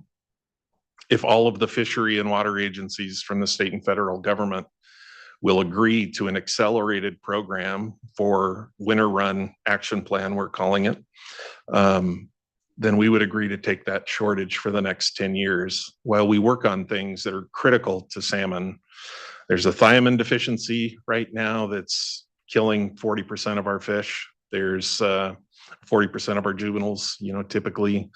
if all of the fishery and water agencies from the state and federal government will agree to an accelerated program for winter run action plan, we're calling it, then we would agree to take that shortage for the next 10 years while we work on things that are critical to salmon. There's a thiamine deficiency right now that's killing 40% of our fish. There's 40% of our juveniles, you know, typically.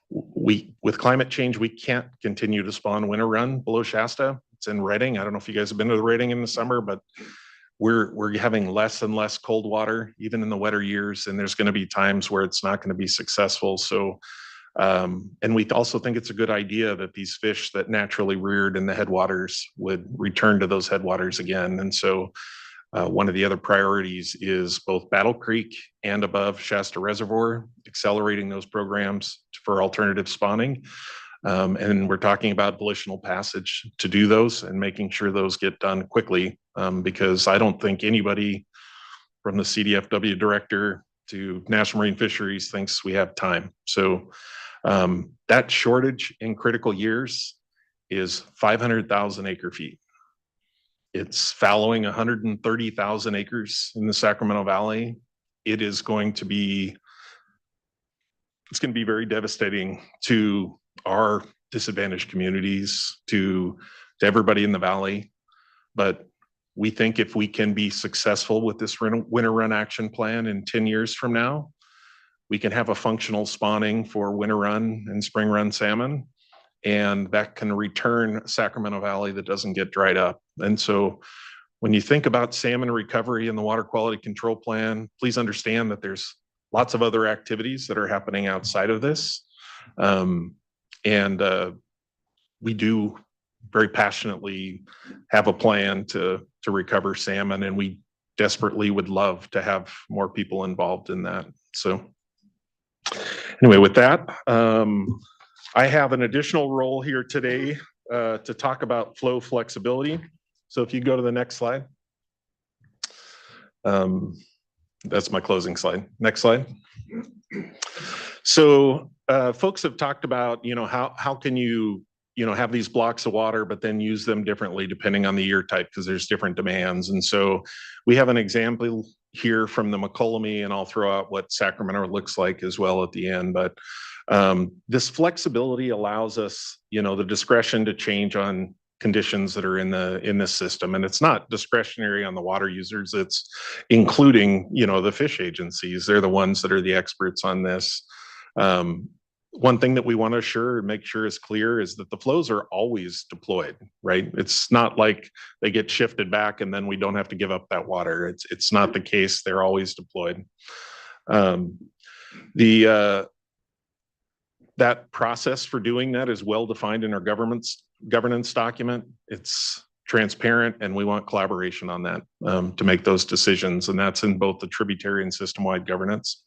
With climate change, we can't continue to spawn winter run below Shasta. It's in Redding. I don't know if you guys have been to the Redding in the summer, but we're having less and less cold water, even in the wetter years. And there's going to be times where it's not going to be successful. So, and we also think it's a good idea that these fish that naturally reared in the headwaters would return to those headwaters again. And so One of the other priorities is both Battle Creek and above Shasta Reservoir, accelerating those programs for alternative spawning. And we're talking about volitional passage to do those and making sure those get done quickly, because I don't think anybody from the CDFW director to National Marine Fisheries thinks we have time. So that shortage in critical years is 500,000 acre feet. It's fallowing 130,000 acres in the Sacramento Valley. It's going to be very devastating to our disadvantaged communities, to everybody in the valley. But we think if we can be successful with this winter run action plan in 10 years from now, we can have a functional spawning for winter run and spring run salmon, and that can return Sacramento Valley that doesn't get dried up. And so when you think about salmon recovery in the water quality control plan, please understand that there's lots of other activities that are happening outside of this. We do very passionately have a plan to recover salmon, and we desperately would love to have more people involved in that. So anyway, with that, I have an additional role here today to talk about flow flexibility. So if you go to the next slide. That's my closing slide. Next slide. So folks have talked about, how can you, have these blocks of water, but then use them differently depending on the year type, because there's different demands. And so we have an example here from the McCollum, and I'll throw out what Sacramento looks like as well at the end. But this flexibility allows us, the discretion to change on conditions that are in this system. And it's not discretionary on the water users, it's including, the fish agencies. They're the ones that are the experts on this. One thing that we want to make sure is clear is that the flows are always deployed, right? It's not like they get shifted back and then we don't have to give up that water. It's not the case. They're always deployed. That process for doing that is well defined in our governance document. It's transparent, and we want collaboration on that to make those decisions. And that's in both the tributary and system-wide governance.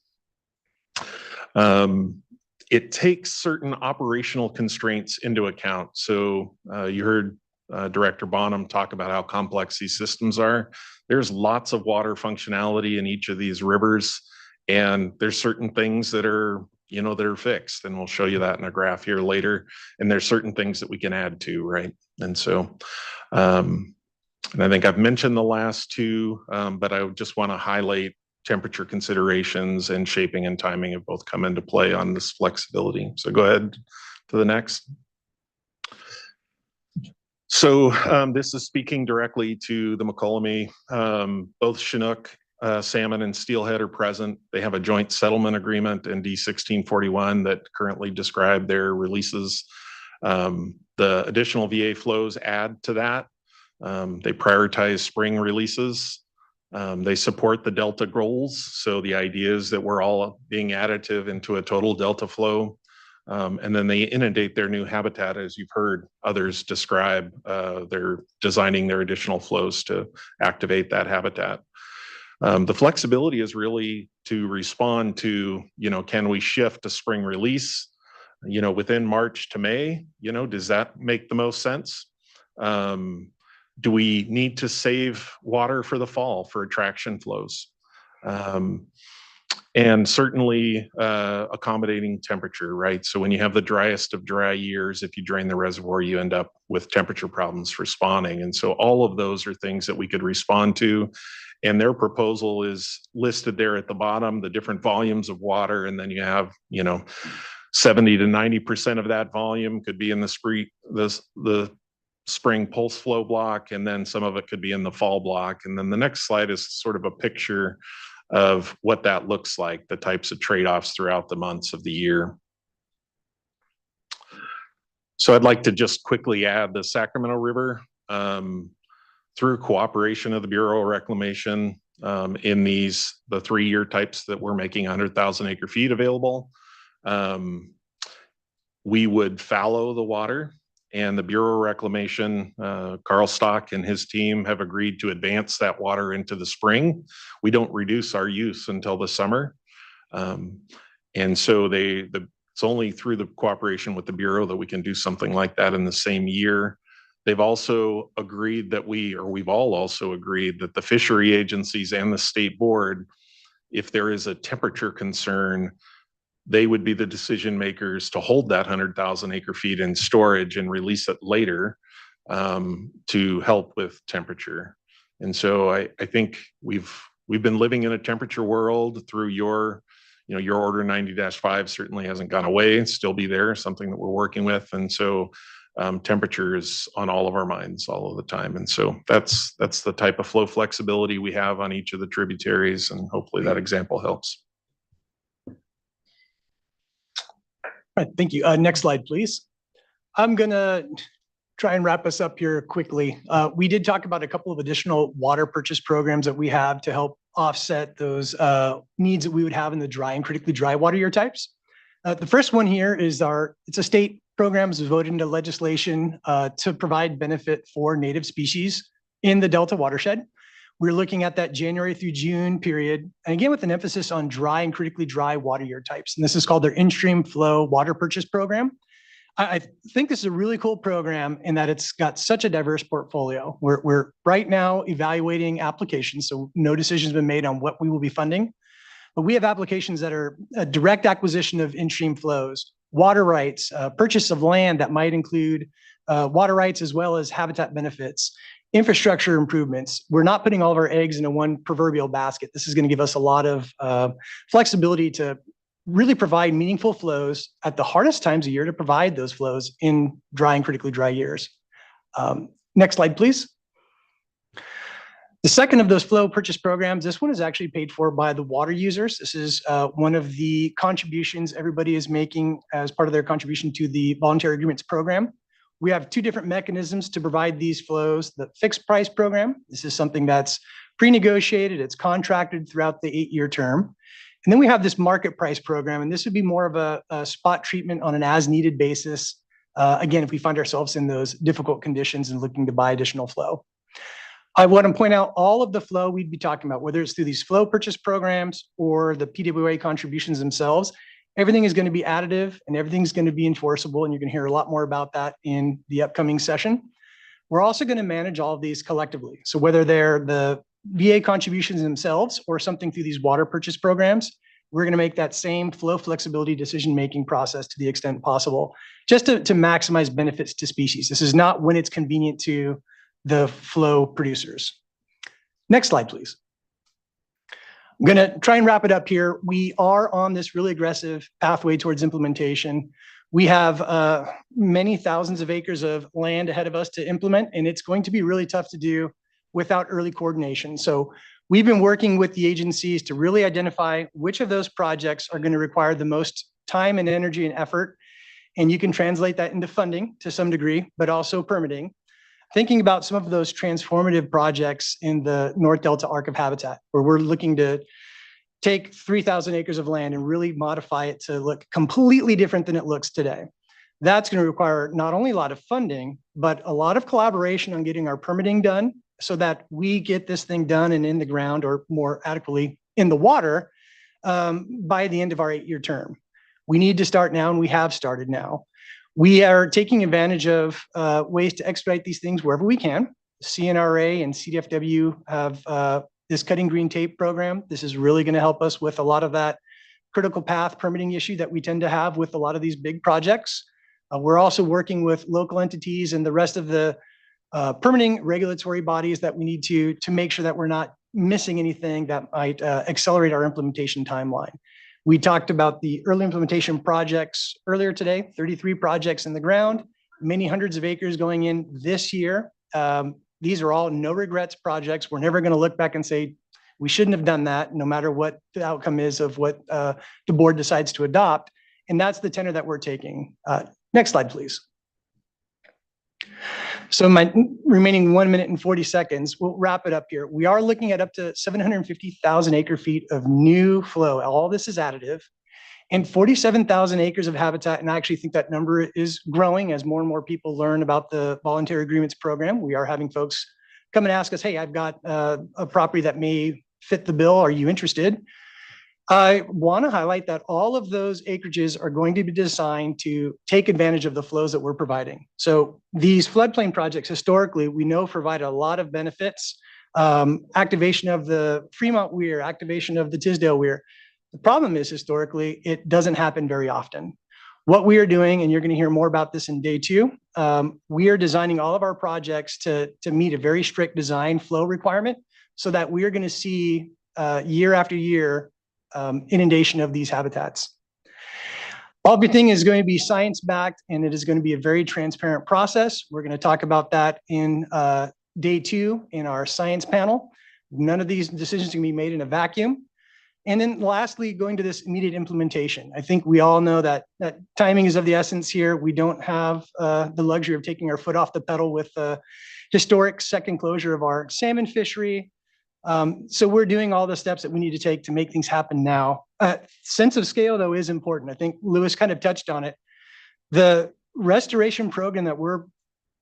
It takes certain operational constraints into account. So you heard Director Bonham talk about how complex these systems are. There's lots of water functionality in each of these rivers, and there's certain things that are that are fixed, and we'll show you that in a graph here later. And there's certain things that we can add to, right? And so, and I think I've mentioned the last two, but I just want to highlight temperature considerations and shaping and timing have both come into play on this flexibility. So go ahead to the next. So this is speaking directly to the McCollum. Both Chinook salmon and steelhead are present. They have a joint settlement agreement in D1641 that currently describe their releases. The additional VA flows add to that. They prioritize spring releases. They support the Delta goals. So the idea is that we're all being additive into a total Delta flow. And then they inundate their new habitat, as you've heard others describe. They're designing their additional flows to activate that habitat. The flexibility is really to respond to, can we shift to spring release, within March to May? Does that make the most sense? Do we need to save water for the fall for attraction flows? And certainly accommodating temperature, right? So when you have the driest of dry years, if you drain the reservoir, you end up with temperature problems for spawning. And so all of those are things that we could respond to. And their proposal is listed there at the bottom, the different volumes of water. And then you have, 70 to 90% of that volume could be in the spring pulse flow block, and then some of it could be in the fall block. And then the next slide is sort of a picture of what that looks like, the types of trade-offs throughout the months of the year. So I'd like to just quickly add the Sacramento River. Through cooperation of the Bureau of Reclamation in the 3-year types that we're making 100,000 acre feet available, we would fallow the water and the Bureau of Reclamation, Carl Stock and his team have agreed to advance that water into the spring. We don't reduce our use until the summer. And so it's only through the cooperation with the Bureau that we can do something like that in the same year. They've also agreed that we've all also agreed that the fishery agencies and the state board, if there is a temperature concern, they would be the decision makers to hold that 100,000 acre feet in storage and release it later to help with temperature. And so I think we've been living in a temperature world through your order 90-5 certainly hasn't gone away. It's still be there, something that we're working with. And so temperature is on all of our minds all of the time. And so that's the type of flow flexibility we have on each of the tributaries. And hopefully that example helps. All right, thank you. Next slide, please. I'm gonna try and wrap us up here quickly. We did talk about a couple of additional water purchase programs that we have to help offset those needs that we would have in the dry and critically dry water year types. The first one here is it's a state program that was voted into legislation to provide benefit for native species in the Delta watershed. We're looking at that January through June period, and again, with an emphasis on dry and critically dry water year types. And this is called their in-stream flow water purchase program. I think this is a really cool program in that it's got such a diverse portfolio. We're right now evaluating applications, so no decision's been made on what we will be funding. But we have applications that are a direct acquisition of in-stream flows, water rights, purchase of land that might include water rights as well as habitat benefits, infrastructure improvements. We're not putting all of our eggs into one proverbial basket. This is going to give us a lot of flexibility to really provide meaningful flows at the hardest times of year to provide those flows in dry and critically dry years. Next slide, please. The second of those flow purchase programs, this one is actually paid for by the water users. This is one of the contributions everybody is making as part of their contribution to the voluntary agreements program. We have two different mechanisms to provide these flows. The fixed price program, this is something that's pre-negotiated, it's contracted throughout the 8-year term. And then we have this market price program, and this would be more of a spot treatment on an as-needed basis. Again, if we find ourselves in those difficult conditions and looking to buy additional flow. I want to point out all of the flow we'd be talking about, whether it's through these flow purchase programs or the PWA contributions themselves, everything is going to be additive and everything's going to be enforceable. And you're going to hear a lot more about that in the upcoming session. We're also going to manage all of these collectively. So whether they're the VA contributions themselves or something through these water purchase programs, we're going to make that same flow flexibility decision-making process to the extent possible, just to maximize benefits to species. This is not when it's convenient to the flow producers. Next slide, please. I'm going to try and wrap it up here. We are on this really aggressive pathway towards implementation. We have many thousands of acres of land ahead of us to implement, and it's going to be really tough to do without early coordination. So we've been working with the agencies to really identify which of those projects are going to require the most time and energy and effort. And you can translate that into funding to some degree, but also permitting. Thinking about some of those transformative projects in the North Delta Arc of Habitat, where we're looking to take 3,000 acres of land and really modify it to look completely different than it looks today. That's going to require not only a lot of funding, but a lot of collaboration on getting our permitting done so that we get this thing done and in the ground, or more adequately in the water, by the end of our 8-year term. We need to start now, and we have started now. We are taking advantage of ways to expedite these things wherever we can. CNRA and CDFW have this cutting green tape program. This is really going to help us with a lot of that critical path permitting issue that we tend to have with a lot of these big projects. We're also working with local entities and the rest of the permitting regulatory bodies that we need to make sure that we're not missing anything that might accelerate our implementation timeline. We talked about the early implementation projects earlier today, 33 projects in the ground, many hundreds of acres going in this year. These are all no regrets projects. We're never going to look back and say, we shouldn't have done that, no matter what the outcome is of what the board decides to adopt. And that's the tenor that we're taking. Next slide, please. So my remaining 1 minute and 40 seconds, we'll wrap it up here. We are looking at up to 750,000 acre feet of new flow. All this is additive. and 47,000 acres of habitat. And I actually think that number is growing as more and more people learn about the voluntary agreements program. We are having folks come and ask us, hey, I've got a property that may fit the bill. Are you interested? I want to highlight that all of those acreages are going to be designed to take advantage of the flows that we're providing. So these floodplain projects historically, we know provide a lot of benefits. Activation of the Fremont Weir, activation of the Tisdale Weir. The problem is historically, it doesn't happen very often. What we are doing, and you're going to hear more about this in day 2, we are designing all of our projects to meet a very strict design flow requirement so that we are going to see year after year inundation of these habitats. Everything is going to be science-backed, and it is going to be a very transparent process. We're going to talk about that in day 2 in our science panel. None of these decisions can be made in a vacuum. And then lastly, going to this immediate implementation. I think we all know that timing is of the essence here. We don't have the luxury of taking our foot off the pedal with the historic second closure of our salmon fishery. So we're doing all the steps that we need to take to make things happen now. Sense of scale, though, is important. I think Lewis kind of touched on it. The restoration program that we're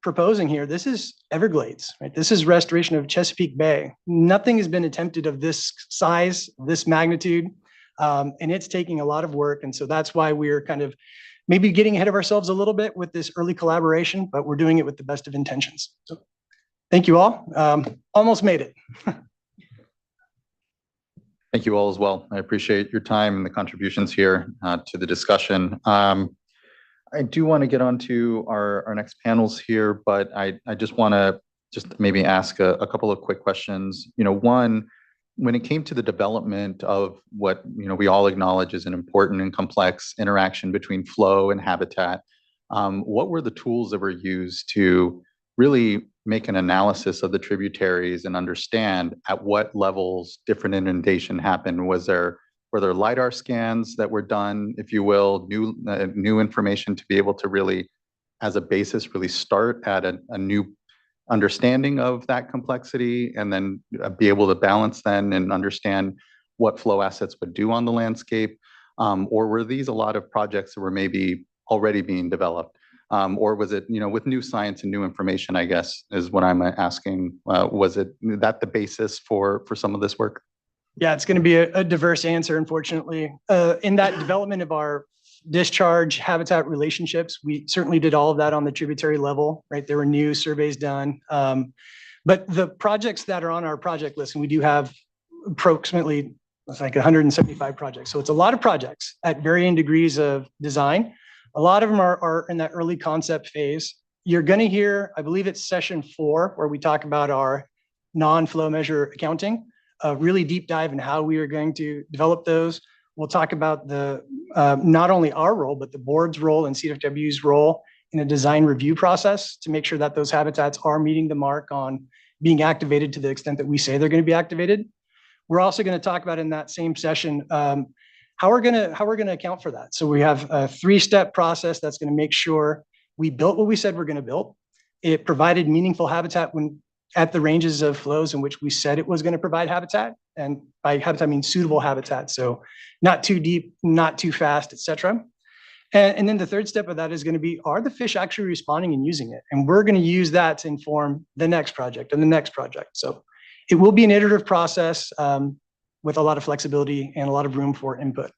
proposing here, this is Everglades, right? This is restoration of Chesapeake Bay. Nothing has been attempted of this size, this magnitude, and it's taking a lot of work. And so that's why we're kind of maybe getting ahead of ourselves a little bit with this early collaboration, but we're doing it with the best of intentions. So thank you all. Almost made it. Thank you all as well. I appreciate your time and the contributions here to the discussion. I do want to get on to our next panels here, but I just want to maybe ask a couple of quick questions. One, when it came to the development of what we all acknowledge is an important and complex interaction between flow and habitat, what were the tools that were used to really make an analysis of the tributaries and understand at what levels different inundation happened? Were there LiDAR scans that were done, if you will, new information to be able to really, as a basis, really start at a new understanding of that complexity and then be able to balance then and understand what flow assets would do on the landscape? Or were these a lot of projects that were maybe already being developed? Or was it, with new science and new information, I guess, is what I'm asking. Was that the basis for some of this work? Yeah, it's going to be a diverse answer, unfortunately. In that development of our discharge habitat relationships, we certainly did all of that on the tributary level, right? There were new surveys done. But the projects that are on our project list, and we do have approximately, it's like 175 projects. So it's a lot of projects at varying degrees of design. A lot of them are in that early concept phase. You're going to hear, I believe it's session 4, where we talk about our non-flow measure accounting. A really deep dive in how we are going to develop those. We'll talk about the not only our role, but the board's role and CFW's role in a design review process to make sure that those habitats are meeting the mark on being activated to the extent that we say they're going to be activated. We're also going to talk about in that same session how we're going to account for that. So we have a 3-step process that's going to make sure we built what we said we're going to build. It provided meaningful habitat when at the ranges of flows in which we said it was going to provide habitat. And by habitat, I mean suitable habitat. So not too deep, not too fast, et cetera. And then the 3rd step of that is going to be, are the fish actually responding and using it? And we're going to use that to inform the next project and the next project. So it will be an iterative process with a lot of flexibility and a lot of room for input.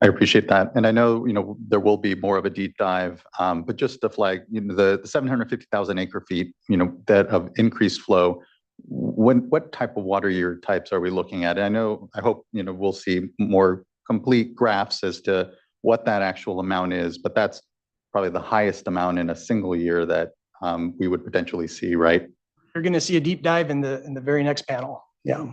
I appreciate that. And I know, there will be more of a deep dive, but just to flag, the 750,000 acre feet, that of increased flow, what type of water year types are we looking at? And I hope, we'll see more complete graphs as to what that actual amount is, but that's probably the highest amount in a single year that we would potentially see, right? You're going to see a deep dive in the very next panel. Yeah.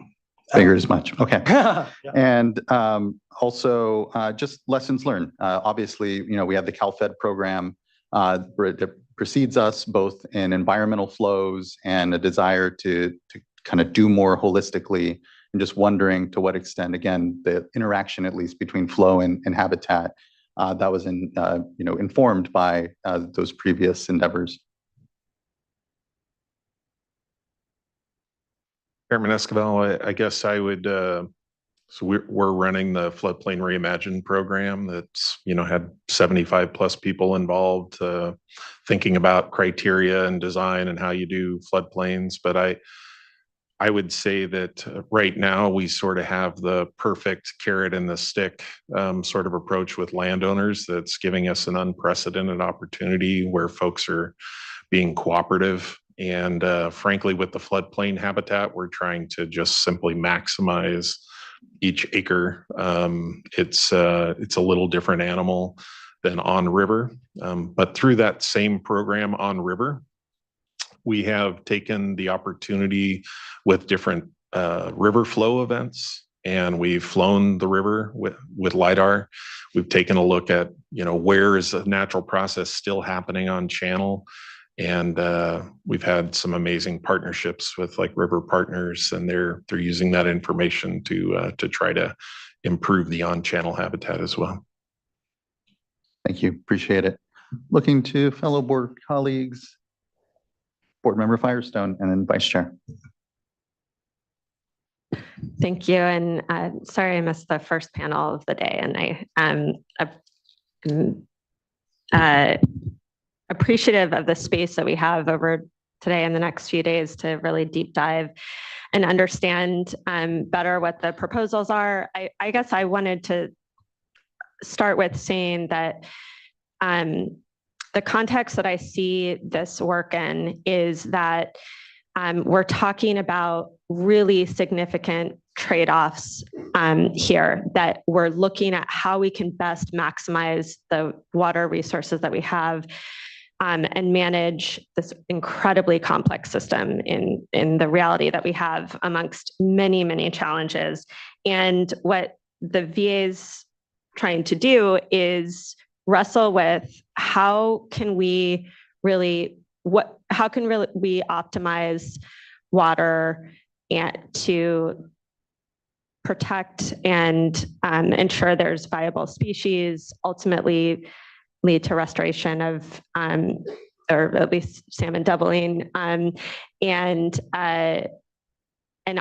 Figured as much. Okay. Yeah. And also just lessons learned. Obviously, we have the CalFed program that precedes us both in environmental flows and a desire to kind of do more holistically. And just wondering to what extent, again, the interaction at least between flow and habitat that was informed by those previous endeavors. Chairman Esquivel, I guess I would So we're running the Floodplain Reimagine program that's, had 75 plus people involved, thinking about criteria and design and how you do floodplains. But I would say that right now we sort of have the perfect carrot and the stick sort of approach with landowners that's giving us an unprecedented opportunity where folks are being cooperative. And frankly, with the floodplain habitat, we're trying to just simply maximize each acre. It's a little different animal than on river. But through that same program on river, we have taken the opportunity with different river flow events, and we've flown the river with LiDAR. We've taken a look at, where is a natural process still happening on channel. And we've had some amazing partnerships with like River Partners, and they're using that information to try to improve the on-channel habitat as well. Thank you. Appreciate it. Looking to fellow board colleagues, Board Member Firestone, and then Vice Chair. Thank you. And sorry I missed the first panel of the day. And I'm appreciative of the space that we have over today and the next few days to really deep dive and understand better what the proposals are. I guess I wanted to start with saying that the context that I see this work in is that we're talking about really significant trade-offs here, that we're looking at how we can best maximize the water resources that we have and manage this incredibly complex system in the reality that we have amongst many, many challenges. And what the VA's trying to do is wrestle with how can we really optimize water and to protect and ensure there's viable species, ultimately lead to restoration of or at least salmon doubling, and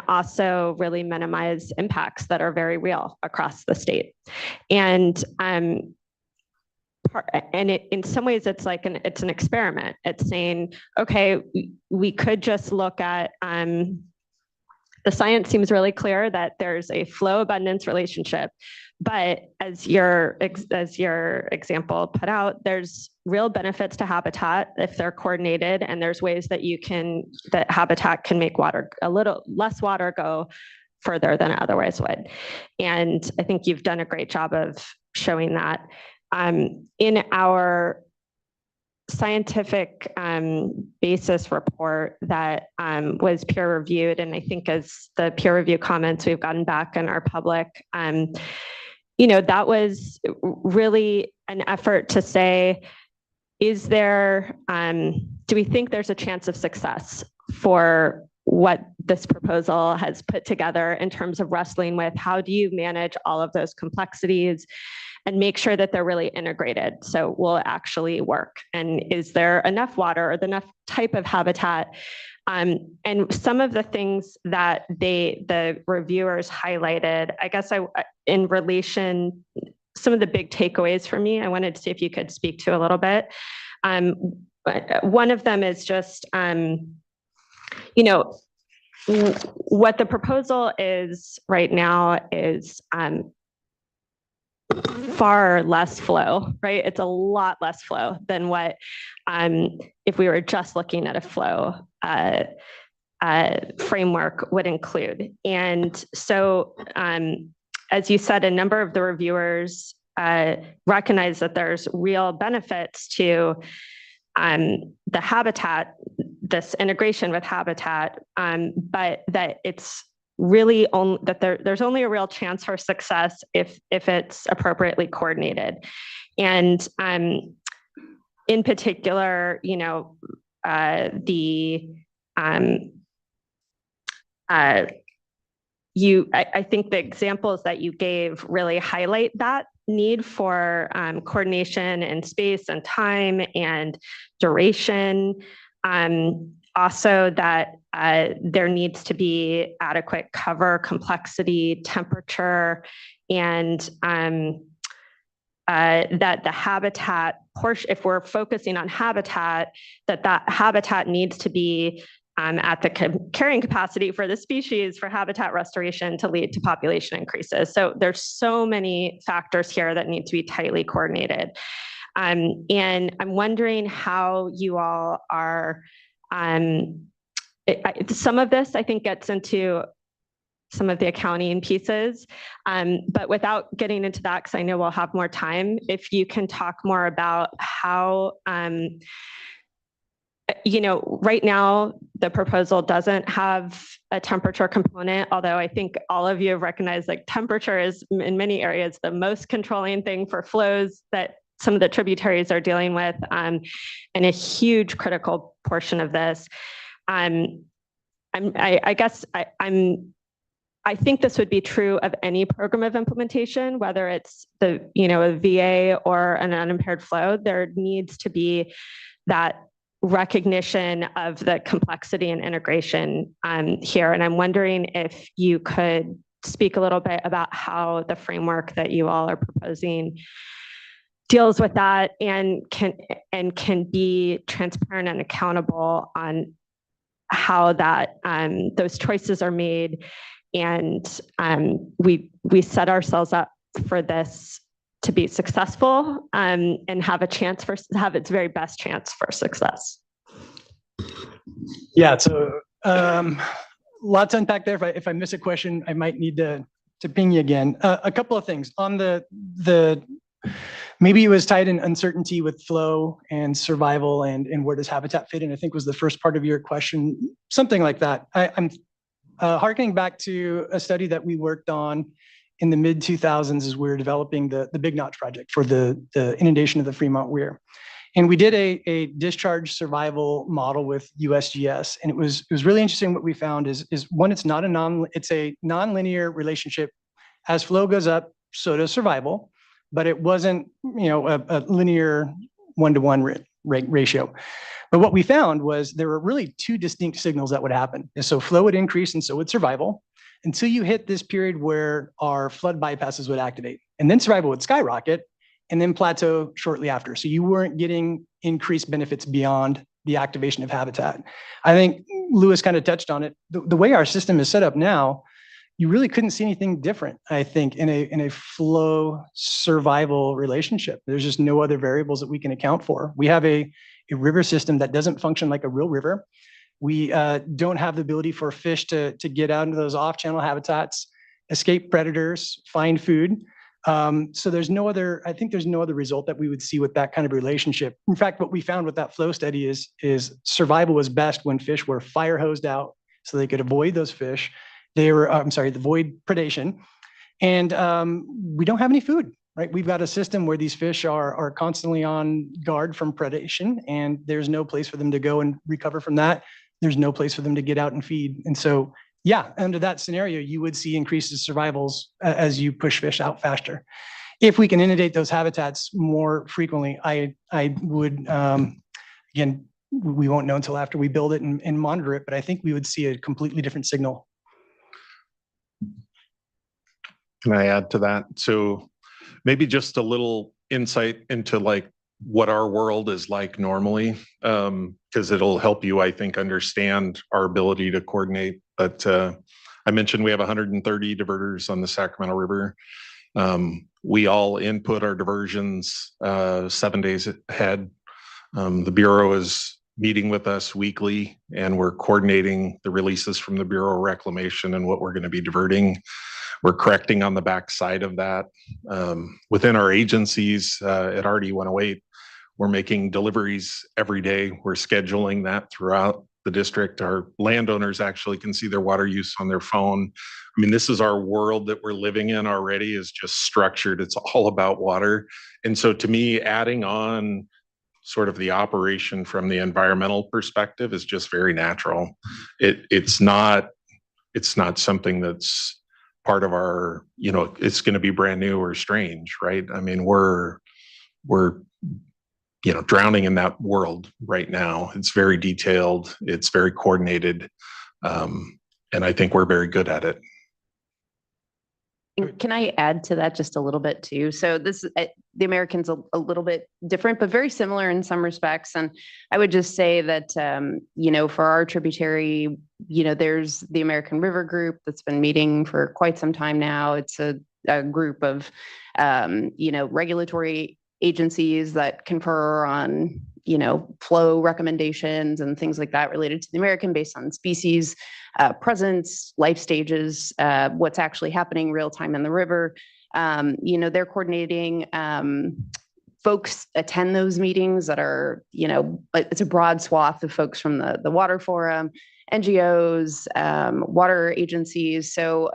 also really minimize impacts that are very real across the state. And in some ways, it's like it's an experiment. It's saying, okay, we could just look at the science seems really clear that there's a flow abundance relationship, but as your example put out, there's real benefits to habitat if they're coordinated, and there's ways that that habitat can make a little less water go further than it otherwise would. And I think you've done a great job of showing that. In our scientific basis report that was peer reviewed, and I think as the peer review comments we've gotten back in our public, that was really an effort to say, do we think there's a chance of success for what this proposal has put together in terms of wrestling with how do you manage all of those complexities and make sure that they're really integrated so will actually work? And is there enough water or enough type of habitat? And some of the things that the reviewers highlighted, I guess in relation, some of the big takeaways for me, I wanted to see if you could speak to a little bit. One of them is just, what the proposal is right now is far less flow, right? It's a lot less flow than what, if we were just looking at a flow framework would include. And so, as you said, a number of the reviewers recognize that there's real benefits to the habitat, this integration with habitat, but that it's really there's only a real chance for success if it's appropriately coordinated. And in particular, I think the examples that you gave really highlight that need for coordination and space and time and duration. also that there needs to be adequate cover, complexity, temperature, and that the habitat portion, if we're focusing on habitat, that habitat needs to be at the carrying capacity for the species for habitat restoration to lead to population increases. So there's so many factors here that need to be tightly coordinated. And I'm wondering how you all are, some of this I think gets into some of the accounting pieces, but without getting into that, because I know we'll have more time, if you can talk more about how, right now the proposal doesn't have a temperature component, although I think all of you have recognized like temperature is in many areas the most controlling thing for flows that some of the tributaries are dealing with, and a huge critical portion of this. I think this would be true of any program of implementation, whether it's a VA or an unimpaired flow. There needs to be that recognition of the complexity and integration here. And I'm wondering if you could speak a little bit about how the framework that you all are proposing deals with that and can be transparent and accountable on how that those choices are made. And we set ourselves up for this to be successful and have its very best chance for success. Yeah, so lots to unpack there. If I miss a question, I might need to ping you again. A couple of things on the maybe it was tied in uncertainty with flow and survival and where does habitat fit in, I think was the first part of your question, something like that. I'm harkening back to a study that we worked on in the mid 2000s as we were developing the Big Notch project for the inundation of the Fremont Weir. And we did a discharge survival model with USGS. And it was really interesting. What we found is one, it's a nonlinear relationship. As flow goes up, so does survival, but it wasn't, a linear 1-to-1 ratio. But what we found was there were really two distinct signals that would happen. And so flow would increase and so would survival until you hit this period where our flood bypasses would activate. And then survival would skyrocket and then plateau shortly after. So you weren't getting increased benefits beyond the activation of habitat. I think Lewis kind of touched on it. The way our system is set up now, you really couldn't see anything different, I think, in a flow survival relationship. There's just no other variables that we can account for. We have a river system that doesn't function like a real river. We don't have the ability for fish to get out into those off-channel habitats, escape predators, find food. So there's no other result that we would see with that kind of relationship. In fact, what we found with that flow study is survival was best when fish were fire hosed out so they could avoid those fish. Avoid predation. And we don't have any food, right? We've got a system where these fish are constantly on guard from predation, and there's no place for them to go and recover from that. There's no place for them to get out and feed. And so, yeah, under that scenario, you would see increases survivals as you push fish out faster. If we can inundate those habitats more frequently, I would, again, we won't know until after we build it and monitor it, but I think we would see a completely different signal. Can I add to that? So maybe just a little insight into like what our world is like normally, because it'll help you, I think, understand our ability to coordinate. But I mentioned we have 130 diverters on the Sacramento River. We all input our diversions 7 days ahead. The Bureau is meeting with us weekly, and we're coordinating the releases from the Bureau of Reclamation and what we're going to be diverting. We're correcting on the backside of that. Within our agencies at RD 108, we're making deliveries every day. We're scheduling that throughout the district. Our landowners actually can see their water use on their phone. I mean, this is our world that we're living in already, is just structured. It's all about water. And so to me, adding on sort of the operation from the environmental perspective is just very natural. It's not something that's part of our, it's going to be brand new or strange, right? I mean, we're drowning in that world right now. It's very detailed. It's very coordinated. And I think we're very good at it. And can I add to that just a little bit too? So this, the American's a little bit different, but very similar in some respects. And I would just say that, for our tributary, there's the American River Group that's been meeting for quite some time now. It's a group of, regulatory agencies that confer on, flow recommendations and things like that related to the American based on species, presence, life stages, what's actually happening real time in the river. They're coordinating, folks attend those meetings that are, it's a broad swath of folks from the Water Forum, NGOs, water agencies. So,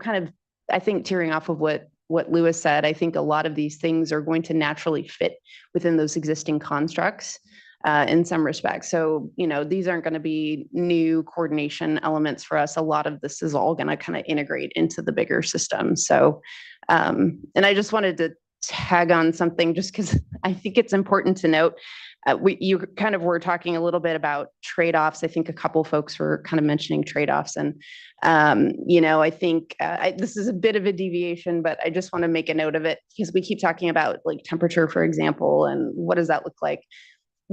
kind of, I think tearing off of what Lewis said, I think a lot of these things are going to naturally fit within those existing constructs in some respects. So, these aren't going to be new coordination elements for us. A lot of this is all going to kind of integrate into the bigger system. So, and I just wanted to tag on something just because I think it's important to note. You kind of were talking a little bit about trade-offs. I think a couple folks were kind of mentioning trade-offs, and I think this is a bit of a deviation, but I just want to make a note of it because we keep talking about like temperature, for example, and what does that look like?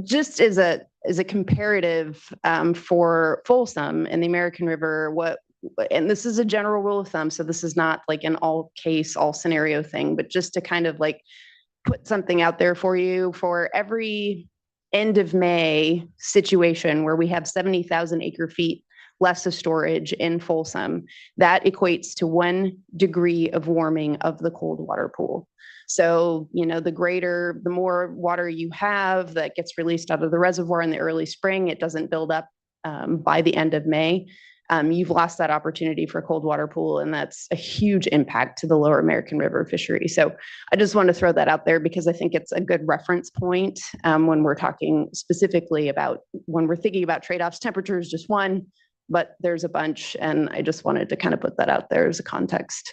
Just as a comparative for Folsom and the American River, and this is a general rule of thumb, so this is not like an all case, all scenario thing, but just to kind of like put something out there for you. For every end of May situation where we have 70,000 acre feet less of storage in Folsom, that equates to 1 degree of warming of the cold water pool. So, the more water you have that gets released out of the reservoir in the early spring, it doesn't build up by the end of May. You've lost that opportunity for a cold water pool, and that's a huge impact to the lower American River fishery. So I just want to throw that out there because I think it's a good reference point when we're talking specifically about when we're thinking about trade-offs. Temperature is just one, but there's a bunch, and I just wanted to kind of put that out there as a context.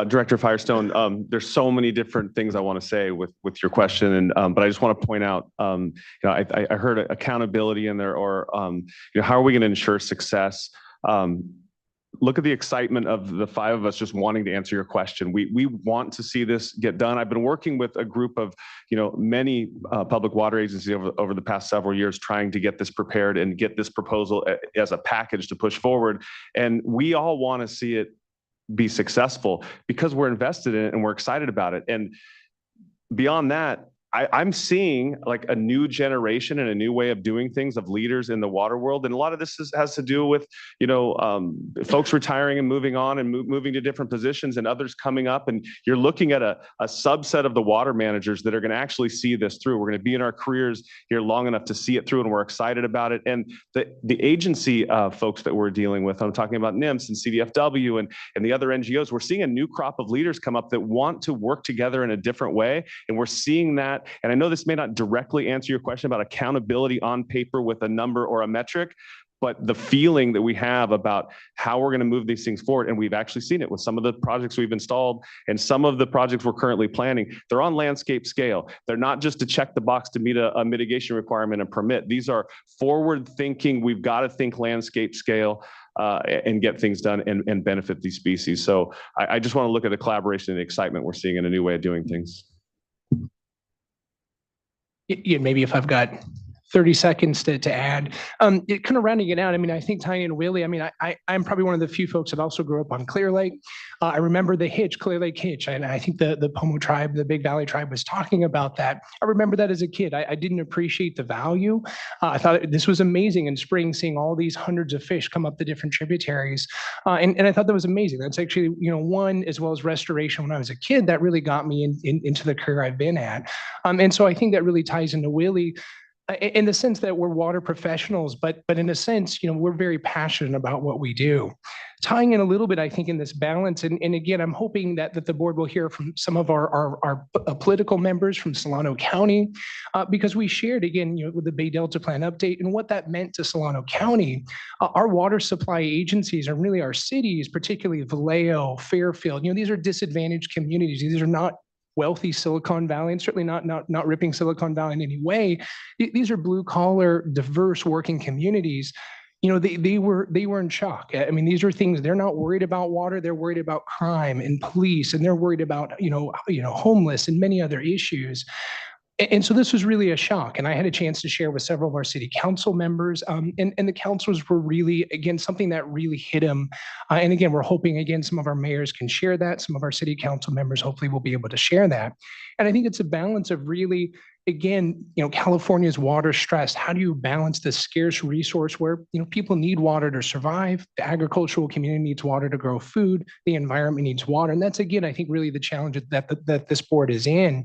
Director Firestone, there's so many different things I want to say with your question, and but I just want to point out, I heard accountability in there, or how are we going to ensure success? Look at the excitement of the 5 of us just wanting to answer your question. We want to see this get done. I've been working with a group of many public water agencies over the past several years trying to get this prepared and get this proposal as a package to push forward, and we all want to see it be successful because we're invested in it and we're excited about it. And beyond that, I'm seeing like a new generation and a new way of doing things of leaders in the water world. And a lot of this has to do with, folks retiring and moving on and moving to different positions and others coming up. And you're looking at a subset of the water managers that are going to actually see this through. We're going to be in our careers here long enough to see it through, and we're excited about it. And the agency folks that we're dealing with, I'm talking about NIMS and CDFW and the other NGOs, we're seeing a new crop of leaders come up that want to work together in a different way. And we're seeing that. And I know this may not directly answer your question about accountability on paper with a number or a metric, but the feeling that we have about how we're going to move these things forward, and we've actually seen it with some of the projects we've installed and some of the projects we're currently planning, they're on landscape scale. They're not just to check the box to meet a mitigation requirement and permit. These are forward thinking. We've got to think landscape scale and get things done and benefit these species. So I just want to look at the collaboration and the excitement we're seeing in a new way of doing things. Yeah, maybe if I've got 30 seconds to add, kind of rounding it out. I mean, I think Tanya and Willie, I'm probably one of the few folks that also grew up on Clear Lake. I remember the hitch, Clear Lake hitch. And I think the Pomo tribe, the Big Valley tribe was talking about that. I remember that as a kid. I didn't appreciate the value. I thought this was amazing in spring, seeing all these hundreds of fish come up the different tributaries. And I thought that was amazing. That's actually, one, as well as restoration when I was a kid, that really got me into the career I've been at. And so I think that really ties into Willie. in the sense that we're water professionals, but in a sense, we're very passionate about what we do. Tying in a little bit, I think, in this balance, and again, I'm hoping that the board will hear from some of our political members from Solano County, because we shared, again, with the Bay Delta Plan update and what that meant to Solano County. Our water supply agencies are really our cities, particularly Vallejo, Fairfield. These are disadvantaged communities. These are not wealthy Silicon Valley, and certainly not ripping Silicon Valley in any way. These are blue collar, diverse working communities. They were in shock. I mean, these are things, they're not worried about water, they're worried about crime and police, and they're worried about, homeless and many other issues. And so this was really a shock. And I had a chance to share with several of our city council members, and the councilors were really, again, something that really hit them. And again, we're hoping, again, some of our mayors can share that. Some of our city council members hopefully will be able to share that. And I think it's a balance of really, again, California's water stressed. How do you balance this scarce resource where, people need water to survive? The agricultural community needs water to grow food. The environment needs water. And that's, again, I think really the challenge that this board is in.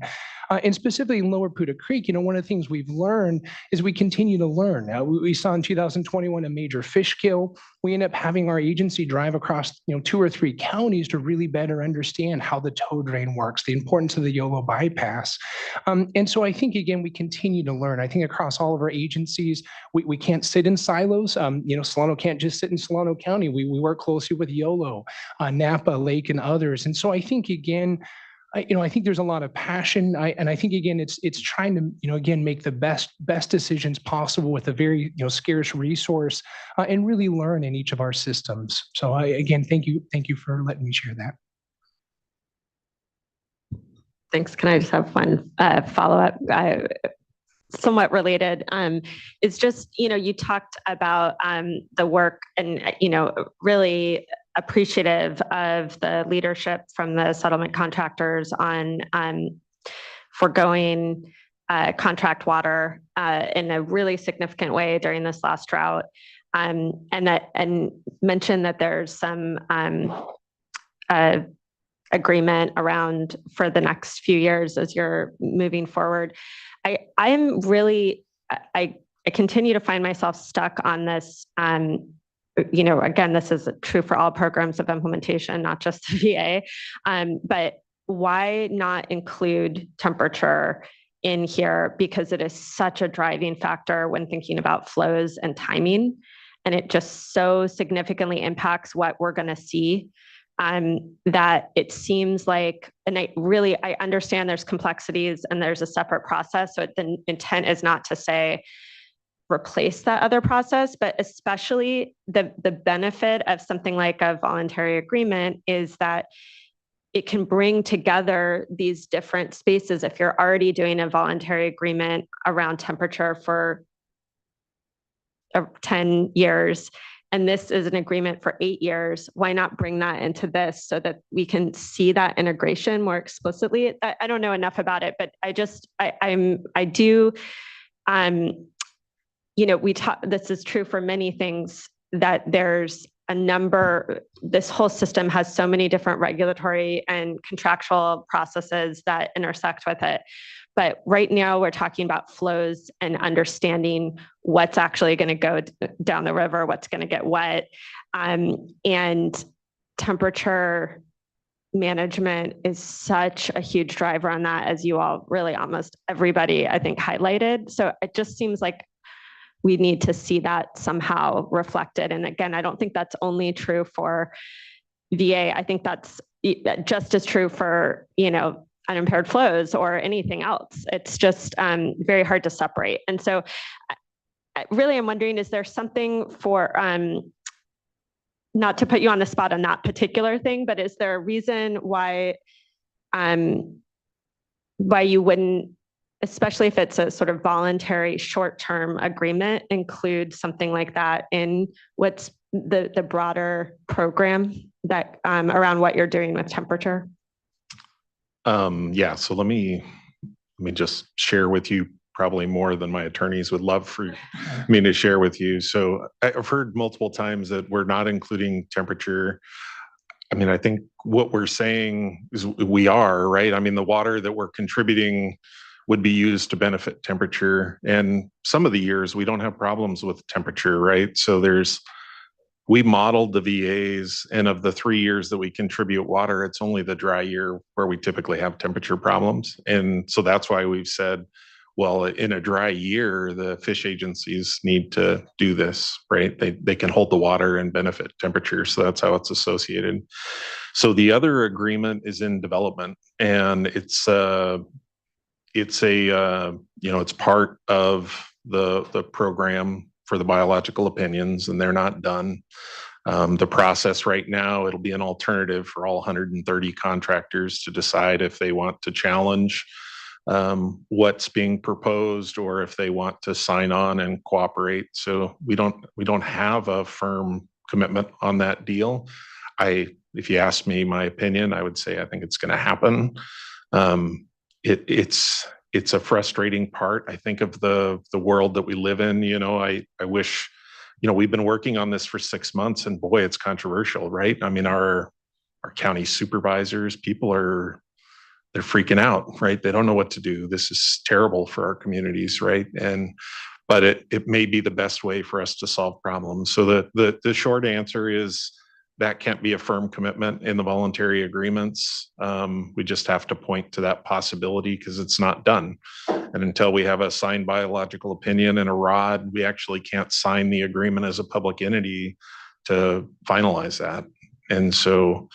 And specifically in Lower Puda Creek, one of the things we've learned is we continue to learn. We saw in 2021 a major fish kill. We end up having our agency drive across 2 or 3 counties to really better understand how the tow drain works, the importance of the YOLO bypass. And so I think, again, we continue to learn. I think across all of our agencies, we can't sit in silos. Solano can't just sit in Solano County. We work closely with YOLO, Napa, Lake, and others. And so I think, again, I think there's a lot of passion. And I think, again, it's trying to, again, make the best decisions possible with a very, scarce resource, and really learn in each of our systems. So again, thank you for letting me share that. Thanks. Can I just have one follow-up? Somewhat related, is just, you talked about the work and, really appreciative of the leadership from the settlement contractors on foregoing contract water in a really significant way during this last drought, and mentioned that there's some agreement around for the next few years as you're moving forward. I continue to find myself stuck on this. Again, this is true for all programs of implementation, not just the VA. But why not include temperature in here? Because it is such a driving factor when thinking about flows and timing. And it just so significantly impacts what we're going to see. That it seems like, and I understand there's complexities and there's a separate process. So the intent is not to say replace that other process, but especially the benefit of something like a voluntary agreement is that it can bring together these different spaces. If you're already doing a voluntary agreement around temperature for 10 years, and this is an agreement for 8 years, why not bring that into this so that we can see that integration more explicitly? I don't know enough about it, but this is true for many things, that there's a number, this whole system has so many different regulatory and contractual processes that intersect with it. But right now we're talking about flows and understanding what's actually going to go down the river, what's going to get wet. And temperature management is such a huge driver on that, as you all really almost everybody, I think, highlighted. So it just seems like we need to see that somehow reflected. And again, I don't think that's only true for VA. I think that's just as true for, unimpaired flows or anything else. It's just very hard to separate. And so really I'm wondering, is there something for, not to put you on the spot on that particular thing, but is there a reason why you wouldn't, especially if it's a sort of voluntary short-term agreement, include something like that in what's the broader program that around what you're doing with temperature? Yeah, so let me just share with you probably more than my attorneys would love for me to share with you. So I've heard multiple times that we're not including temperature. I mean, I think what we're saying is we are, right? I mean, the water that we're contributing would be used to benefit temperature. And some of the years we don't have problems with temperature, right? So we modeled the VAs, and of the 3 years that we contribute water, it's only the dry year where we typically have temperature problems. And so that's why we've said, well, in a dry year, the fish agencies need to do this, right? They can hold the water and benefit temperature. So that's how it's associated. So the other agreement is in development, and it's part of the program for the biological opinions, and they're not done. The process right now, it'll be an alternative for all 130 contractors to decide if they want to challenge what's being proposed or if they want to sign on and cooperate. So we don't have a firm commitment on that deal. If you ask me my opinion, I would say I think it's going to happen. It's a frustrating part, I think, of the world that we live in. I wish, we've been working on this for 6 months, and boy, it's controversial, right? I mean, our county supervisors, they're freaking out, right? They don't know what to do. This is terrible for our communities, right? But it may be the best way for us to solve problems. So the short answer is that can't be a firm commitment in the voluntary agreements. We just have to point to that possibility because it's not done. And until we have a signed biological opinion and a ROD, we actually can't sign the agreement as a public entity to finalize that. And so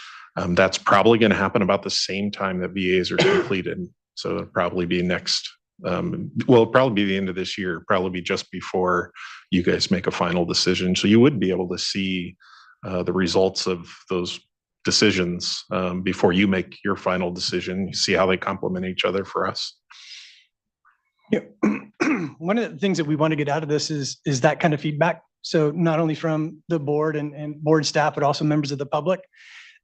that's probably going to happen about the same time that VAs are completed. So it'll probably be it'll probably be the end of this year, probably be just before you guys make a final decision. So you would be able to see the results of those decisions before you make your final decision. You see how they complement each other for us. Yeah. One of the things that we want to get out of this is that kind of feedback. So not only from the board and board staff, but also members of the public,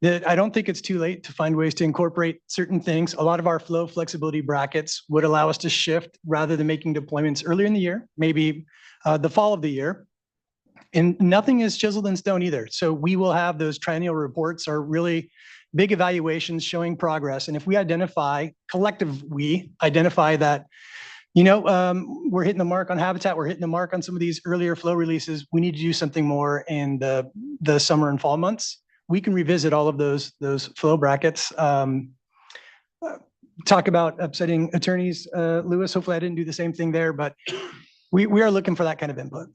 that I don't think it's too late to find ways to incorporate certain things. A lot of our flow flexibility brackets would allow us to shift rather than making deployments earlier in the year, maybe the fall of the year. And nothing is chiseled in stone either. So we will have those triennial reports are really big evaluations showing progress. And if we identify that, we're hitting the mark on habitat, we're hitting the mark on some of these earlier flow releases, we need to do something more in the summer and fall months. We can revisit all of those flow brackets. Talk about upsetting attorneys, Lewis. Hopefully I didn't do the same thing there, but we are looking for that kind of input.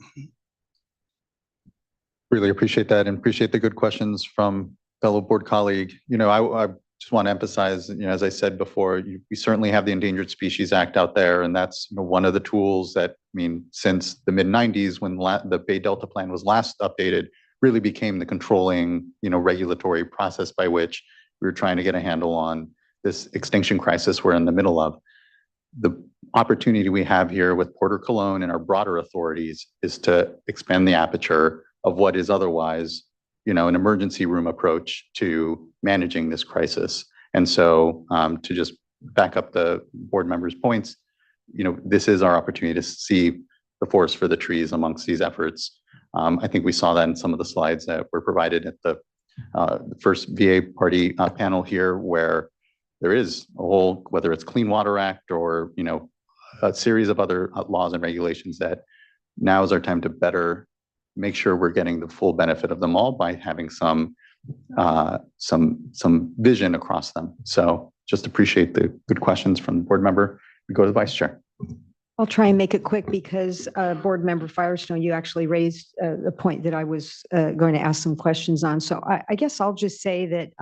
Really appreciate that and appreciate the good questions from fellow board colleague. I just want to emphasize, as I said before, we certainly have the Endangered Species Act out there, and that's one of the tools that, since the mid-90s when the Bay Delta Plan was last updated, really became the controlling, regulatory process by which we were trying to get a handle on this extinction crisis we're in the middle of. The opportunity we have here with Porter Cologne and our broader authorities is to expand the aperture of what is otherwise, an emergency room approach to managing this crisis. And so to just back up the board members' points, this is our opportunity to see the forest for the trees amongst these efforts. I think we saw that in some of the slides that were provided at the first VA party panel here, where there is a whole, whether it's Clean Water Act or, a series of other laws and regulations, that now is our time to better make sure we're getting the full benefit of them all by having some vision across them. So just appreciate the good questions from the board member. We go to the vice chair. I'll try and make it quick because board member Firestone, you actually raised the point that I was going to ask some questions on. So I guess I'll just say that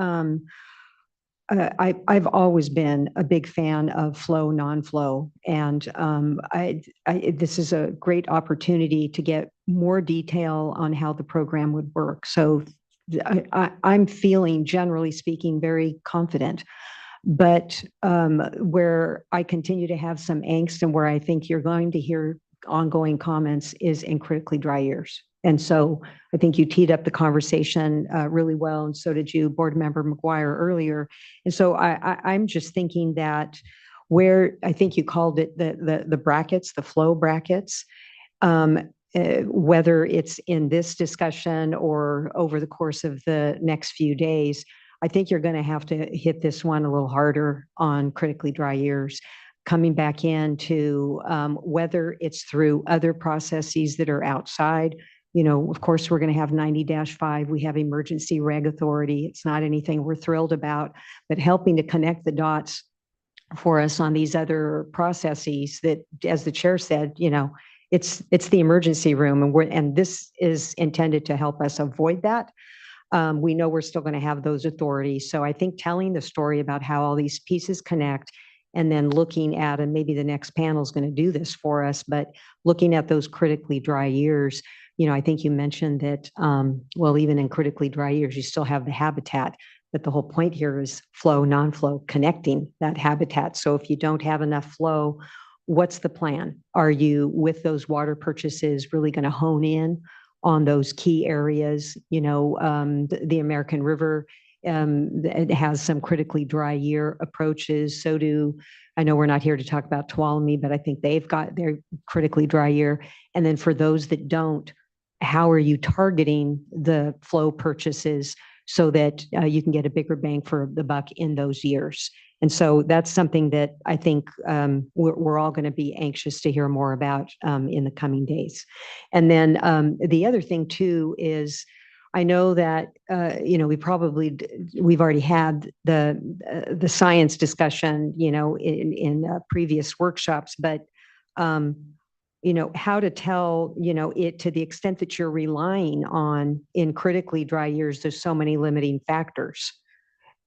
I've always been a big fan of flow, non-flow, and this is a great opportunity to get more detail on how the program would work. So I'm feeling, generally speaking, very confident. But where I continue to have some angst and where I think you're going to hear ongoing comments is in critically dry years. And so I think you teed up the conversation really well, and so did you, board member McGuire, earlier. And so I'm just thinking that where I think you called it the brackets, the flow brackets, whether it's in this discussion or over the course of the next few days, I think you're going to have to hit this one a little harder on critically dry years. coming back into whether it's through other processes that are outside. Of course, we're going to have 90-5. We have emergency reg authority. It's not anything we're thrilled about, but helping to connect the dots for us on these other processes that, as the chair said, it's the emergency room, and this is intended to help us avoid that. We know we're still going to have those authorities. So I think telling the story about how all these pieces connect, and then looking at, and maybe the next panel is going to do this for us, but looking at those critically dry years. I think you mentioned that, well, even in critically dry years, you still have the habitat, but the whole point here is flow, non-flow, connecting that habitat. So if you don't have enough flow, what's the plan? Are you, with those water purchases, really going to hone in on those key areas? The American River, it has some critically dry year approaches. So I know we're not here to talk about Tuolumne, but I think they've got their critically dry year. And then for those that don't, how are you targeting the flow purchases so that you can get a bigger bang for the buck in those years? And so that's something that I think we're all going to be anxious to hear more about in the coming days. And then the other thing too is, I know that we've already had the science discussion in previous workshops, but how to tell it to the extent that you're relying on in critically dry years. There's so many limiting factors.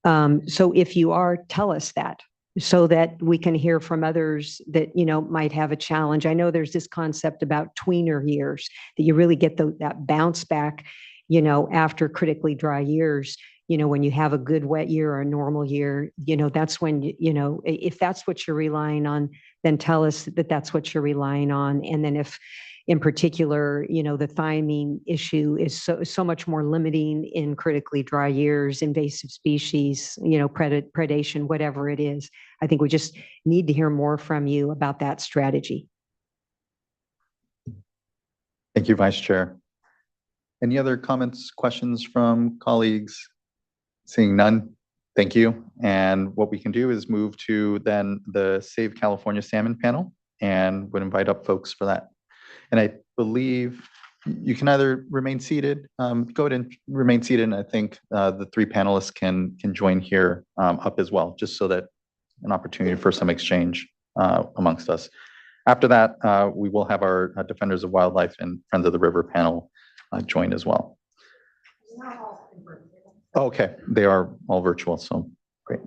So if you are, tell us that, so that we can hear from others that might have a challenge. I know there's this concept about tweener years, that you really get that bounce back after critically dry years. When you have a good wet year or a normal year, that's when, if that's what you're relying on, then tell us that that's what you're relying on. And then if in particular, the thiamine issue is so much more limiting in critically dry years, invasive species, predation, whatever it is, I think we just need to hear more from you about that strategy. Thank you, Vice Chair. Any other comments, questions from colleagues? Seeing none, thank you. And what we can do is move to then the Save California Salmon panel, and would invite up folks for that. And I believe you can either remain seated, go ahead and remain seated, and I think the three panelists can join here up as well, just so that an opportunity for some exchange amongst us. After that, we will have our Defenders of Wildlife and Friends of the River panel join as well. Okay, they are all virtual, so great.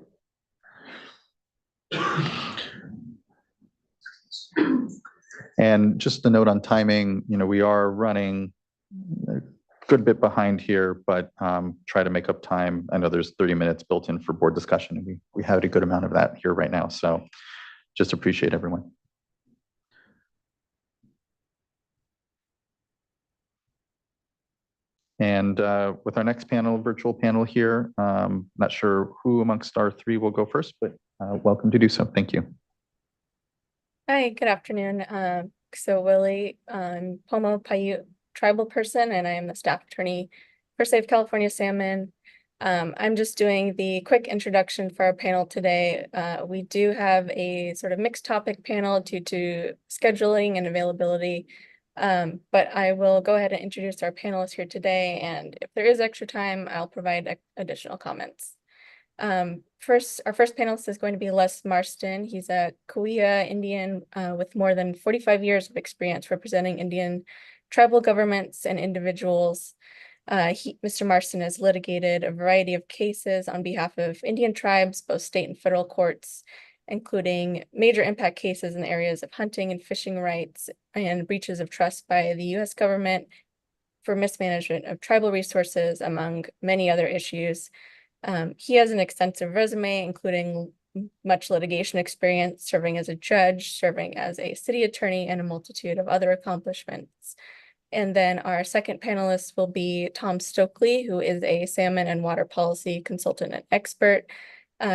And just a note on timing, we are running a good bit behind here, but try to make up time. I know there's 30 minutes built in for board discussion, and we have a good amount of that here right now, so just appreciate everyone. And with our next panel, virtual panel here, not sure who amongst our three will go first, but welcome to do so. Thank you. Hi, good afternoon. So Willie, I'm Pomo Paiute tribal person, and I am the staff attorney for Save California Salmon. I'm just doing the quick introduction for our panel today. We do have a sort of mixed topic panel due to scheduling and availability. But I will go ahead and introduce our panelists here today, and if there is extra time, I'll provide additional comments. Our first panelist is going to be Les Marston. He's a Cahuilla Indian with more than 45 years of experience representing Indian tribal governments and individuals. Mr. Marston has litigated a variety of cases on behalf of Indian tribes, both state and federal courts, including major impact cases in the areas of hunting and fishing rights and breaches of trust by the U.S. government for mismanagement of tribal resources, among many other issues. He has an extensive resume, including much litigation experience, serving as a judge, serving as a city attorney, and a multitude of other accomplishments. And then our second panelist will be Tom Stokely, who is a salmon and water policy consultant and expert.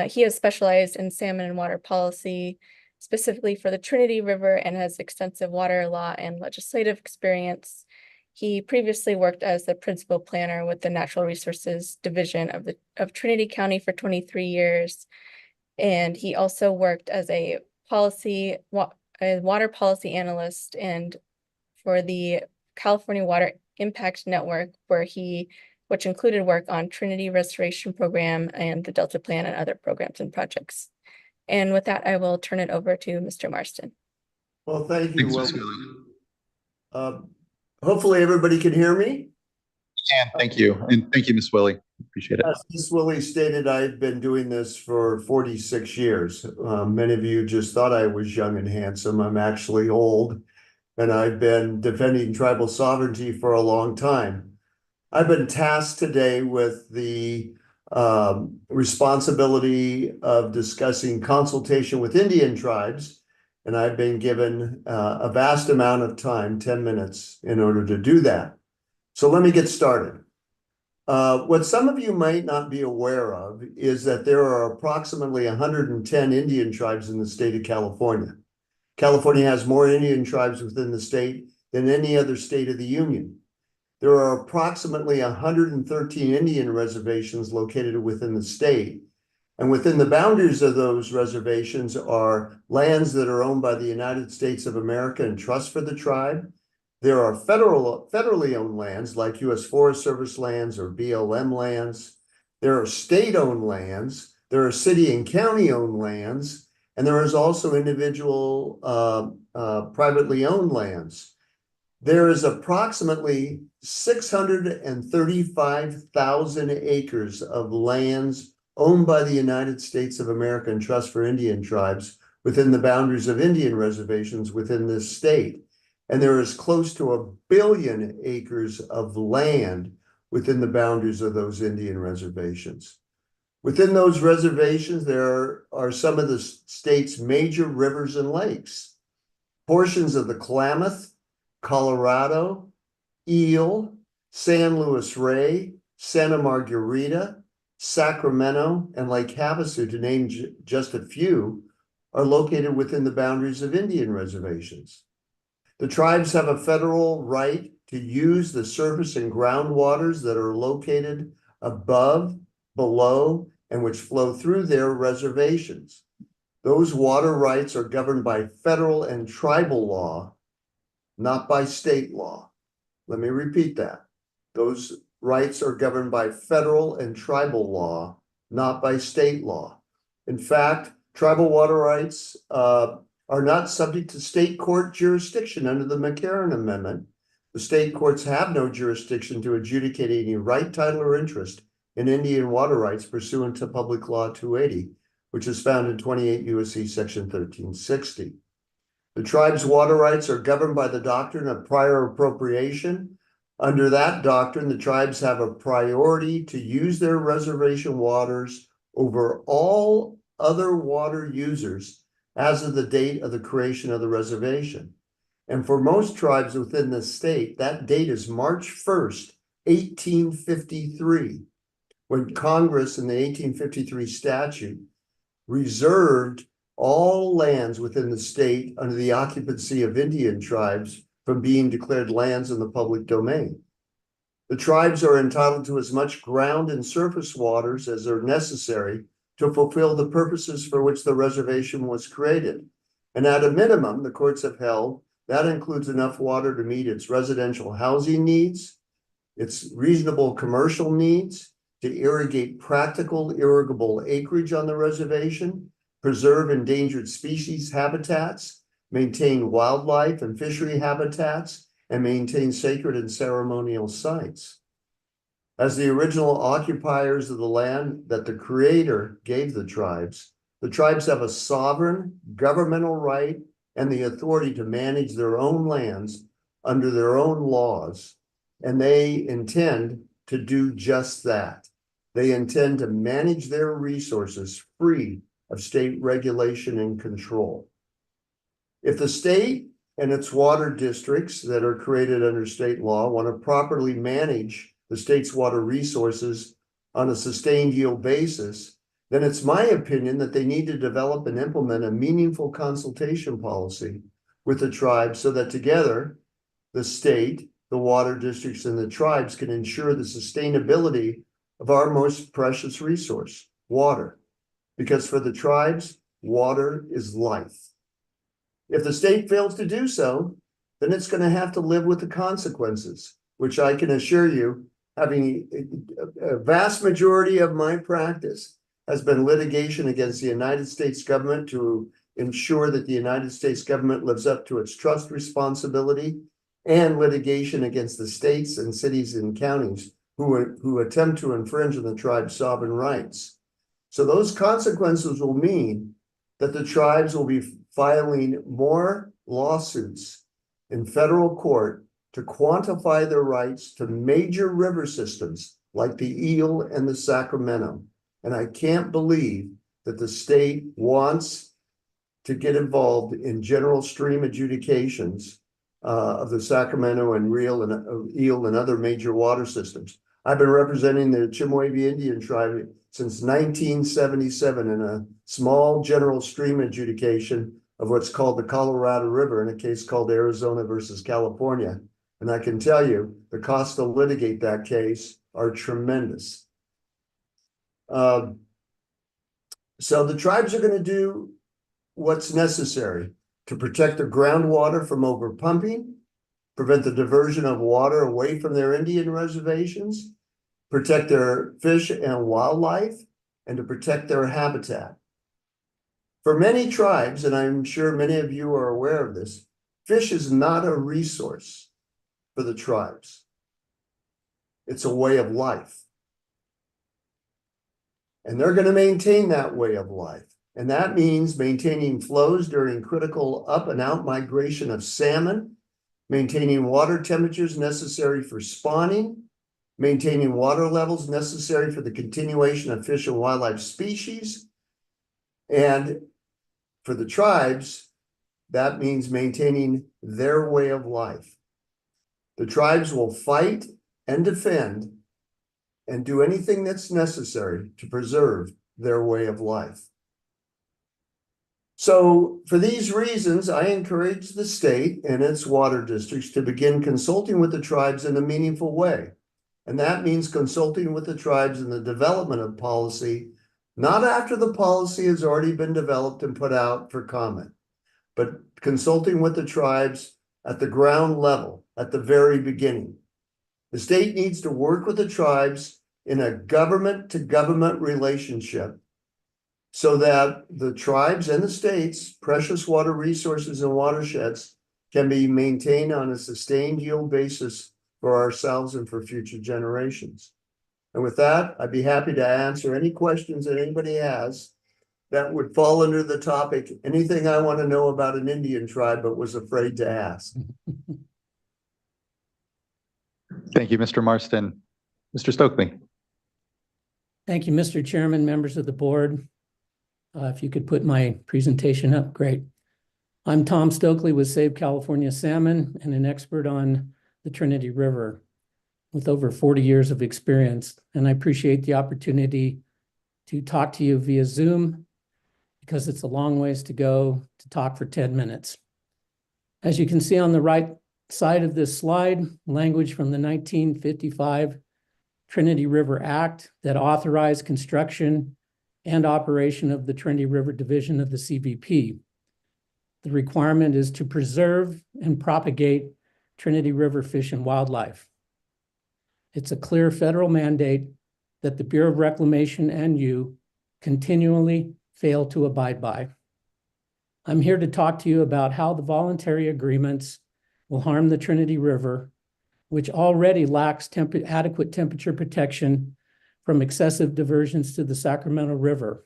He has specialized in salmon and water policy, specifically for the Trinity River, and has extensive water law and legislative experience. He previously worked as the principal planner with the Natural Resources Division of Trinity County for 23 years. And he also worked as a water policy analyst and for the California Water Impact Network, which included work on Trinity Restoration Program and the Delta Plan and other programs and projects. And with that, I will turn it over to Mr. Marston. Well, thank you. Hopefully everybody can hear me. And thank you. And thank you, Ms. Willie. Appreciate it. As Ms. Willie stated, I've been doing this for 46 years. Many of you just thought I was young and handsome. I'm actually old, and I've been defending tribal sovereignty for a long time. I've been tasked today with the responsibility of discussing consultation with Indian tribes, and I've been given a vast amount of time, 10 minutes, in order to do that. So let me get started. What some of you might not be aware of is that there are approximately 110 Indian tribes in the state of California. California has more Indian tribes within the state than any other state of the Union. There are approximately 113 Indian reservations located within the state. And within the boundaries of those reservations are lands that are owned by the United States of America and trust for the tribe. There are federally owned lands like U.S. Forest Service lands or BLM lands. There are state-owned lands. There are city and county-owned lands. And there is also individual privately owned lands. There is approximately 635,000 acres of lands owned by the United States of America and Trust for Indian Tribes within the boundaries of Indian reservations within this state. And there is close to 1 billion acres of land within the boundaries of those Indian reservations. Within those reservations, there are some of the state's major rivers and lakes. Portions of the Klamath, Colorado, Eel, San Luis Rey, Santa Margarita, Sacramento, and Lake Havasu, to name just a few, are located within the boundaries of Indian reservations. The tribes have a federal right to use the surface and groundwaters that are located above, below, and which flow through their reservations. Those water rights are governed by federal and tribal law, not by state law. Let me repeat that. Those rights are governed by federal and tribal law, not by state law. In fact, tribal water rights are not subject to state court jurisdiction under the McCarran Amendment. The state courts have no jurisdiction to adjudicate any right, title, or interest in Indian water rights pursuant to Public Law 280, which is found in 28 U.S.C. Section 1360. The tribe's water rights are governed by the doctrine of prior appropriation. Under that doctrine, the tribes have a priority to use their reservation waters over all other water users as of the date of the creation of the reservation. And for most tribes within the state, that date is March 1st, 1853, when Congress in the 1853 statute reserved all lands within the state under the occupancy of Indian tribes from being declared lands in the public domain. The tribes are entitled to as much ground and surface waters as are necessary to fulfill the purposes for which the reservation was created. And at a minimum, the courts have held that includes enough water to meet its residential housing needs, its reasonable commercial needs, to irrigate practical irrigable acreage on the reservation, preserve endangered species habitats, maintain wildlife and fishery habitats, and maintain sacred and ceremonial sites. As the original occupiers of the land that the Creator gave the tribes have a sovereign governmental right and the authority to manage their own lands under their own laws, and they intend to do just that. They intend to manage their resources free of state regulation and control. If the state and its water districts that are created under state law want to properly manage the state's water resources on a sustained yield basis, then it's my opinion that they need to develop and implement a meaningful consultation policy with the tribes so that together, the state, the water districts, and the tribes can ensure the sustainability of our most precious resource, water. Because for the tribes, water is life. If the state fails to do so, then it's going to have to live with the consequences, which I can assure you, having a vast majority of my practice has been litigation against the United States government to ensure that the United States government lives up to its trust responsibility, and litigation against the states and cities and counties who attempt to infringe on the tribe's sovereign rights. So those consequences will mean that the tribes will be filing more lawsuits in federal court to quantify their rights to major river systems like the Eel and the Sacramento. And I can't believe that the state wants to get involved in general stream adjudications of the Sacramento and Eel and other major water systems. I've been representing the Chemehuevi Indian tribe since 1977 in a small general stream adjudication of what's called the Colorado River in a case called Arizona versus California. And I can tell you the costs to litigate that case are tremendous. So the tribes are going to do what's necessary to protect the groundwater from overpumping, prevent the diversion of water away from their Indian reservations, protect their fish and wildlife, and to protect their habitat. For many tribes, and I'm sure many of you are aware of this, fish is not a resource for the tribes. It's a way of life. And they're going to maintain that way of life. And that means maintaining flows during critical up and out migration of salmon, maintaining water temperatures necessary for spawning, maintaining water levels necessary for the continuation of fish and wildlife species. And for the tribes, that means maintaining their way of life. The tribes will fight and defend and do anything that's necessary to preserve their way of life. So for these reasons, I encourage the state and its water districts to begin consulting with the tribes in a meaningful way. And that means consulting with the tribes in the development of policy, not after the policy has already been developed and put out for comment, but consulting with the tribes at the ground level, at the very beginning. The state needs to work with the tribes in a government-to-government relationship so that the tribes and the state's precious water resources and watersheds can be maintained on a sustained yield basis for ourselves and for future generations. And with that, I'd be happy to answer any questions that anybody has that would fall under the topic, anything I want to know about an Indian tribe but was afraid to ask. Thank you, Mr. Marston. Mr. Stokely. Thank you, Mr. Chairman, members of the board. If you could put my presentation up, great. I'm Tom Stokely with Save California Salmon and an expert on the Trinity River with over 40 years of experience. And I appreciate the opportunity to talk to you via Zoom because it's a long ways to go to talk for 10 minutes. As you can see on the right side of this slide, language from the 1955 Trinity River Act that authorized construction and operation of the Trinity River Division of the CVP. The requirement is to preserve and propagate Trinity River fish and wildlife. It's a clear federal mandate that the Bureau of Reclamation and you continually fail to abide by. I'm here to talk to you about how the voluntary agreements will harm the Trinity River, which already lacks adequate temperature protection from excessive diversions to the Sacramento River.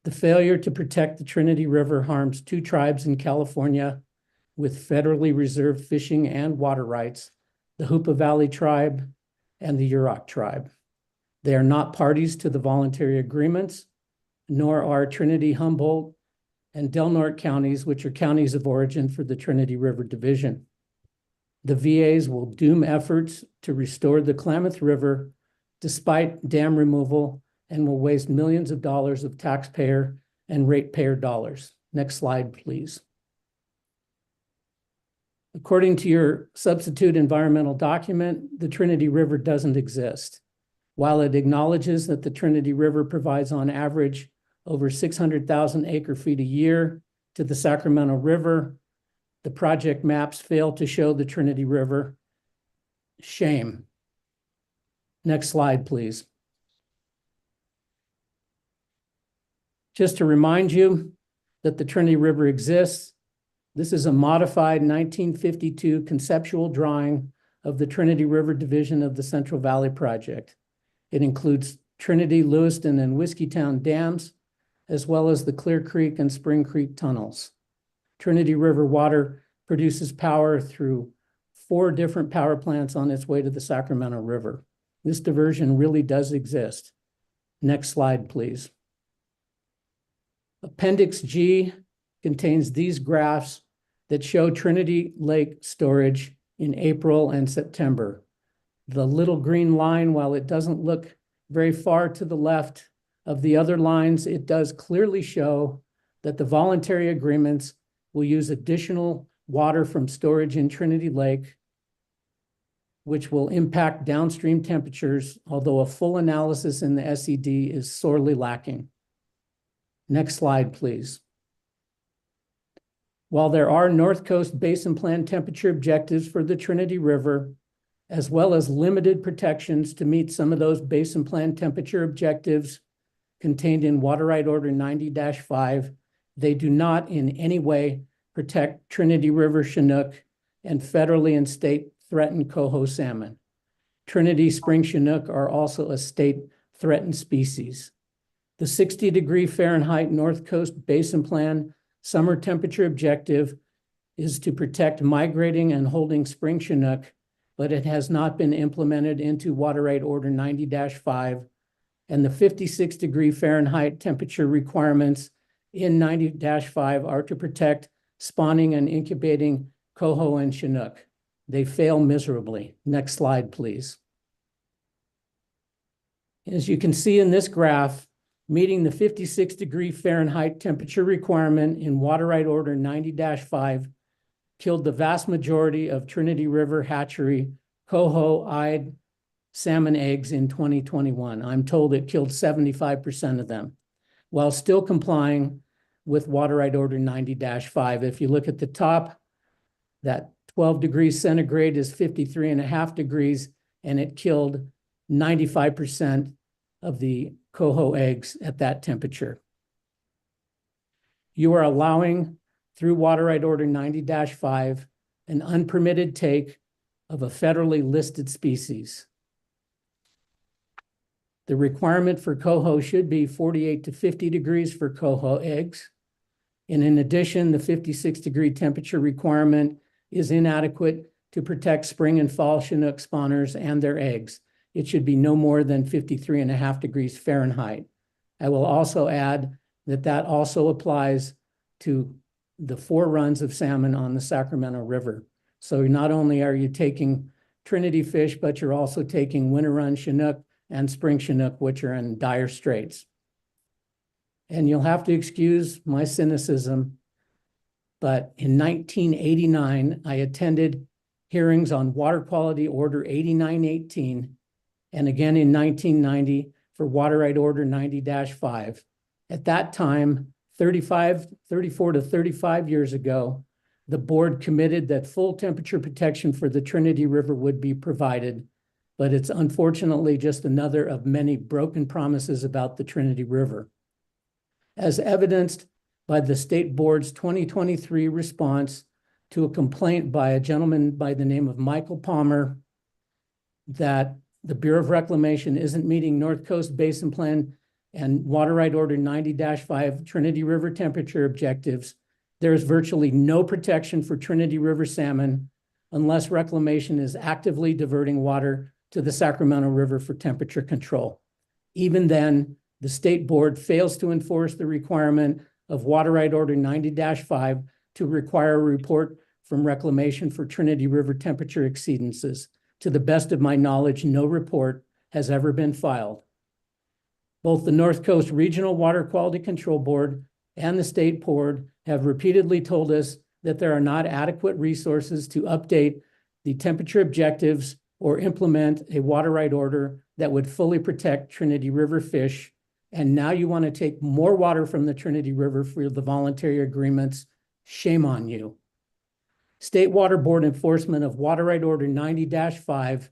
The failure to protect the Trinity River harms two tribes in California with federally reserved fishing and water rights, the Hoopa Valley Tribe and the Yurok Tribe. They are not parties to the voluntary agreements, nor are Trinity, Humboldt, and Del Norte counties, which are counties of origin for the Trinity River Division. The VAs will doom efforts to restore the Klamath River despite dam removal and will waste millions of dollars of taxpayer and ratepayer dollars. Next slide, please. According to your substitute environmental document, the Trinity River doesn't exist. While it acknowledges that the Trinity River provides on average over 600,000 acre feet a year to the Sacramento River. The project maps fail to show the Trinity River. Shame. Next slide, please. Just to remind you that the Trinity River exists, this is a modified 1952 conceptual drawing of the Trinity River division of the Central Valley Project. It includes Trinity, Lewiston, and Whiskeytown dams, as well as the Clear Creek and Spring Creek tunnels. Trinity River water produces power through 4 different power plants on its way to the Sacramento River. This diversion really does exist. Next slide, please. Appendix G contains these graphs that show Trinity Lake storage in April and September. The little green line, while it doesn't look very far to the left of the other lines, it does clearly show that the voluntary agreements will use additional water from storage in Trinity Lake, which will impact downstream temperatures, although a full analysis in the SED is sorely lacking. Next slide, please. While there are North Coast Basin Plan temperature objectives for the Trinity River, as well as limited protections to meet some of those Basin Plan temperature objectives contained in Water Right Order 90-5, they do not in any way protect Trinity River Chinook and federally and state threatened coho salmon. Trinity Spring Chinook are also a state threatened species. The 60-degree Fahrenheit North Coast Basin Plan summer temperature objective is to protect migrating and holding spring Chinook, but it has not been implemented into Water Right Order 90-5, and the 56-degree Fahrenheit temperature requirements in 90-5 are to protect spawning and incubating coho and Chinook. They fail miserably. Next slide, please. As you can see in this graph, meeting the 56-degree Fahrenheit temperature requirement in Water Right Order 90-5 killed the vast majority of Trinity River hatchery coho-eyed salmon eggs in 2021. I'm told it killed 75% of them, while still complying with Water Right Order 90-5. If you look at the top, that 12 degrees centigrade is 53.5 degrees, and it killed 95% of the coho eggs at that temperature. You are allowing, through Water Right Order 90-5, an unpermitted take of a federally listed species. The requirement for coho should be 48 to 50 degrees for coho eggs. And in addition, the 56-degree temperature requirement is inadequate to protect spring and fall Chinook spawners and their eggs. It should be no more than 53.5 degrees Fahrenheit. I will also add that that also applies to the 4 runs of salmon on the Sacramento River. So not only are you taking Trinity fish, but you're also taking winter run Chinook and spring Chinook, which are in dire straits. And you'll have to excuse my cynicism, but in 1989, I attended hearings on Water Quality Order 8918, and again in 1990 for Water Right Order 90-5. At that time, 34 to 35 years ago, the board committed that full temperature protection for the Trinity River would be provided, but it's unfortunately just another of many broken promises about the Trinity River. As evidenced by the state board's 2023 response to a complaint by a gentleman by the name of Michael Palmer that the Bureau of Reclamation isn't meeting North Coast Basin Plan and Water Right Order 90-5 Trinity River temperature objectives, there is virtually no protection for Trinity River salmon unless reclamation is actively diverting water to the Sacramento River for temperature control. Even then, the state board fails to enforce the requirement of Water Right Order 90-5 to require a report from reclamation for Trinity River temperature exceedances. To the best of my knowledge, no report has ever been filed. Both the North Coast Regional Water Quality Control Board and the state board have repeatedly told us that there are not adequate resources to update the temperature objectives or implement a water right order that would fully protect Trinity River fish and now you want to take more water from the Trinity River for the voluntary agreements. Shame on you. State Water Board enforcement of Water Right Order 90-5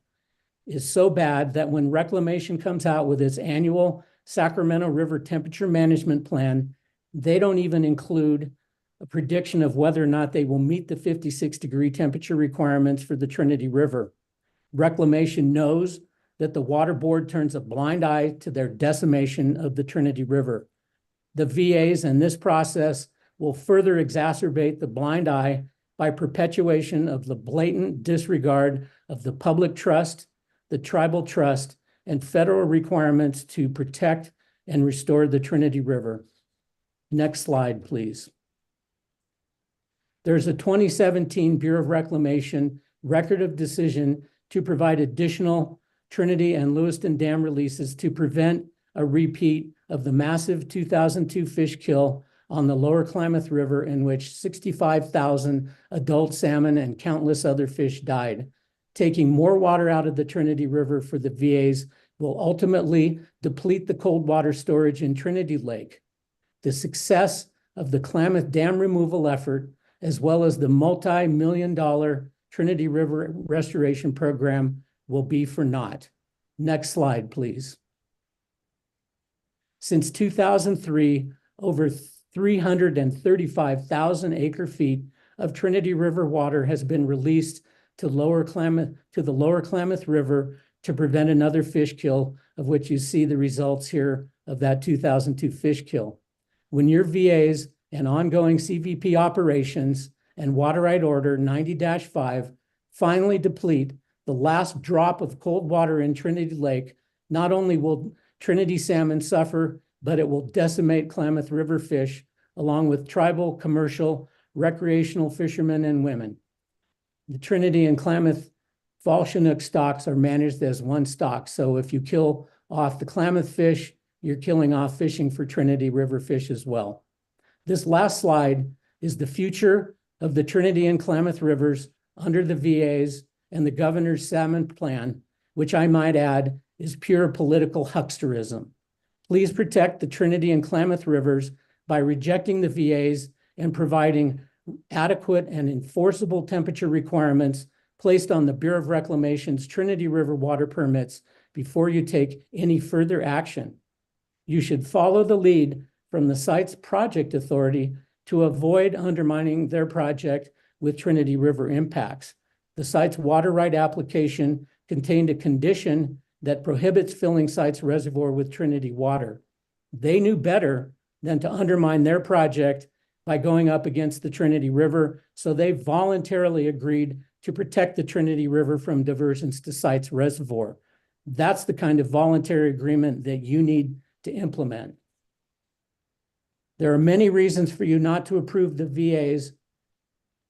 is so bad that when Reclamation comes out with its annual Sacramento River Temperature Management Plan, they don't even include a prediction of whether or not they will meet the 56-degree temperature requirements for the Trinity River. Reclamation knows that the Water Board turns a blind eye to their decimation of the Trinity River. The VAs in this process will further exacerbate the blind eye by perpetuation of the blatant disregard of the public trust, the tribal trust, and federal requirements to protect and restore the Trinity River. Next slide, please. There's a 2017 Bureau of Reclamation record of decision to provide additional Trinity and Lewiston Dam releases to prevent a repeat of the massive 2002 fish kill on the Lower Klamath River, in which 65,000 adult salmon and countless other fish died. Taking more water out of the Trinity River for the VAs will ultimately deplete the cold water storage in Trinity Lake. The success of the Klamath Dam removal effort, as well as the multi-million-dollar Trinity River restoration program, will be for naught. Next slide, please. Since 2003, over 335,000 acre-feet of Trinity River water has been released to the Lower Klamath River to prevent another fish kill, of which you see the results here of that 2002 fish kill. When your VAs and ongoing CVP operations and Water Right Order 90-5 finally deplete the last drop of cold water in Trinity Lake, not only will Trinity salmon suffer, but it will decimate Klamath River fish, along with tribal, commercial, recreational fishermen and women. The Trinity and Klamath fall Chinook stocks are managed as one stock. So if you kill off the Klamath fish, you're killing off fishing for Trinity River fish as well. This last slide is the future of the Trinity and Klamath rivers under the VAs and the governor's salmon plan, which I might add is pure political hucksterism. Please protect the Trinity and Klamath rivers by rejecting the VAs and providing adequate and enforceable temperature requirements placed on the Bureau of Reclamation's Trinity River water permits before you take any further action. You should follow the lead from the site's project authority to avoid undermining their project with Trinity River impacts. The site's water right application contained a condition that prohibits filling site's reservoir with Trinity water. They knew better than to undermine their project by going up against the Trinity River, so they voluntarily agreed to protect the Trinity River from diversions to site's reservoir. That's the kind of voluntary agreement that you need to implement. There are many reasons for you not to approve the VAs.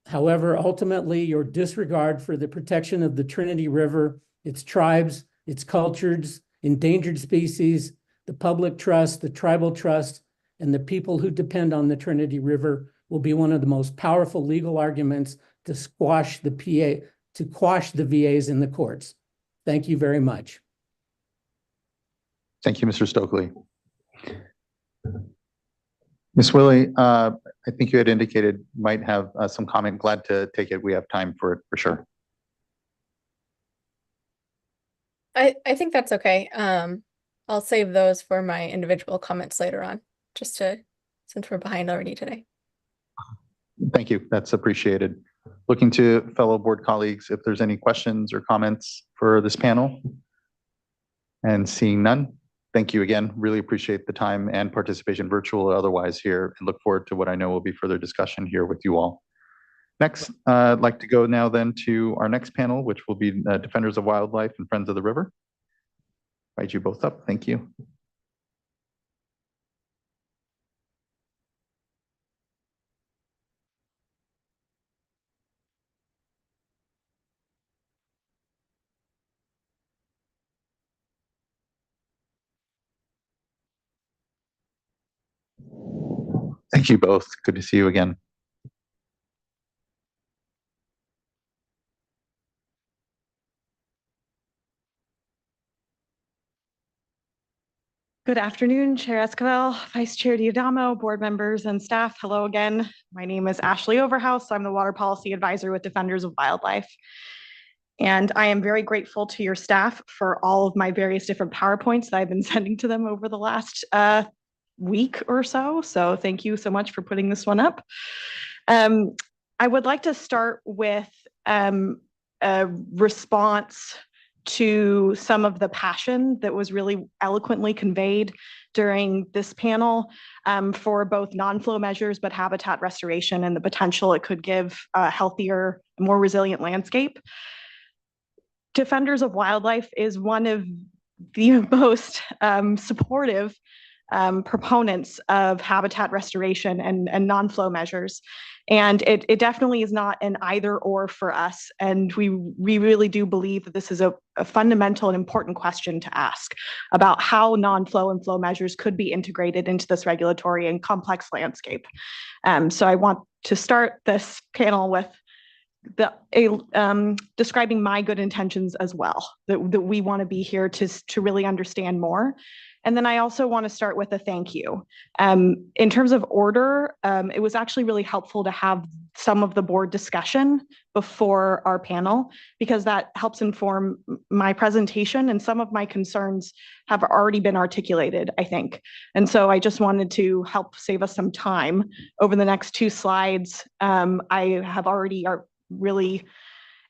However, ultimately, your disregard for the protection of the Trinity River, its tribes, its cultures, endangered species, the public trust, the tribal trust, and the people who depend on the Trinity River will be one of the most powerful legal arguments to quash the VAs in the courts. Thank you very much. Thank you, Mr. Stokely. Ms. Willie, I think you had indicated you might have some comment. Glad to take it. We have time for it for sure. I think that's okay. I'll save those for my individual comments later on, since we're behind already today. Thank you. That's appreciated. Looking to fellow board colleagues if there's any questions or comments for this panel. And seeing none, thank you again. Really appreciate the time and participation, virtual or otherwise, here, and look forward to what I know will be further discussion here with you all. Next, I'd like to go now then to our next panel, which will be Defenders of Wildlife and Friends of the River. Invite you both up. Thank you. Thank you both. Good to see you again. Good afternoon, Chair Esquivel, Vice Chair Diadamo, board members and staff. Hello again. My name is Ashley Overhouse. I'm the Water Policy Advisor with Defenders of Wildlife. And I am very grateful to your staff for all of my various different PowerPoints that I've been sending to them over the last week or so. So thank you so much for putting this one up. I would like to start with a response to some of the passion that was really eloquently conveyed during this panel for both non-flow measures, but habitat restoration and the potential it could give a healthier, more resilient landscape. Defenders of Wildlife is one of the most supportive proponents of habitat restoration and non-flow measures. And it definitely is not an either or for us. And we really do believe that this is a fundamental and important question to ask about how non-flow and flow measures could be integrated into this regulatory and complex landscape. So I want to start this panel with describing my good intentions as well, that we want to be here to really understand more. And then I also want to start with a thank you. In terms of order, it was actually really helpful to have some of the board discussion before our panel, because that helps inform my presentation, and some of my concerns have already been articulated, I think. And so I just wanted to help save us some time. Over the next 2 slides, I have already really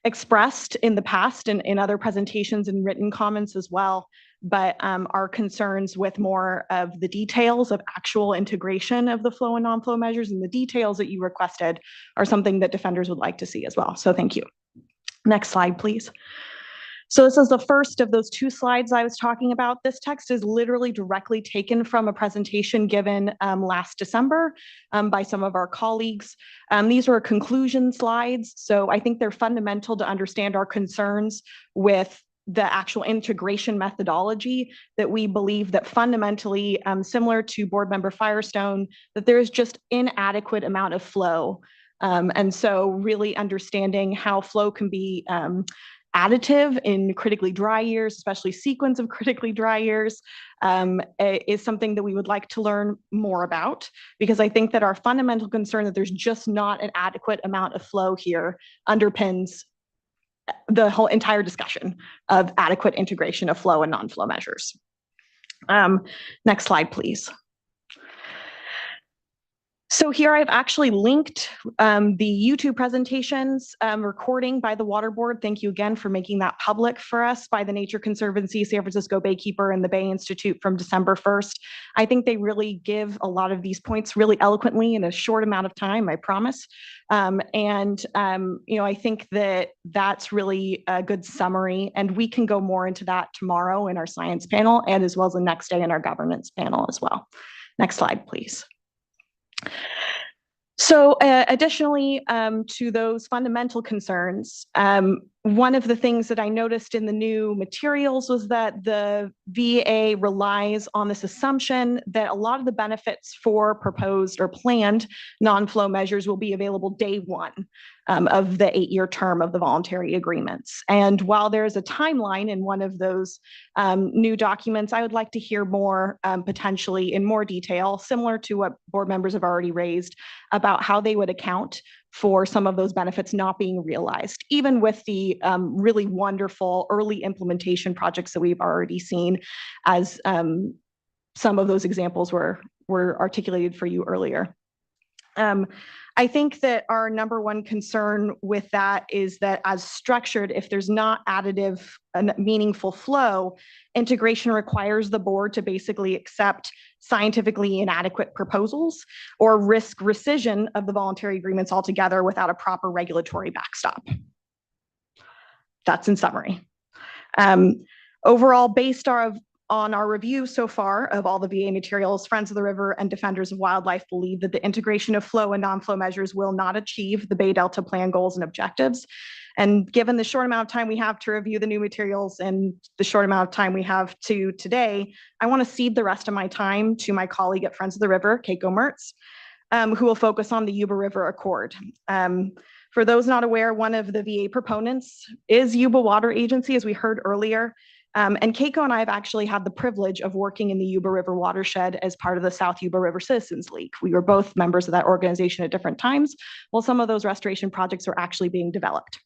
expressed in the past and in other presentations and written comments as well, but our concerns with more of the details of actual integration of the flow and non-flow measures and the details that you requested are something that defenders would like to see as well. So thank you. Next slide, please. So this is the first of those 2 slides I was talking about. This text is literally directly taken from a presentation given last December by some of our colleagues. These are conclusion slides, so I think they're fundamental to understand our concerns with the actual integration methodology, that we believe that fundamentally, similar to Board Member Firestone, that there is just inadequate amount of flow. And so really understanding how flow can be additive in critically dry years, especially sequence of critically dry years, is something that we would like to learn more about, because I think that our fundamental concern that there's just not an adequate amount of flow here underpins the whole entire discussion of adequate integration of flow and non-flow measures. Next slide, please. So here I've actually linked the YouTube presentations recording by the Water Board. Thank you again for making that public for us, by the Nature Conservancy, San Francisco Baykeeper, and the Bay Institute from December 1st. I think they really give a lot of these points really eloquently in a short amount of time, I promise. I think that that's really a good summary, and we can go more into that tomorrow in our science panel, and as well as the next day in our governance panel as well. Next slide, please. So additionally to those fundamental concerns, one of the things that I noticed in the new materials was that the VA relies on this assumption that a lot of the benefits for proposed or planned non-flow measures will be available day 1 of the 8-year term of the voluntary agreements. And while there is a timeline in one of those new documents, I would like to hear more potentially in more detail, similar to what board members have already raised, about how they would account for some of those benefits not being realized, even with the really wonderful early implementation projects that we've already seen, as some of those examples were articulated for you earlier. I think that our number one concern with that is that, as structured, if there's not additive and meaningful flow, integration requires the board to basically accept scientifically inadequate proposals or risk rescission of the voluntary agreements altogether without a proper regulatory backstop. That's in summary. Overall, based on our review so far of all the VA materials, Friends of the River and Defenders of Wildlife believe that the integration of flow and non-flow measures will not achieve the Bay Delta Plan goals and objectives. And given the short amount of time we have to review the new materials and the short amount of time we have to today, I want to cede the rest of my time to my colleague at Friends of the River, Keiko Mertz, who will focus on the Yuba River Accord. For those not aware, one of the VA proponents is Yuba Water Agency, as we heard earlier. And Keiko and I have actually had the privilege of working in the Yuba River watershed as part of the South Yuba River Citizens League. We were both members of that organization at different times, while some of those restoration projects were actually being developed.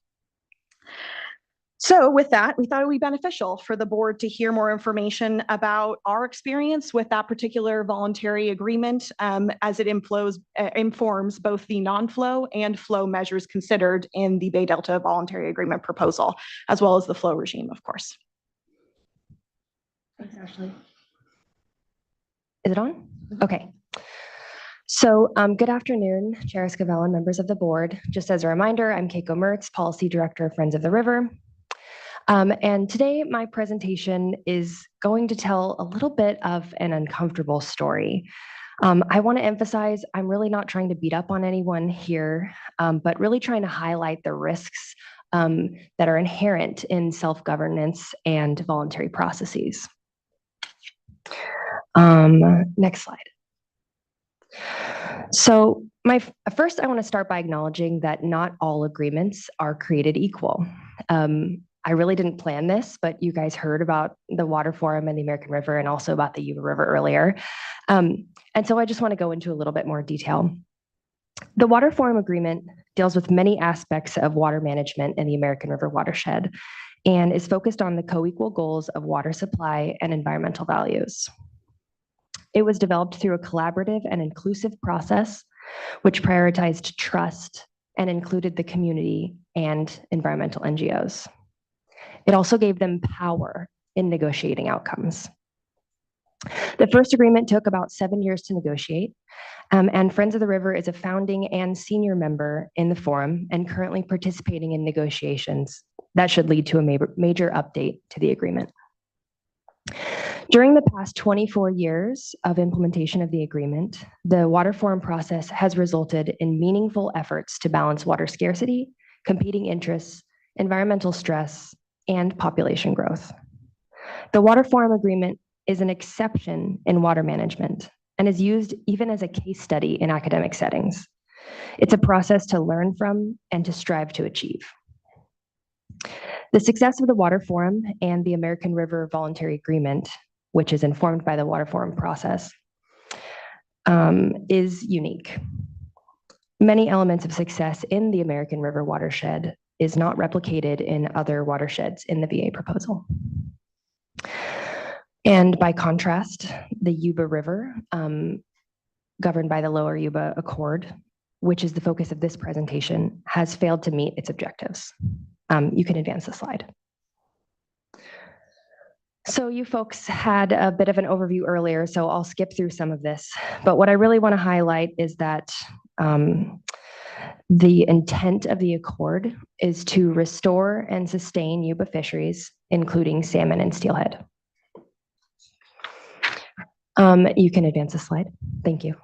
So with that, we thought it would be beneficial for the board to hear more information about our experience with that particular voluntary agreement as it informs both the non-flow and flow measures considered in the Bay Delta voluntary agreement proposal, as well as the flow regime, of course. Thanks, Ashley. Is it on? Okay. So good afternoon, Chair Esquivel and members of the board. Just as a reminder, I'm Keiko Mertz, Policy Director of Friends of the River. And today my presentation is going to tell a little bit of an uncomfortable story. I want to emphasize I'm really not trying to beat up on anyone here, but really trying to highlight the risks that are inherent in self-governance and voluntary processes. Next slide. So first, I want to start by acknowledging that not all agreements are created equal. I really didn't plan this, but you guys heard about the Water Forum and the American River and also about the Yuba River earlier. And so I just want to go into a little bit more detail. The Water Forum Agreement deals with many aspects of water management in the American River watershed and is focused on the co-equal goals of water supply and environmental values. It was developed through a collaborative and inclusive process, which prioritized trust and included the community and environmental NGOs. It also gave them power in negotiating outcomes. The first agreement took about 7 years to negotiate, and Friends of the River is a founding and senior member in the forum and currently participating in negotiations that should lead to a major update to the agreement. During the past 24 years of implementation of the agreement, the Water Forum process has resulted in meaningful efforts to balance water scarcity, competing interests, environmental stress, and population growth. The Water Forum Agreement is an exception in water management and is used even as a case study in academic settings. It's a process to learn from and to strive to achieve. The success of the Water Forum and the American River Voluntary Agreement, which is informed by the Water Forum process, is unique. Many elements of success in the American River watershed is not replicated in other watersheds in the VA proposal. And by contrast, the Yuba River, governed by the Lower Yuba Accord, which is the focus of this presentation, has failed to meet its objectives. You can advance the slide. So you folks had a bit of an overview earlier, so I'll skip through some of this. But what I really want to highlight is that the intent of the Accord is to restore and sustain Yuba fisheries, including salmon and steelhead. You can advance the slide. Thank you.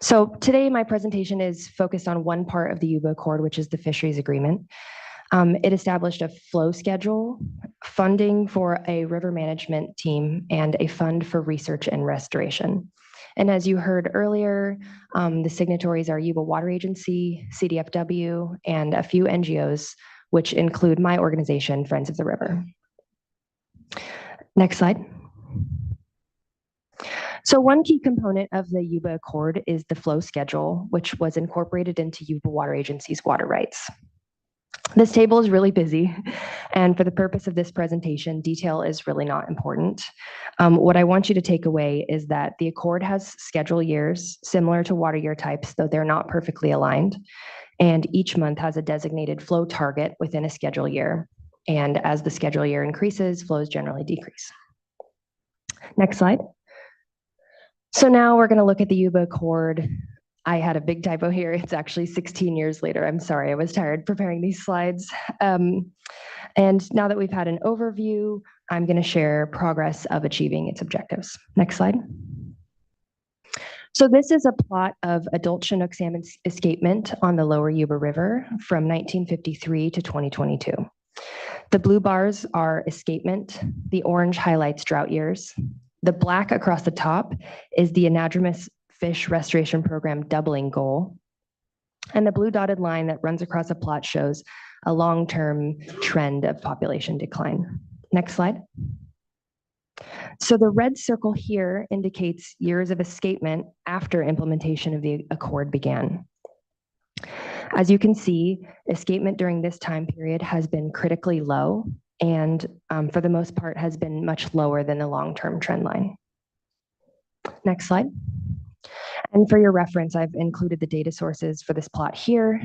So today my presentation is focused on one part of the Yuba Accord, which is the fisheries agreement. It established a flow schedule, funding for a river management team, and a fund for research and restoration. And as you heard earlier, the signatories are Yuba Water Agency, CDFW, and a few NGOs, which include my organization, Friends of the River. Next slide. So one key component of the Yuba Accord is the flow schedule, which was incorporated into Yuba Water Agency's water rights. This table is really busy, and for the purpose of this presentation, detail is really not important. What I want you to take away is that the Accord has schedule years similar to water year types, though they're not perfectly aligned, and each month has a designated flow target within a schedule year. And as the schedule year increases, flows generally decrease. Next slide. So now we're going to look at the Yuba Accord. I had a big typo here. It's actually 16 years later. I'm sorry, I was tired preparing these slides. And now that we've had an overview, I'm going to share progress of achieving its objectives. Next slide. So this is a plot of adult Chinook salmon escapement on the lower Yuba River from 1953 to 2022. The blue bars are escapement. The orange highlights drought years. The black across the top is the anadromous fish restoration program doubling goal. And the blue dotted line that runs across the plot shows a long-term trend of population decline. Next slide. So the red circle here indicates years of escapement after implementation of the accord began. As you can see, escapement during this time period has been critically low and for the most part has been much lower than the long-term trend line. Next slide. And for your reference, I've included the data sources for this plot here.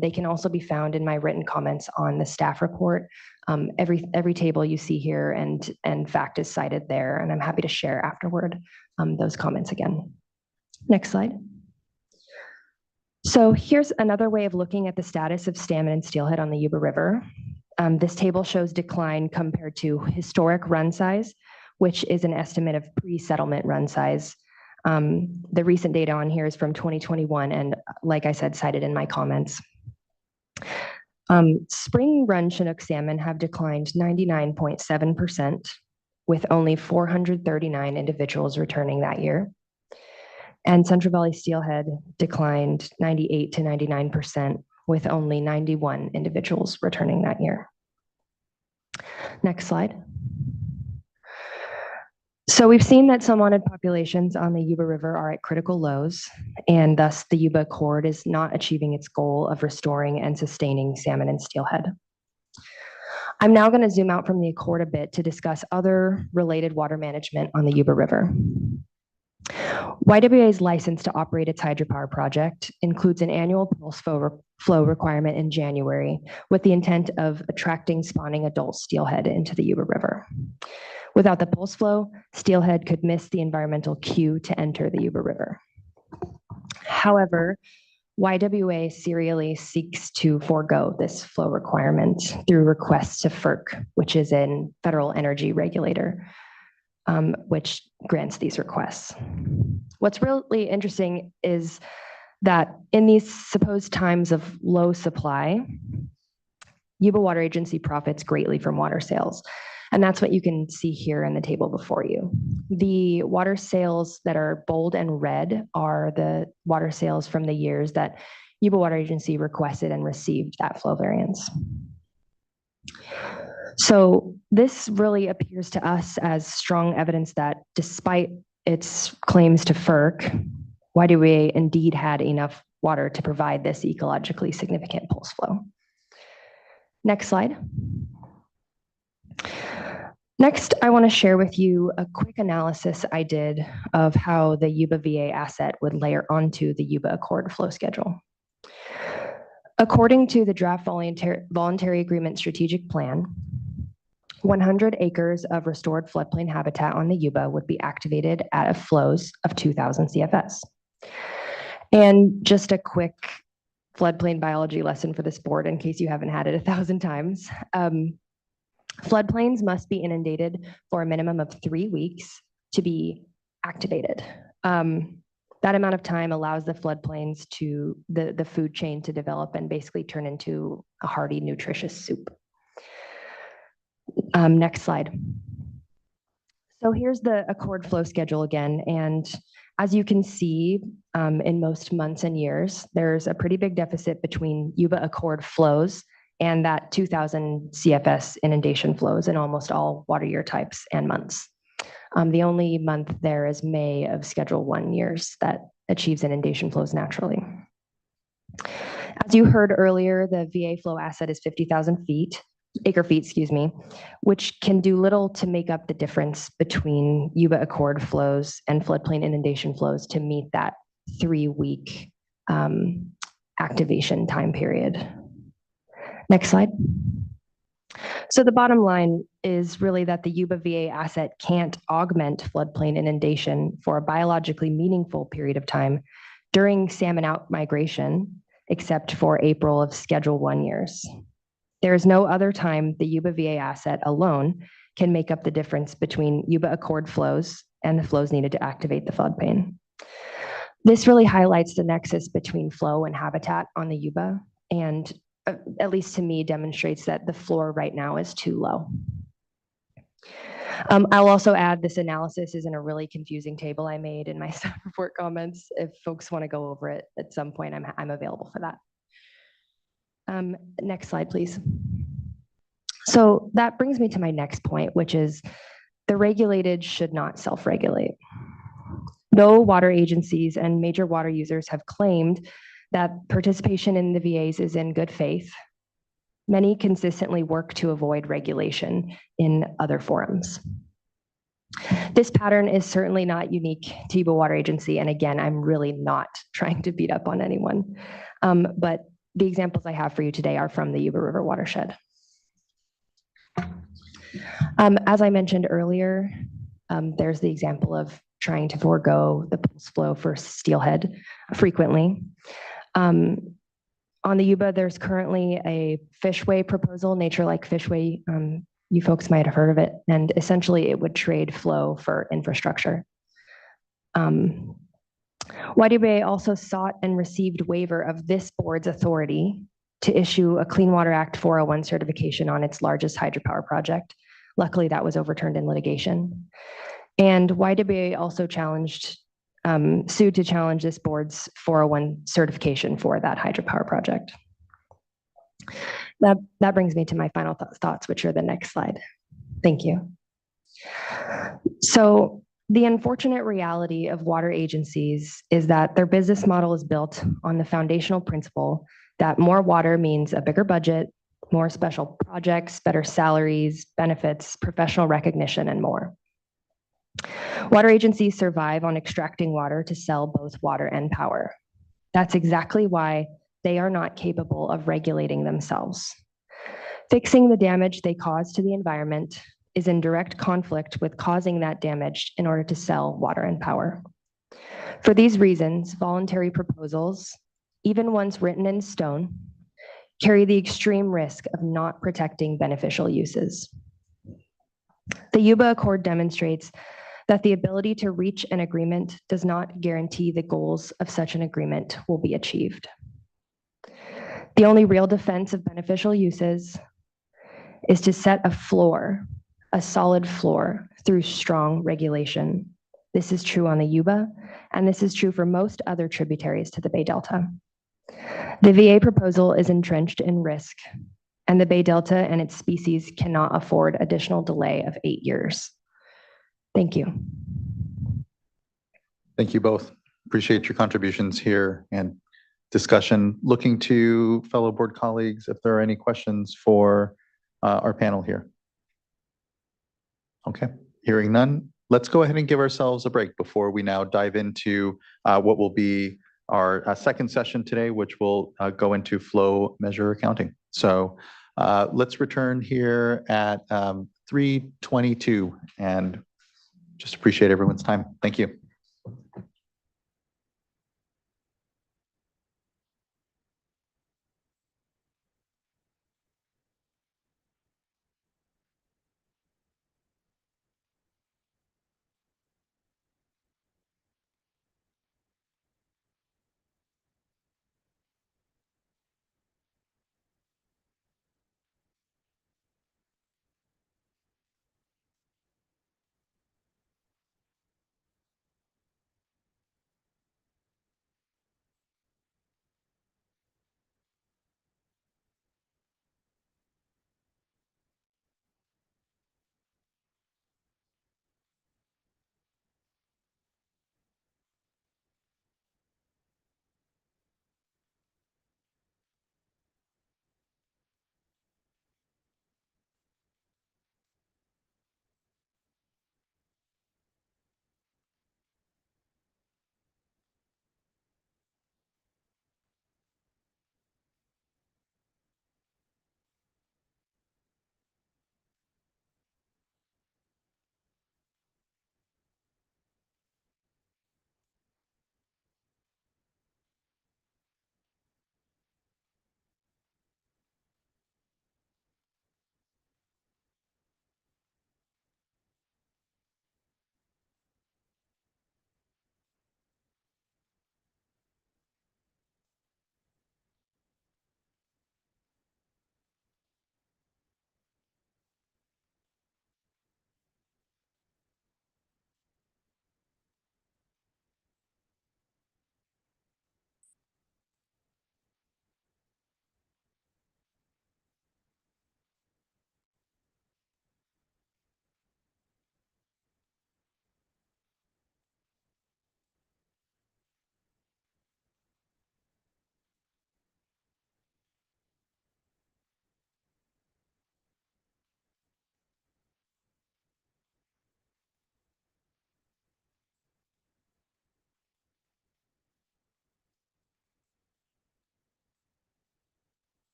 They can also be found in my written comments on the staff report. Every table you see here and fact is cited there, and I'm happy to share afterward those comments again. Next slide. So here's another way of looking at the status of salmon and steelhead on the Yuba River. This table shows decline compared to historic run size, which is an estimate of pre-settlement run size. The recent data on here is from 2021, and like I said, cited in my comments. Spring run Chinook salmon have declined 99.7%, with only 439 individuals returning that year. And Central Valley steelhead declined 98 to 99%, with only 91 individuals returning that year. Next slide. So we've seen that salmonid populations on the Yuba River are at critical lows, and thus the Yuba Accord is not achieving its goal of restoring and sustaining salmon and steelhead. I'm now going to zoom out from the Accord a bit to discuss other related water management on the Yuba River. YWA's license to operate its hydropower project includes an annual pulse flow requirement in January with the intent of attracting spawning adult steelhead into the Yuba River. Without the pulse flow, steelhead could miss the environmental cue to enter the Yuba River. However, YWA serially seeks to forego this flow requirement through requests to FERC, which is a federal energy regulator, which grants these requests. What's really interesting is that in these supposed times of low supply, Yuba Water Agency profits greatly from water sales. And that's what you can see here in the table before you. The water sales that are bold and red are the water sales from the years that Yuba Water Agency requested and received that flow variance. So this really appears to us as strong evidence that despite its claims to FERC, YWA indeed had enough water to provide this ecologically significant pulse flow. Next slide. Next, I want to share with you a quick analysis I did of how the Yuba VA asset would layer onto the Yuba Accord flow schedule. According to the draft voluntary agreement strategic plan, 100 acres of restored floodplain habitat on the Yuba would be activated at flows of 2,000 CFS. And just a quick floodplain biology lesson for this board in case you haven't had it 1,000 times. Floodplains must be inundated for a minimum of 3 weeks to be activated. That amount of time allows the floodplains to, the food chain to develop and basically turn into a hearty, nutritious soup. Next slide. So here's the Accord flow schedule again. And as you can see, in most months and years, there's a pretty big deficit between Yuba Accord flows and that 2,000 CFS inundation flows in almost all water year types and months. The only month there is May of Schedule 1 years that achieves inundation flows naturally. As you heard earlier, the VA flow asset is 50,000 acre feet, which can do little to make up the difference between Yuba Accord flows and floodplain inundation flows to meet that 3-week activation time period. Next slide. So the bottom line is really that the Yuba VA asset can't augment floodplain inundation for a biologically meaningful period of time during salmon out migration, except for April of Schedule 1 years. There is no other time the Yuba VA asset alone can make up the difference between Yuba Accord flows and the flows needed to activate the floodplain. This really highlights the nexus between flow and habitat on the Yuba, and at least to me, demonstrates that the floor right now is too low. I'll also add this analysis is in a really confusing table I made in my staff report comments. If folks want to go over it at some point, I'm available for that. Next slide, please. So that brings me to my next point, which is the regulated should not self-regulate. Though water agencies and major water users have claimed that participation in the VAs is in good faith, many consistently work to avoid regulation in other forums. This pattern is certainly not unique to Yuba Water Agency. And again, I'm really not trying to beat up on anyone. But the examples I have for you today are from the Yuba River watershed. As I mentioned earlier, there's the example of trying to forego the pulse flow for steelhead frequently. On the Yuba, there's currently a fishway proposal, Nature Like Fishway. You folks might have heard of it, and essentially it would trade flow for infrastructure. YWA also sought and received waiver of this board's authority to issue a Clean Water Act 401 certification on its largest hydropower project. Luckily, that was overturned in litigation. And YWA also sued to challenge this board's 401 certification for that hydropower project. That brings me to my final thoughts, which are the next slide. Thank you. So the unfortunate reality of water agencies is that their business model is built on the foundational principle that more water means a bigger budget, more special projects, better salaries, benefits, professional recognition, and more. Water agencies survive on extracting water to sell both water and power. That's exactly why they are not capable of regulating themselves. Fixing the damage they cause to the environment is in direct conflict with causing that damage in order to sell water and power. For these reasons, voluntary proposals, even ones written in stone, carry the extreme risk of not protecting beneficial uses. The Yuba Accord demonstrates that the ability to reach an agreement does not guarantee the goals of such an agreement will be achieved. The only real defense of beneficial uses is to set a floor, a solid floor, through strong regulation. This is true on the Yuba, and this is true for most other tributaries to the Bay Delta. The VA proposal is entrenched in risk, and the Bay Delta and its species cannot afford additional delay of 8 years. Thank you. Thank you both. Appreciate your contributions here and discussion. Looking to fellow board colleagues if there are any questions for our panel here. Okay, hearing none, let's go ahead and give ourselves a break before we now dive into what will be our second session today, which will go into flow measure accounting. So let's return here at 3:22 and just appreciate everyone's time. Thank you.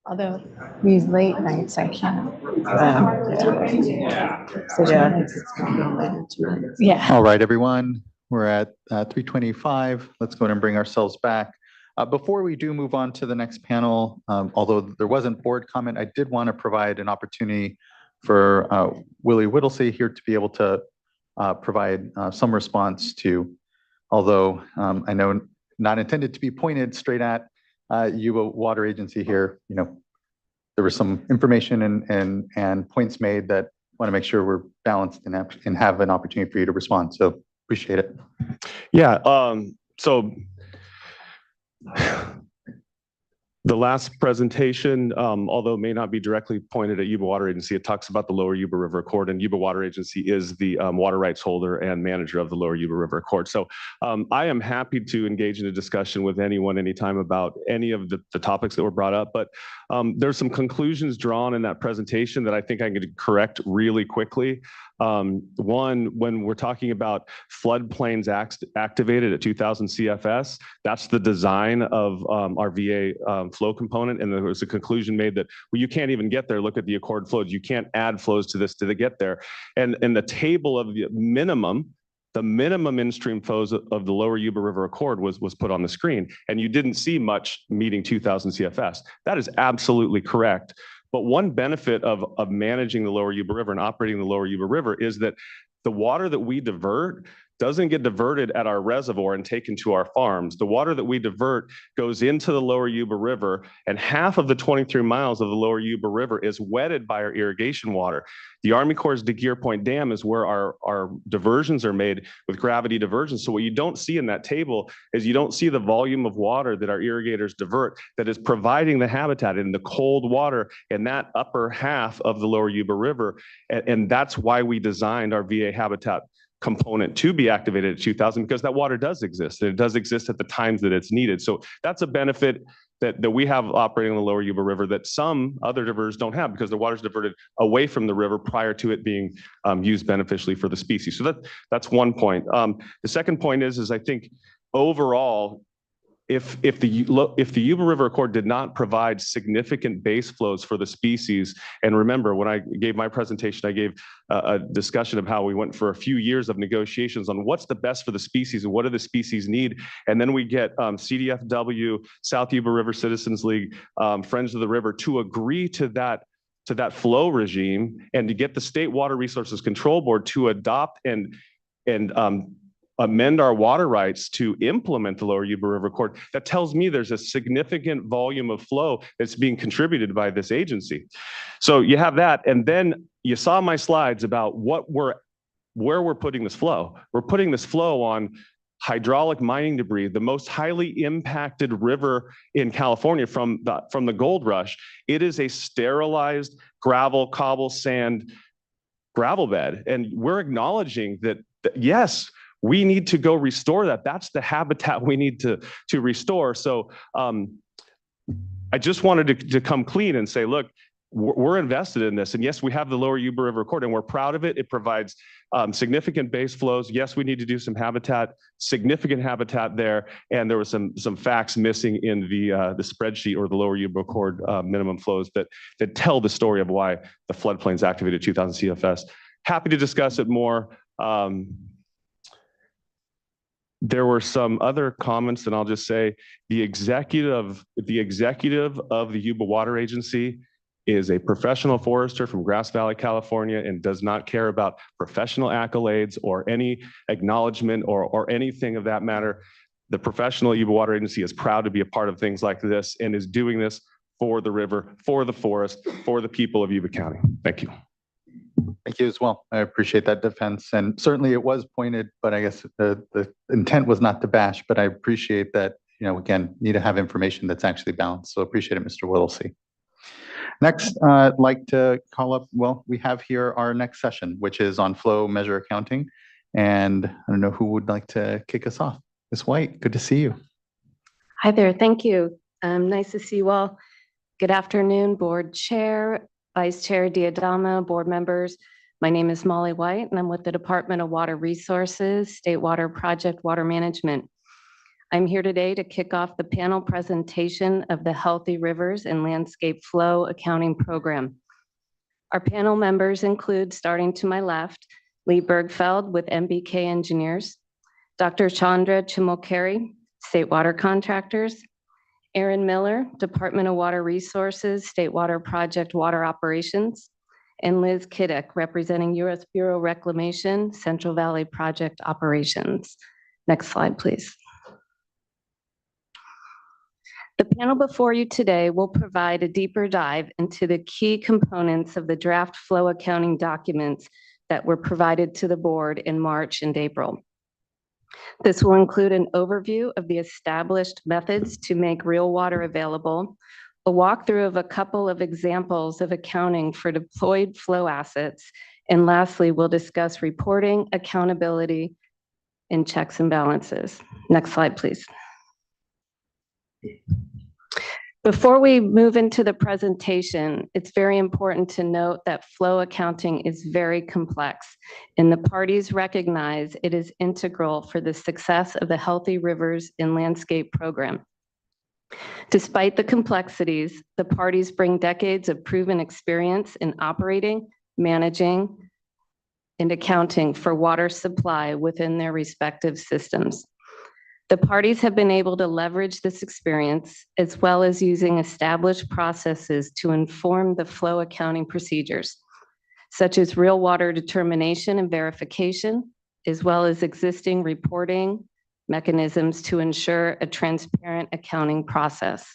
Although these late nights, I can't. Yeah. All right, everyone, we're at 3:25. Let's go ahead and bring ourselves back. Before we do move on to the next panel, although there wasn't board comment, I did want to provide an opportunity for Willie Whittlesey here to be able to provide some response to, although I know not intended to be pointed straight at Yuba Water Agency here, there was some information and points made that want to make sure we're balanced and have an opportunity for you to respond. So appreciate it. Yeah. So the last presentation, although it may not be directly pointed at Yuba Water Agency, it talks about the Lower Yuba River Accord, and Yuba Water Agency is the water rights holder and manager of the Lower Yuba River Accord. So I am happy to engage in a discussion with anyone anytime about any of the topics that were brought up, but there's some conclusions drawn in that presentation that I think I could correct really quickly. One, when we're talking about floodplains activated at 2000 CFS, that's the design of our VA flow component. And there was a conclusion made that, well, you can't even get there. Look at the Accord flows. You can't add flows to this to get there. And the table of the minimum in-stream flows of the Lower Yuba River Accord was put on the screen. And you didn't see much meeting 2000 CFS. That is absolutely correct. But one benefit of managing the Lower Yuba River and operating the Lower Yuba River is that the water that we divert doesn't get diverted at our reservoir and taken to our farms. The water that we divert goes into the Lower Yuba River, and half of the 23 miles of the Lower Yuba River is wetted by our irrigation water. The Army Corps' DeGear Point Dam is where our diversions are made with gravity diversion. So what you don't see in that table is you don't see the volume of water that our irrigators divert that is providing the habitat in the cold water in that upper half of the Lower Yuba River. And that's why we designed our VA habitat component to be activated at 2000, because that water does exist, and it does exist at the times that it's needed. So that's a benefit that we have operating on the Lower Yuba River that some other diverters don't have, because the water is diverted away from the river prior to it being used beneficially for the species. So that's one point. The second point is I think overall, if the Yuba River Accord did not provide significant base flows for the species, and remember, when I gave my presentation, I gave a discussion of how we went for a few years of negotiations on what's the best for the species and what do the species need, and then we get CDFW, South Yuba River Citizens League, Friends of the River to agree to that flow regime, and to get the State Water Resources Control Board to adopt and amend our water rights to implement the Lower Yuba River Accord. That tells me there's a significant volume of flow that's being contributed by this agency. So you have that, and then you saw my slides about where we're putting this flow. We're putting this flow on hydraulic mining debris, the most highly impacted river in California from the gold rush. It is a sterilized gravel, cobble, sand, gravel bed, and we're acknowledging that yes, we need to go restore that. That's the habitat we need to restore. So I just wanted to come clean and say, look, we're invested in this. And yes, we have the Lower Yuba River Accord, and we're proud of it. It provides significant base flows. Yes, we need to do some significant habitat there. And there was some facts missing in the spreadsheet or the Lower Yuba Accord minimum flows that tell the story of why the floodplains activated 2000 CFS. Happy to discuss it more. There were some other comments, and I'll just say the executive of the Yuba Water Agency is a professional forester from Grass Valley, California, and does not care about professional accolades or any acknowledgement or anything of that matter. The professional Yuba Water Agency is proud to be a part of things like this and is doing this for the river, for the forest, for the people of Yuba County. Thank you. Thank you as well. I appreciate that defense. And certainly it was pointed, but I guess the intent was not to bash, but I appreciate that, again, need to have information that's actually balanced. So appreciate it, Mr. Whittlesey. Next, I'd like to call up, we have here our next session, which is on flow measure accounting. And I don't know who would like to kick us off. Ms. White, good to see you. Hi there. Thank you. Nice to see you all. Good afternoon, Board Chair, Vice Chair Diadamo, board members. My name is Molly White, and I'm with the Department of Water Resources, State Water Project Water Management. I'm here today to kick off the panel presentation of the Healthy Rivers and Landscape Flow Accounting Program. Our panel members include, starting to my left, Lee Bergfeld with MBK Engineers, Dr. Chandra Chimolkari, State Water Contractors, Aaron Miller, Department of Water Resources, State Water Project Water Operations, and Liz Kiddick, representing U.S. Bureau Reclamation, Central Valley Project Operations. Next slide, please. The panel before you today will provide a deeper dive into the key components of the draft flow accounting documents that were provided to the board in March and April. This will include an overview of the established methods to make real water available, a walkthrough of a couple of examples of accounting for deployed flow assets, and lastly, we'll discuss reporting, accountability, and checks and balances. Next slide, please. Before we move into the presentation, it's very important to note that flow accounting is very complex, and the parties recognize it is integral for the success of the Healthy Rivers and Landscape program. Despite the complexities, the parties bring decades of proven experience in operating, managing, and accounting for water supply within their respective systems. The parties have been able to leverage this experience, as well as using established processes to inform the flow accounting procedures, such as real water determination and verification, as well as existing reporting mechanisms to ensure a transparent accounting process.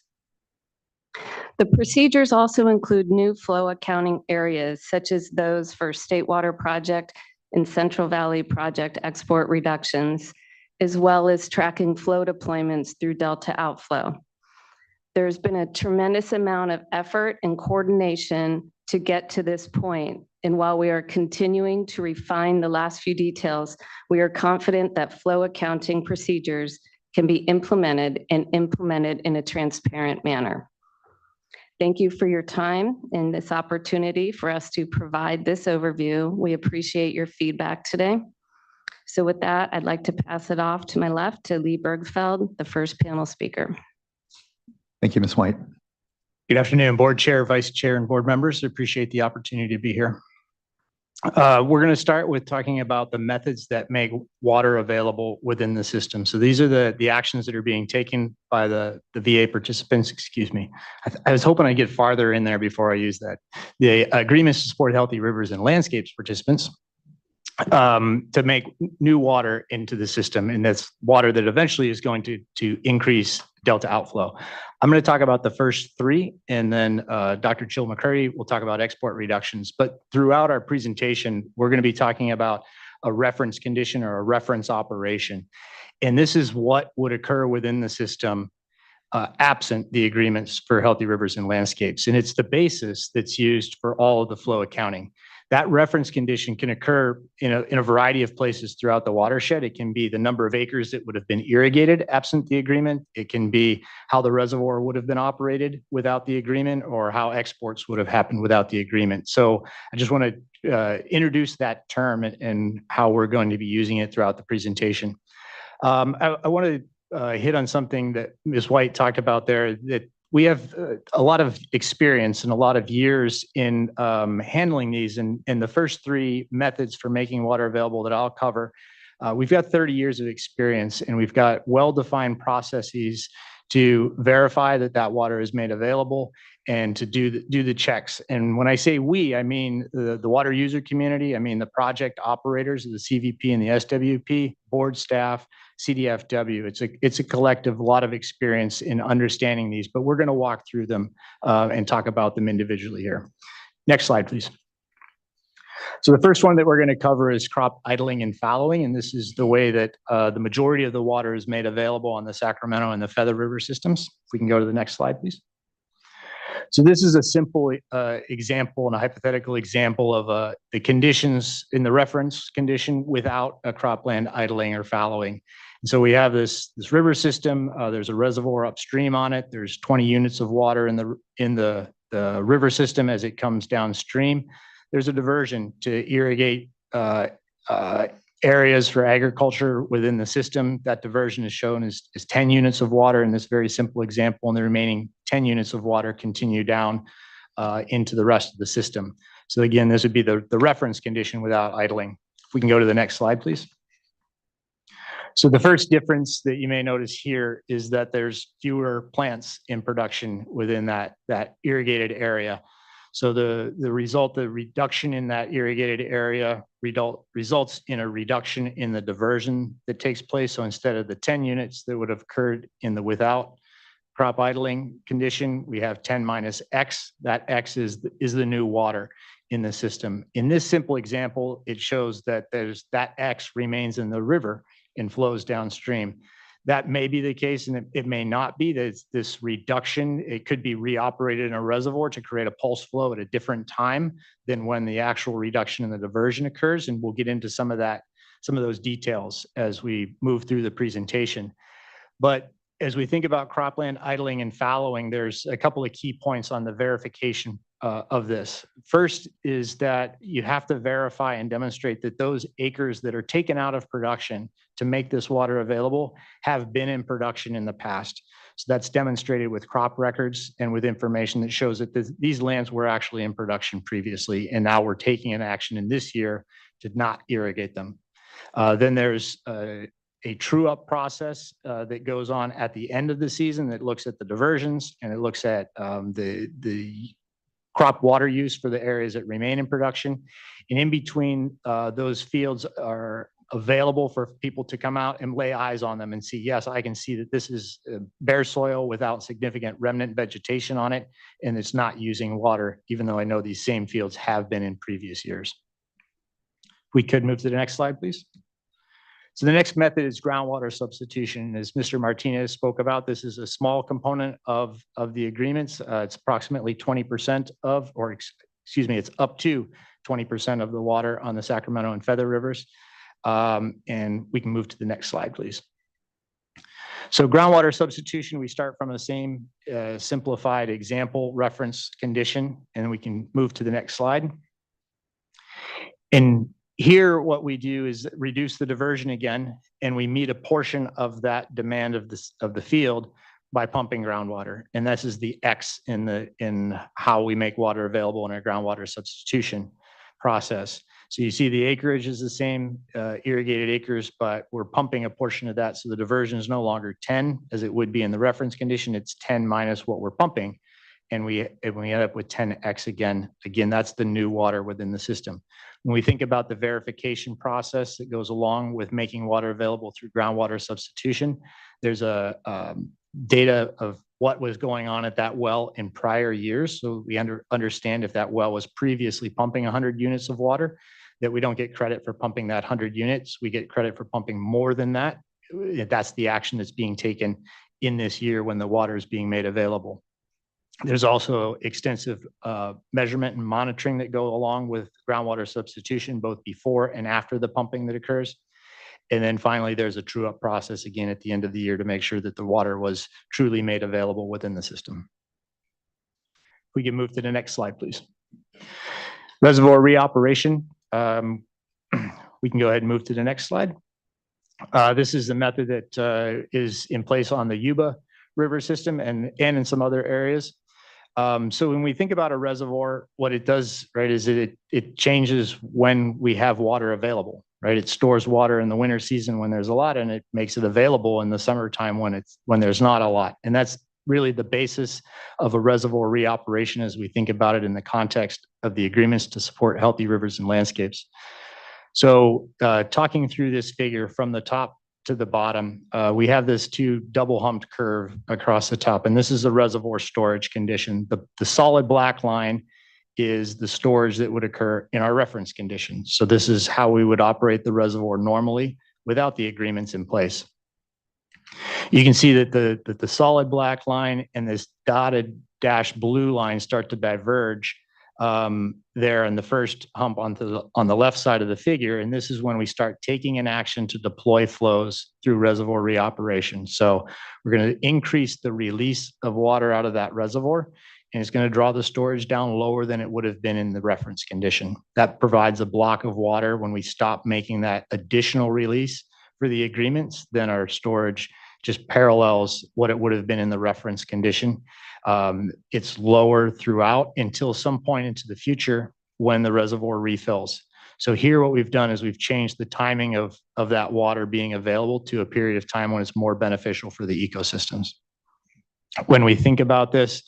The procedures also include new flow accounting areas, such as those for State Water Project and Central Valley Project export reductions, as well as tracking flow deployments through Delta outflow. There's been a tremendous amount of effort and coordination to get to this point. And while we are continuing to refine the last few details, we are confident that flow accounting procedures can be implemented in a transparent manner. Thank you for your time and this opportunity for us to provide this overview. We appreciate your feedback today. So with that, I'd like to pass it off to my left to Lee Bergfeld, the first panel speaker. Thank you, Ms. White. Good afternoon, board chair, vice chair, and board members. I appreciate the opportunity to be here. We're going to start with talking about the methods that make water available within the system. So these are the actions that are being taken by the VA participants, excuse me. I was hoping I'd get farther in there before I use that. The agreements to support Healthy Rivers and Landscapes participants to make new water into the system, and that's water that eventually is going to increase delta outflow. I'm going to talk about the first three, and then Dr. Jill McCurry will talk about export reductions. But throughout our presentation, we're going to be talking about a reference condition or a reference operation. And this is what would occur within the system absent the agreements for Healthy Rivers and Landscapes. And it's the basis that's used for all of the flow accounting. That reference condition can occur in a variety of places throughout the watershed. It can be the number of acres that would have been irrigated absent the agreement. It can be how the reservoir would have been operated without the agreement, or how exports would have happened without the agreement. So I just want to introduce that term and how we're going to be using it throughout the presentation. I want to hit on something that Ms. White talked about there, that we have a lot of experience and a lot of years in handling these. And the first three methods for making water available that I'll cover, we've got 30 years of experience, and we've got well-defined processes to verify that that water is made available and to do the checks. And when I say we, I mean the water user community. I mean the project operators of the CVP and the SWP, board staff, CDFW. It's a collective, a lot of experience in understanding these, but we're going to walk through them and talk about them individually here. Next slide, please. So the first one that we're going to cover is crop idling and fallowing, and this is the way that the majority of the water is made available on the Sacramento and the Feather River systems. If we can go to the next slide, please. So this is a simple example and a hypothetical example of the conditions in the reference condition without a cropland idling or fallowing. And so we have this river system. There's a reservoir upstream on it. There's 20 units of water in the river system as it comes downstream. There's a diversion to irrigate areas for agriculture within the system. That diversion is shown as 10 units of water in this very simple example, and the remaining 10 units of water continue down into the rest of the system. So again, this would be the reference condition without idling. If we can go to the next slide, please. So the first difference that you may notice here is that there's fewer plants in production within that irrigated area. So the reduction in that irrigated area results in a reduction in the diversion that takes place. So instead of the 10 units that would have occurred in the without crop idling condition, we have 10 minus X. That X is the new water in the system. In this simple example, it shows that that X remains in the river and flows downstream. That may be the case, and it may not be. That this reduction, it could be reoperated in a reservoir to create a pulse flow at a different time than when the actual reduction in the diversion occurs. And we'll get into some of those details as we move through the presentation. But as we think about cropland idling and fallowing, there's a couple of key points on the verification of this. First is that you have to verify and demonstrate that those acres that are taken out of production to make this water available have been in production in the past. So that's demonstrated with crop records and with information that shows that these lands were actually in production previously, and now we're taking an action in this year to not irrigate them. Then there's a true-up process that goes on at the end of the season that looks at the diversions, and it looks at the crop water use for the areas that remain in production. And in between, those fields are available for people to come out and lay eyes on them and see, yes, I can see that this is bare soil without significant remnant vegetation on it, and it's not using water, even though I know these same fields have been in previous years. We could move to the next slide, please. So the next method is groundwater substitution. As Mr. Martinez spoke about, this is a small component of the agreements. It's approximately 20% of, or excuse me, it's up to 20% of the water on the Sacramento and Feather Rivers. And we can move to the next slide, please. So groundwater substitution, we start from the same simplified example reference condition, and we can move to the next slide. And here, what we do is reduce the diversion again, and we meet a portion of that demand of the field by pumping groundwater. And this is the X in how we make water available in our groundwater substitution process. So you see the acreage is the same, irrigated acres, but we're pumping a portion of that. So the diversion is no longer 10 as it would be in the reference condition. It's 10 minus what we're pumping. And we end up with 10X again. Again, that's the new water within the system. When we think about the verification process that goes along with making water available through groundwater substitution, there's a data of what was going on at that well in prior years. So we understand if that well was previously pumping 100 units of water, that we don't get credit for pumping that 100 units. We get credit for pumping more than that. That's the action that's being taken in this year when the water is being made available. There's also extensive measurement and monitoring that go along with groundwater substitution, both before and after the pumping that occurs. And then finally, there's a true-up process again at the end of the year to make sure that the water was truly made available within the system. We can move to the next slide, please. Reservoir reoperation. We can go ahead and move to the next slide. This is the method that is in place on the Yuba River system and in some other areas. So when we think about a reservoir, what it does, right, is it changes when we have water available, right? It stores water in the winter season when there's a lot, and it makes it available in the summertime when there's not a lot. And that's really the basis of a reservoir reoperation as we think about it in the context of the agreements to support healthy rivers and landscapes. So talking through this figure from the top to the bottom, we have this two double humped curve across the top, and this is a reservoir storage condition. The solid black line is the storage that would occur in our reference condition. So this is how we would operate the reservoir normally without the agreements in place. You can see that the solid black line and this dotted dash blue line start to diverge there in the first hump on the left side of the figure. And this is when we start taking an action to deploy flows through reservoir reoperation. So we're going to increase the release of water out of that reservoir. and it's going to draw the storage down lower than it would have been in the reference condition. That provides a block of water. When we stop making that additional release for the agreements, then our storage just parallels what it would have been in the reference condition. It's lower throughout until some point into the future when the reservoir refills. So here what we've done is we've changed the timing of that water being available to a period of time when it's more beneficial for the ecosystems. When we think about this,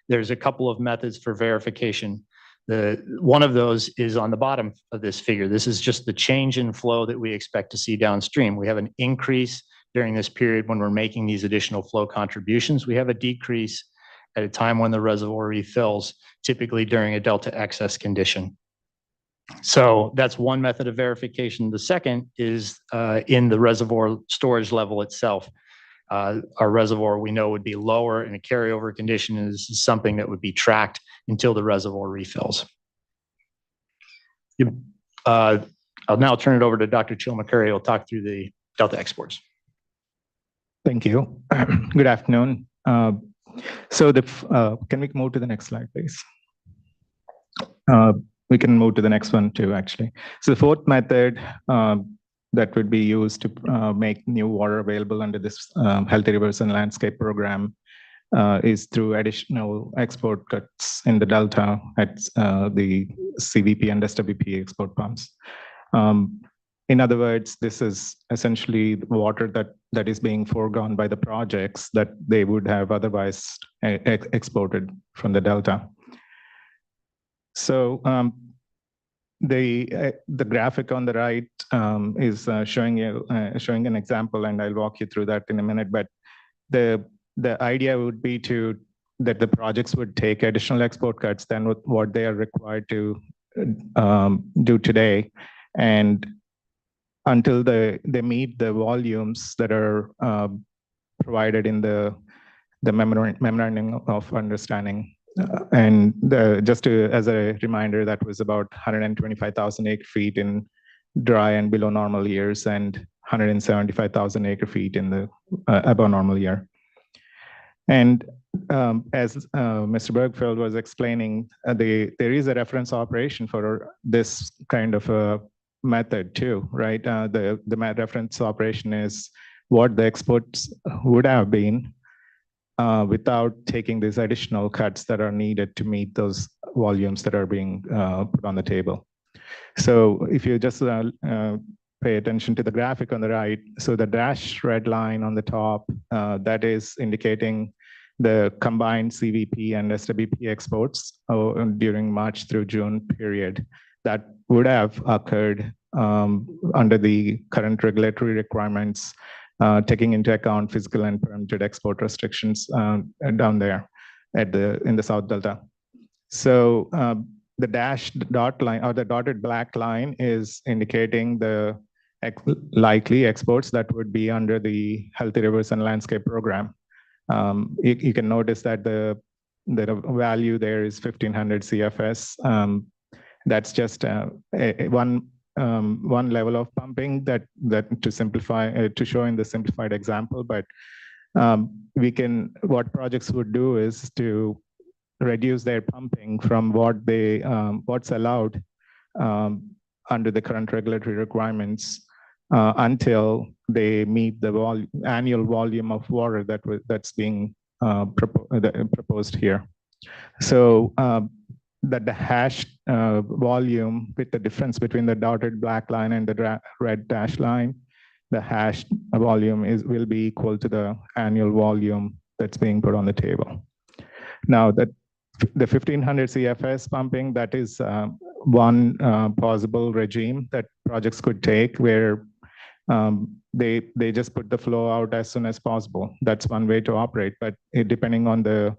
there's a couple of methods for verification. One of those is on the bottom of this figure. This is just the change in flow that we expect to see downstream. We have an increase during this period when we're making these additional flow contributions. We have a decrease at a time when the reservoir refills, typically during a delta excess condition. So that's one method of verification. The second is in the reservoir storage level itself. Our reservoir we know would be lower in a carryover condition, and this is something that would be tracked until the reservoir refills. I'll now turn it over to Dr. Chill McCurry, who will talk through the delta exports. Thank you. Good afternoon. Can we move to the next slide, please? We can move to the next one too, actually. So the fourth method that would be used to make new water available under this Healthy Rivers and Landscape program is through additional export cuts in the delta at the CVP and SWP export pumps. In other words, this is essentially the water that is being foregone by the projects that they would have otherwise exported from the delta. So the graphic on the right is showing an example, and I'll walk you through that in a minute. But the idea would be that the projects would take additional export cuts than what they are required to do today, and until they meet the volumes that are provided in the memorandum of understanding. As a reminder, that was about 125,000 acre feet in dry and below normal years, and 175,000 acre feet in the above normal year. And as Mr. Bergfeld was explaining, there is a reference operation for this kind of a method too, right? The reference operation is what the exports would have been without taking these additional cuts that are needed to meet those volumes that are being put on the table. So if you just pay attention to the graphic on the right, so the dashed red line on the top, that is indicating the combined CVP and SWP exports during March through June period that would have occurred under the current regulatory requirements, taking into account physical and permitted export restrictions down there in the South Delta. So the dashed dot line or the dotted black line is indicating the likely exports that would be under the Healthy Rivers and Landscape program. You can notice that the value there is 1,500 CFS. That's just one level of pumping that to simplify to show in the simplified example. But what projects would do is to reduce their pumping from what's allowed under the current regulatory requirements until they meet the annual volume of water that's being proposed here. So the hash volume with the difference between the dotted black line and the red dash line, the hash volume will be equal to the annual volume that's being put on the table. Now the 1,500 CFS pumping, that is one possible regime that projects could take where they just put the flow out as soon as possible. That's one way to operate, but depending on the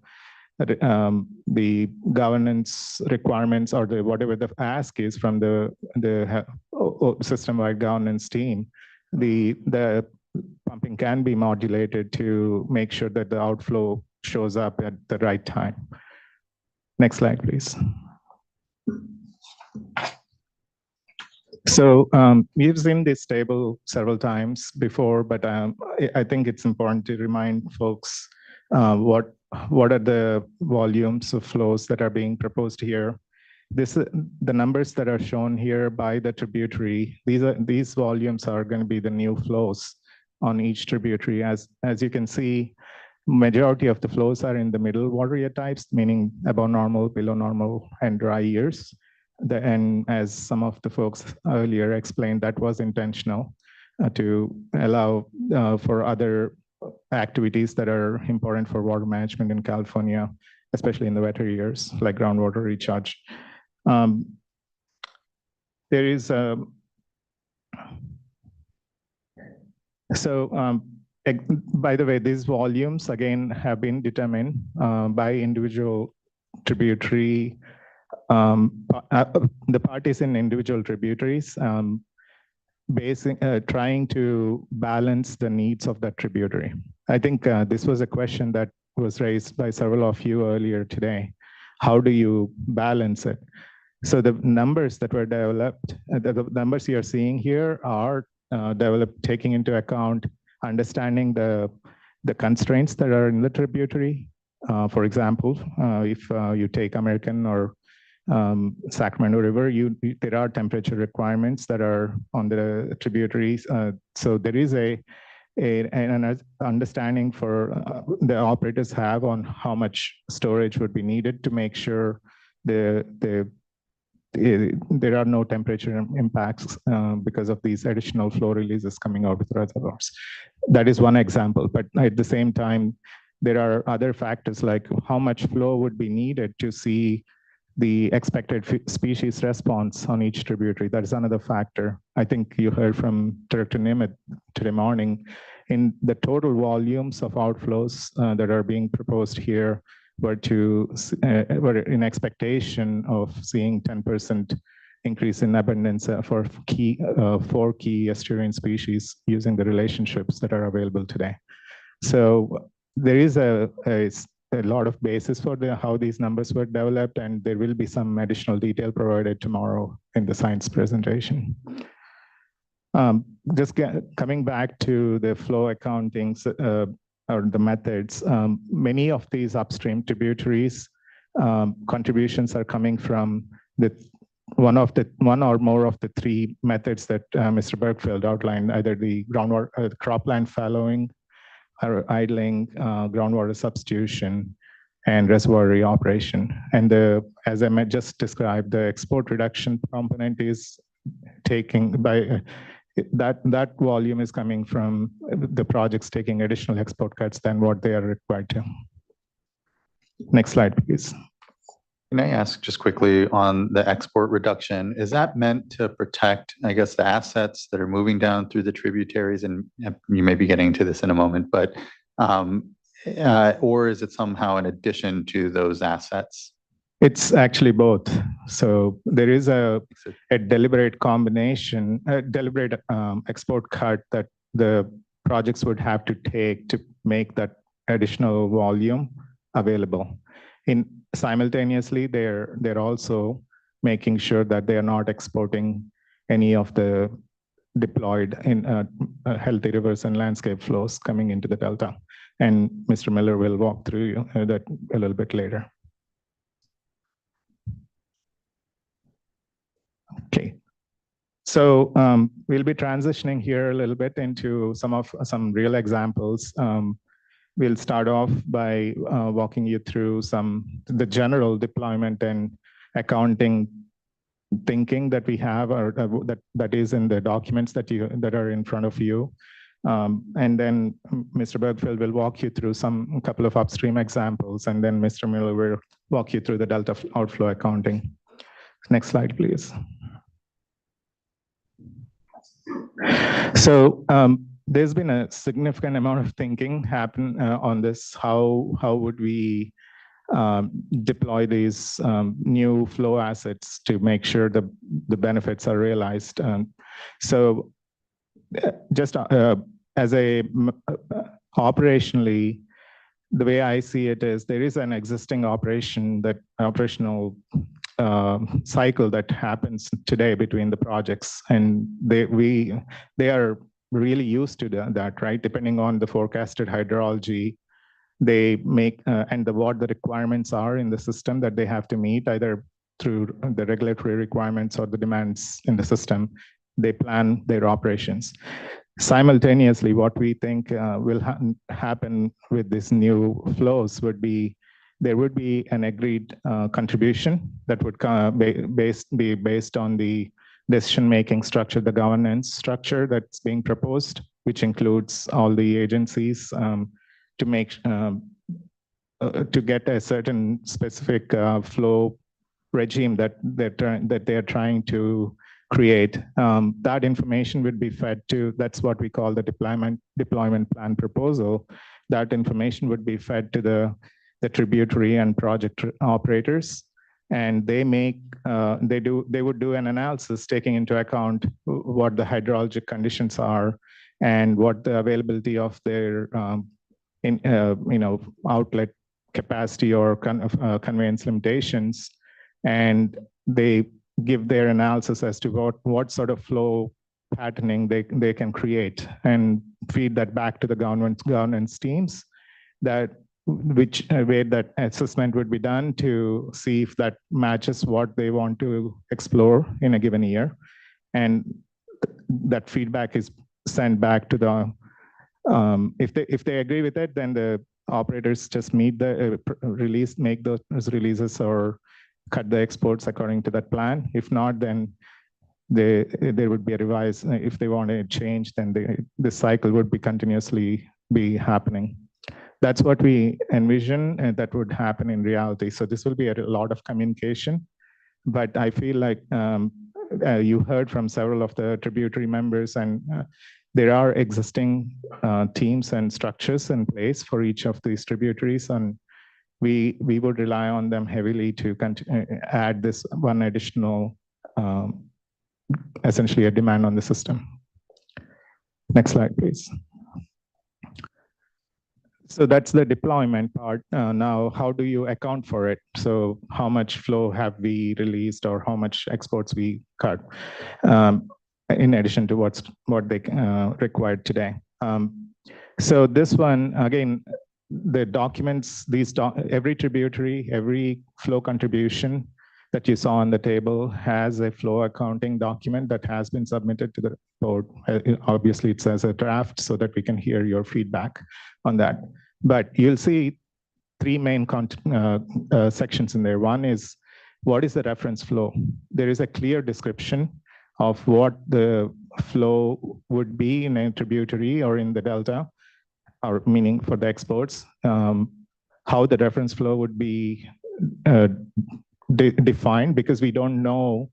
governance requirements or whatever the ask is from the system-wide governance team, the pumping can be modulated to make sure that the outflow shows up at the right time. Next slide, please. So we've seen this table several times before, but I think it's important to remind folks what what are the volumes of flows that are being proposed here. The numbers that are shown here by the tributary, these volumes are going to be the new flows on each tributary. As you can see, majority of the flows are in the middle water year types, meaning above normal, below normal, and dry years. And as some of the folks earlier explained, that was intentional to allow for other activities that are important for water management in California, especially in the wetter years, like groundwater recharge. There is by the way, these volumes again have been determined by individual tributary, the parties in individual tributaries, trying to balance the needs of that tributary. I think this was a question that was raised by several of you earlier today. How do you balance it? So the numbers that were developed, the numbers you're seeing here are developed taking into account understanding the constraints that are in the tributary. For example, if you take American or Sacramento River, there are temperature requirements that are on the tributaries. So there is an understanding for the operators have on how much storage would be needed to make sure there are no temperature impacts because of these additional flow releases coming out of the reservoirs. That is one example, but at the same time, there are other factors like how much flow would be needed to see the expected species response on each tributary. That is another factor. I think you heard from Director Nimitz today morning, in the total volumes of outflows that are being proposed here were in expectation of seeing 10% increase in abundance for 4 key estuarine species using the relationships that are available today. So there is a lot of basis for how these numbers were developed, and there will be some additional detail provided tomorrow in the science presentation. Just coming back to the flow accountings or the methods, many of these upstream tributaries contributions are coming from one or more of the 3 methods that Mr. Bergfeld outlined, either the groundwater, cropland fallowing, or idling, groundwater substitution, and reservoir reoperation. And as I just described, the export reduction component is taking by that volume is coming from the projects taking additional export cuts than what they are required to. Next slide, please. Can I ask just quickly on the export reduction, is that meant to protect, I guess, the assets that are moving down through the tributaries? And you may be getting to this in a moment, but, or is it somehow in addition to those assets? It's actually both. So there is a deliberate combination, a deliberate export cut that the projects would have to take to make that additional volume available. Simultaneously, they're also making sure that they are not exporting any of the deployed in healthy rivers and landscape flows coming into the Delta. And Mr. Miller will walk through that a little bit later. Okay, so we'll be transitioning here a little bit into some real examples. We'll start off by walking you through the general deployment and accounting thinking that we have, or that is in the documents that are in front of you. And then Mr. Bergfeld will walk you through a couple of upstream examples, and then Mr. Miller will walk you through the delta outflow accounting. Next slide, please. So there's been a significant amount of thinking happen on this. How would we deploy these new flow assets to make sure the benefits are realized? So just as operationally, the way I see it is there is an existing operational cycle that happens today between the projects, and they are really used to that, right? Depending on the forecasted hydrology, they make, and what the requirements are in the system that they have to meet, either through the regulatory requirements or the demands in the system, they plan their operations. Simultaneously, what we think will happen with these new flows would be, there would be an agreed contribution that would be based on the decision-making structure, the governance structure that's being proposed, which includes all the agencies to make to get a certain specific flow regime that they're trying to create. That information would be fed to, that's what we call the deployment plan proposal. That information would be fed to the tributary and project operators, and they would do an analysis taking into account what the hydrologic conditions are and what the availability of their outlet capacity or conveyance limitations, and they give their analysis as to what sort of flow patterning they can create and feed that back to the governance teams, which way that assessment would be done to see if that matches what they want to explore in a given year. And that feedback is sent back to the, if they agree with it, then the operators just meet the make those releases or cut the exports according to that plan. If not, then there would be a revise. If they want to change, then this cycle would be continuously be happening. That's what we envision, and that would happen in reality. So this will be a lot of communication, but I feel like you heard from several of the tributary members, and there are existing teams and structures in place for each of these tributaries, and we would rely on them heavily to add this one additional, essentially a demand on the system. Next slide, please. So that's the deployment part. Now, how do you account for it? So how much flow have we released or how much exports we cut in addition to what they required today? So this one, again, the documents, every tributary, every flow contribution that you saw on the table has a flow accounting document that has been submitted to the board. Obviously, it's as a draft so that we can hear your feedback on that. But you'll see three main sections in there. One is, what is the reference flow? There is a clear description of what the flow would be in a tributary or in the delta, or meaning for the exports, how the reference flow would be defined, because we don't know.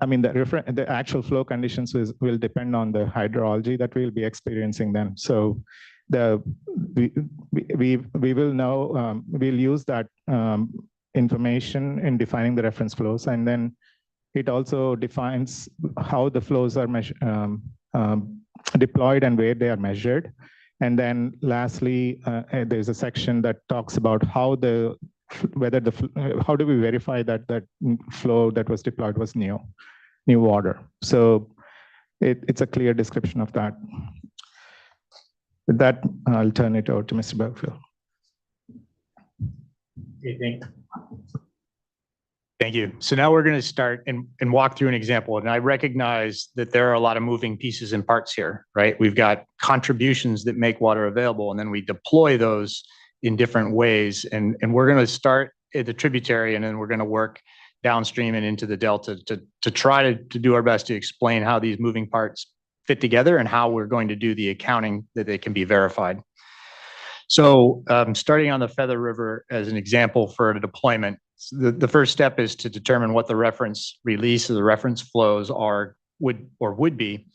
I mean, the actual flow conditions will depend on the hydrology that we'll be experiencing then. So we will know, we'll use that information in defining the reference flows, and then it also defines how the flows are deployed and where they are measured. And then lastly, there's a section that talks about how do we verify that that flow that was deployed was new water. So it's a clear description of that. With that, I'll turn it over to Mr. Bergfield. Okay, thank you. So now we're going to start and walk through an example. And I recognize that there are a lot of moving pieces and parts here, right? We've got contributions that make water available, and then we deploy those in different ways. And we're going to start at the tributary, and then we're going to work downstream and into the delta to try to do our best to explain how these moving parts fit together and how we're going to do the accounting that they can be verified. So starting on the Feather River as an example for a deployment, the first step is to determine what the reference release or the reference flows would be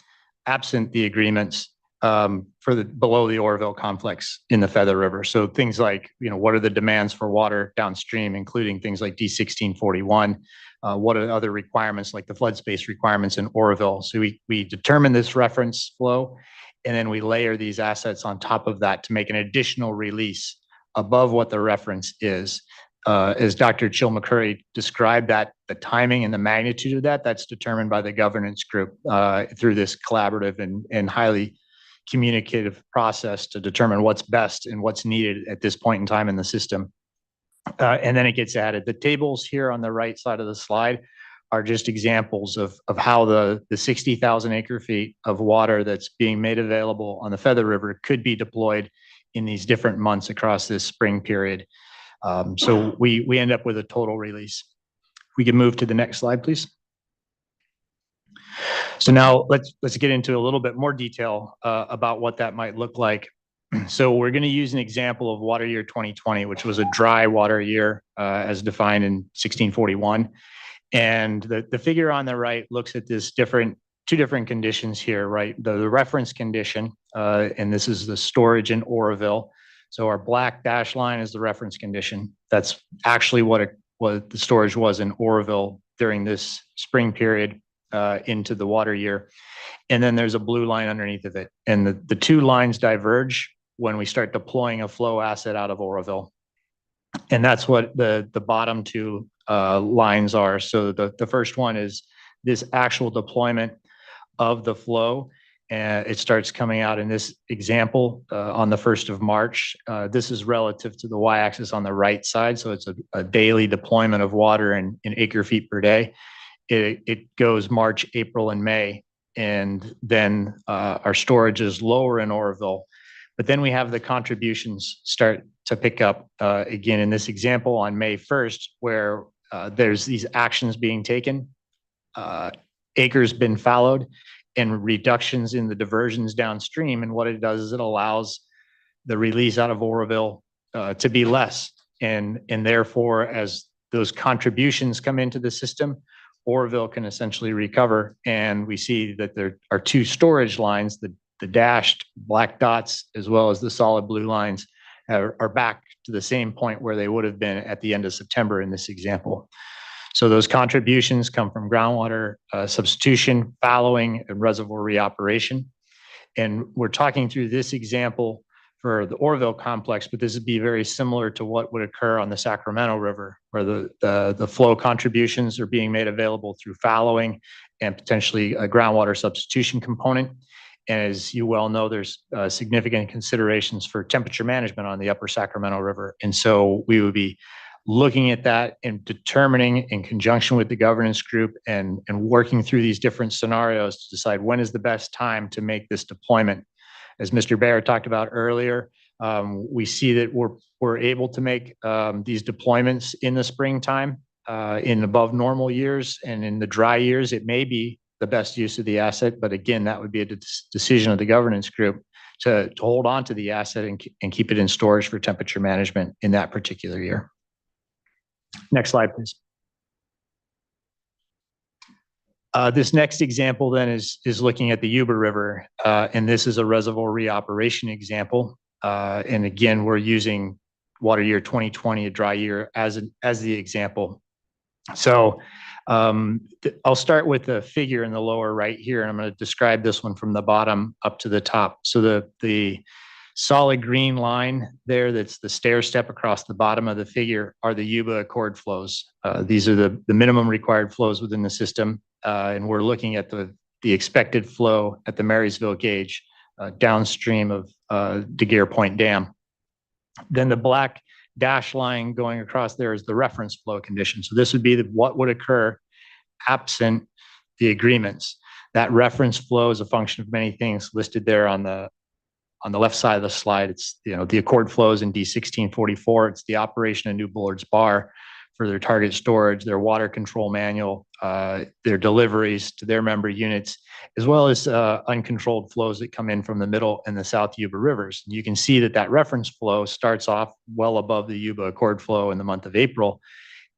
absent the agreements for the below the Oroville complex in the Feather River. So things like, what are the demands for water downstream, including things like D1641, what are other requirements like the flood space requirements in Oroville. So we determine this reference flow, and then we layer these assets on top of that to make an additional release above what the reference is. As Dr. Chill McCurry described that, the timing and the magnitude of that's determined by the governance group through this collaborative and highly communicative process to determine what's best and what's needed at this point in time in the system. And then it gets added. The tables here on the right side of the slide are just examples of how the 60,000 acre feet of water that's being made available on the Feather River could be deployed in these different months across this spring period. So we end up with a total release. We can move to the next slide, please. So now let's get into a little bit more detail about what that might look like. So we're going to use an example of water year 2020, which was a dry water year as defined in 1641. And the figure on the right looks at this two different conditions here, right? The reference condition, and this is the storage in Oroville. So our black dash line is the reference condition. That's actually what the storage was in Oroville during this spring period into the water year. And then there's a blue line underneath of it. And the two lines diverge when we start deploying a flow asset out of Oroville. And that's what the bottom two lines are. So the first one is this actual deployment of the flow. And it starts coming out in this example on the 1st of March. This is relative to the y-axis on the right side. So it's a daily deployment of water in acre feet per day. It goes March, April, and May. And then our storage is lower in Oroville. But then we have the contributions start to pick up again in this example on May 1st, where there's these actions being taken, acres been fallowed, and reductions in the diversions downstream. And what it does is it allows the release out of Oroville to be less. And therefore, as those contributions come into the system, Oroville can essentially recover. And we see that there are two storage lines, the dashed black dots, as well as the solid blue lines are back to the same point where they would have been at the end of September in this example. So those contributions come from groundwater substitution, fallowing, and reservoir reoperation. And we're talking through this example for the Oroville complex, but this would be very similar to what would occur on the Sacramento River, where the flow contributions are being made available through fallowing and potentially a groundwater substitution component. And as you well know, there's significant considerations for temperature management on the upper Sacramento River. And so we would be looking at that and determining in conjunction with the governance group and working through these different scenarios to decide when is the best time to make this deployment. As Mr. Baer talked about earlier, we see that we're able to make these deployments in the springtime in above normal years, and in the dry years, it may be the best use of the asset. But again, that would be a decision of the governance group to hold on to the asset and keep it in storage for temperature management in that particular year. Next slide, please. This next example then is looking at the Yuba River, and this is a reservoir reoperation example. And again, we're using water year 2020, a dry year, as the example. So I'll start with the figure in the lower right here, and I'm going to describe this one from the bottom up to the top. So the solid green line there, that's the stair step across the bottom of the figure, are the Yuba Accord flows. These are the minimum required flows within the system. And we're looking at the expected flow at the Marysville gauge downstream of Daguerre Point Dam. Then the black dash line going across there is the reference flow condition. So this would be what would occur absent the agreements. That reference flow is a function of many things listed there on the left side of the slide. It's the accord flows in D1644. It's the operation of New Bullard's Bar for their target storage, their water control manual, their deliveries to their member units, as well as uncontrolled flows that come in from the middle and the South Yuba rivers. You can see that reference flow starts off well above the Yuba Accord flow in the month of April.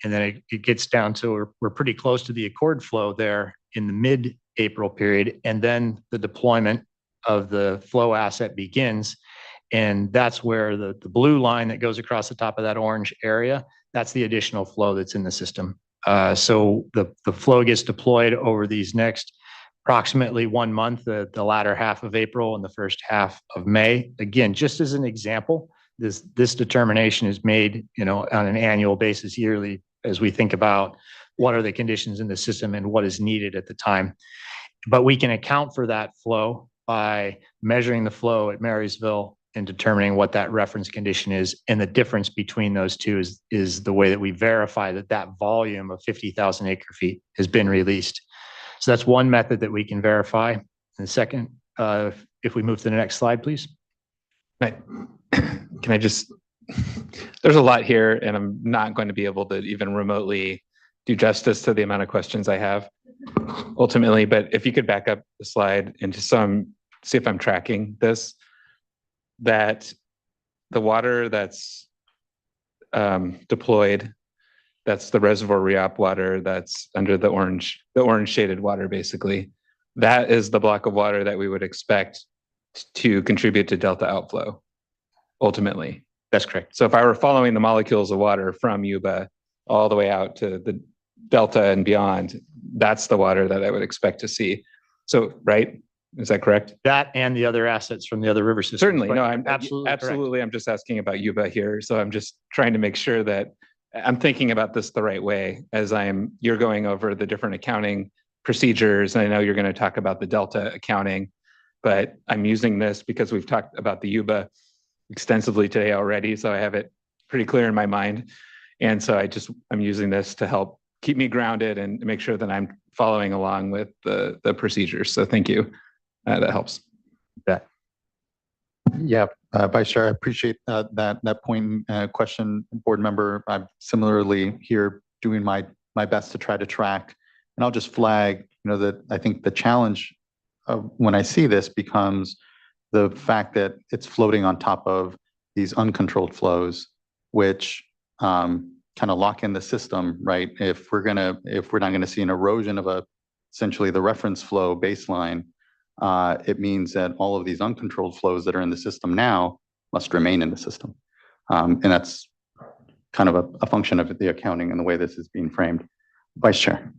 And then it gets down to, we're pretty close to the accord flow there in the mid-April period. And then the deployment of the flow asset begins. And that's where the blue line that goes across the top of that orange area, that's the additional flow that's in the system. So the flow gets deployed over these next approximately 1 month, the latter half of April and the first half of May. Again, just as an example, this determination is made, on an annual basis, yearly, as we think about what are the conditions in the system and what is needed at the time. But we can account for that flow by measuring the flow at Marysville and determining what that reference condition is. And the difference between those two is the way that we verify that that volume of 50,000 acre feet has been released. So that's one method that we can verify. And the second, if we move to the next slide, please. Can I just, there's a lot here and I'm not going to be able to even remotely do justice to the amount of questions I have ultimately, but if you could back up the slide and just see if I'm tracking this, that the water that's deployed, that's the reservoir re-op water that's under the orange shaded water basically, that is the block of water that we would expect to contribute to delta outflow ultimately. That's correct. So if I were following the molecules of water from Yuba all the way out to the delta and beyond, that's the water that I would expect to see. So, right? Is that correct? That and the other assets from the other river systems. Certainly. No, I'm absolutely. I'm just asking about Yuba here. So I'm just trying to make sure that I'm thinking about this the right way as you're going over the different accounting procedures. And I know you're going to talk about the delta accounting, but I'm using this because we've talked about the Yuba extensively today already. So I have it pretty clear in my mind. And so I'm using this to help keep me grounded and make sure that I'm following along with the procedures. So thank you. That helps. Yeah, Vice Chair, I appreciate that point question, board member. I'm similarly here doing my best to try to track, and I'll just flag, that I think the challenge of when I see this becomes the fact that it's floating on top of these uncontrolled flows, which kind of lock in the system, right? If we're not going to see an erosion of essentially the reference flow baseline, it means that all of these uncontrolled flows that are in the system now must remain in the system. And that's kind of a function of the accounting and the way this is being framed. Vice Chair.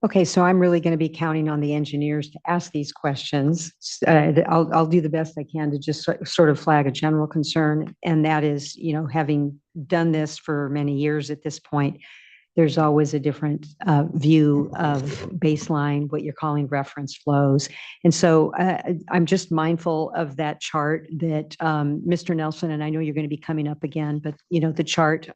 Okay, so I'm really going to be counting on the engineers to ask these questions. I'll do the best I can to just sort of flag a general concern. And that is, having done this for many years at this point, there's always a different view of baseline, what you're calling reference flows. And so I'm just mindful of that chart that Mr. Nelson, and I know you're going to be coming up again, but the chart,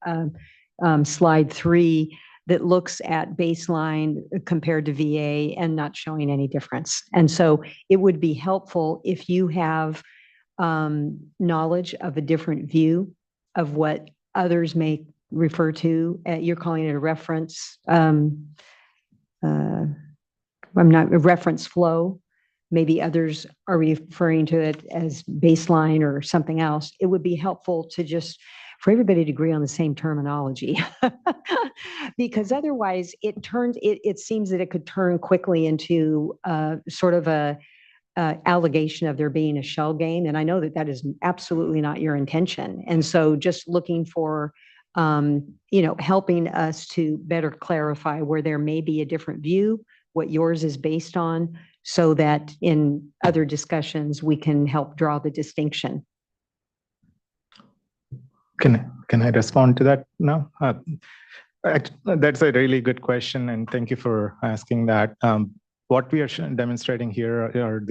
slide 3, that looks at baseline compared to VA and not showing any difference. And so it would be helpful if you have knowledge of a different view of what others may refer to, you're calling it a reference, I'm not a reference flow. Maybe others are referring to it as baseline or something else. It would be helpful to for everybody to agree on the same terminology, because otherwise it seems that it could turn quickly into sort of a allegation of there being a shell game. And I know that is absolutely not your intention. And so just looking for helping us to better clarify where there may be a different view, what yours is based on, so that in other discussions, we can help draw the distinction. Can I respond to that now? That's a really good question, and thank you for asking that. What we are demonstrating here are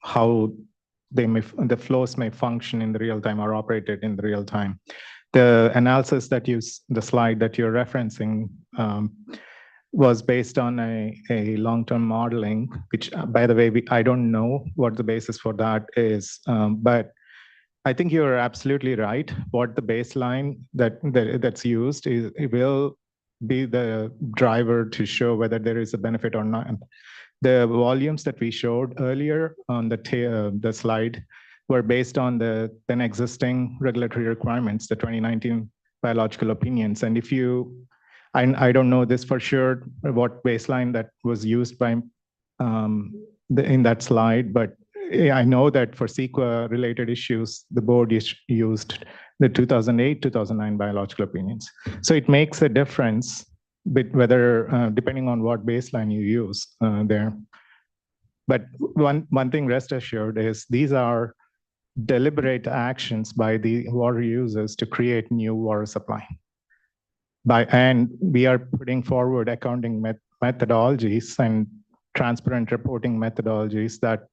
how the flows may function in the real time or operated in the real time. The analysis the slide that you're referencing was based on a long-term modeling, which, by the way, I don't know what the basis for that is, but I think you're absolutely right. What the baseline that's used it will be the driver to show whether there is a benefit or not. The volumes that we showed earlier on the slide were based on the then existing regulatory requirements, the 2019 biological opinions. And I don't know this for sure, what baseline that was used by in that slide, but I know that for CEQA related issues, the board used the 2008, 2009 biological opinions. So it makes a difference whether, depending on what baseline you use there. But one thing rest assured is these are deliberate actions by the water users to create new water supply. And we are putting forward accounting methodologies and transparent reporting methodologies that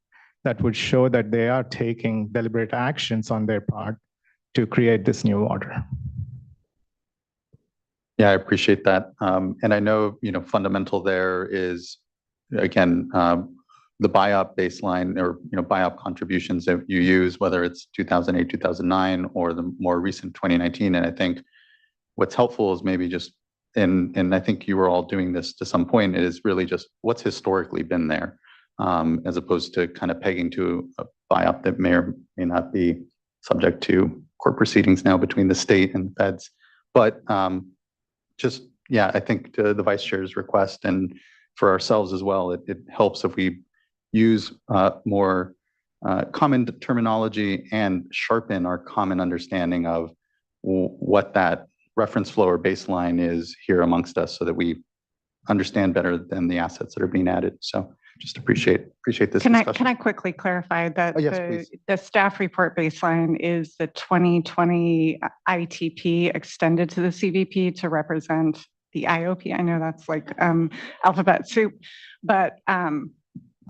that would show that they are taking deliberate actions on their part to create this new water. Yeah, I appreciate that. And I know, fundamental there is, again, the BIOP baseline or, BIOP contributions that you use, whether it's 2008, 2009, or the more recent 2019. And I think what's helpful is maybe just, and I think you were all doing this to some point, is really just what's historically been there, as opposed to kind of pegging to a BIOP that may or may not be subject to court proceedings now between the state and the feds. But yeah, I think to the vice chair's request and for ourselves as well, it helps if we use more common terminology and sharpen our common understanding of what that reference flow or baseline is here amongst us, so that we understand better than the assets that are being added. So just appreciate this discussion. Can I quickly clarify that yes, please. the staff report baseline is the 2020 ITP extended to the CVP to represent the IOP? I know that's like alphabet soup, but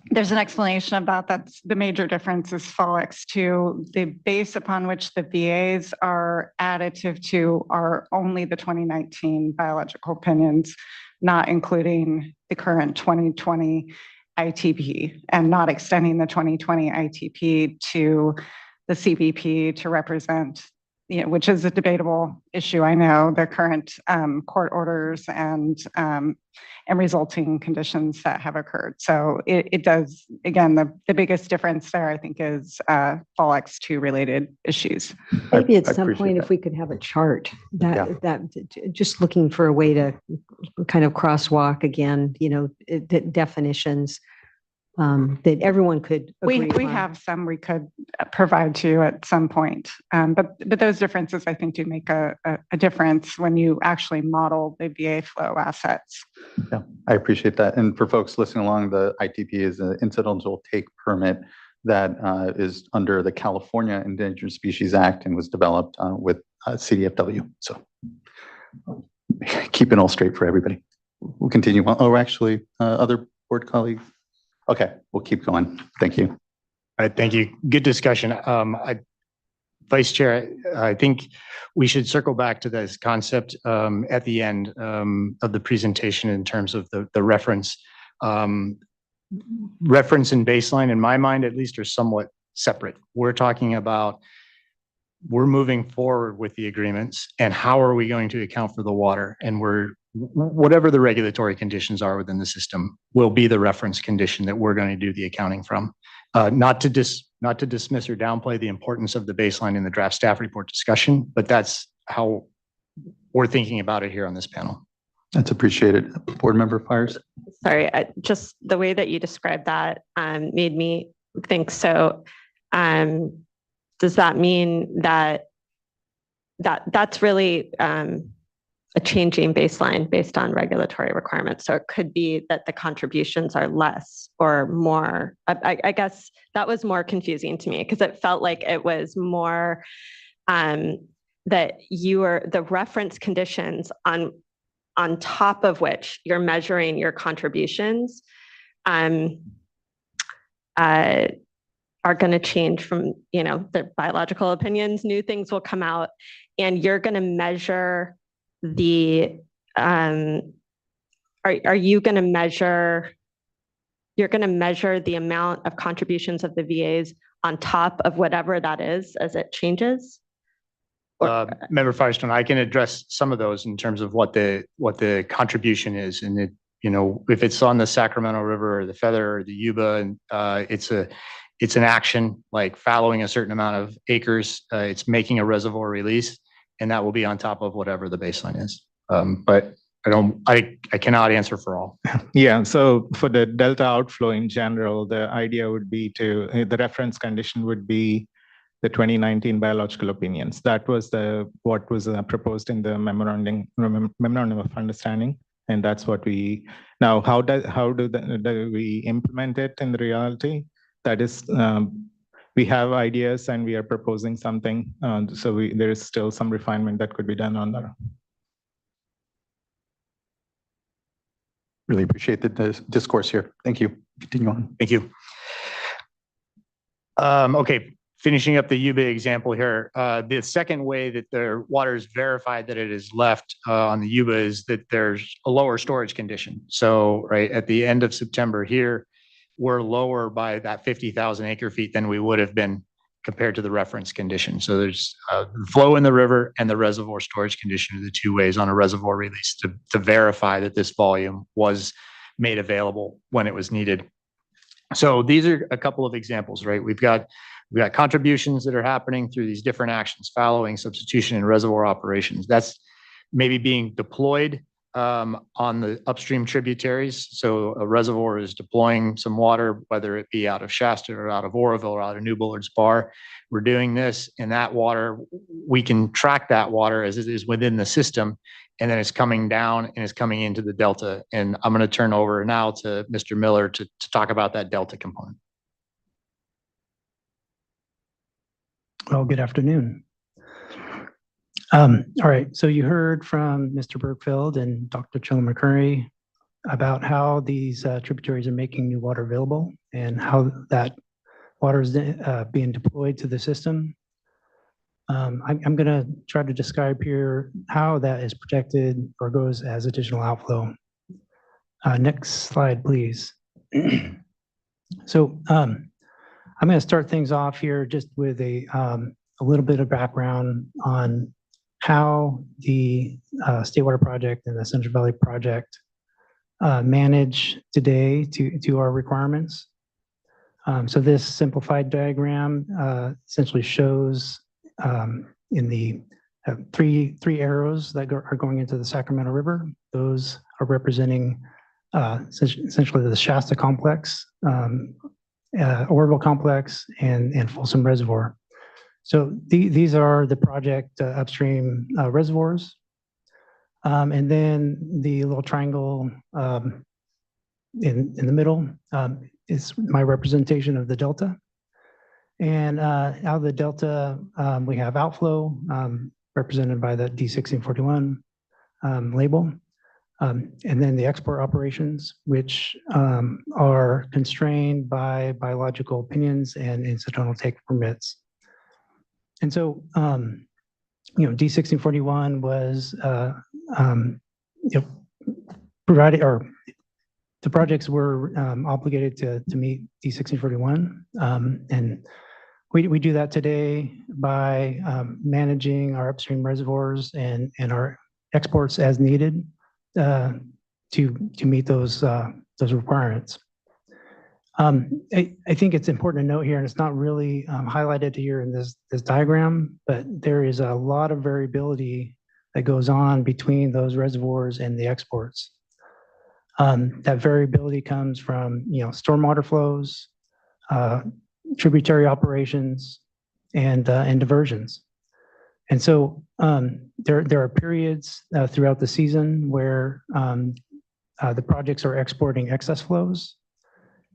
there's an explanation of that. That's the major difference is FOLX2. The base upon which the VAs are additive to are only the 2019 biological opinions, not including the current 2020 ITP, and not extending the 2020 ITP to the CVP to represent, which is a debatable issue. I know the current court orders and resulting conditions that have occurred. So it does, again, the biggest difference there, I think, is FOLX2 related issues. Maybe at some point, if we could have a chart that just looking for a way to kind of crosswalk again, the definitions that everyone could agree We on. have some we could provide to you at some point, but those differences, I think, do make a difference when you actually model the VA flow assets. Yeah, I appreciate that. And for folks listening along, the ITP is an incidental take permit that is under the California Endangered Species Act and was developed with CDFW. So keep it all straight for everybody. We'll continue. Oh, actually, other board colleagues. Okay, we'll keep going. Thank you. All right, thank you. Good discussion. Vice Chair, I think we should circle back to this concept at the end of the presentation in terms of the reference. Reference and baseline, in my mind at least, are somewhat separate. We're talking about, we're moving forward with the agreements, and how are we going to account for the water? And whatever the regulatory conditions are within the system will be the reference condition that we're going to do the accounting from. Not to dismiss or downplay the importance of the baseline in the draft staff report discussion, but that's how we're thinking about it here on this panel. That's appreciated. Board member Fires. Sorry, just the way that you described that made me think. So does that mean that that's really a changing baseline based on regulatory requirements? So it could be that the contributions are less or more. I guess that was more confusing to me, because it felt like it was more that the reference conditions on top of which you're measuring your contributions are going to change from, the biological opinions. New things will come out, and you're going to measure the you're going to measure the amount of contributions of the VAs on top of whatever that is as it changes? Member Firestone, I can address some of those in terms of what the contribution is, and if it's on the Sacramento River or the Feather or the Yuba, and it's an action like fallowing a certain amount of acres. It's making a reservoir release, and that will be on top of whatever the baseline is. But I cannot answer for all. Yeah, so for the delta outflow in general, the idea would be the reference condition would be the 2019 biological opinions. That was what was proposed in the memorandum of understanding, and that's what now how do we implement it in the reality? That is, we have ideas and we are proposing something. So there is still some refinement that could be done on that. Really appreciate the discourse here. Thank you. Continue on. Thank you. Okay, finishing up the Yuba example here. The second way that the water is verified that it is left on the Yuba is that there's a lower storage condition. So, right at the end of September here, we're lower by that 50,000 acre feet than we would have been compared to the reference condition. So there's flow in the river and the reservoir storage condition are the two ways on a reservoir release to verify that this volume was made available when it was needed. So these are a couple of examples, right? We've got contributions that are happening through these different actions, fallowing, substitution, and reservoir operations. That's maybe being deployed on the upstream tributaries. So a reservoir is deploying some water, whether it be out of Shasta or out of Oroville or out of New Bullards Bar. We're doing this, and that water, we can track that water as it is within the system, and then it's coming down and it's coming into the Delta. And I'm going to turn over now to Mr. Miller to talk about that Delta component. Well, good afternoon. All right, so you heard from Mr. Bergfeld and Dr. Chilla-McCurry about how these tributaries are making new water available and how that water is being deployed to the system. I'm going to try to describe here how that is protected or goes as additional outflow. Next slide, please. So I'm going to start things off here just with a little bit of background on how the State Water Project and the Central Valley Project manage today to our requirements. So this simplified diagram essentially shows in the three arrows that are going into the Sacramento River. Those are representing essentially the Shasta complex, Oroville complex, and Folsom Reservoir. So these are the project upstream reservoirs. And then the little triangle in the middle is my representation of the Delta. And out of the Delta, we have outflow represented by the D1641 label. And then the export operations, which are constrained by biological opinions and incidental take permits. And so, D1641 was, provided, or the projects were obligated to meet D1641. And we do that today by managing our upstream reservoirs and our exports as needed to meet those requirements. I think it's important to note here, and it's not really highlighted here in this diagram, but there is a lot of variability that goes on between those reservoirs and the exports. That variability comes from stormwater flows, tributary operations, and diversions. And so there are periods throughout the season where the projects are exporting excess flows.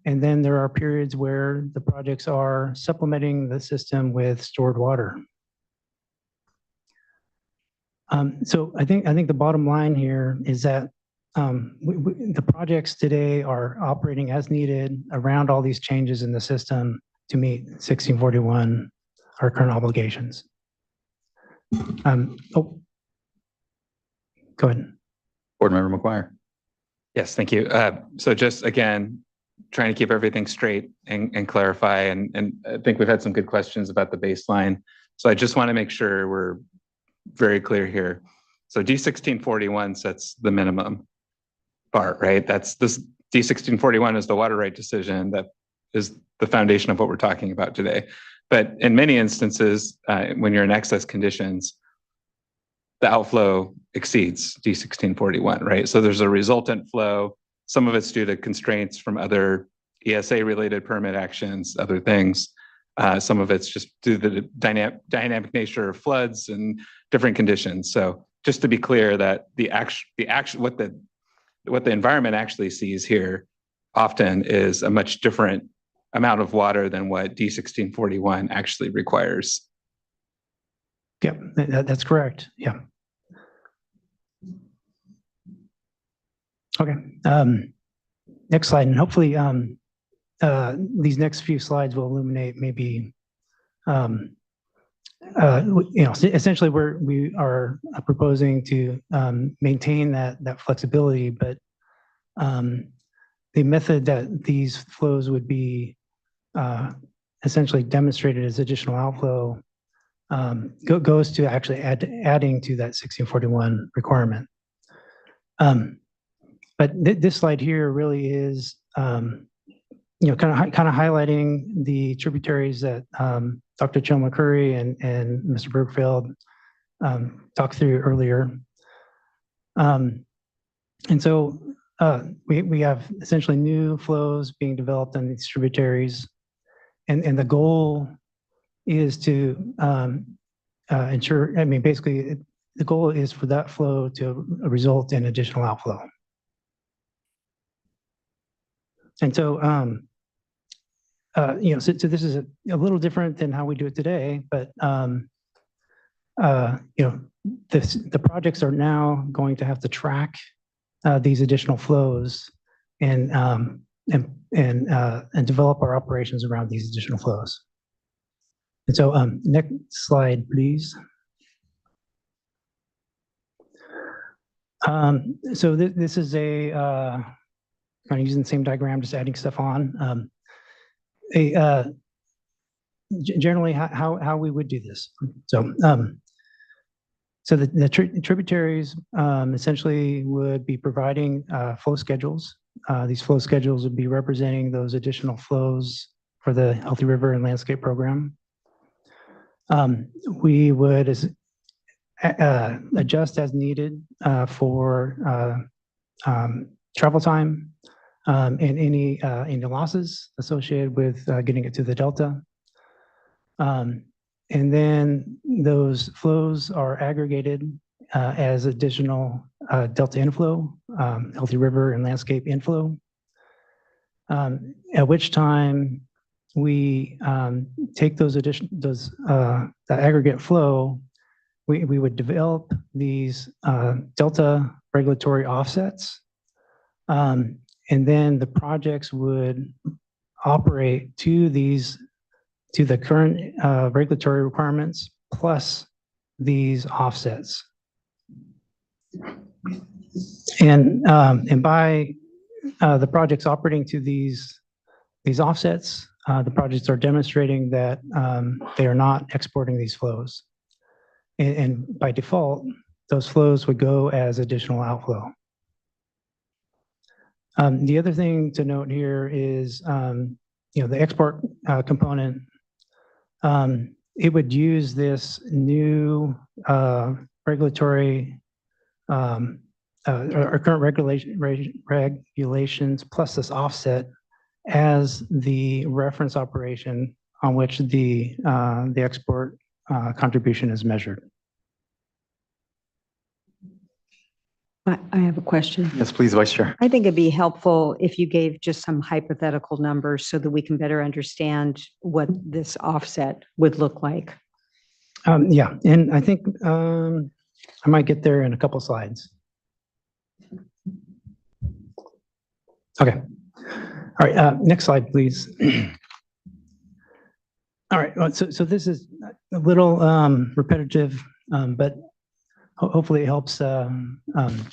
And then there are periods where the projects are supplementing the system with stored water. So I think the bottom line here is that the projects today are operating as needed around all these changes in the system to meet 1641, our current obligations. Go ahead. Board Member McGuire. Yes, thank you. So just again, trying to keep everything straight and clarify, and I think we've had some good questions about the baseline. So I just want to make sure we're very clear here. So D1641 sets the minimum part, right? That's this D1641 is the water right decision that is the foundation of what we're talking about today. But in many instances, when you're in excess conditions, the outflow exceeds D1641, right? So there's a resultant flow. Some of it's due to constraints from other ESA-related permit actions, other things. Some of it's just due to the dynamic nature of floods and different conditions. So just to be clear that what the environment actually sees here often is a much different amount of water than what D1641 actually requires. Yep, that's correct. Yeah. Okay. Next slide, and hopefully these next few slides will illuminate maybe, essentially we are proposing to maintain that flexibility, but the method that these flows would be essentially demonstrated as additional outflow goes to actually adding to that 1641 requirement. But this slide here really is, kind of highlighting the tributaries that Dr. Chilmacurry and Mr. Bergfeld talked through earlier. And so we have essentially new flows being developed on these tributaries. And the goal is to ensure, basically the goal is for that flow to result in additional outflow. And so, so this is a little different than how we do it today, but, the projects are now going to have to track these additional flows and develop our operations around these additional flows. And so, next slide, please. So this is a kind of using the same diagram, just adding stuff on. Generally, how we would do this. So, so the tributaries essentially would be providing flow schedules. These flow schedules would be representing those additional flows for the Healthy River and Landscape Program. We would adjust as needed for travel time and any losses associated with getting it to the Delta. And then those flows are aggregated as additional Delta inflow, Healthy River and Landscape inflow, at which time we take those the aggregate flow, we would develop these Delta regulatory offsets, and then the projects would operate to the current regulatory requirements plus these offsets. And by the projects operating to these offsets, the projects are demonstrating that they are not exporting these flows. And by default, those flows would go as additional outflow. The other thing to note here is, the export component, it would use this new regulatory, our current regulations plus this offset as the reference operation on which the export contribution is measured. I have a question. Yes, please, Vice Chair. I think it'd be helpful if you gave just some hypothetical numbers so that we can better understand what this offset would look like. Yeah, and I think I might get there in a couple slides. Okay. All right, next slide, please. All right, so this is a little repetitive, but hopefully it helps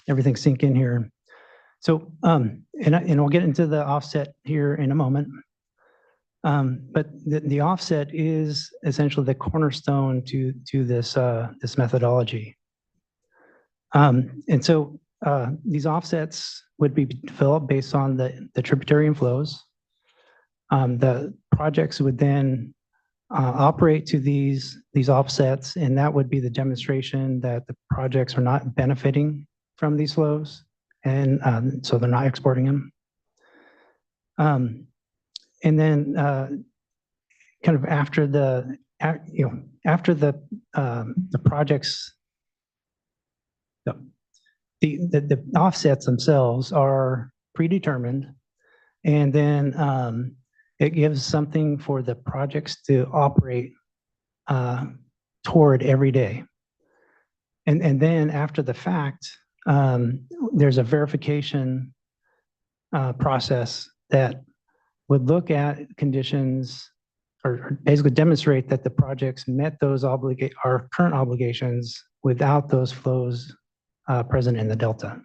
everything sink in here. So, and we'll get into the offset here in a moment. But the offset is essentially the cornerstone to this this methodology. And so these offsets would be developed based on the tributary inflows. The projects would then operate to these offsets, and that would be the demonstration that the projects are not benefiting from these flows, and so they're not exporting them. And then kind of after the projects, the offsets themselves are predetermined, and then it gives something for the projects to operate toward every day. And then after the fact, there's a verification process that would look at conditions or basically demonstrate that the projects met those our current obligations without those flows present in the delta.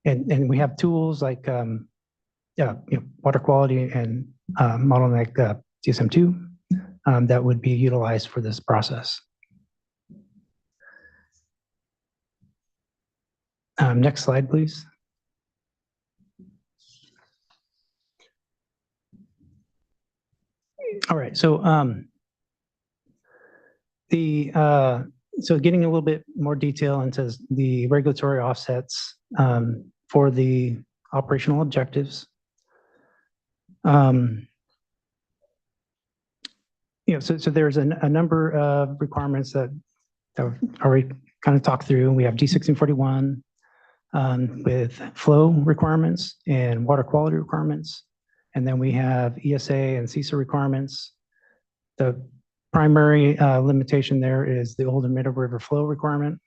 And we have tools like water quality and model like DSM-2 that would be utilized for this process. Next slide, please. All right, so so getting a little bit more detail into the regulatory offsets for the operational objectives. So there's a number of requirements that I've already kind of talked through. We have D1641 with flow requirements and water quality requirements. And then we have ESA and CISA requirements. The primary limitation there is the Old and Middle River flow requirement.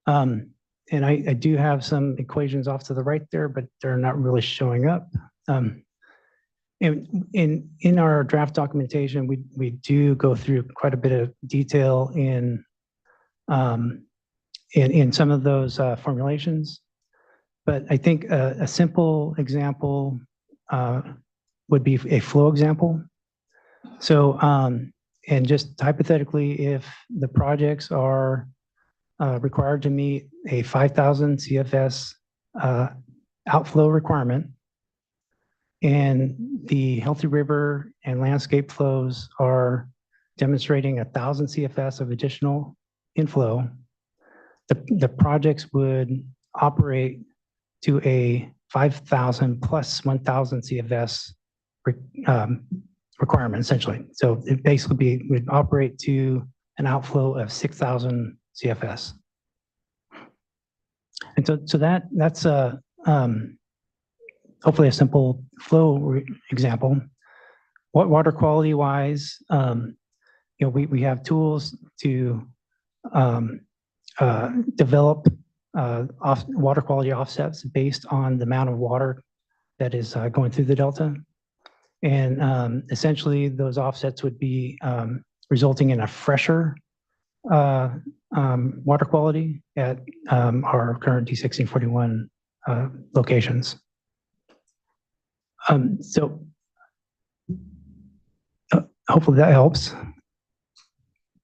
And I do have some equations off to the right there, but they're not really showing up. In our draft documentation, we do go through quite a bit of detail in some of those formulations. But I think a simple example would be a flow example. So, and just hypothetically, if the projects are required to meet a 5,000 CFS outflow requirement, and the Healthy River and landscape flows are demonstrating 1,000 CFS of additional inflow, the projects would operate to a 5,000 plus 1,000 CFS requirement, essentially. So it basically would operate to an outflow of 6,000 CFS. And so that's hopefully a simple flow example. What water quality wise, we have tools to develop water quality offsets based on the amount of water that is going through the delta. And essentially those offsets would be resulting in a fresher water quality at our current D1641 locations. So hopefully that helps.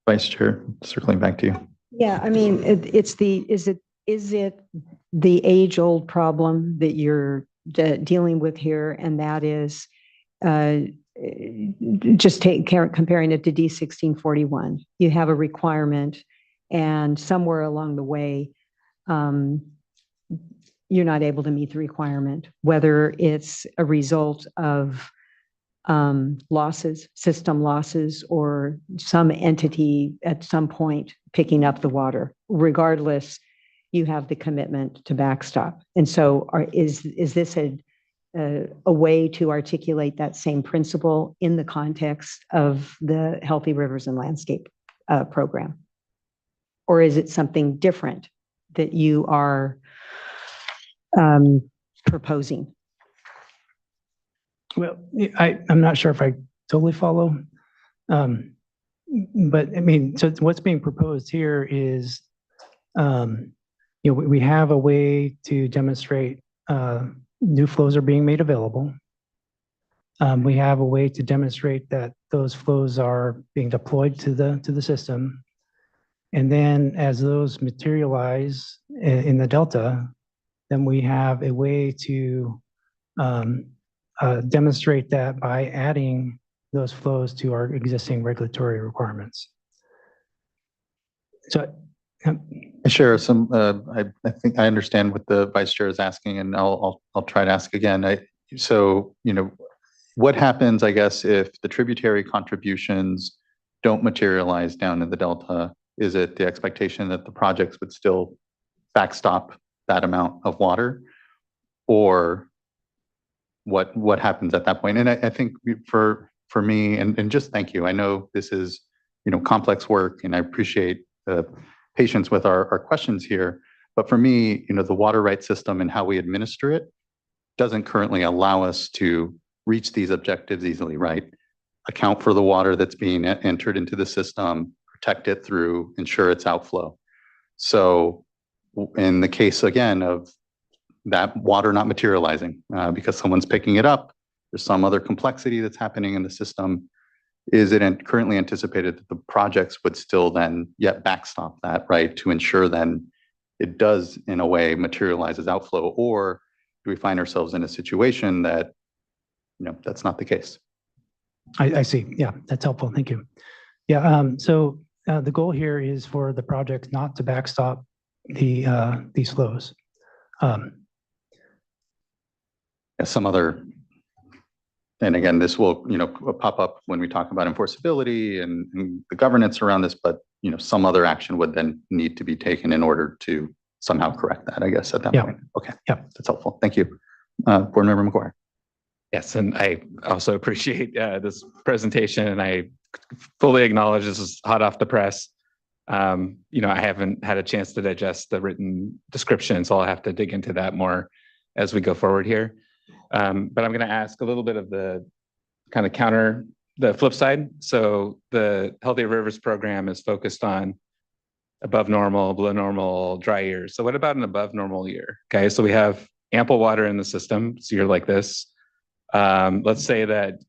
Vice Chair, circling back to you. Yeah, I mean, is it the age-old problem that you're dealing with here, and that is just comparing it to D1641. You have a requirement, and somewhere along the way, you're not able to meet the requirement, whether it's a result of losses, system losses, or some entity at some point picking up the water. Regardless, you have the commitment to backstop. And so is this a way to articulate that same principle in the context of the Healthy Rivers and Landscape program? Or is it something different that you are proposing? Well, I'm not sure if I totally follow. But I mean, so what's being proposed here is, we have a way to demonstrate new flows are being made available. We have a way to demonstrate that those flows are being deployed to the system. And then as those materialize in the delta, then we have a way to demonstrate that by adding those flows to our existing regulatory requirements. So Sure. I think I understand what the Vice Chair is asking, and I'll try to ask again. What happens, I guess, if the tributary contributions don't materialize down in the delta? Is it the expectation that the projects would still backstop that amount of water, or what happens at that point? And I think for me, and just thank you. I know this is complex work, and I appreciate the patience with our questions here. But for me, the water rights system and how we administer it doesn't currently allow us to reach these objectives easily, right? Account for the water that's being entered into the system, protect it through, ensure its outflow. So in the case again of that water not materializing because someone's picking it up, there's some other complexity that's happening in the system. Is it currently anticipated that the projects would still then yet backstop that, right? To ensure then it does in a way materialize as outflow, or do we find ourselves in a situation that, that's not the case? I see. Yeah, that's helpful. Thank you. Yeah, so the goal here is for the project not to backstop these flows. Some other, and again, this will, pop up when we talk about enforceability and the governance around this, but, some other action would then need to be taken in order to somehow correct that, I guess, at that point. Okay. Yeah. That's helpful. Thank you. Board Member McGuire. Yes, and I also appreciate this presentation, and I fully acknowledge this is hot off the press. I haven't had a chance to digest the written description, so I'll have to dig into that more as we go forward here. But I'm going to ask a little bit of the kind of counter, the flip side. So the Healthy Rivers program is focused on above normal, below normal, dry years. So what about an above normal year? Okay, so we have ample water in the system. So you're like this. Let's say that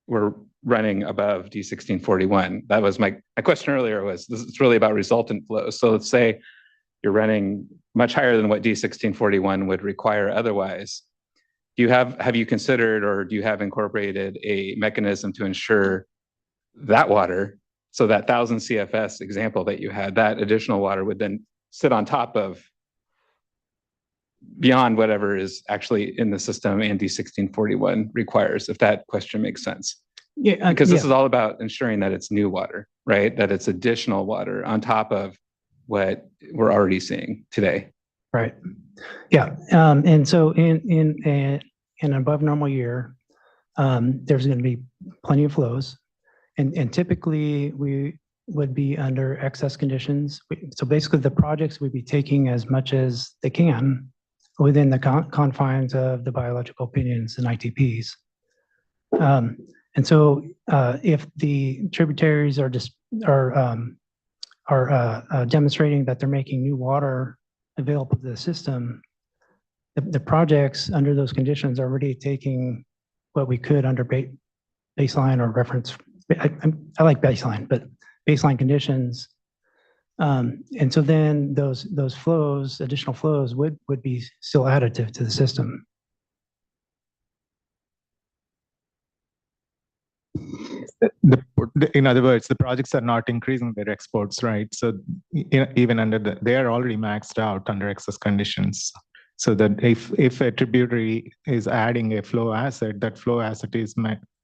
we're running above D1641. That was my question earlier was, this is really about resultant flows. So let's say you're running much higher than what D1641 would require otherwise. Have you considered, or do you have incorporated a mechanism to ensure that water, so that 1,000 CFS example that you had, that additional water would then sit on top of beyond whatever is actually in the system and D1641 requires, if that question makes sense? Yeah, because this is all about ensuring that it's new water, right? That it's additional water on top of what we're already seeing today. Right. Yeah. And so in an above normal year, there's going to be plenty of flows. And typically we would be under excess conditions. So basically the projects would be taking as much as they can within the confines of the biological opinions and ITPs. And so if the tributaries are demonstrating that they're making new water available to the system, the projects under those conditions are already taking what we could under baseline or reference. I like baseline, but baseline conditions. And so then those flows, additional flows would be still additive to the system. In other words, the projects are not increasing their exports, right? So even under they are already maxed out under excess conditions. So that if a tributary is adding a flow asset, that flow asset is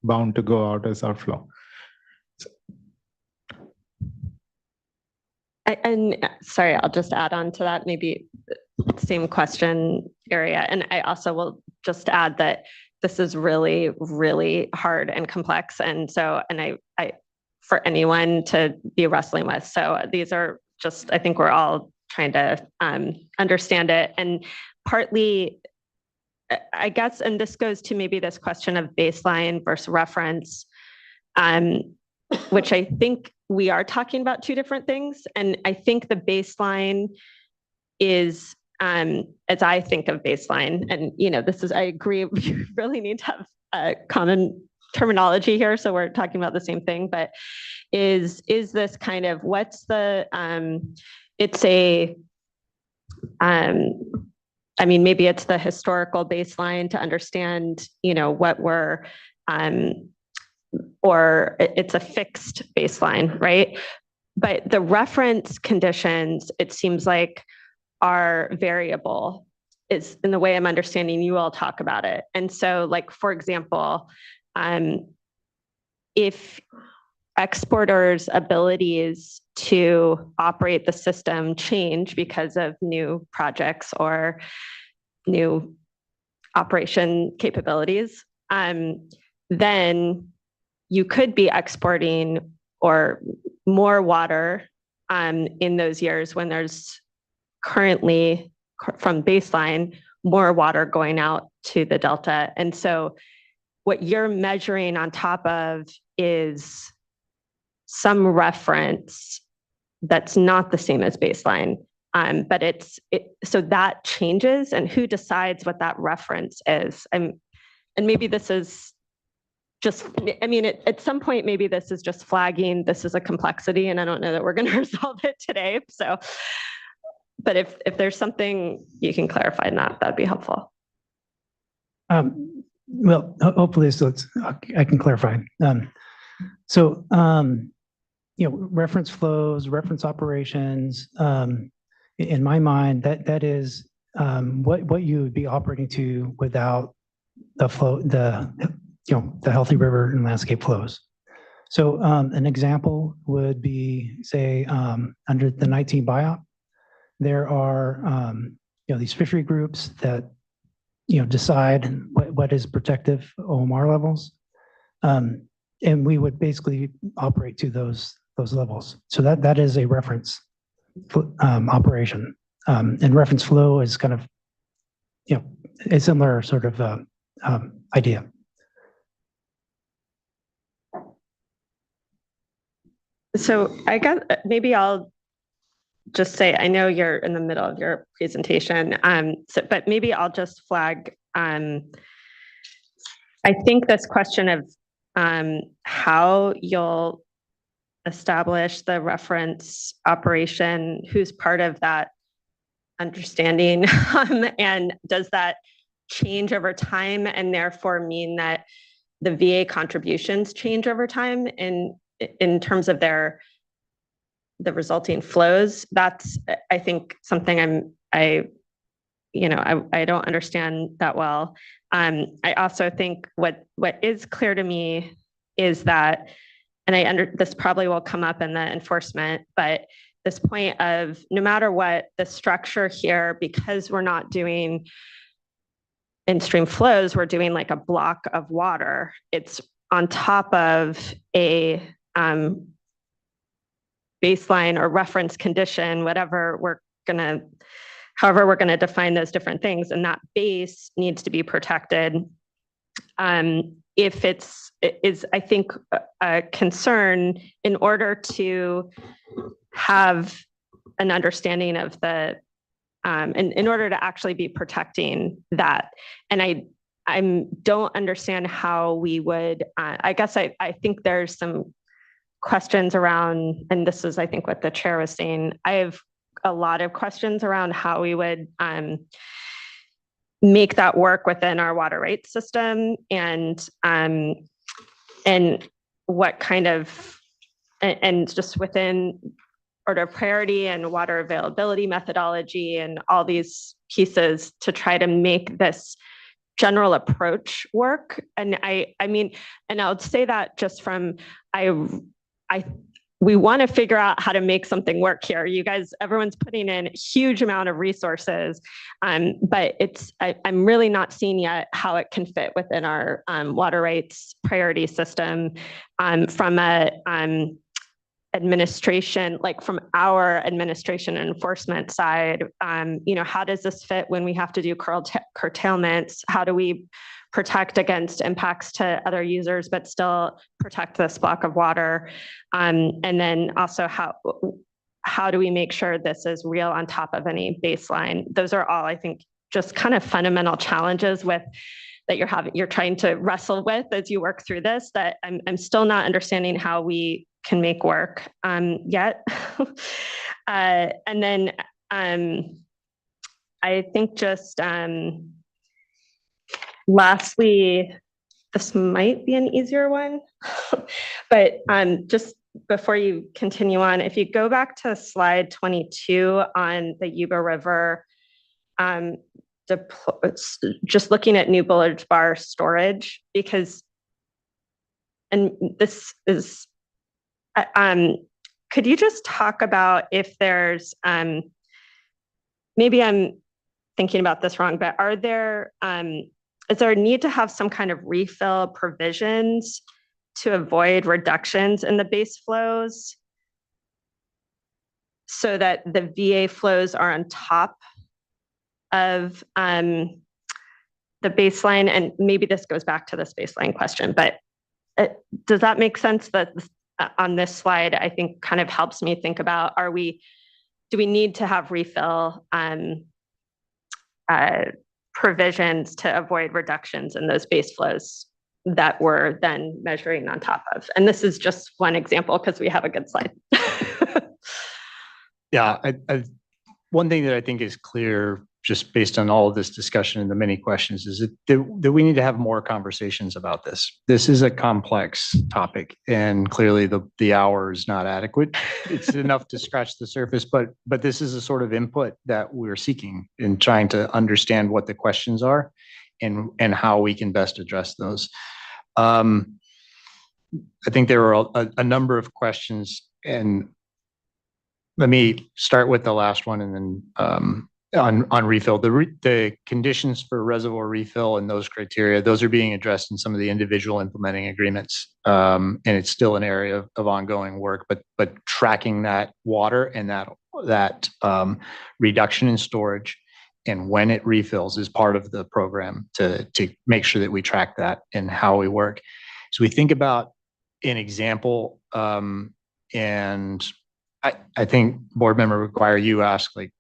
bound to go out as outflow. And sorry, I'll just add on to that, maybe same question area. And I also will just add that this is really, really hard and complex. And so, and I for anyone to be wrestling with. So these are just, I think we're all trying to understand it. And partly, I guess, and this goes to maybe this question of baseline versus reference, which I think we are talking about two different things. And I think the baseline is, as I think of baseline, and this is, I agree, we really need to have a common terminology here, so we're talking about the same thing, but is this kind of, what's the, it's a, I mean, maybe it's the historical baseline to understand, what we're, or it's a fixed baseline, right? But the reference conditions, it seems like, are variable, is in the way I'm understanding you all talk about it. And so, like, for example, if exporters' abilities to operate the system change because of new projects or new operation capabilities, then you could be exporting or more water in those years when there's currently, from baseline, more water going out to the delta. And so what you're measuring on top of is some reference that's not the same as baseline. But so that changes, and who decides what that reference is? And maybe this is just, I mean, at some point, maybe this is just flagging, this is a complexity, and I don't know that we're going to resolve it today. So, but if there's something you can clarify in that, that'd be helpful. Well, hopefully, I can clarify. Reference flows, reference operations. In my mind, that is what you would be operating to without the flow, the healthy river and landscape flows. So an example would be, say, under the 19 BIOP, there are these fishery groups that decide what is protective OMR levels, and we would basically operate to those levels. So that is a reference operation, and reference flow is kind of a similar sort of idea. So I guess maybe I'll just say, I know you're in the middle of your presentation, but maybe I'll just flag, I think this question of how you'll establish the reference operation, who's part of that understanding, and does that change over time and therefore mean that the VA contributions change over time in terms of the resulting flows? That's, I think, something I don't understand that well. I also think what is clear to me is that, and this probably will come up in the enforcement, but this point of no matter what the structure here, because we're not doing in-stream flows, we're doing like a block of water. It's on top of a baseline or reference condition, however we're going to define those different things, and that base needs to be protected. If is I think a concern in order to have an understanding of the in order to actually be protecting that. And I don't understand how we would, I guess I think there's some questions around, and this is, I think, what the chair was saying. I have a lot of questions around how we would make that work within our water rights system, and what kind of, and just within order of priority and water availability methodology and all these pieces to try to make this general approach work. And I mean, and I would say that just from, we want to figure out how to make something work here. You guys, everyone's putting in a huge amount of resources, but I'm really not seeing yet how it can fit within our water rights priority system from a administration, like from our administration and enforcement side. How does this fit when we have to do curtailments? How do we protect against impacts to other users, but still protect this block of water? And then also how do we make sure this is real on top of any baseline? Those are all, I think, just kind of fundamental challenges that you're trying to wrestle with as you work through this, that I'm still not understanding how we can make work yet. And then I think just lastly, this might be an easier one, but just before you continue on, if you go back to slide 22 on the Yuba River, just looking at new Bullard bar storage, because, and this is, could you just talk about if there's, maybe I'm thinking about this wrong, but is there a need to have some kind of refill provisions to avoid reductions in the base flows so that the VA flows are on top of the baseline, and maybe this goes back to this baseline question, but does that make sense that on this slide, I think kind of helps me think about, do we need to have refill provisions to avoid reductions in those base flows that we're then measuring on top of? And this is just one example because we have a good slide. Yeah, one thing that I think is clear, just based on all of this discussion and the many questions, is that we need to have more conversations about this. This is a complex topic, and clearly the hour is not adequate. It's enough to scratch the surface, but this is a sort of input that we're seeking in trying to understand what the questions are and how we can best address those. I think there were a number of questions, and let me start with the last one, and then on refill. The conditions for reservoir refill and those criteria, those are being addressed in some of the individual implementing agreements. And it's still an area of ongoing work, but tracking that water and that reduction in storage and when it refills is part of the program to make sure that we track that and how we work. So we think about an example, and I think board member McGuire, you asked like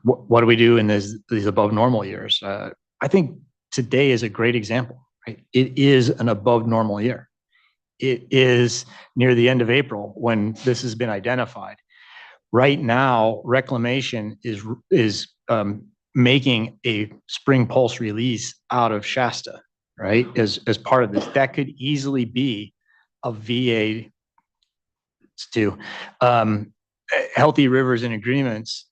what do we do in these above normal years? I think today is a great example, right? It is an above normal year. It is near the end of April when this has been identified. Right now, reclamation is making a spring pulse release out of Shasta, right? As part of this, that could easily be a VA to healthy rivers and agreements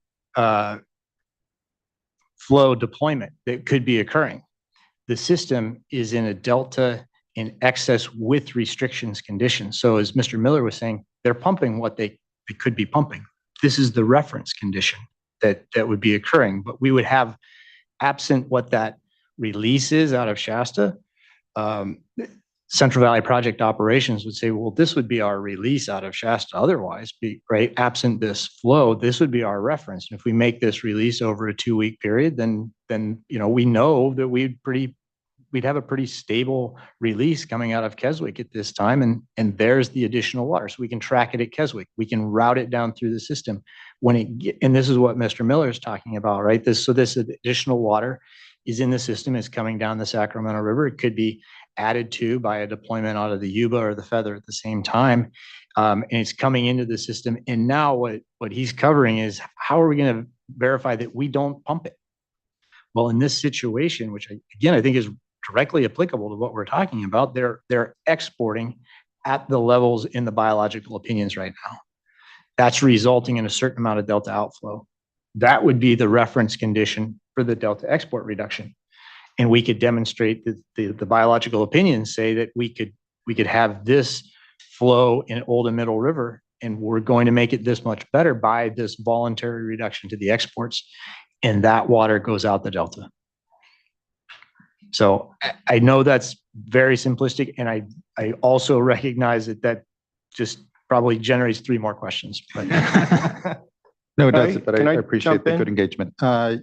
flow deployment that could be occurring. The system is in a delta in excess with restrictions condition. So as Mr. Miller was saying, they're pumping what they could be pumping. This is the reference condition that would be occurring, but we would have, absent what that release is out of Shasta, Central Valley Project operations would say, well, this would be our release out of Shasta. Otherwise, right, absent this flow, this would be our reference. And if we make this release over a 2-week period, then we know that we'd have a pretty stable release coming out of Keswick at this time, and there's the additional water. So we can track it at Keswick. We can route it down through the system and this is what Mr. Miller is talking about, right? This additional water is in the system, is coming down the Sacramento River. It could be added to by a deployment out of the Yuba or the Feather at the same time. And it's coming into the system. And now what he's covering is how are we going to verify that we don't pump it? Well, in this situation, which I think is directly applicable to what we're talking about, they're exporting at the levels in the biological opinions right now. That's resulting in a certain amount of delta outflow. That would be the reference condition for the delta export reduction. And we could demonstrate that the biological opinions say that we could have this flow in Old and Middle River, and we're going to make it this much better by this voluntary reduction to the exports, and that water goes out the delta. So I know that's very simplistic, and I also recognize that just probably generates 3 more questions. But no, it does, but Can I I appreciate jump the in? good engagement.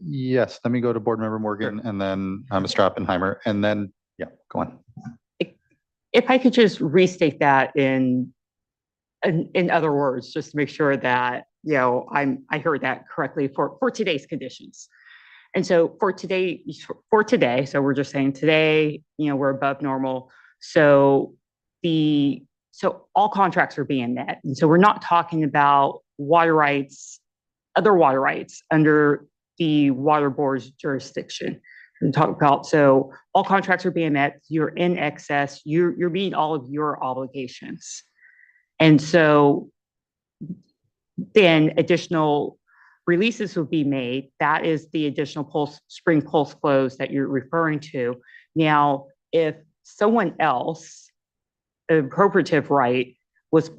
Yes, let me go to board member Morgan and then Mr. Oppenheimer, and then, yeah, go on. If I could just restate that in other words, just to make sure that, I heard that correctly for today's conditions. And so for today, so we're just saying today, we're above normal. So all contracts are being met. And so we're not talking about water rights, other water rights under the water board's jurisdiction. We talk about, so all contracts are being met, you're in excess, you're meeting all of your obligations. And so then additional releases will be made. That is the additional spring pulse flows that you're referring to. Now, if someone else, an appropriative right, was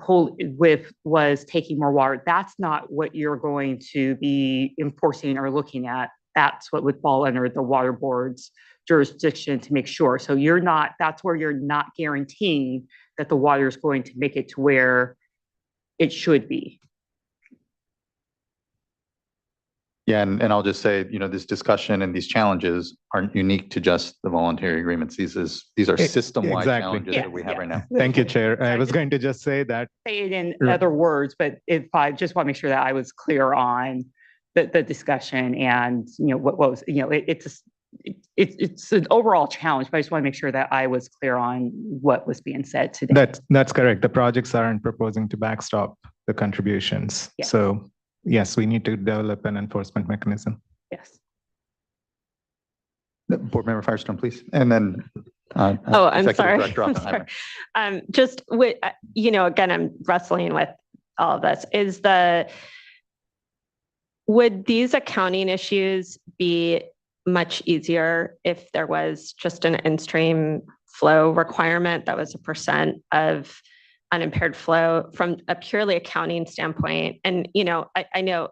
taking more water, that's not what you're going to be enforcing or looking at. That's what would fall under the water board's jurisdiction to make sure. So that's where you're not guaranteeing that the water is going to make it to where it should be. Yeah, and I'll just say, this discussion and these challenges aren't unique to just the voluntary agreements. These are system-wide Exactly. challenges that we have right now. Thank you, Chair. I was going to just say that. Say it in Right. other words, but if I just want to make sure that I was clear on the discussion and, what was, it's an overall challenge, but I just want to make sure that I was clear on what was being said today. That's correct. The projects aren't proposing to backstop the contributions. Yeah. So yes, we need to develop an enforcement mechanism. Yes. Board Member Firestone, please. And then. I'm Executive sorry. Director I'm Oppenheimer. sorry. Just with, again, I'm wrestling with all of this. Would these accounting issues be much easier if there was just an in-stream flow requirement that was a percent of unimpaired flow from a purely accounting standpoint? And, I know,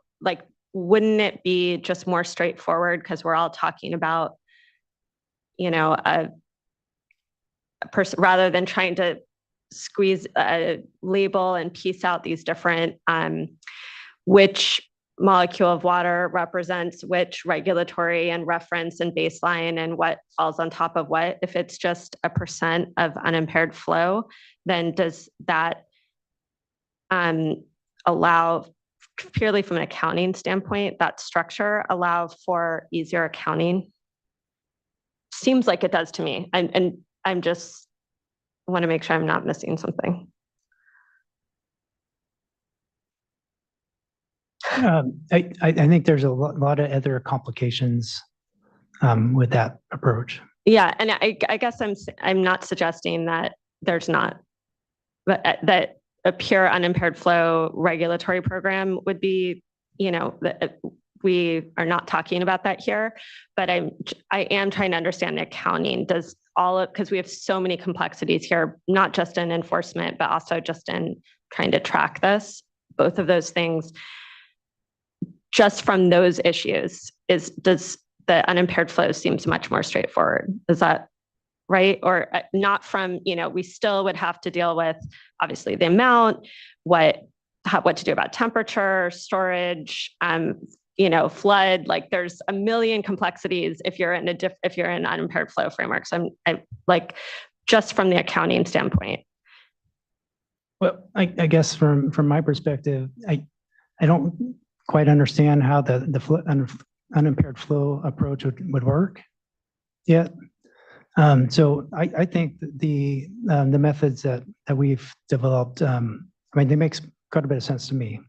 wouldn't it be just more straightforward because we're all talking about, a person rather than trying to squeeze a label and piece out these different, which molecule of water represents which regulatory and reference and baseline and what falls on top of what. If it's just a percent of unimpaired flow, then does that allow, purely from an accounting standpoint, that structure allow for easier accounting? Seems like it does to me. And I'm just want to make sure I'm not missing something. I think there's a lot of other complications with that approach. Yeah, and I guess I'm not suggesting that there's not, but that a pure unimpaired flow regulatory program would be, we are not talking about that here, but I am trying to understand the accounting. Does because we have so many complexities here, not just in enforcement, but also just in trying to track this, both of those things. Just from those issues, does the unimpaired flow seems much more straightforward? Is that right? Or not from, we still would have to deal with obviously the amount, what to do about temperature, storage, flood. There's a million complexities if you're in unimpaired flow frameworks. I'm just from the accounting standpoint. Well, I guess from my perspective, I don't quite understand how the unimpaired flow approach would work yet. So I think the methods that we've developed, they make quite a bit of sense to me.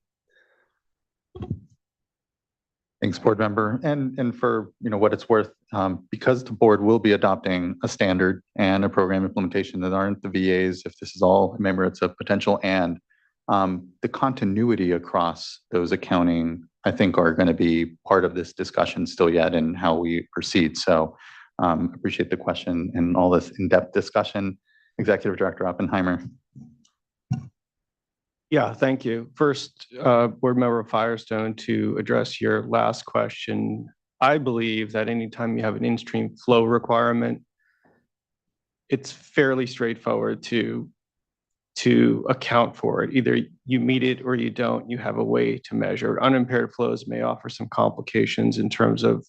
Thanks, Board Member. And for what it's worth, because the board will be adopting a standard and a program implementation that aren't the VAs, if this is all, remember, it's a potential and the continuity across those accounting, I think, are going to be part of this discussion still yet in how we proceed. So appreciate the question and all this in-depth discussion. Executive Director Oppenheimer. Yeah, thank you. First, Board Member Firestone, to address your last question, I believe that anytime you have an in-stream flow requirement, it's fairly straightforward to account for it. Either you meet it or you don't. You have a way to measure it. Unimpaired flows may offer some complications in terms of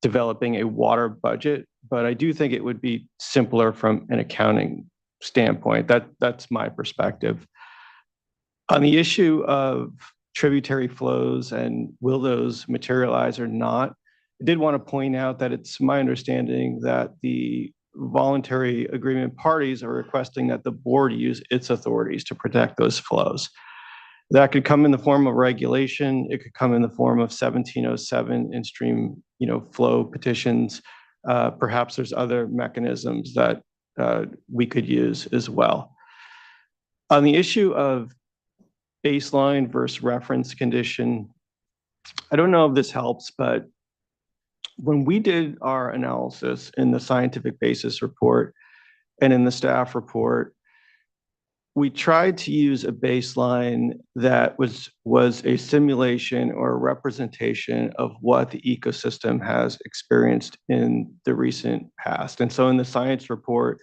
developing a water budget, but I do think it would be simpler from an accounting standpoint. That's my perspective. On the issue of tributary flows and will those materialize or not, I did want to point out that it's my understanding that the voluntary agreement parties are requesting that the board use its authorities to protect those flows. That could come in the form of regulation. It could come in the form of 1707 in-stream, flow petitions. Perhaps there's other mechanisms that we could use as well. On the issue of baseline versus reference condition, I don't know if this helps, but when we did our analysis in the scientific basis report and in the staff report, we tried to use a baseline that was a simulation or a representation of what the ecosystem has experienced in the recent past. And so in the science report,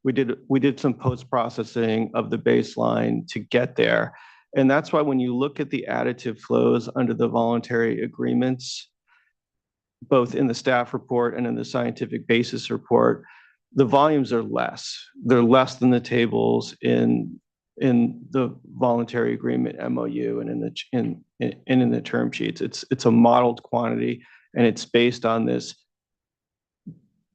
we did some post-processing of the baseline to get there. And that's why when you look at the additive flows under the voluntary agreements, both in the staff report and in the scientific basis report, the volumes are less. They're less than the tables in the voluntary agreement MOU and in the term sheets. It's a modeled quantity, and it's based on this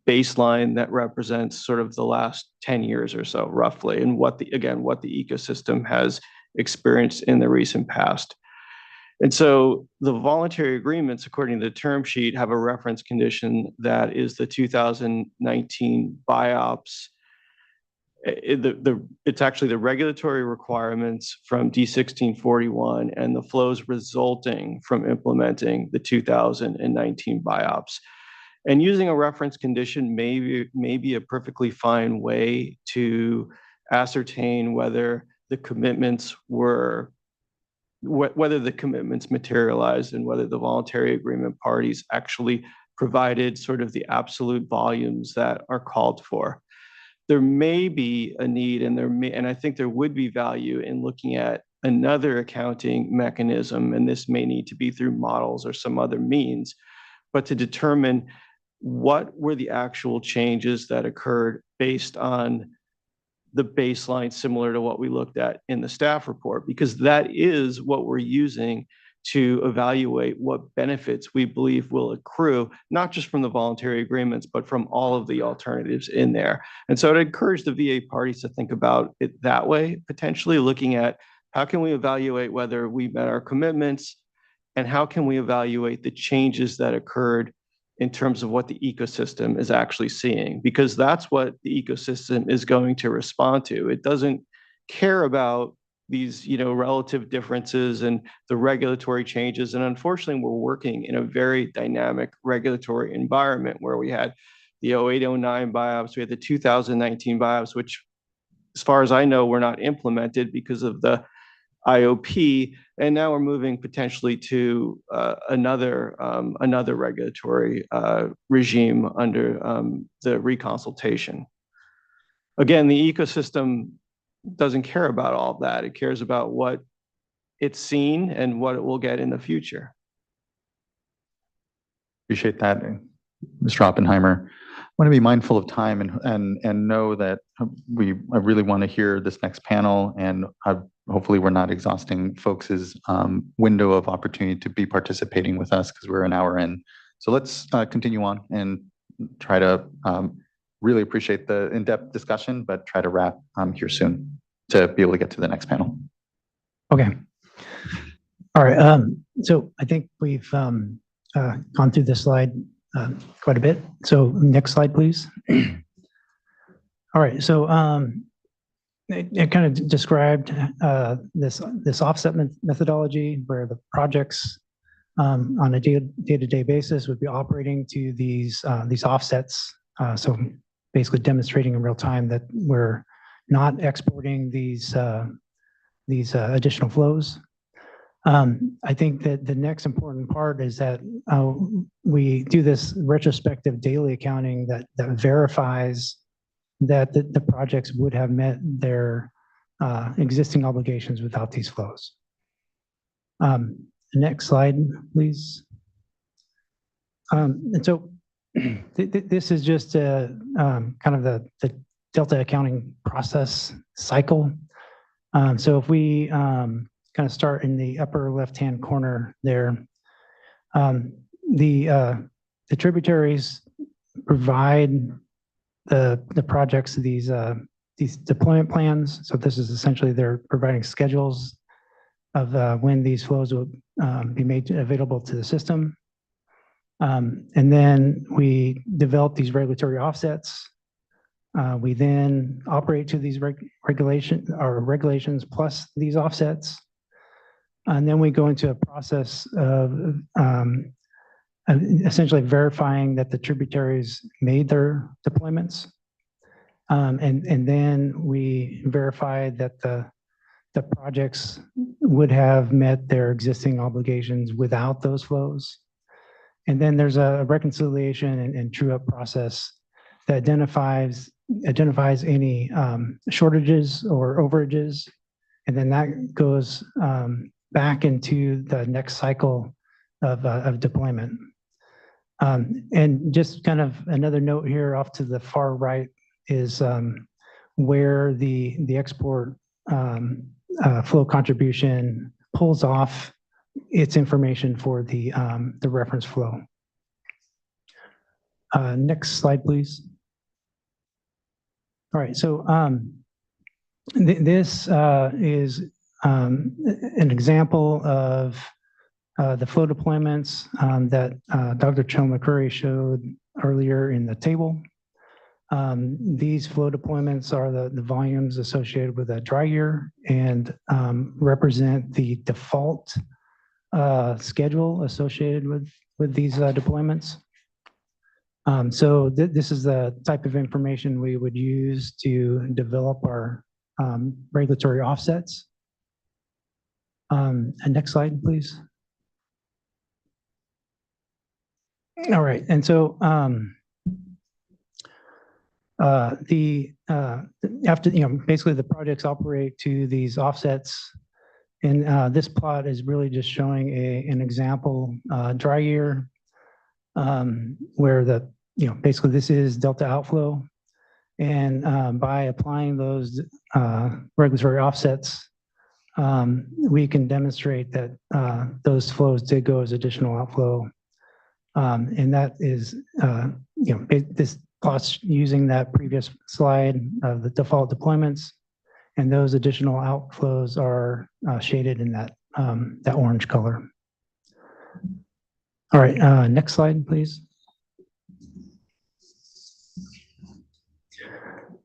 baseline that represents sort of the last 10 years or so, roughly, and what the ecosystem has experienced in the recent past. And so the voluntary agreements, according to the term sheet, have a reference condition that is the 2019 BIOPS. It's actually the regulatory requirements from D1641 and the flows resulting from implementing the 2019 BIOPS. And using a reference condition may be a perfectly fine way to ascertain whether the commitments materialized and whether the voluntary agreement parties actually provided sort of the absolute volumes that are called for. There may be a need, and I think there would be value in looking at another accounting mechanism, and this may need to be through models or some other means, but to determine what were the actual changes that occurred based on the baseline similar to what we looked at in the staff report, because that is what we're using to evaluate what benefits we believe will accrue, not just from the voluntary agreements, but from all of the alternatives in there. And so I'd encourage the VA parties to think about it that way, potentially looking at how can we evaluate whether we met our commitments, and how can we evaluate the changes that occurred in terms of what the ecosystem is actually seeing, because that's what the ecosystem is going to respond to. It doesn't care about these, relative differences and the regulatory changes. And unfortunately, we're working in a very dynamic regulatory environment where we had the 0809 BIOPS, we had the 2019 BIOPS, which, as far as I know, were not implemented because of the IOP, and now we're moving potentially to another regulatory regime under the reconsultation. Again, the ecosystem doesn't care about all of that. It cares about what it's seen and what it will get in the future. Appreciate that, Mr. Oppenheimer. I want to be mindful of time and know that I really want to hear this next panel, and hopefully we're not exhausting folks' window of opportunity to be participating with us because we're an hour in. So let's continue on and try to really appreciate the in-depth discussion, but try to wrap here soon to be able to get to the next panel. Okay. All right. So I think we've gone through this slide quite a bit. So next slide, please. All right. So it kind of described this offset methodology where the projects on a day-to-day basis would be operating to these offsets. So basically demonstrating in real time that we're not exporting these additional flows. I think that the next important part is that we do this retrospective daily accounting that verifies that the projects would have met their existing obligations without these flows. Next slide, please. And so this is just kind of the Delta accounting process cycle. So if we kind of start in the upper left-hand corner there, the tributaries provide the projects these deployment plans. So this is essentially they're providing schedules of when these flows will be made available to the system. And then we develop these regulatory offsets. We then operate to these regulations plus these offsets. And then we go into a process of essentially verifying that the tributaries made their deployments. And then we verify that the projects would have met their existing obligations without those flows. And then there's a reconciliation and true-up process that identifies any shortages or overages And then that goes back into the next cycle of deployment. And just kind of another note here off to the far right is where the export flow contribution pulls off its information for the reference flow. Next slide, please. All right, so this is an example of the flow deployments that Dr. Chell-McCurry showed earlier in the table. These flow deployments are the volumes associated with a dry year and represent the default schedule associated with these deployments. So this is the type of information we would use to develop our regulatory offsets. And next slide, please. All right, and so after, basically the projects operate to these offsets, and this plot is really just showing an example dry year where basically this is delta outflow, and by applying those regulatory offsets, we can demonstrate that those flows did go as additional outflow. And that is, this plot's using that previous slide of the default deployments, and those additional outflows are shaded in that orange color. All right, next slide, please.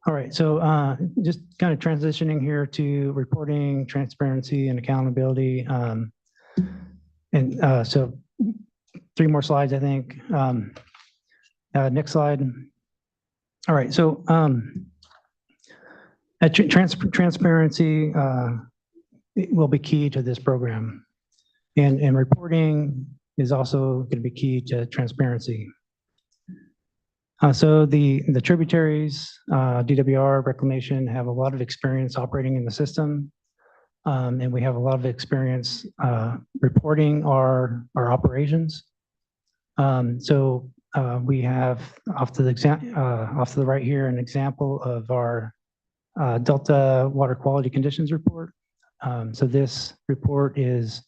All right, so just kind of transitioning here to reporting, transparency, and accountability. So 3 more slides, I think. Next slide. All right, so transparency will be key to this program, and reporting is also going to be key to transparency. So the tributaries, DWR, reclamation have a lot of experience operating in the system, and we have a lot of experience reporting our operations. So we have off to the right here an example of our Delta Water Quality Conditions Report. So this report is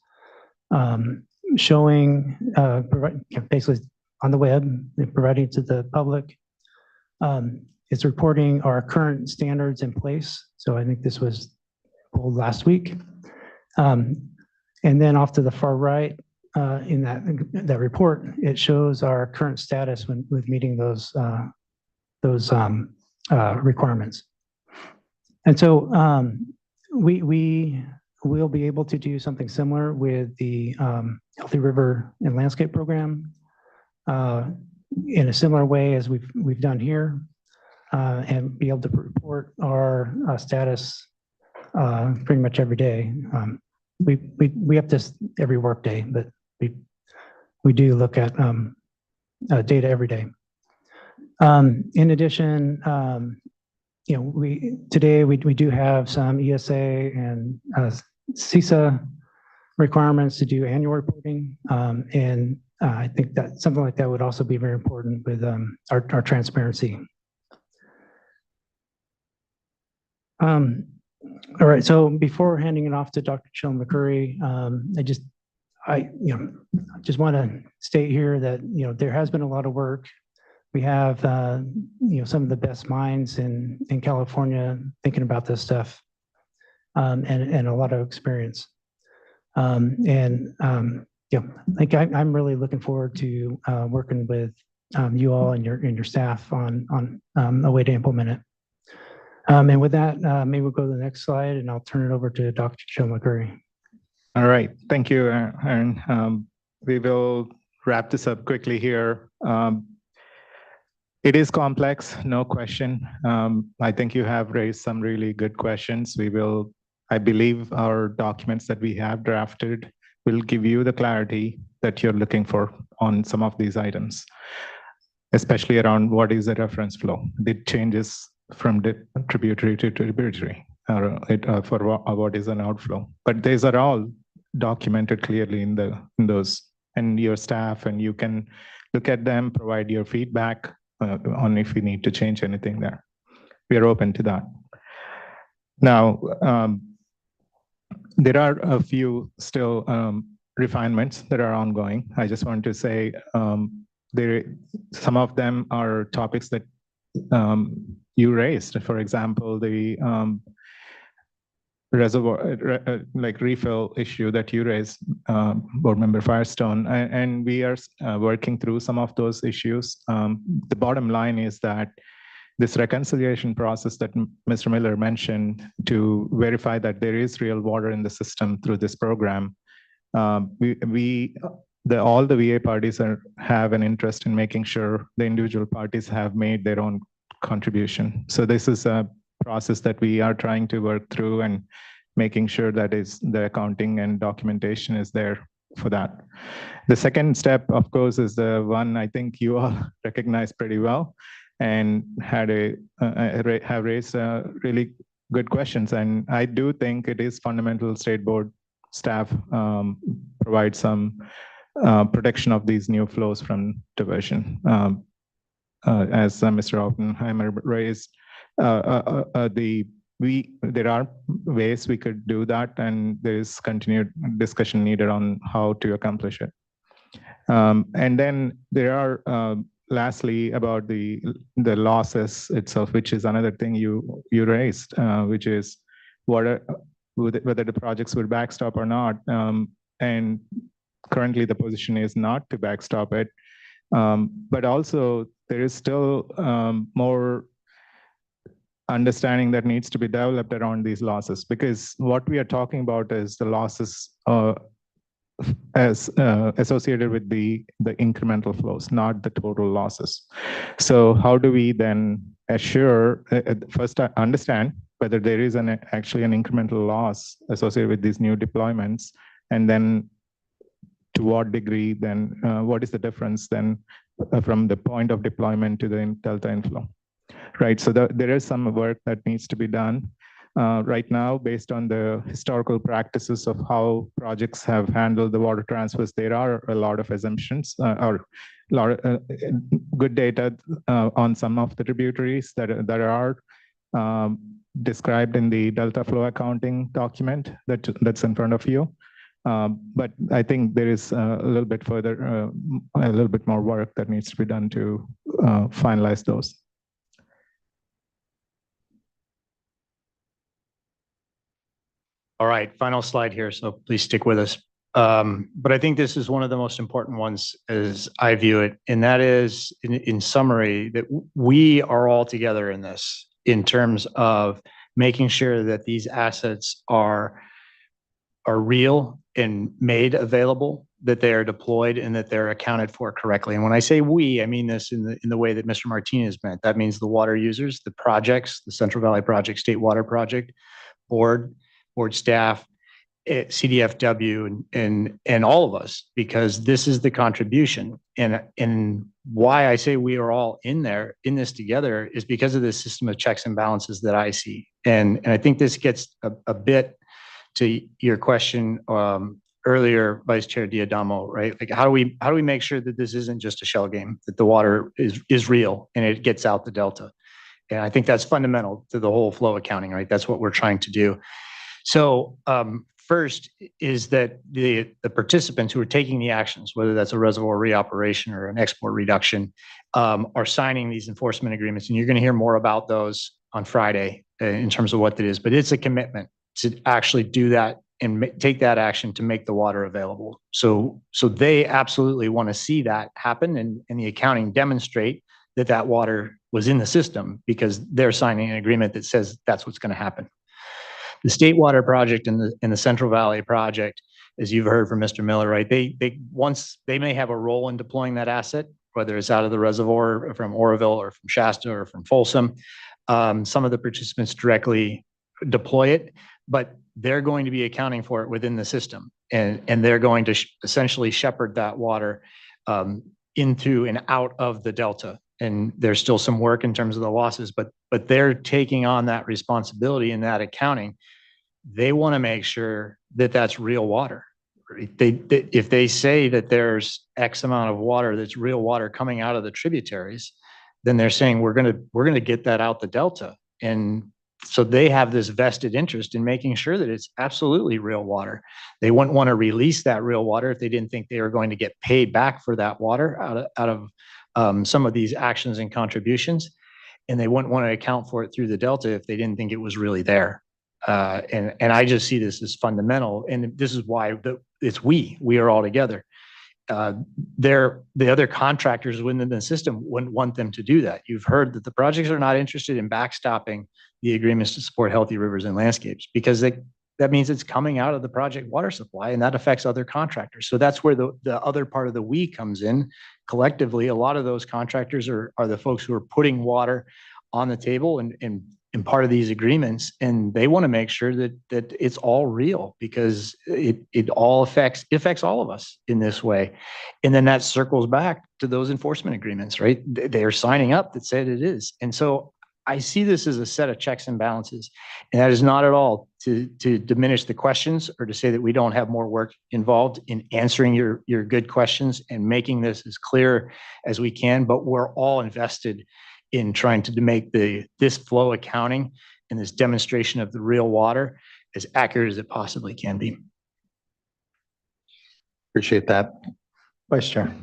showing basically on the web, providing it to the public. It's reporting our current standards in place. So I think this was pulled last week. And then off to the far right, in that report, it shows our current status with meeting those requirements. And so we will be able to do something similar with the Healthy River and Landscape Program in a similar way as we've done here, and be able to report our status pretty much every day. We have this every work day, but we do look at data every day. In addition, today we do have some ESA and CISA requirements to do annual reporting, and I think that something like that would also be very important with our transparency. All right, so before handing it off to Dr. Chell-McCurry, I just want to state here that there has been a lot of work. We have some of the best minds in California thinking about this stuff, and a lot of experience. Like I'm really looking forward to working with you all and your staff on a way to implement it. And with that, maybe we'll go to the next slide, and I'll turn it over to Dr. Chell-McCurry. All right, thank you, Aaron. We will wrap this up quickly here. It is complex, no question. I think you have raised some really good questions. I believe our documents that we have drafted will give you the clarity that you're looking for on some of these items, especially around what is the reference flow. The changes from tributary to tributary. for what is an outflow. But these are all documented clearly in those, and your staff, and you can look at them, provide your feedback on if you need to change anything there. We are open to that. Now, there are a few still refinements that are ongoing. I just want to say some of them are topics that you raised. For example, the reservoir, like refill issue that you raised, Board Member Firestone, and we are working through some of those issues. The bottom line is that this reconciliation process that Mr. Miller mentioned to verify that there is real water in the system through this program, all the VA parties have an interest in making sure the individual parties have made their own contribution. So this is a process that we are trying to work through and making sure that the accounting and documentation is there for that. The second step, of course, is the one I think you all recognize pretty well and have raised really good questions. And I do think it is fundamental state board staff provide some protection of these new flows from diversion. As Mr. Oppenheimer raised, there are ways we could do that, and there is continued discussion needed on how to accomplish it. And then there are lastly, about the losses itself, which is another thing you raised, which is whether the projects would backstop or not. And currently the position is not to backstop it. But also there is still more understanding that needs to be developed around these losses, because what we are talking about is the losses as associated with the incremental flows, not the total losses. So how do we then assure, first understand whether there is actually an incremental loss associated with these new deployments, and then to what degree then, what is the difference then from the point of deployment to the delta inflow, right? So there is some work that needs to be done. Right now, based on the historical practices of how projects have handled the water transfers, there are a lot of assumptions or a lot of good data on some of the tributaries that are described in the delta flow accounting document that's in front of you. But I think there is a little bit further, a little bit more work that needs to be done to finalize those. All right, final slide here, so please stick with us. But I think this is one of the most important ones as I view it, and that is, in summary, that we are all together in this in terms of making sure that these assets are real and made available, that they are deployed, and that they're accounted for correctly. And when I say we, I mean this in the way that Mr. Martinez meant. That means the water users, the projects, the Central Valley Project, State Water Project, board staff, CDFW, and all of us, because this is the contribution. And why I say we are all in this together is because of this system of checks and balances that I see. And I think this gets a bit to your question earlier, Vice Chair Diadamo, right? Like, how do we make sure that this isn't just a shell game, that the water is real and it gets out the delta? And I think that's fundamental to the whole flow accounting, right? That's what we're trying to do. So first is that the participants who are taking the actions, whether that's a reservoir reoperation or an export reduction, are signing these enforcement agreements. And you're going to hear more about those on Friday in terms of what that is. But it's a commitment to actually do that and take that action to make the water available. So they absolutely want to see that happen, and the accounting demonstrate that water was in the system because they're signing an agreement that says that's what's going to happen. The State Water Project and the Central Valley Project, as you've heard from Mr. Miller, right? They may have a role in deploying that asset, whether it's out of the reservoir from Oroville or from Shasta or from Folsom. Some of the participants directly deploy it, but they're going to be accounting for it within the system, and they're going to essentially shepherd that water into and out of the delta. and there's still some work in terms of the losses, but they're taking on that responsibility and that accounting. They want to make sure that that's real water. If they say that there's X amount of water that's real water coming out of the tributaries, then they're saying we're gonna get that out the delta. And so they have this vested interest in making sure that it's absolutely real water. They wouldn't want to release that real water if they didn't think they were going to get paid back for that water out of some of these actions and contributions. And they wouldn't want to account for it through the delta if they didn't think it was really there. And I just see this as fundamental. And this is why we are all together. The other contractors within the system wouldn't want them to do that. You've heard that the projects are not interested in backstopping the agreements to support healthy rivers and landscapes because that means it's coming out of the project water supply, and that affects other contractors. So that's where the other part of the we comes in. Collectively, a lot of those contractors are the folks who are putting water on the table and part of these agreements, and they want to make sure that it's all real because it all affects all of us in this way. And then that circles back to those enforcement agreements, right? They're signing up that said it is. And so I see this as a set of checks and balances, and that is not at all to diminish the questions or to say that we don't have more work involved in answering your good questions and making this as clear as we can, but we're all invested in trying to make this flow accounting and this demonstration of the real water as accurate as it possibly can be. Appreciate that. Vice Chair.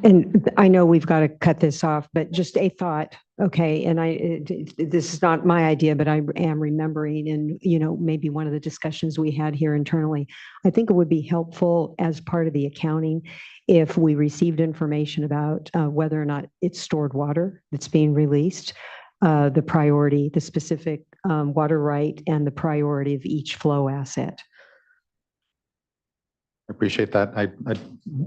And I know we've got to cut this off, but just a thought, okay? And this is not my idea, but I am remembering, and maybe one of the discussions we had here internally, I think it would be helpful as part of the accounting if we received information about whether or not it's stored water that's being released, the priority, the specific water right, and the priority of each flow asset. I appreciate that.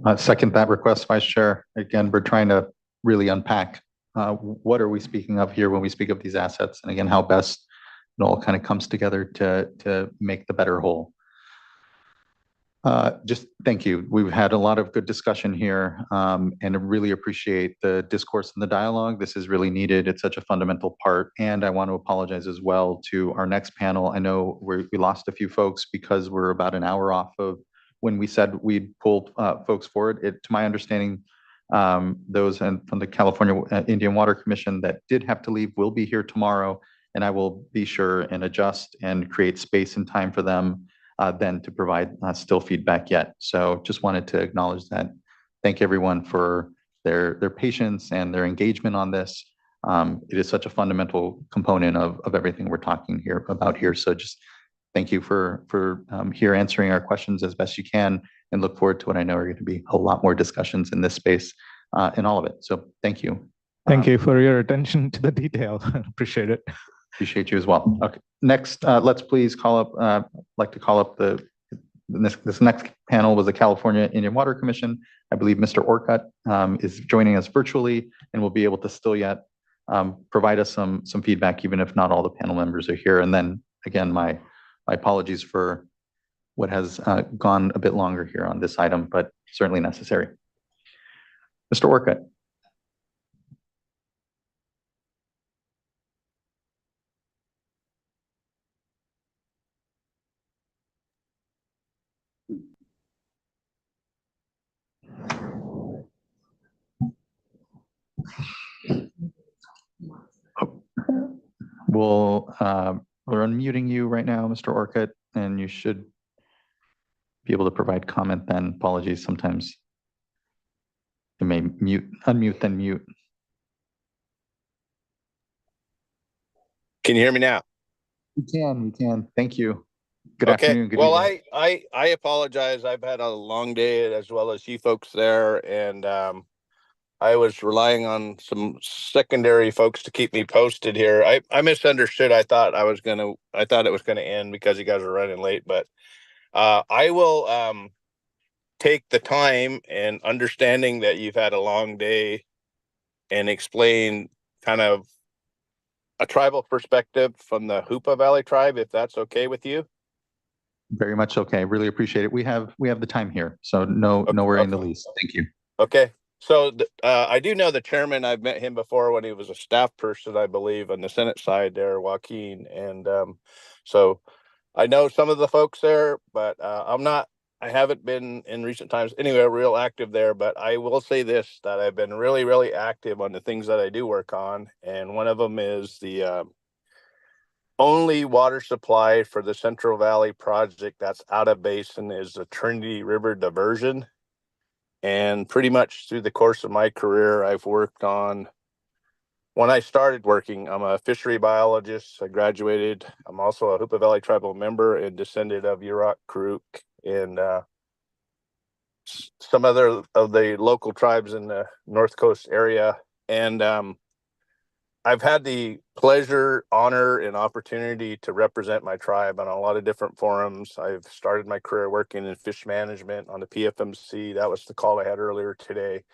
I second that request, Vice Chair. Again, we're trying to really unpack what are we speaking of here when we speak of these assets, and again, how best it all kind of comes together to make the better whole. Just thank you. We've had a lot of good discussion here, and I really appreciate the discourse and the dialogue. This is really needed. It's such a fundamental part. And I want to apologize as well to our next panel. I know we lost a few folks because we're about an hour off of when we said we'd pulled folks forward. To my understanding, those from the California Indian Water Commission that did have to leave will be here tomorrow, and I will be sure and adjust and create space and time for them then to provide still feedback yet. So just wanted to acknowledge that. Thank everyone for their patience and their engagement on this. It is such a fundamental component of everything we're talking about here. So just thank you for here answering our questions as best you can, and look forward to what I know are going to be a lot more discussions in this space in all of it. So thank you. Thank you for your attention to the detail. Appreciate it. Appreciate you as well. Okay, next, let's please call up, like to call up this next panel was the California Indian Water Commission. I believe Mr. Orcutt is joining us virtually and will be able to still yet provide us some feedback, even if not all the panel members are here. And then again, my apologies for what has gone a bit longer here on this item, but certainly necessary. Mr. Orcutt. We're unmuting you right now, Mr. Orcutt, and you should be able to provide comment then. Apologies, sometimes you may unmute, then mute. Can you hear me now? We can. Thank you. Good Okay. afternoon. Good Well, evening. I apologize. I've had a long day as well as you folks there, and I was relying on some secondary folks to keep me posted here. I misunderstood. I thought it was gonna end because you guys are running late, but I will take the time and understanding that you've had a long day and explain kind of a tribal perspective from the Hoopa Valley tribe, if that's okay with you. Very much okay. Really appreciate it. We have the time here, so no worry in the least. Thank you. Okay. So I do know the chairman. I've met him before when he was a staff person, I believe, on the Senate side there, Joaquin. And so I know some of the folks there, but I haven't been in recent times anyway, real active there. But I will say this, that I've been really, really active on the things that I do work on. And one of them is the only water supply for the Central Valley project that's out of basin is the Trinity River diversion. And pretty much through the course of my career, I've worked on, when I started working, I'm a fishery biologist. I graduated. I'm also a Hoopa Valley tribal member and descended of Yurok, Karuk, and some other of the local tribes in the North Coast area. And I've had the pleasure, honor, and opportunity to represent my tribe on a lot of different forums. I've started my career working in fish management on the PFMC. That was the call I had earlier today.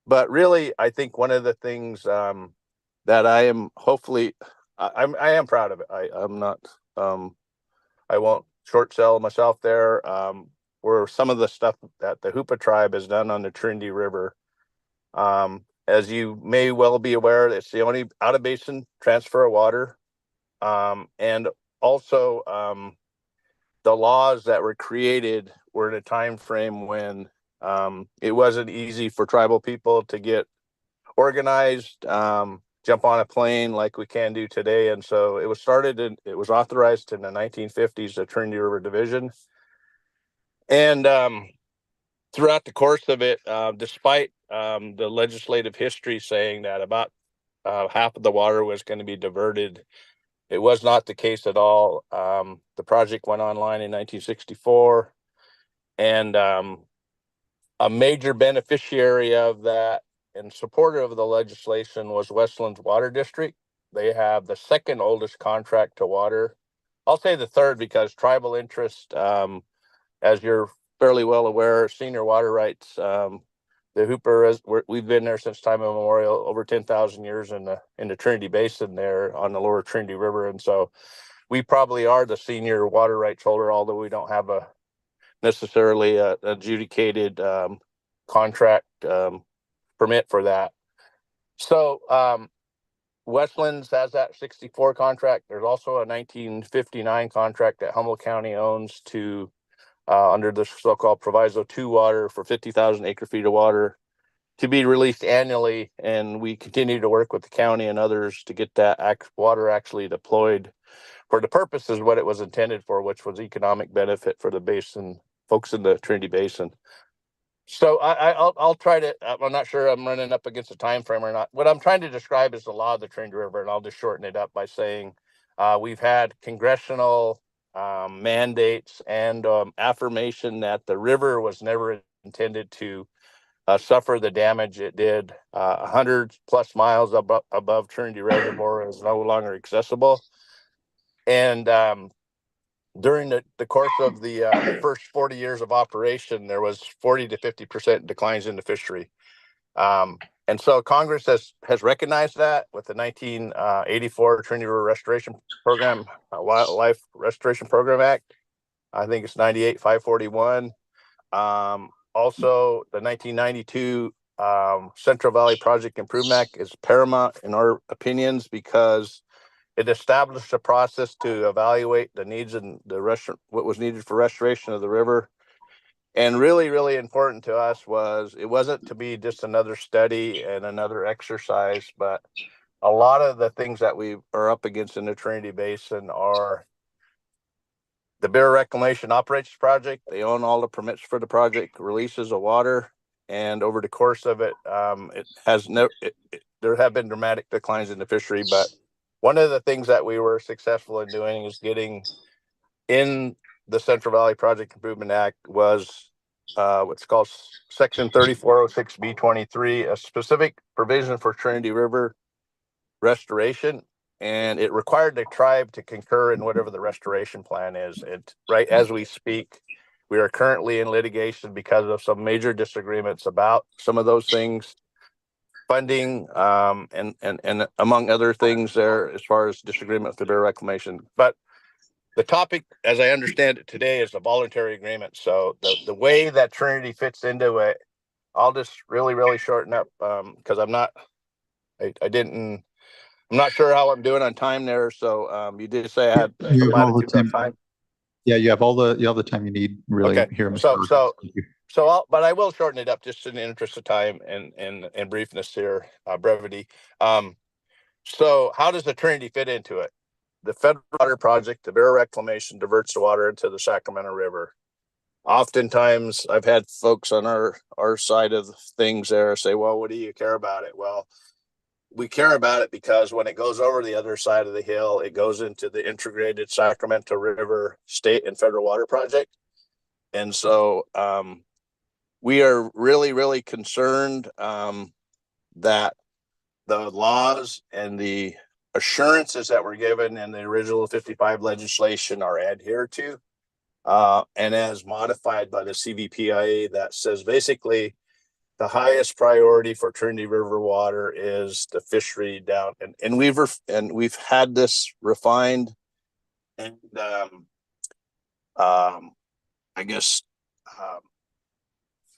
But really, I think one of the things that I am hopefully, I am proud of it. I'm not, I won't short sell myself there. Where some of the stuff that the Hoopa tribe has done on the Trinity River. As you may well be aware, it's the only out of basin transfer of water. And also the laws that were created were in a time frame when it wasn't easy for tribal people to get organized, jump on a plane like we can do today. And so it was authorized in the 1950s, the Trinity River Division. And throughout the course of it, despite the legislative history saying that about half of the water was going to be diverted, it was not the case at all. The project went online in 1964, and a major beneficiary of that and supporter of the legislation was Westland's Water District. They have the second oldest contract to water. I'll say the third because tribal interest, as you're fairly well aware, senior water rights. The Hooper, we've been there since time immemorial, over 10,000 years in the Trinity Basin there on the lower Trinity River. And so we probably are the senior water rights holder, although we don't have necessarily a adjudicated contract permit for that. So Westlands has that 64 contract. There's also a 1959 contract that Humboldt County owns to under the so-called Proviso 2 water for 50,000 acre feet of water to be released annually. And we continue to work with the county and others to get that water actually deployed for the purposes what it was intended for, which was economic benefit for the basin, folks in the Trinity Basin. So I'll try to, I'm not sure I'm running up against a time frame or not. What I'm trying to describe is the law of the Trinity River, and I'll just shorten it up by saying we've had congressional mandates and affirmation that the river was never intended to suffer the damage it did. 100 plus miles above Trinity Reservoir is no longer accessible. And during the course of the first 40 years of operation, there was 40 to 50% declines in the fishery. And so Congress has recognized that with the 1984 Trinity River Restoration Program, Wildlife Restoration Program Act. I think it's 98-541. Also, the 1992 Central Valley Project Improvement Act is paramount in our opinions because it established a process to evaluate the needs and what was needed for restoration of the river. And really, really important to us was it wasn't to be just another study and another exercise, but a lot of the things that we are up against in the Trinity Basin are the Bureau of Reclamation operates the project. They own all the permits for the project, releases of water, and over the course of it, there have been dramatic declines in the fishery. But one of the things that we were successful in doing is getting in the Central Valley Project Improvement Act was what's called Section 3406B23, a specific provision for Trinity River restoration. And it required the tribe to concur in whatever the restoration plan is. And right as we speak, we are currently in litigation because of some major disagreements about some of those things, funding, and among other things there as far as disagreement with the Bureau of Reclamation. But the topic, as I understand it today, is the voluntary agreement. So the way that Trinity fits into it I'll just really shorten up because I'm not sure how I'm doing on time there. So you did say I had You have all the latitude on time. time. Yeah, you have all the time you need really Okay. here, Mr. Rodriguez. Thank you. But I will shorten it up just in the interest of time and briefness here, brevity. So how does the Trinity fit into it? The federal water project, the Bureau of Reclamation, diverts the water into the Sacramento River. Oftentimes I've had folks on our side of things there say, well, what do you care about it? Well, we care about it because when it goes over the other side of the hill, it goes into the integrated Sacramento River state and federal water project. And so we are really concerned that the laws and the assurances that were given in the original 55 legislation are adhered to. And as modified by the CVPIA, that says basically the highest priority for Trinity River water is the fishery down, and we've had this refined and I guess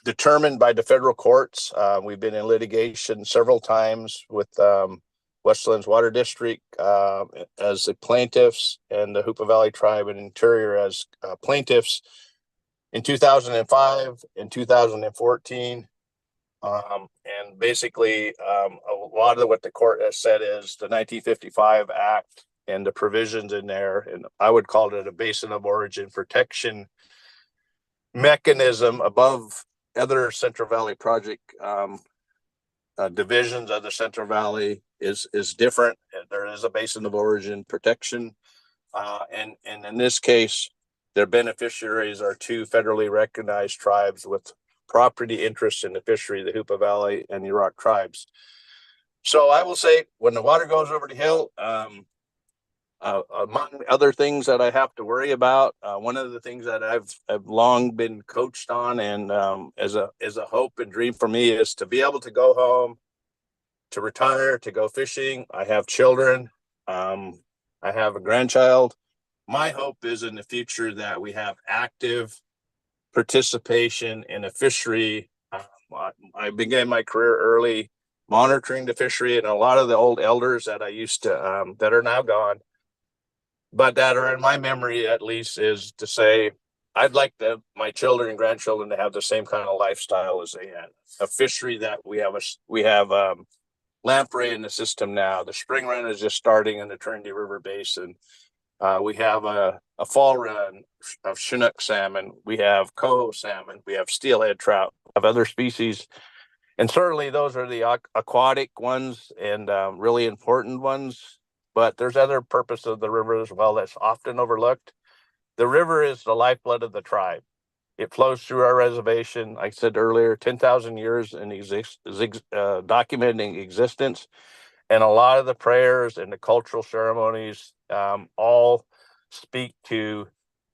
determined by the federal courts. We've been in litigation several times with Westlands Water District as the plaintiffs and the Hoopa Valley Tribe and Interior as plaintiffs in 2005 and 2014. And basically, a lot of what the court has said is the 1955 Act and the provisions in there, and I would call it a basin of origin protection mechanism above other Central Valley project divisions of the Central Valley is different. There is a basin of origin protection, and in this case, their beneficiaries are two federally recognized tribes with property interests in the fishery, the Hoopa Valley and the Yurok tribes. So I will say, when the water goes over the hill, among other things that I have to worry about, one of the things that I've long been coached on, and as a hope and dream for me, is to be able to go home, to retire, to go fishing. I have children. I have a grandchild. My hope is in the future that we have active participation in a fishery. I began my career early monitoring the fishery, and a lot of the old elders that I used to that are now gone, but that are in my memory at least, is to say I'd like my children and grandchildren to have the same kind of lifestyle as they had. A fishery that we have lamprey in the system now. The spring run is just starting in the Trinity River Basin. We have a fall run of Chinook salmon. We have coho salmon. We have steelhead trout, of other species. And certainly those are the aquatic ones and really important ones. But there's other purpose of the river as well that's often overlooked. The river is the lifeblood of the tribe. It flows through our reservation. Like I said earlier, 10,000 years in documenting existence. And a lot of the prayers and the cultural ceremonies all speak to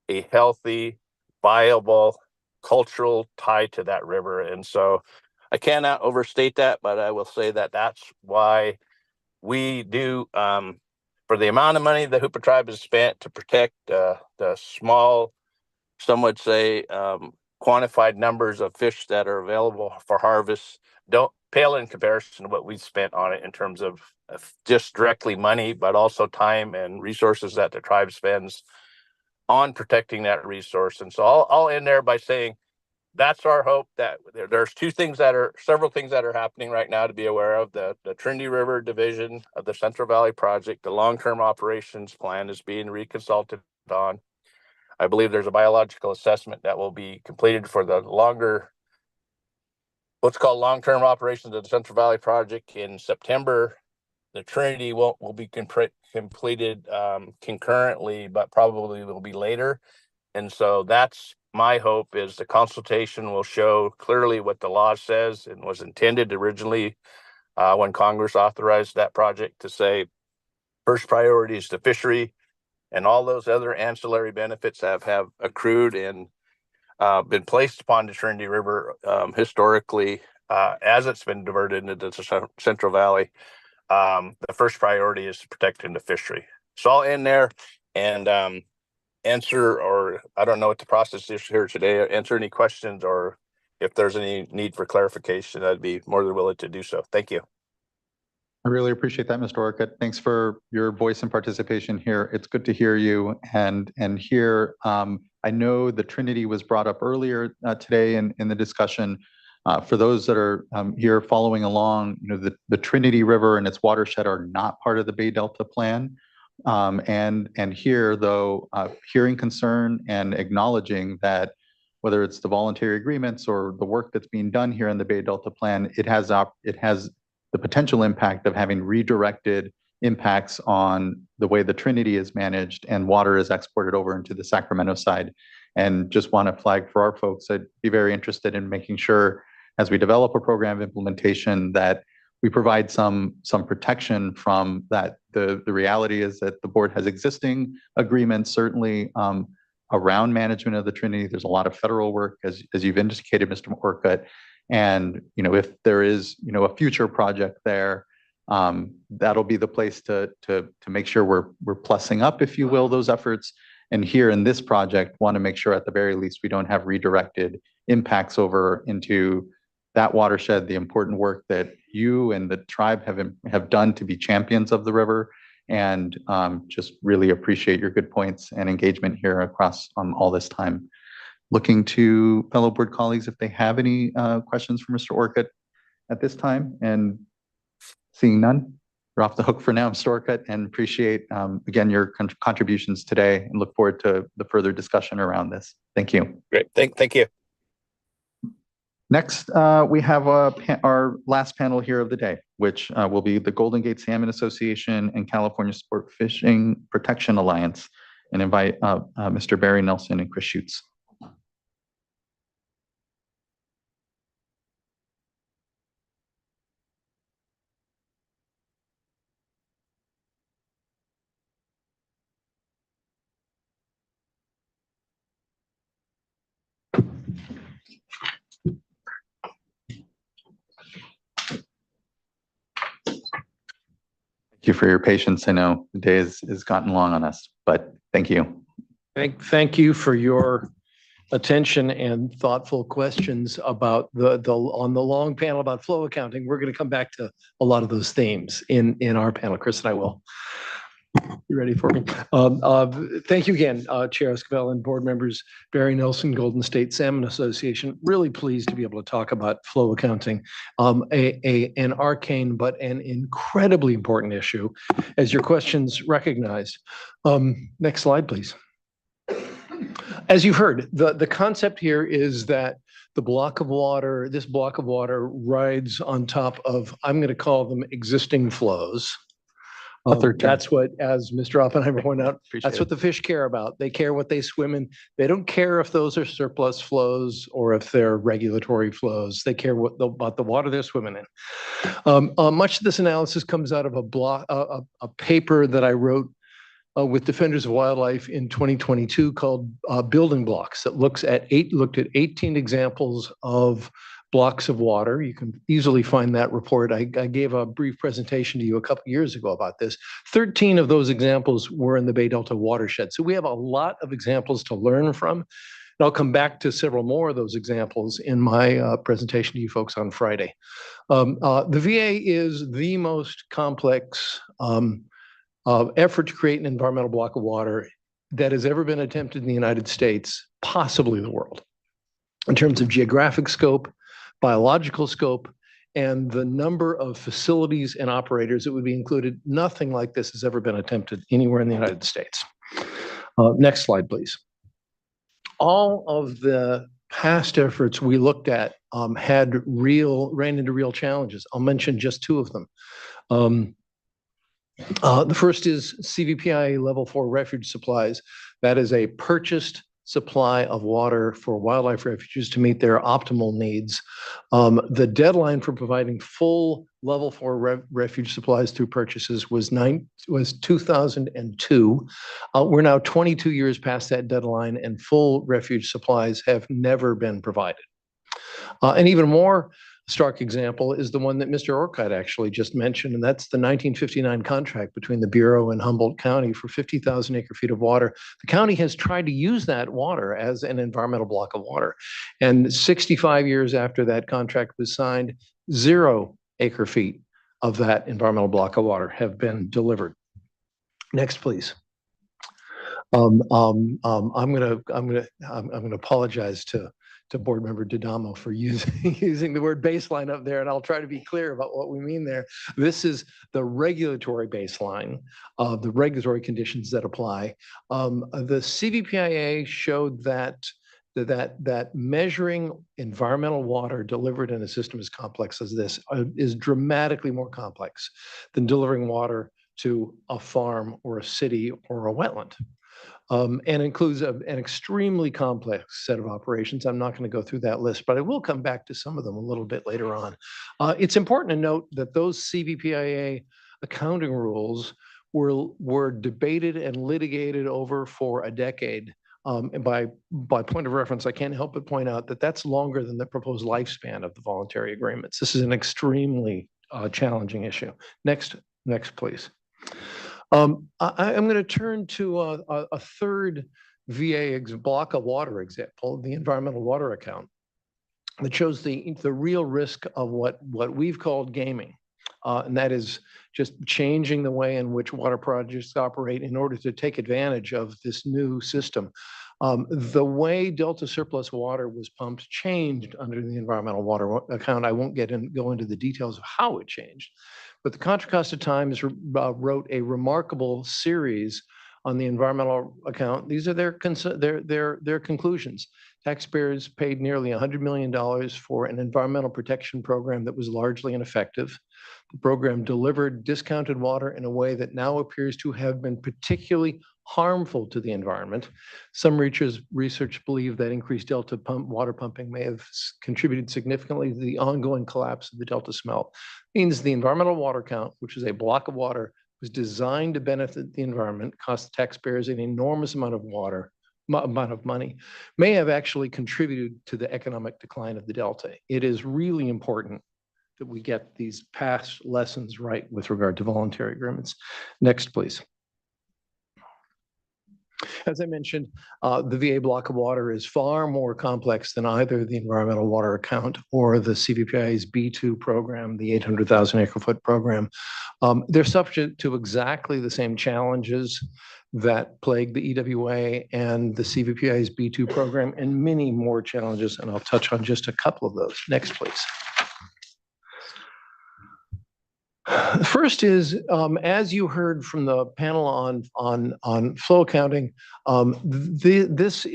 a healthy, viable cultural tie to that river. And so I cannot overstate that, but I will say that that's why we do, for the amount of money the Hoopa tribe has spent to protect the small, some would say, quantified numbers of fish that are available for harvest, don't pale in comparison to what we've spent on it in terms of just directly money, but also time and resources that the tribe spends on protecting that resource. And so I'll end there by saying that's our hope, that there's several things that are happening right now to be aware of. The Trinity River division of the Central Valley project, the long-term operations plan is being reconsulted on. I believe there's a biological assessment that will be completed for the what's called long-term operations of the Central Valley project in September. The Trinity will be completed concurrently, but probably will be later. And so that's my hope, is the consultation will show clearly what the law says and was intended originally when Congress authorized that project, to say first priority is the fishery, and all those other ancillary benefits have accrued and been placed upon the Trinity River historically as it's been diverted into the Central Valley. The first priority is protecting the fishery. So I'll end there and answer, or I don't know what the process is here today, answer any questions or if there's any need for clarification, I'd be more than willing to do so. Thank you. I really appreciate that, Mr. Orcutt. Thanks for your voice and participation here. It's good to hear you and hear. I know the Trinity was brought up earlier today in the discussion. For those that are here following along, the Trinity River and its watershed are not part of the Bay Delta Plan. And here, though, hearing concern and acknowledging that whether it's the voluntary agreements or the work that's being done here in the Bay Delta Plan, it has the potential impact of having redirected impacts on the way the Trinity is managed and water is exported over into the Sacramento side. And just want to flag for our folks, I'd be very interested in making sure as we develop a program of implementation that we provide some protection from that. The reality is that the board has existing agreements, certainly around management of the Trinity. There's a lot of federal work, as you've indicated, Mr. Orcutt. And if there is a future project there, that'll be the place to make sure we're plussing up, if you will, those efforts. And here in this project, want to make sure at the very least we don't have redirected impacts over into that watershed, the important work that you and the tribe have done to be champions of the river. And just really appreciate your good points and engagement here across all this time. Looking to fellow board colleagues if they have any questions for Mr. Orcutt at this time, and seeing none, we're off the hook for now, Mr. Orcutt, and appreciate again your contributions today and look forward to the further discussion around this. Thank you. Great. Thank you. Next, we have our last panel here of the day, which will be the Golden Gate Salmon Association and California Sport Fishing Protection Alliance, and invite Mr. Barry Nelson and Chris Schutz. Thank you for your patience. I know the day has gotten long on us, but thank you. Thank you for your attention and thoughtful questions about on the long panel about flow accounting. We're going to come back to a lot of those themes in our panel. Chris and I will. You ready for me? Thank you again, Chair Esquivel and board members. Barry Nelson, Golden State Salmon Association. Really pleased to be able to talk about flow accounting, an arcane but an incredibly important issue, as your questions recognized. Next slide, please. As you've heard, the concept here is that this block of water rides on top of, I'm going to call them existing flows. That's what, as Mr. Oppenheimer pointed out, that's what the fish care about. They care what they swim in. They don't care if those are surplus flows or if they're regulatory flows. They care about the water they're swimming in. Much of this analysis comes out of a paper that I wrote with Defenders of Wildlife in 2022 called Building Blocks, that looked at 18 examples of blocks of water. You can easily find that report. I gave a brief presentation to you a couple years ago about this. 13 of those examples were in the Bay Delta watershed. So we have a lot of examples to learn from. And I'll come back to several more of those examples in my presentation to you folks on Friday. The VA is the most complex effort to create an environmental block of water that has ever been attempted in the United States, possibly the world, in terms of geographic scope, biological scope, and the number of facilities and operators that would be included. Nothing like this has ever been attempted anywhere in the United States. Next slide, please. All of the past efforts we looked at ran into real challenges. I'll mention just two of them. The first is CVPI level 4 refuge supplies. That is a purchased supply of water for wildlife refuges to meet their optimal needs. The deadline for providing full level 4 refuge supplies through purchases was 2002. We're now 22 years past that deadline, and full refuge supplies have never been provided. And even more stark example is the one that Mr. Orcutt actually just mentioned, and that's the 1959 contract between the Bureau and Humboldt County for 50,000 acre-feet of water. The county has tried to use that water as an environmental block of water. And 65 years after that contract was signed, 0 acre-feet of that environmental block of water have been delivered. Next, please. I'm gonna apologize to Board Member D'Adamo for using the word baseline up there, and I'll try to be clear about what we mean there. This is the regulatory baseline of the regulatory conditions that apply. The CVPIA showed that measuring environmental water delivered in a system as complex as this is dramatically more complex than delivering water to a farm or a city or a wetland. And includes an extremely complex set of operations. I'm not going to go through that list, but I will come back to some of them a little bit later on. It's important to note that those CVPIA accounting rules were debated and litigated over for a decade. And by point of reference, I can't help but point out that that's longer than the proposed lifespan of the voluntary agreements. This is an extremely challenging issue. Next, please. I'm going to turn to a third VA block of water example, the environmental water account, that shows the real risk of what we've called gaming. And that is just changing the way in which water projects operate in order to take advantage of this new system. The way Delta surplus water was pumped changed under the environmental water account. I won't go into the details of how it changed, but the Contra Costa Times wrote a remarkable series on the environmental account. These are their conclusions. Taxpayers paid nearly $100 million for an environmental protection program that was largely ineffective. The program delivered discounted water in a way that now appears to have been particularly harmful to the environment. Some research believe that increased Delta water pumping may have contributed significantly to the ongoing collapse of the Delta smelt. It means the environmental water account, which is a block of water, was designed to benefit the environment, cost taxpayers an enormous amount of money, may have actually contributed to the economic decline of the Delta. It is really important that we get these past lessons right with regard to voluntary agreements. Next, please. As I mentioned, the VA block of water is far more complex than either the environmental water account or the CVPI's B2 program, the 800,000 acre-foot program. They're subject to exactly the same challenges that plague the EWA and the CVPI's B2 program, and many more challenges, and I'll touch on just a couple of those. Next, please. First is, as you heard from the panel on flow accounting, this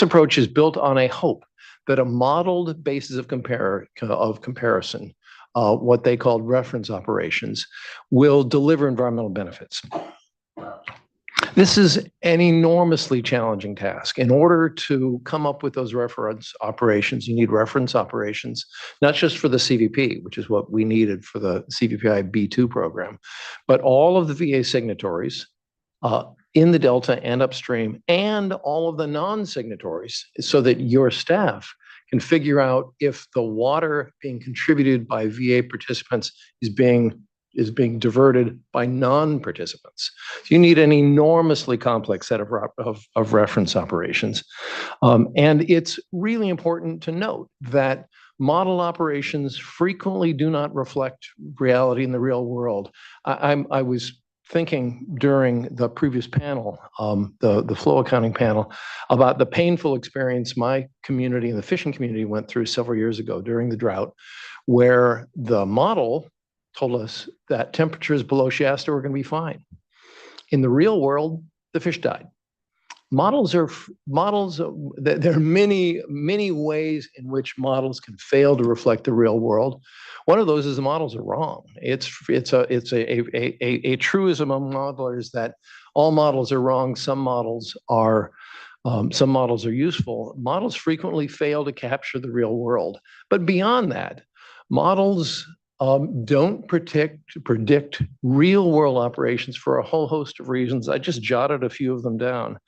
approach is built on a hope that a modeled basis of comparison, what they called reference operations, will deliver environmental benefits. This is an enormously challenging task. In order to come up with those reference operations, you need reference operations, not just for the CVP, which is what we needed for the CVPI B2 program, but all of the VA signatories in the Delta and upstream, and all of the non-signatories, so that your staff can figure out if the water being contributed by VA participants is being diverted by non-participants. So you need an enormously complex set of reference operations. And it's really important to note that model operations frequently do not reflect reality in the real world. I was thinking during the previous panel, the flow accounting panel, about the painful experience my community and the fishing community went through several years ago during the drought, where the model told us that temperatures below Shasta were going to be fine. In the real world, the fish died. There are many ways in which models can fail to reflect the real world. One of those is the models are wrong. It's a truism among modelers that all models are wrong. Some models are useful. Models frequently fail to capture the real world. But beyond that, models don't predict real world operations for a whole host of reasons. I just jotted a few of them down.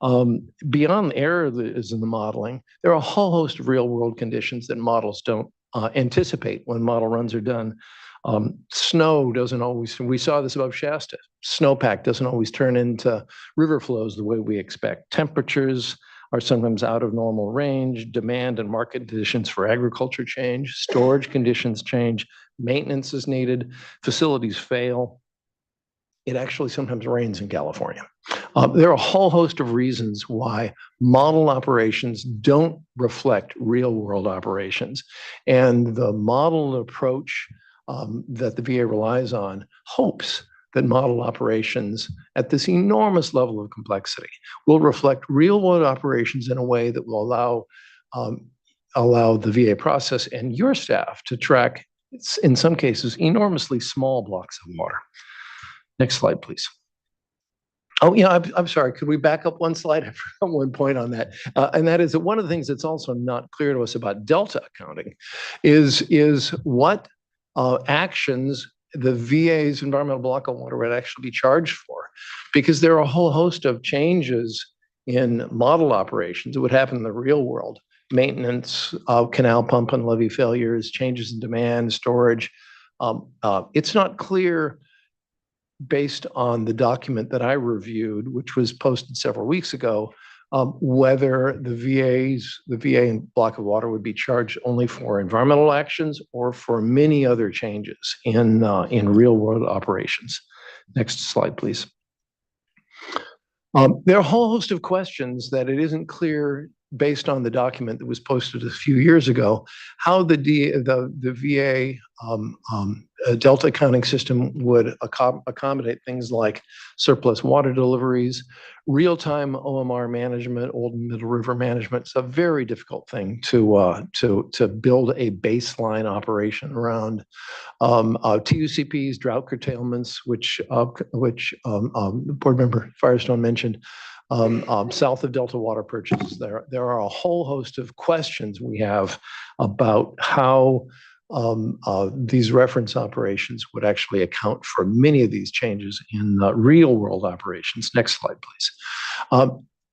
Beyond the error that is in the modeling, there are a whole host of real world conditions that models don't anticipate when model runs are done. Snow doesn't always, we saw this above Shasta, snowpack doesn't always turn into river flows the way we expect. Temperatures are sometimes out of normal range, demand and market conditions for agriculture change, storage conditions change, maintenance is needed, facilities fail. It actually sometimes rains in California. There are a whole host of reasons why model operations don't reflect real world operations. And the model approach that the VA relies on hopes that model operations at this enormous level of complexity will reflect real world operations in a way that will allow the VA process and your staff to track, in some cases, enormously small blocks of water. Next slide, please. Oh, yeah, I'm sorry. Could we back up one slide? I forgot one point on that. And that is that one of the things that's also not clear to us about delta accounting is what actions the VA's environmental block of water would actually be charged for. Because there are a whole host of changes in model operations that would happen in the real world. Maintenance, canal pump and levee failures, changes in demand, storage. It's not clear based on the document that I reviewed, which was posted several weeks ago, whether the VA and block of water would be charged only for environmental actions or for many other changes in real world operations. Next slide, please. There are a whole host of questions that it isn't clear based on the document that was posted a few years ago, how the VA delta accounting system would accommodate things like surplus water deliveries, real-time OMR management, old and middle river management. It's a very difficult thing to build a baseline operation around. TUCPs, drought curtailments, which board member Firestone mentioned. South of Delta water purchases. There are a whole host of questions we have about how these reference operations would actually account for many of these changes in real world operations. Next slide, please.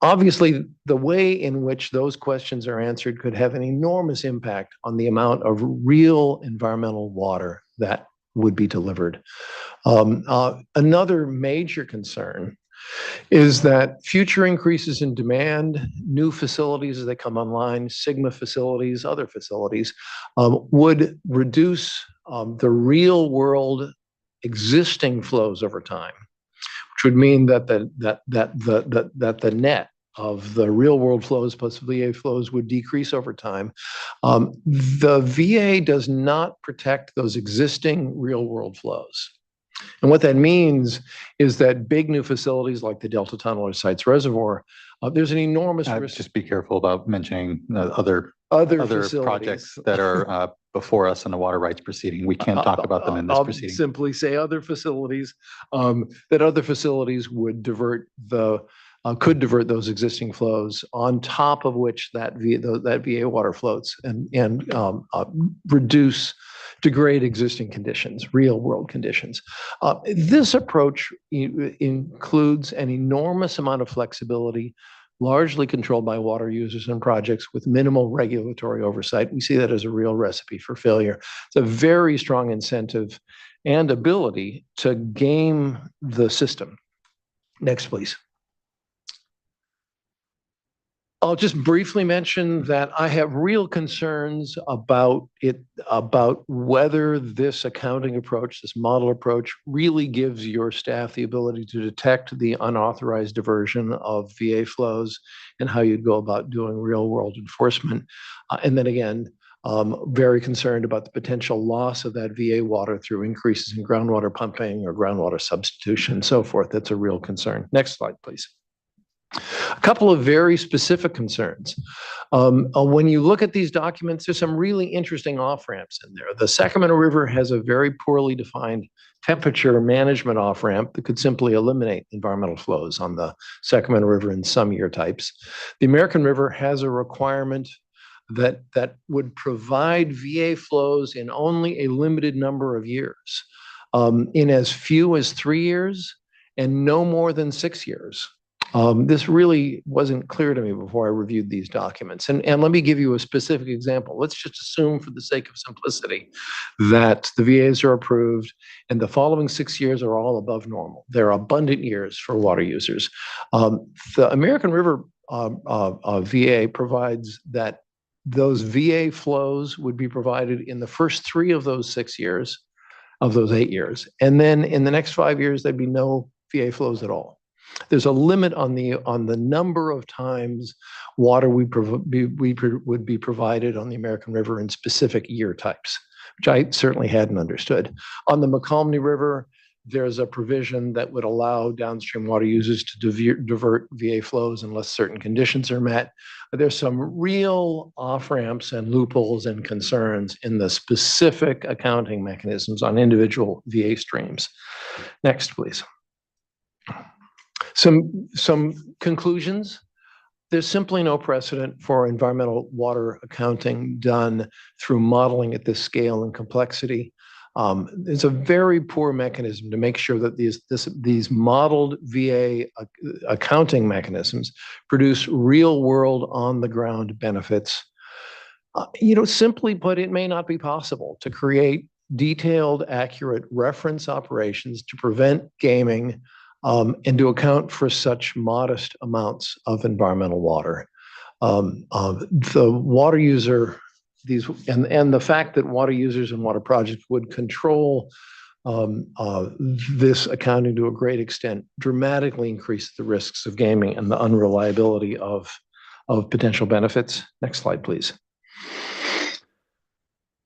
Obviously, the way in which those questions are answered could have an enormous impact on the amount of real environmental water that would be delivered. Another major concern is that future increases in demand, new facilities as they come online, Sigma facilities, other facilities, would reduce the real world existing flows over time, which would mean that the net of the real world flows plus VA flows would decrease over time. The VA does not protect those existing real world flows. And what that means is that big new facilities like the Delta Tunnel or Sites Reservoir, there's an enormous risk. Just be careful about mentioning other facilities. projects that are before us in the water rights proceeding. We can't talk about them in this proceeding. I'll simply say other facilities, that other facilities would could divert those existing flows on top of which that VA water floats and degrade existing conditions, real world conditions. This approach includes an enormous amount of flexibility, largely controlled by water users and projects with minimal regulatory oversight. We see that as a real recipe for failure. It's a very strong incentive and ability to game the system. Next, please. I'll just briefly mention that I have real concerns about whether this accounting approach, this model approach, really gives your staff the ability to detect the unauthorized diversion of VA flows and how you'd go about doing real world enforcement. And then again, very concerned about the potential loss of that VA water through increases in groundwater pumping or groundwater substitution and so forth. That's a real concern. Next slide, please. A couple of very specific concerns. When you look at these documents, there's some really interesting off-ramps in there. The Sacramento River has a very poorly defined temperature management off-ramp that could simply eliminate environmental flows on the Sacramento River in some year types. The American River has a requirement that would provide VA flows in only a limited number of years, in as few as 3 years and no more than 6 years. This really wasn't clear to me before I reviewed these documents. And let me give you a specific example. Let's just assume, for the sake of simplicity, that the VAs are approved and the following 6 years are all above normal. They're abundant years for water users. The American River VA provides that those VA flows would be provided in the first 3 of those 6 years, of those 8 years. And then in the next 5 years, there'd be no VA flows at all. There's a limit on the number of times water would be provided on the American River in specific year types, which I certainly hadn't understood. On the McCalmany River, there's a provision that would allow downstream water users to divert VA flows unless certain conditions are met. There's some real off-ramps and loopholes and concerns in the specific accounting mechanisms on individual VA streams. Next, please. Some conclusions. There's simply no precedent for environmental water accounting done through modeling at this scale and complexity. It's a very poor mechanism to make sure that these modeled VA accounting mechanisms produce real world on the ground benefits. Simply put, it may not be possible to create detailed, accurate reference operations to prevent gaming and to account for such modest amounts of environmental water. The water user, and the fact that water users and water projects would control this accounting to a great extent dramatically increase the risks of gaming and the unreliability of potential benefits. Next slide, please.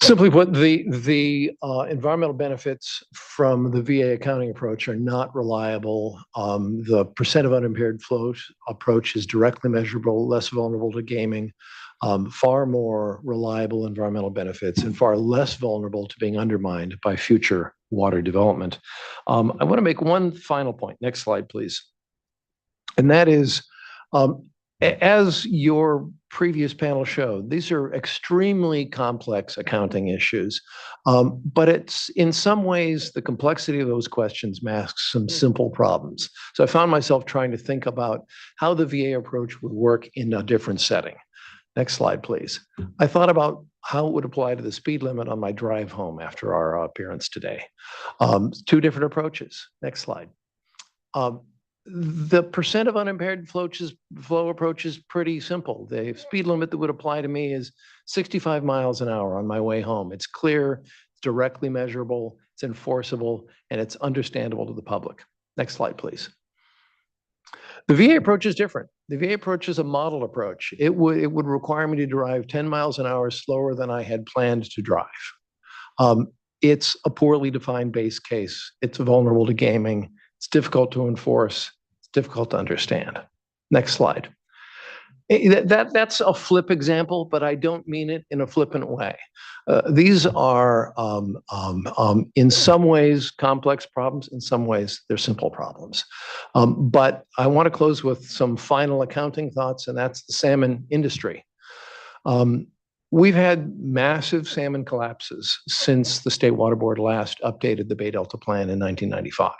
Simply put, the environmental benefits from the VA accounting approach are not reliable. The percent of unimpaired flow approach is directly measurable, less vulnerable to gaming, far more reliable environmental benefits, and far less vulnerable to being undermined by future water development. I want to make one final point. Next slide, please. And that is, as your previous panel showed, these are extremely complex accounting issues, but it's in some ways the complexity of those questions masks some simple problems. So I found myself trying to think about how the VA approach would work in a different setting. Next slide, please. I thought about how it would apply to the speed limit on my drive home after our appearance today. 2 different approaches. Next slide. The percent of unimpaired flow approach is pretty simple. The speed limit that would apply to me is 65 miles an hour on my way home. It's clear, it's directly measurable, it's enforceable, and it's understandable to the public. Next slide, please. The VA approach is different. The VA approach is a model approach. It would require me to drive 10 miles an hour slower than I had planned to drive. It's a poorly defined base case. It's vulnerable to gaming. It's difficult to enforce. It's difficult to understand. Next slide. That's a flip example, but I don't mean it in a flippant way. These are, in some ways, complex problems. In some ways, they're simple problems. But I want to close with some final accounting thoughts, and that's the salmon industry. We've had massive salmon collapses since the State Water Board last updated the Bay Delta Plan in 1995.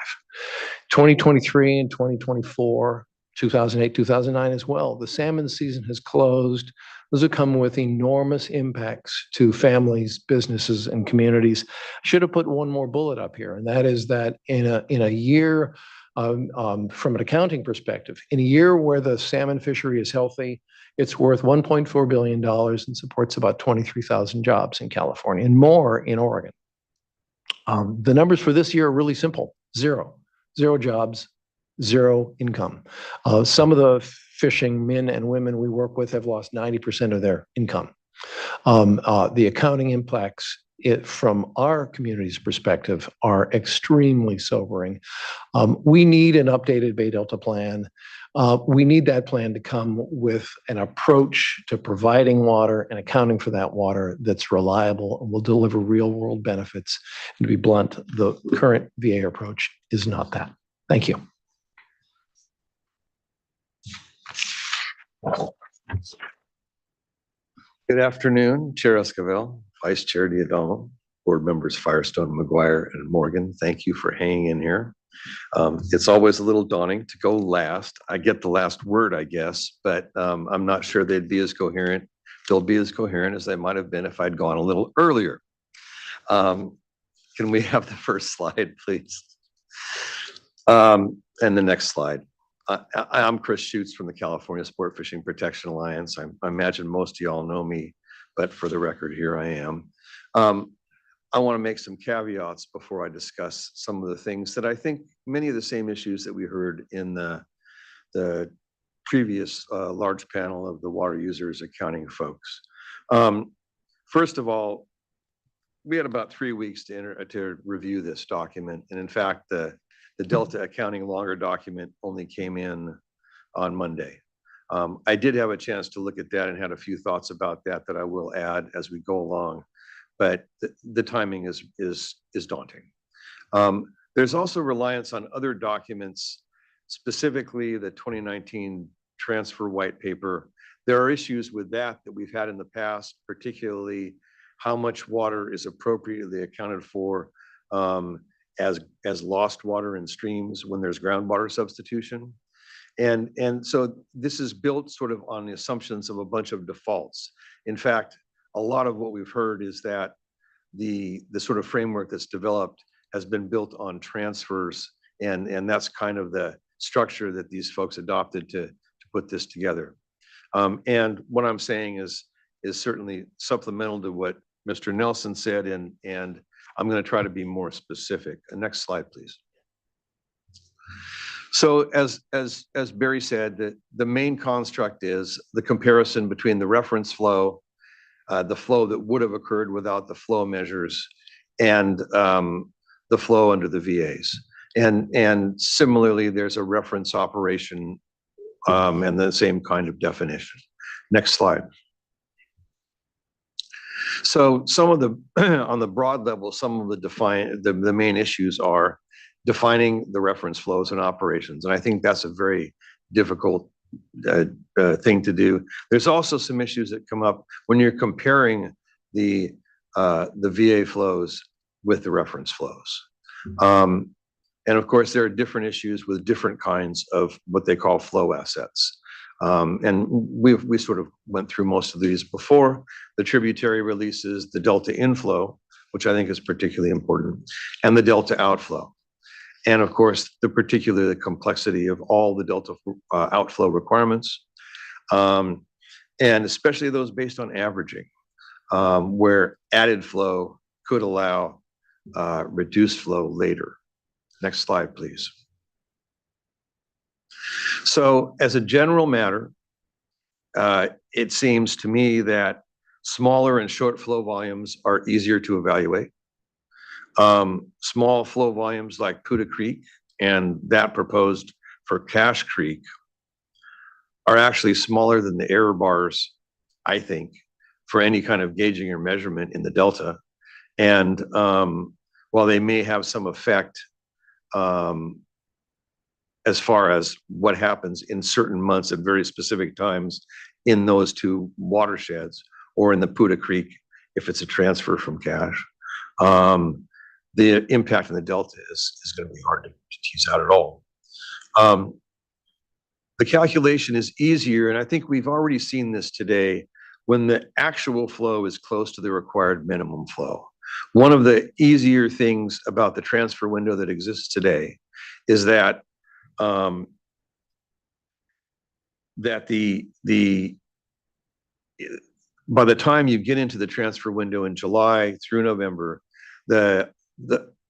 2023 and 2024, 2008, 2009 as well. The salmon season has closed. Those have come with enormous impacts to families, businesses, and communities. I should have put one more bullet up here, and that is that in a year, from an accounting perspective, in a year where the salmon fishery is healthy, it's worth $1.4 billion and supports about 23,000 jobs in California and more in Oregon. The numbers for this year are really simple. Zero jobs, zero income. Some of the fishing men and women we work with have lost 90% of their income. The accounting impacts from our community's perspective are extremely sobering. We need an updated Bay Delta plan. We need that plan to come with an approach to providing water and accounting for that water that's reliable and will deliver real world benefits. And to be blunt, the current VA approach is not that. Thank you. Good afternoon, Chair Esquivel, Vice Chair Diadamo, board members Firestone, McGuire, and Morgan. Thank you for hanging in here It's always a little daunting to go last. I get the last word, I guess, but I'm not sure they'll be as coherent as they might have been if I'd gone a little earlier. Can we have the first slide, please? And the next slide. I'm Chris Schutz from the California Sport Fishing Protection Alliance. I imagine most of y'all know me, but for the record, here I am. I want to make some caveats before I discuss some of the things that I think many of the same issues that we heard in the previous large panel of the water users accounting folks. First of all, we had about 3 weeks to review this document. And in fact, the Delta accounting longer document only came in on Monday. I did have a chance to look at that and had a few thoughts about that I will add as we go along, but the timing is daunting. There's also reliance on other documents, specifically the 2019 transfer white paper. There are issues with that we've had in the past, particularly how much water is appropriately accounted for as lost water in streams when there's groundwater substitution. And so this is built sort of on the assumptions of a bunch of defaults. In fact, a lot of what we've heard is that the sort of framework that's developed has been built on transfers, and that's kind of the structure that these folks adopted to put this together. And what I'm saying is certainly supplemental to what Mr. Nelson said, and I'm going to try to be more specific. Next slide, please. So as Barry said, the main construct is the comparison between the reference flow, the flow that would have occurred without the flow measures, and the flow under the VAs. And similarly, there's a reference operation and the same kind of definition. Next slide. So some of the, on the broad level, some of the main issues are defining the reference flows and operations. And I think that's a very difficult thing to do. There's also some issues that come up when you're comparing the VA flows with the reference flows. And of course, there are different issues with different kinds of what they call flow assets. And we sort of went through most of these before. The tributary releases, the delta inflow, which I think is particularly important, and the delta outflow. And of course, the complexity of all the delta outflow requirements, and especially those based on averaging, where added flow could allow reduced flow later. Next slide, please. So as a general matter, it seems to me that smaller and short flow volumes are easier to evaluate. Small flow volumes like Puda Creek and that proposed for Cache Creek are actually smaller than the error bars, I think, for any kind of gauging or measurement in the delta. And while they may have some effect as far as what happens in certain months at very specific times in those two watersheds, or in the Puda Creek, if it's a transfer from Cache, the impact on the delta is going to be hard to tease out at all. The calculation is easier, and I think we've already seen this today, when the actual flow is close to the required minimum flow. One of the easier things about the transfer window that exists today is that by the time you get into the transfer window in July through November,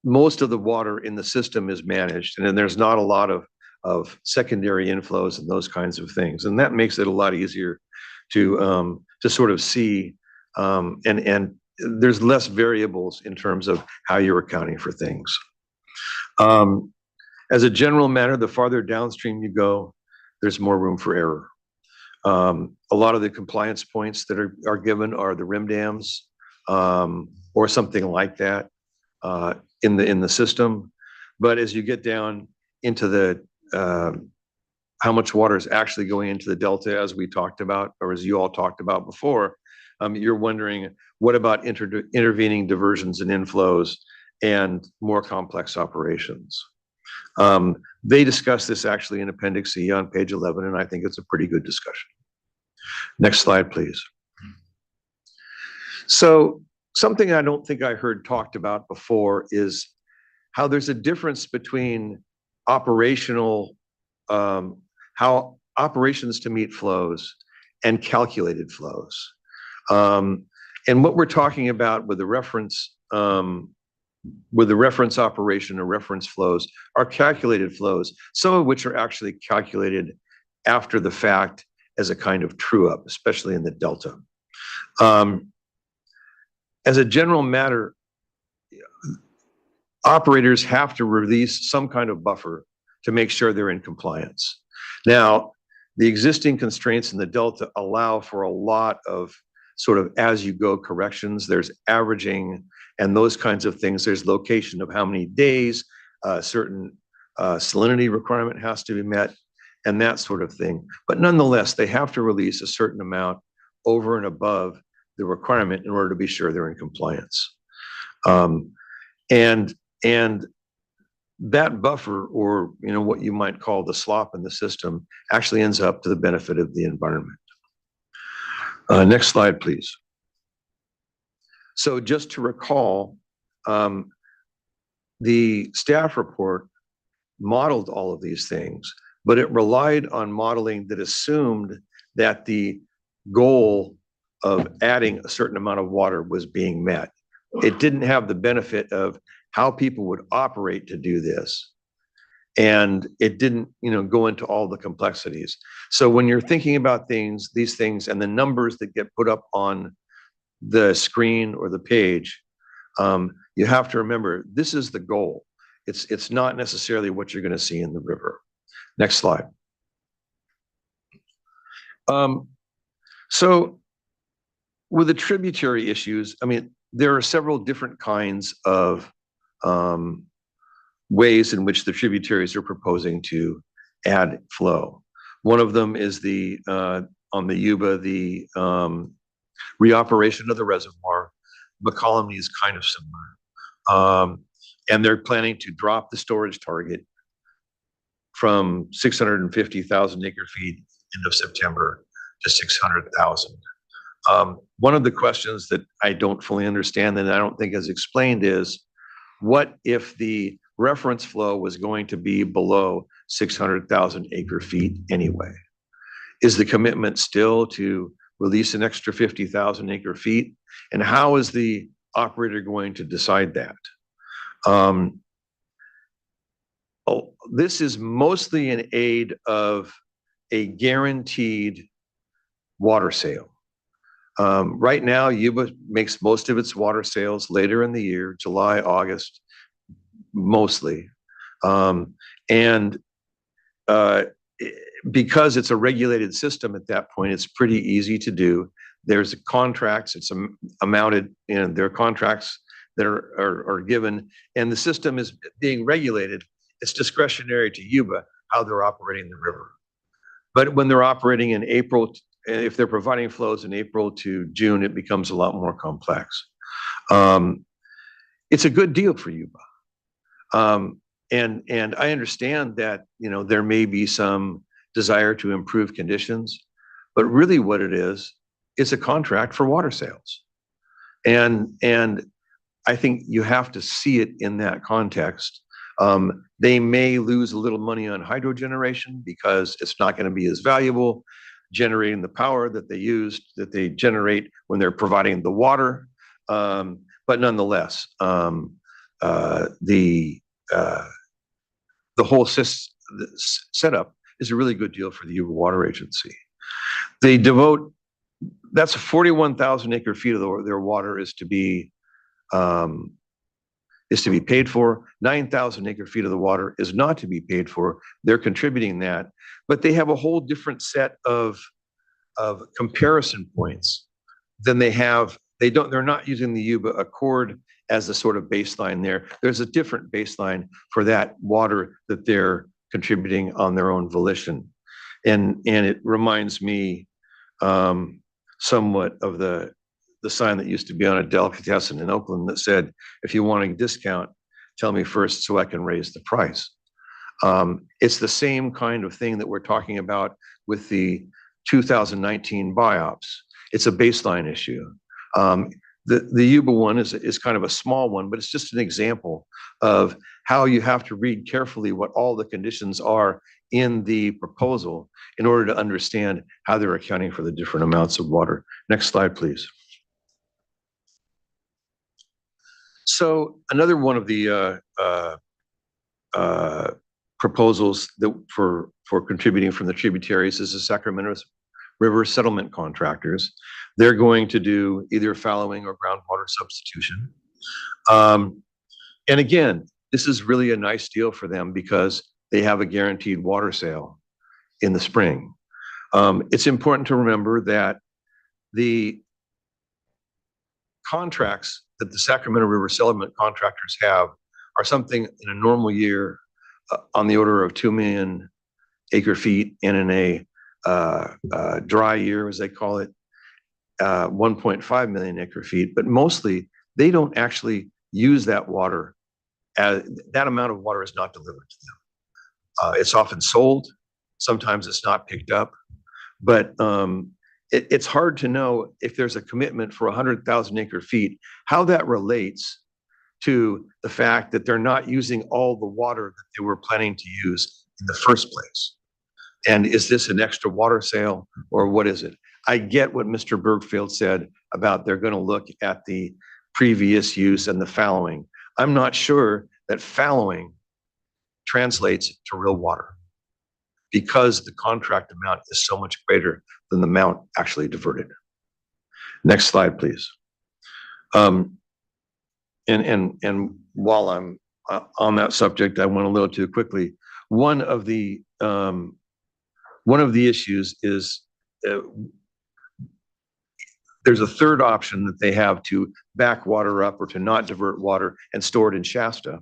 most of the water in the system is managed, and then there's not a lot of secondary inflows and those kinds of things, and that makes it a lot easier to sort of see, and there's less variables in terms of how you're accounting for things. As a general matter, the farther downstream you go, there's more room for error. A lot of the compliance points that are given are the rim dams or something like that in the system. But as you get down into the how much water is actually going into the delta, as we talked about, or as you all talked about before, you're wondering, what about intervening diversions and inflows and more complex operations? They discuss this actually in Appendix E on page 11, and I think it's a pretty good discussion. Next slide, please. So something I don't think I heard talked about before is how there's a difference between operational, how operations to meet flows and calculated flows. And what we're talking about with the reference operation or reference flows are calculated flows, some of which are actually calculated after the fact as a kind of true up, especially in the delta. As a general matter, operators have to release some kind of buffer to make sure they're in compliance. Now, the existing constraints in the delta allow for a lot of sort of as-you-go corrections. There's averaging and those kinds of things. There's location of how many days, certain salinity requirement has to be met, and that sort of thing. But nonetheless, they have to release a certain amount over and above the requirement in order to be sure they're in compliance. And that buffer, or what you might call the slop in the system, actually ends up to the benefit of the environment. Next slide, please. So just to recall, the staff report modeled all of these things, but it relied on modeling that assumed that the goal of adding a certain amount of water was being met. It didn't have the benefit of how people would operate to do this. And it didn't, go into all the complexities. So when you're thinking about these things and the numbers that get put up on the screen or the page, you have to remember, this is the goal. It's not necessarily what you're going to see in the river. Next slide. So with the tributary issues, there are several different kinds of ways in which the tributaries are proposing to add flow. One of them is on the Yuba, the reoperation of the reservoir. McCollum is kind of similar. And they're planning to drop the storage target from 650,000 acre feet end of September to 600,000. One of the questions that I don't fully understand and I don't think is explained is, what if the reference flow was going to be below 600,000 acre feet anyway? Is the commitment still to release an extra 50,000 acre feet? And how is the operator going to decide that? This is mostly in aid of a guaranteed water sale. Right now, Yuba makes most of its water sales later in the year, July, August, mostly. Because it's a regulated system at that point, it's pretty easy to do. There's contracts, it's amounted, there are contracts that are given, and the system is being regulated. It's discretionary to Yuba how they're operating the river. But when they're operating in April, if they're providing flows in April to June, it becomes a lot more complex. It's a good deal for Yuba. And I understand that, there may be some desire to improve conditions, but really what it is a contract for water sales. And I think you have to see it in that context. They may lose a little money on hydro generation because it's not going to be as valuable generating the power that they generate when they're providing the water. But nonetheless, the whole setup is a really good deal for the Yuba Water Agency. They devote, that's 41,000 acre feet of their water is to be paid for. 9,000 acre feet of the water is not to be paid for. They're contributing that, but they have a whole different set of comparison points than they have. They're not using the Yuba Accord as a sort of baseline there. There's a different baseline for that water that they're contributing on their own volition. And it reminds me somewhat of the sign that used to be on a delicatessen in Oakland that said, if you want a discount, tell me first so I can raise the price. It's the same kind of thing that we're talking about with the 2019 biops. It's a baseline issue. The Yuba one is kind of a small one, but it's just an example of how you have to read carefully what all the conditions are in the proposal in order to understand how they're accounting for the different amounts of water. Next slide, please. So another one of the proposals that for contributing from the tributaries is the Sacramento River settlement contractors. They're going to do either fallowing or groundwater substitution. And again, this is really a nice deal for them because they have a guaranteed water sale in the spring. It's important to remember that the contracts that the Sacramento River settlement contractors have are something in a normal year on the order of 2 million acre feet, and in a dry year, as they call it, 1.5 million acre feet. But mostly, they don't actually use that water. That amount of water is not delivered to them. It's often sold. Sometimes it's not picked up. But it's hard to know if there's a commitment for 100,000 acre feet, how that relates to the fact that they're not using all the water that they were planning to use in the first place. And is this an extra water sale or what is it? I get what Mr. Bergfield said about they're going to look at the previous use and the fallowing. I'm not sure that fallowing translates to real water because the contract amount is so much greater than the amount actually diverted. Next slide, please. And while I'm on that subject, I went a little too quickly. One of the issues is there's a third option that they have to back water up or to not divert water and store it in Shasta.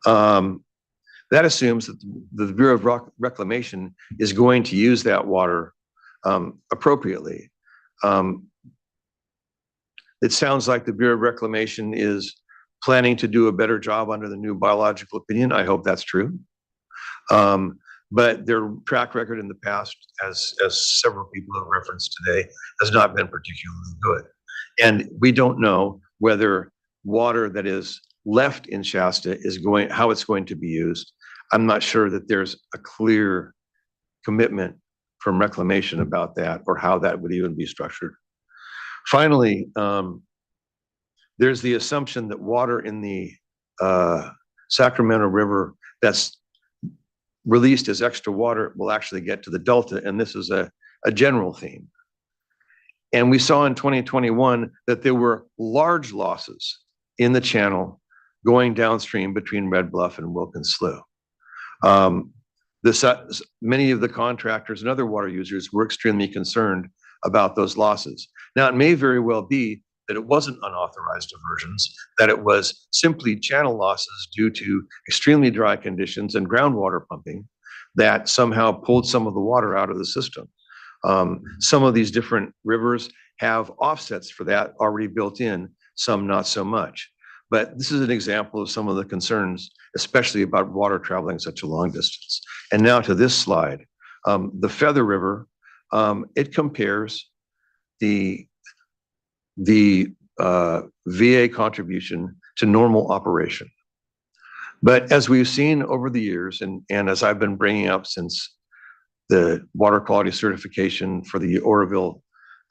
That assumes that the Bureau of Reclamation is going to use that water appropriately. It sounds like the Bureau of Reclamation is planning to do a better job under the new biological opinion. I hope that's true. But their track record in the past, as several people have referenced today, has not been particularly good. And we don't know whether water that is left in Shasta is how it's going to be used. I'm not sure that there's a clear commitment from Reclamation about that or how that would even be structured. Finally, there's the assumption that water in the Sacramento River that's released as extra water will actually get to the Delta, and this is a general theme. And we saw in 2021 that there were large losses in the channel going downstream between Red Bluff and Wilkins Slough. Many of the contractors and other water users were extremely concerned about those losses. Now, it may very well be that it wasn't unauthorized diversions, that it was simply channel losses due to extremely dry conditions and groundwater pumping that somehow pulled some of the water out of the system. Some of these different rivers have offsets for that already built in, some not so much. But this is an example of some of the concerns, especially about water traveling such a long distance. And now to this slide, the Feather River, it compares the VA contribution to normal operation. But as we've seen over the years, and as I've been bringing up since the water quality certification for the Oroville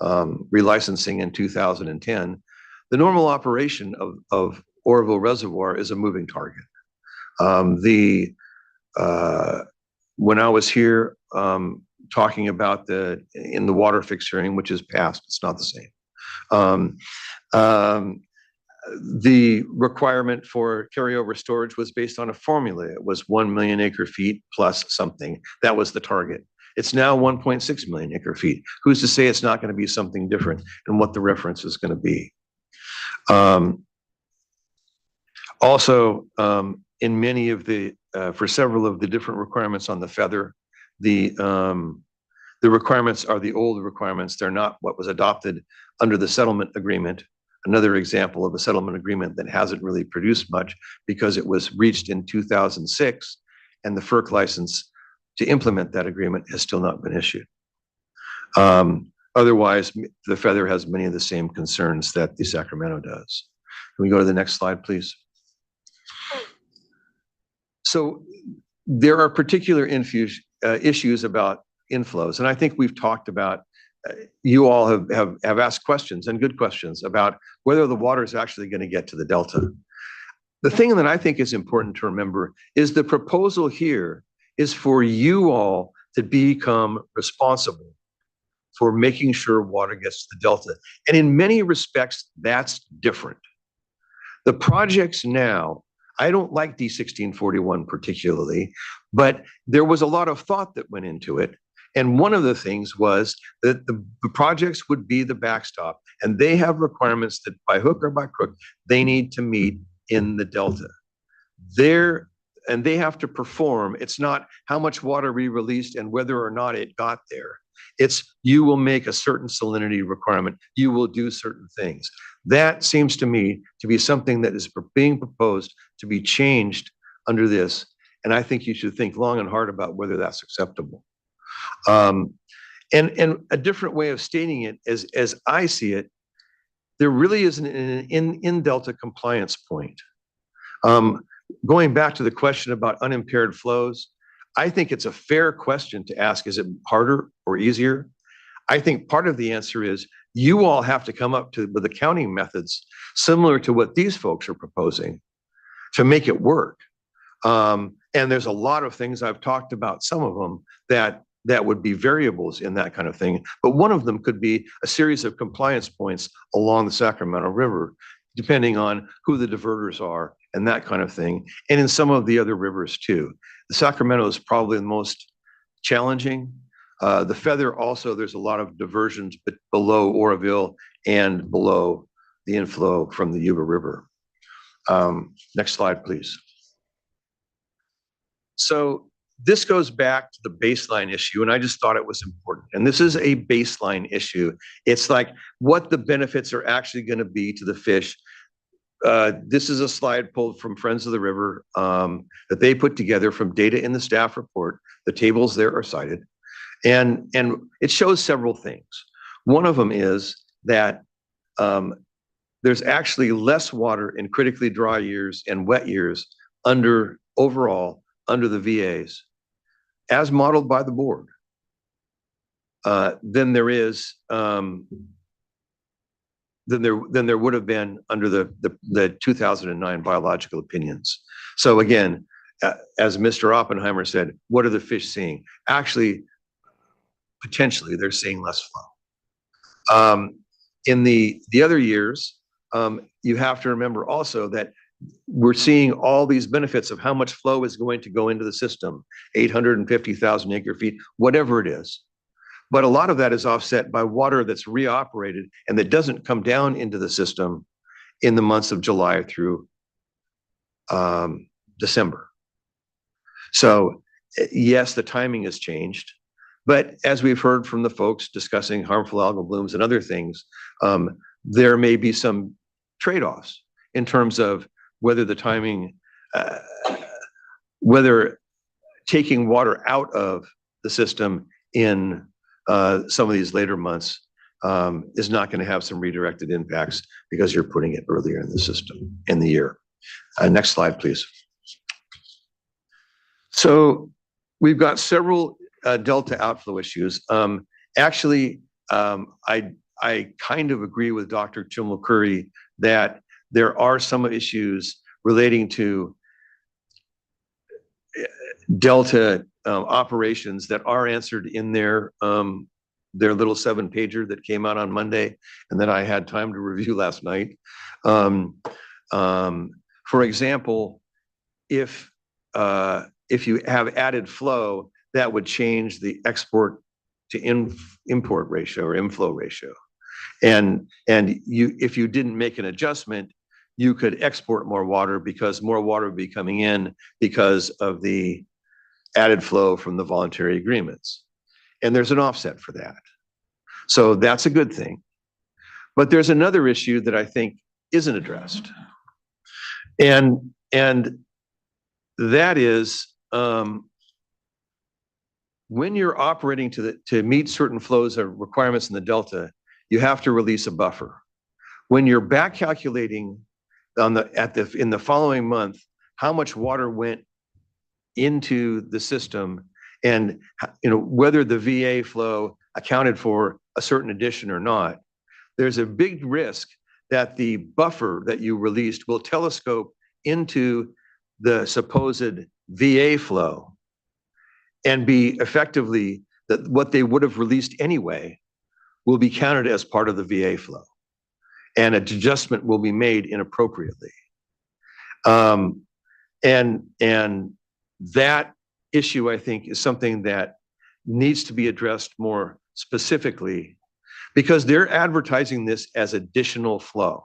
relicensing in 2010, the normal operation of Oroville Reservoir is a moving target. When I was here talking about in the water fix hearing, which is passed, it's not the same. The requirement for carryover storage was based on a formula. It was 1 million acre feet plus something. That was the target. It's now 1.6 million acre feet. Who's to say it's not going to be something different and what the reference is going to be? Also, in many of for several of the different requirements on the Feather, the requirements are the old requirements. They're not what was adopted under the settlement agreement. Another example of a settlement agreement that hasn't really produced much because it was reached in 2006 and the FERC license to implement that agreement has still not been issued. Otherwise, the Feather has many of the same concerns that the Sacramento does. Can we go to the next slide, please? So there are particular issues about inflows, and I think we've talked about, you all have asked questions, and good questions, about whether the water is actually going to get to the Delta. The thing that I think is important to remember is the proposal here is for you all to become responsible for making sure water gets to the Delta. And in many respects, that's different. The projects now, I don't like D1641 particularly, but there was a lot of thought that went into it. And one of the things was that the projects would be the backstop, and they have requirements that by hook or by crook, they need to meet in the Delta. And they have to perform. It's not how much water we released and whether or not it got there. It's you will make a certain salinity requirement. You will do certain things. That seems to me to be something that is being proposed to be changed under this. And I think you should think long and hard about whether that's acceptable. And a different way of stating it, as I see it, there really isn't an in Delta compliance point. Going back to the question about unimpaired flows, I think it's a fair question to ask, is it harder or easier? I think part of the answer is you all have to come up with accounting methods similar to what these folks are proposing to make it work. And there's a lot of things I've talked about, some of them that would be variables in that kind of thing. But one of them could be a series of compliance points along the Sacramento River, depending on who the diverters are and that kind of thing. And in some of the other rivers too. The Sacramento is probably the most challenging. The Feather also, there's a lot of diversions below Oroville and below the inflow from the Yuba River. Next slide, please. So this goes back to the baseline issue, and I just thought it was important. And this is a baseline issue. It's like what the benefits are actually going to be to the fish. This is a slide pulled from Friends of the River that they put together from data in the staff report. The tables there are cited. And it shows several things. One of them is that there's actually less water in critically dry years and wet years overall under the VAs, as modeled by the board, than there is than there would have been under the 2009 biological opinions. So again, as Mr. Oppenheimer said, what are the fish seeing? Actually, potentially, they're seeing less flow. In the other years, you have to remember also that we're seeing all these benefits of how much flow is going to go into the system, 850,000 acre feet, whatever it is. But a lot of that is offset by water that's reoperated and that doesn't come down into the system in the months of July through December. So yes, the timing has changed, but as we've heard from the folks discussing harmful algal blooms and other things, there may be some trade-offs in terms of whether the timing, whether taking water out of the system in some of these later months is not going to have some redirected impacts because you're putting it earlier in the system in the year. Next slide, please. So we've got several Delta outflow issues. Actually, I kind of agree with Dr. Chumulkuri that there are some issues relating to Delta operations that are answered in their little 7-pager that came out on Monday and that I had time to review last night. For example, if you have added flow, that would change the export to import ratio or inflow ratio. And if you didn't make an adjustment, you could export more water because more water would be coming in because of the added flow from the voluntary agreements. And there's an offset for that. So that's a good thing. But there's another issue that I think isn't addressed. And that is when you're operating to meet certain flows or requirements in the delta, you have to release a buffer. When you're back calculating in the following month how much water went into the system and whether the VA flow accounted for a certain addition or not, there's a big risk that the buffer that you released will telescope into the supposed VA flow and be effectively that what they would have released anyway will be counted as part of the VA flow, and an adjustment will be made inappropriately. And that issue, I think, is something that needs to be addressed more specifically, because they're advertising this as additional flow.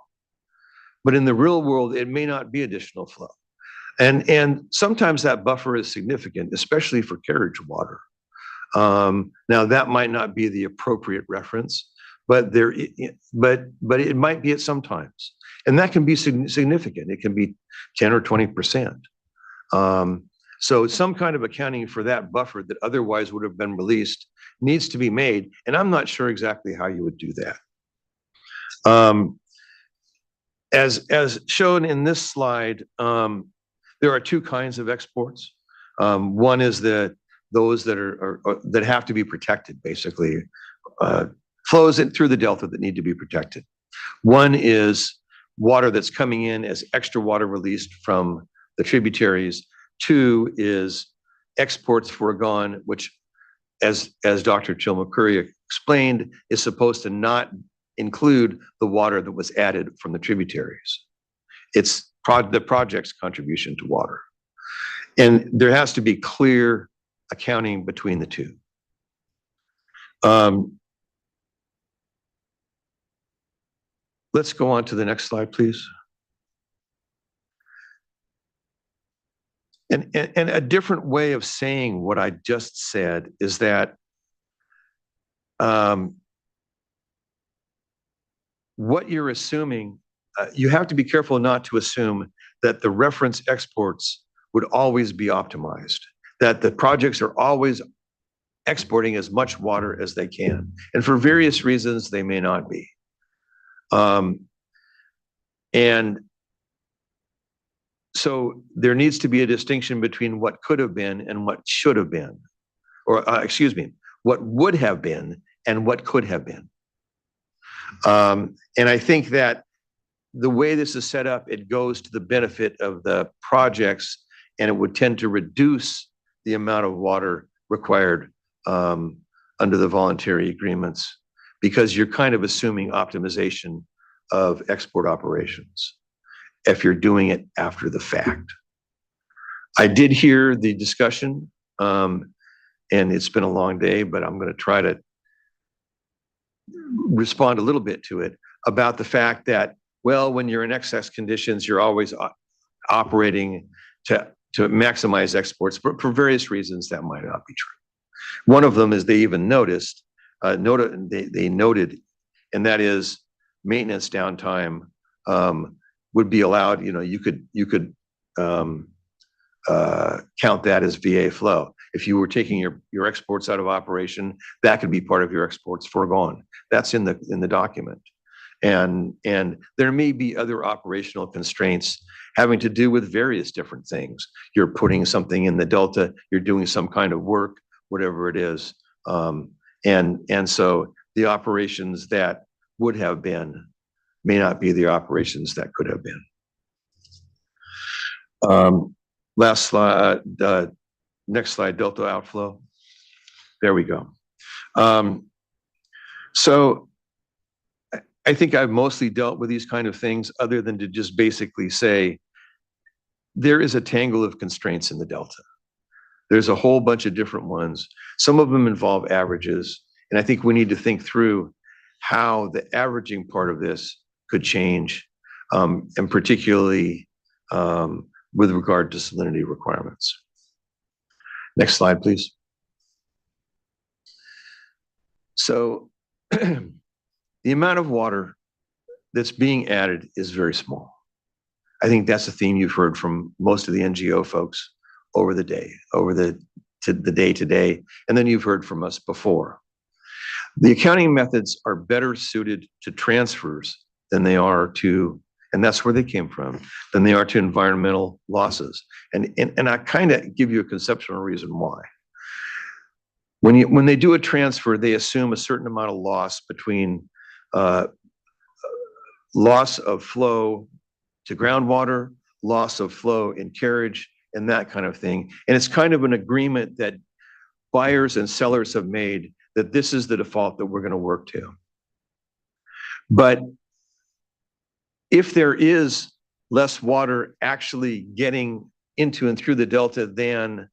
But in the real world, it may not be additional flow. And sometimes that buffer is significant, especially for carriage water. Now, that might not be the appropriate reference, but it might be at some times. And that can be significant. It can be 10 or 20%. So some kind of accounting for that buffer that otherwise would have been released needs to be made. And I'm not sure exactly how you would do that. As shown in this slide, there are two kinds of exports. One is those that have to be protected, basically, flows through the delta that need to be protected. One is water that's coming in as extra water released from the tributaries. Two is exports foregone, which, as Dr. Jill McCurry explained, is supposed to not include the water that was added from the tributaries. It's the project's contribution to water. And there has to be clear accounting between the two. Let's go on to the next slide, please. And a different way of saying what I just said is that what you're assuming, you have to be careful not to assume that the reference exports would always be optimized, that the projects are always exporting as much water as they can. And for various reasons, they may not be. And so there needs to be a distinction between what could have been and what should have been, or excuse me, what would have been and what could have been. And I think that the way this is set up, it goes to the benefit of the projects, and it would tend to reduce the amount of water required under the voluntary agreements, because you're kind of assuming optimization of export operations if you're doing it after the fact. I did hear the discussion, and it's been a long day, but I'm going to try to respond a little bit to it about the fact that, well, when you're in excess conditions, you're always operating to maximize exports, but for various reasons that might not be true. One of them is they even they noted, and that is maintenance downtime would be allowed. You could count that as VA flow. If you were taking your exports out of operation, that could be part of your exports foregone. That's in the document. And there may be other operational constraints having to do with various different things. You're putting something in the delta, you're doing some kind of work, whatever it is. And so the operations that would have been may not be the operations that could have been. Last slide, next slide, delta outflow. There we go. So I think I've mostly dealt with these kind of things other than to just basically say there is a tangle of constraints in the delta. There's a whole bunch of different ones. Some of them involve averages, and I think we need to think through how the averaging part of this could change, and particularly with regard to salinity requirements. Next slide, please. So the amount of water that's being added is very small. I think that's a theme you've heard from most of the NGO folks over the day, to the day to day. And then you've heard from us before. The accounting methods are better suited to transfers than they are to, and that's where they came from, than they are to environmental losses. And I kind of give you a conceptual reason why. When they do a transfer, they assume a certain amount of loss between loss of flow to groundwater, loss of flow in carriage, and that kind of thing. And it's kind of an agreement that buyers and sellers have made that this is the default that we're going to work to. But if there is less water actually getting into and through the delta than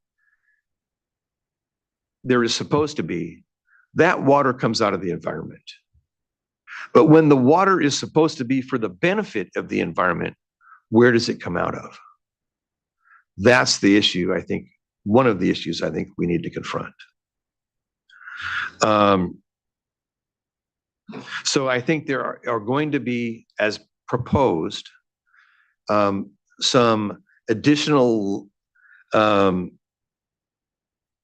there is supposed to be, that water comes out of the environment. But when the water is supposed to be for the benefit of the environment, where does it come out of? That's the issue, I think, one of the issues I think we need to confront. So I think there are going to be, as proposed, some additional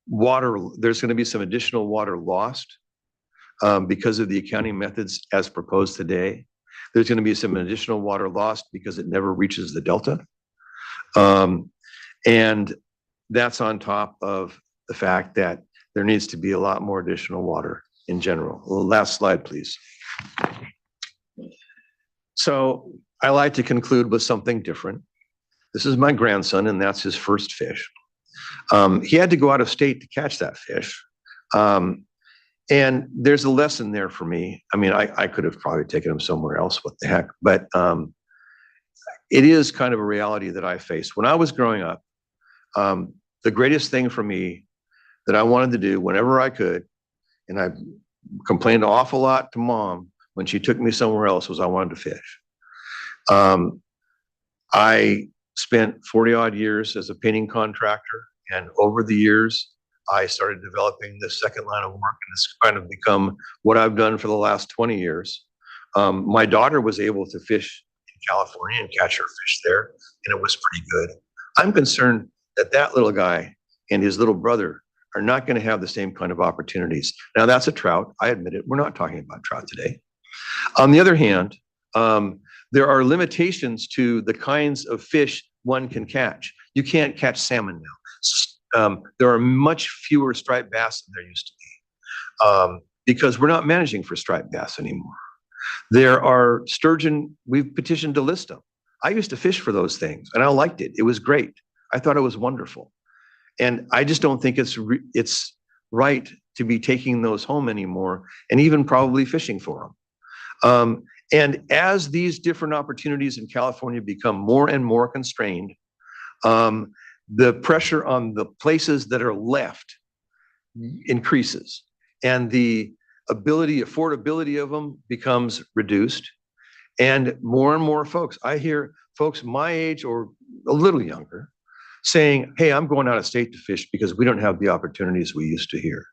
water. There's going to be some additional water lost because of the accounting methods as proposed today. There's going to be some additional water lost because it never reaches the delta. And that's on top of the fact that there needs to be a lot more additional water in general. Last slide, please. So I like to conclude with something different. This is my grandson, and that's his first fish. He had to go out of state to catch that fish. And there's a lesson there for me. I mean, I could have probably taken him somewhere else, what the heck, but it is kind of a reality that I faced. When I was growing up, the greatest thing for me that I wanted to do whenever I could, and I complained an awful lot to Mom when she took me somewhere else, was I wanted to fish. I spent 40 odd years as a painting contractor, and over the years, I started developing this second line of work, and it's kind of become what I've done for the last 20 years. My daughter was able to fish in California and catch her fish there, and it was pretty good. I'm concerned that that little guy and his little brother are not going to have the same kind of opportunities. Now, that's a trout. I admit it. We're not talking about trout today. On the other hand, there are limitations to the kinds of fish one can catch. You can't catch salmon now. There are much fewer striped bass than there used to be because we're not managing for striped bass anymore. There are sturgeon. We've petitioned to list them. I used to fish for those things, and I liked it. It was great. I thought it was wonderful. And I just don't think it's right to be taking those home anymore, and even probably fishing for them. And as these different opportunities in California become more and more constrained, the pressure on the places that are left increases, and the affordability of them becomes reduced. And more folks, I hear folks my age or a little younger saying, hey, I'm going out of state to fish because we don't have the opportunities we used to here.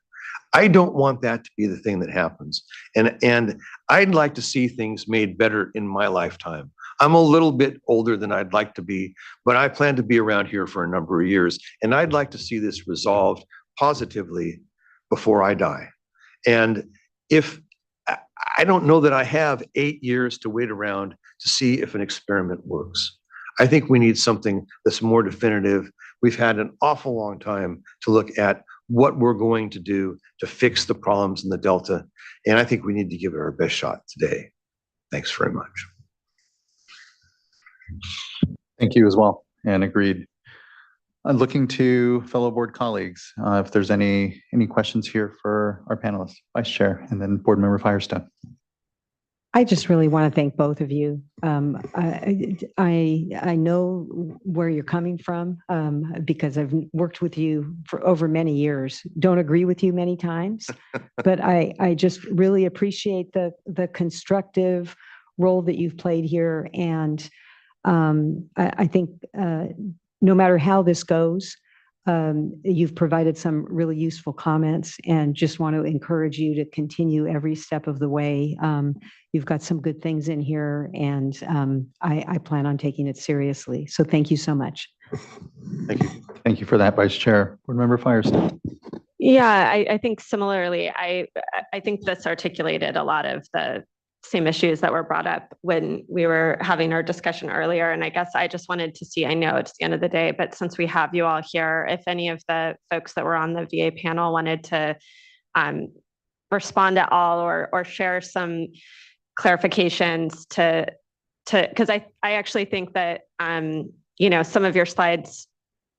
I don't want that to be the thing that happens. And I'd like to see things made better in my lifetime. I'm a little bit older than I'd like to be, but I plan to be around here for a number of years. And I'd like to see this resolved positively before I die. And if I don't know that I have 8 years to wait around to see if an experiment works. I think we need something that's more definitive. We've had an awful long time to look at what we're going to do to fix the problems in the Delta. And I think we need to give it our best shot today. Thanks very much. Thank you as well, and agreed. I'm looking to fellow board colleagues, if there's any questions here for our panelists, Vice Chair, and then Board Member Firestone. I just really want to thank both of you. I know where you're coming from because I've worked with you for over many years. Don't agree with you many times, but I just really appreciate the constructive role that you've played here. And I think no matter how this goes, You've provided some really useful comments and just want to encourage you to continue every step of the way. You've got some good things in here, and I plan on taking it seriously. So thank you so much. Thank you. Thank you for that, Vice Chair. Board Member Firestone. Yeah, I think similarly, I think this articulated a lot of the same issues that were brought up when we were having our discussion earlier. And I guess I just wanted to see, I know it's the end of the day, but since we have you all here, if any of the folks that were on the VA panel wanted to respond at all or share some clarifications because I actually think that, some of your slides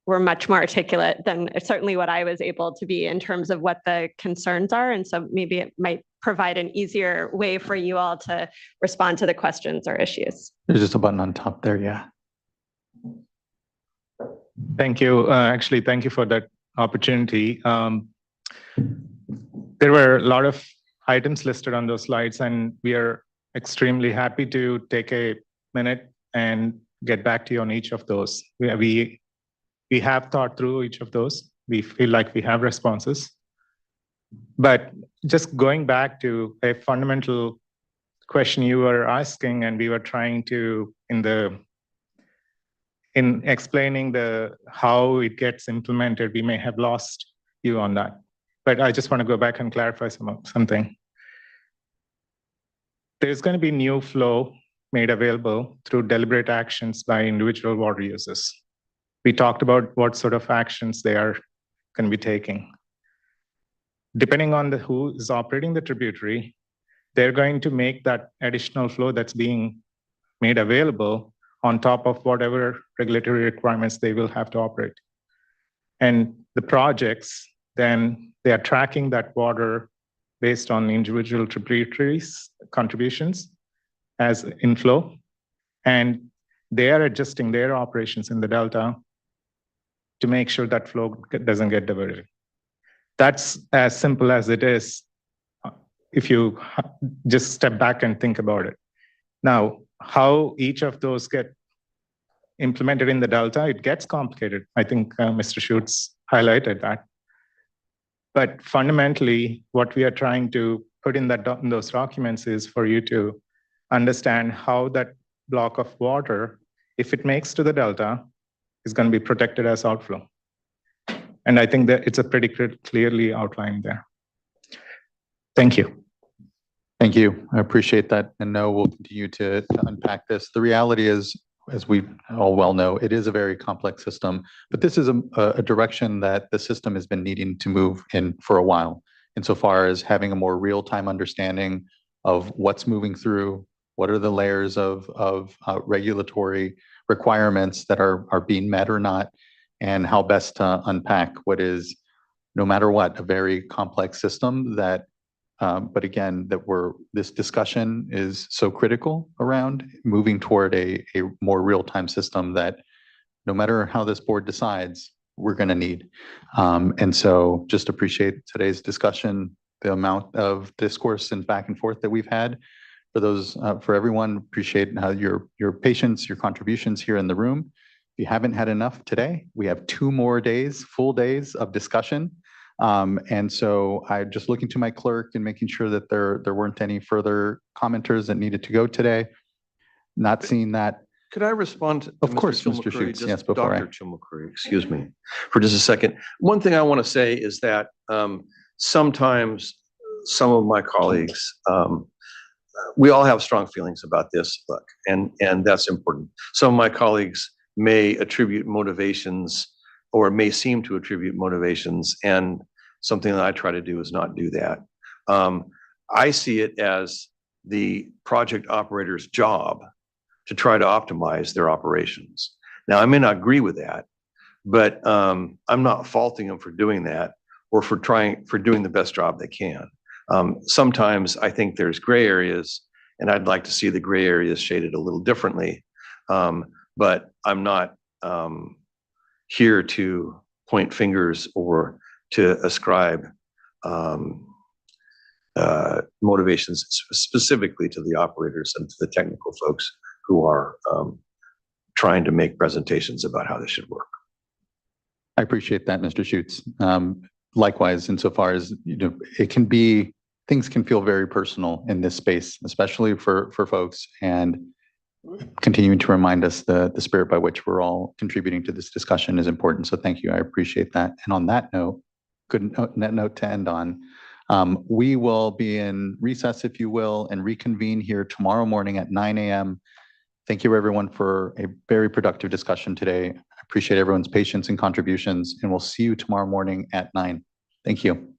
were much more articulate than certainly what I was able to be in terms of what the concerns are. And so maybe it might provide an easier way for you all to respond to the questions or issues. There's just a button on top there, yeah. Thank you. Actually, thank you for that opportunity. There were a lot of items listed on those slides, and we are extremely happy to take a minute and get back to you on each of those. We have thought through each of those. We feel like we have responses. But just going back to a fundamental question you were asking, and we were trying to, in explaining how it gets implemented, we may have lost you on that. But I just want to go back and clarify something. There's going to be new flow made available through deliberate actions by individual water users. We talked about what sort of actions they are going to be taking. Depending on who is operating the tributary, they're going to make that additional flow that's being made available on top of whatever regulatory requirements they will have to operate. And the projects, then they are tracking that water based on individual tributaries contributions as inflow, and they are adjusting their operations in the Delta to make sure that flow doesn't get diverted. That's as simple as it is if you just step back and think about it. Now, how each of those get implemented in the Delta, it gets complicated. I think Mr. Schutz highlighted that. But fundamentally, what we are trying to put in those documents is for you to understand how that block of water, if it makes to the Delta, is going to be protected as outflow. And I think that it's a pretty clearly outlined there. Thank you. Thank you. I appreciate that. And no, we'll continue to unpack this. The reality is, as we all well know, it is a very complex system, but this is a direction that the system has been needing to move in for a while, insofar as having a more real-time understanding of what's moving through, what are the layers of regulatory requirements that are being met or not, and how best to unpack what is, no matter what, a very complex system that, but again, this discussion is so critical around moving toward a more real-time system that no matter how this board decides, we're going to need. And so just appreciate today's discussion, the amount of discourse and back and forth that we've had. For everyone, appreciate how your patience, your contributions here in the room. If you haven't had enough today, we have 2 more days, full days of discussion. And so I'm just looking to my clerk and making sure that there weren't any further commenters that needed to go today. Not seeing that. Could I respond to Of course, Mr. Schutz, yes, before Dr. Chilmacurry, excuse me, for just a second. One thing I want to say is that sometimes some of my colleagues, we all have strong feelings about this, look, and that's important. Some of my colleagues may attribute motivations or may seem to attribute motivations, and something that I try to do is not do that. I see it as the project operator's job to try to optimize their operations. Now, I may not agree with that, but I'm not faulting them for doing that or for doing the best job they can. Sometimes I think there's gray areas, and I'd like to see the gray areas shaded a little differently. But I'm not here to point fingers or to ascribe motivations specifically to the operators and to the technical folks who are trying to make presentations about how this should work. I appreciate that, Mr. Schutz. Likewise, insofar as, it can be, things can feel very personal in this space, especially for folks, and continuing to remind us the spirit by which we're all contributing to this discussion is important. So thank you. I appreciate that. And on that note, good note to end on. We will be in recess, if you will, and reconvene here tomorrow morning at 9 a.m. Thank you, everyone, for a very productive discussion today. I appreciate everyone's patience and contributions, and we'll see you tomorrow morning at 9. Thank you.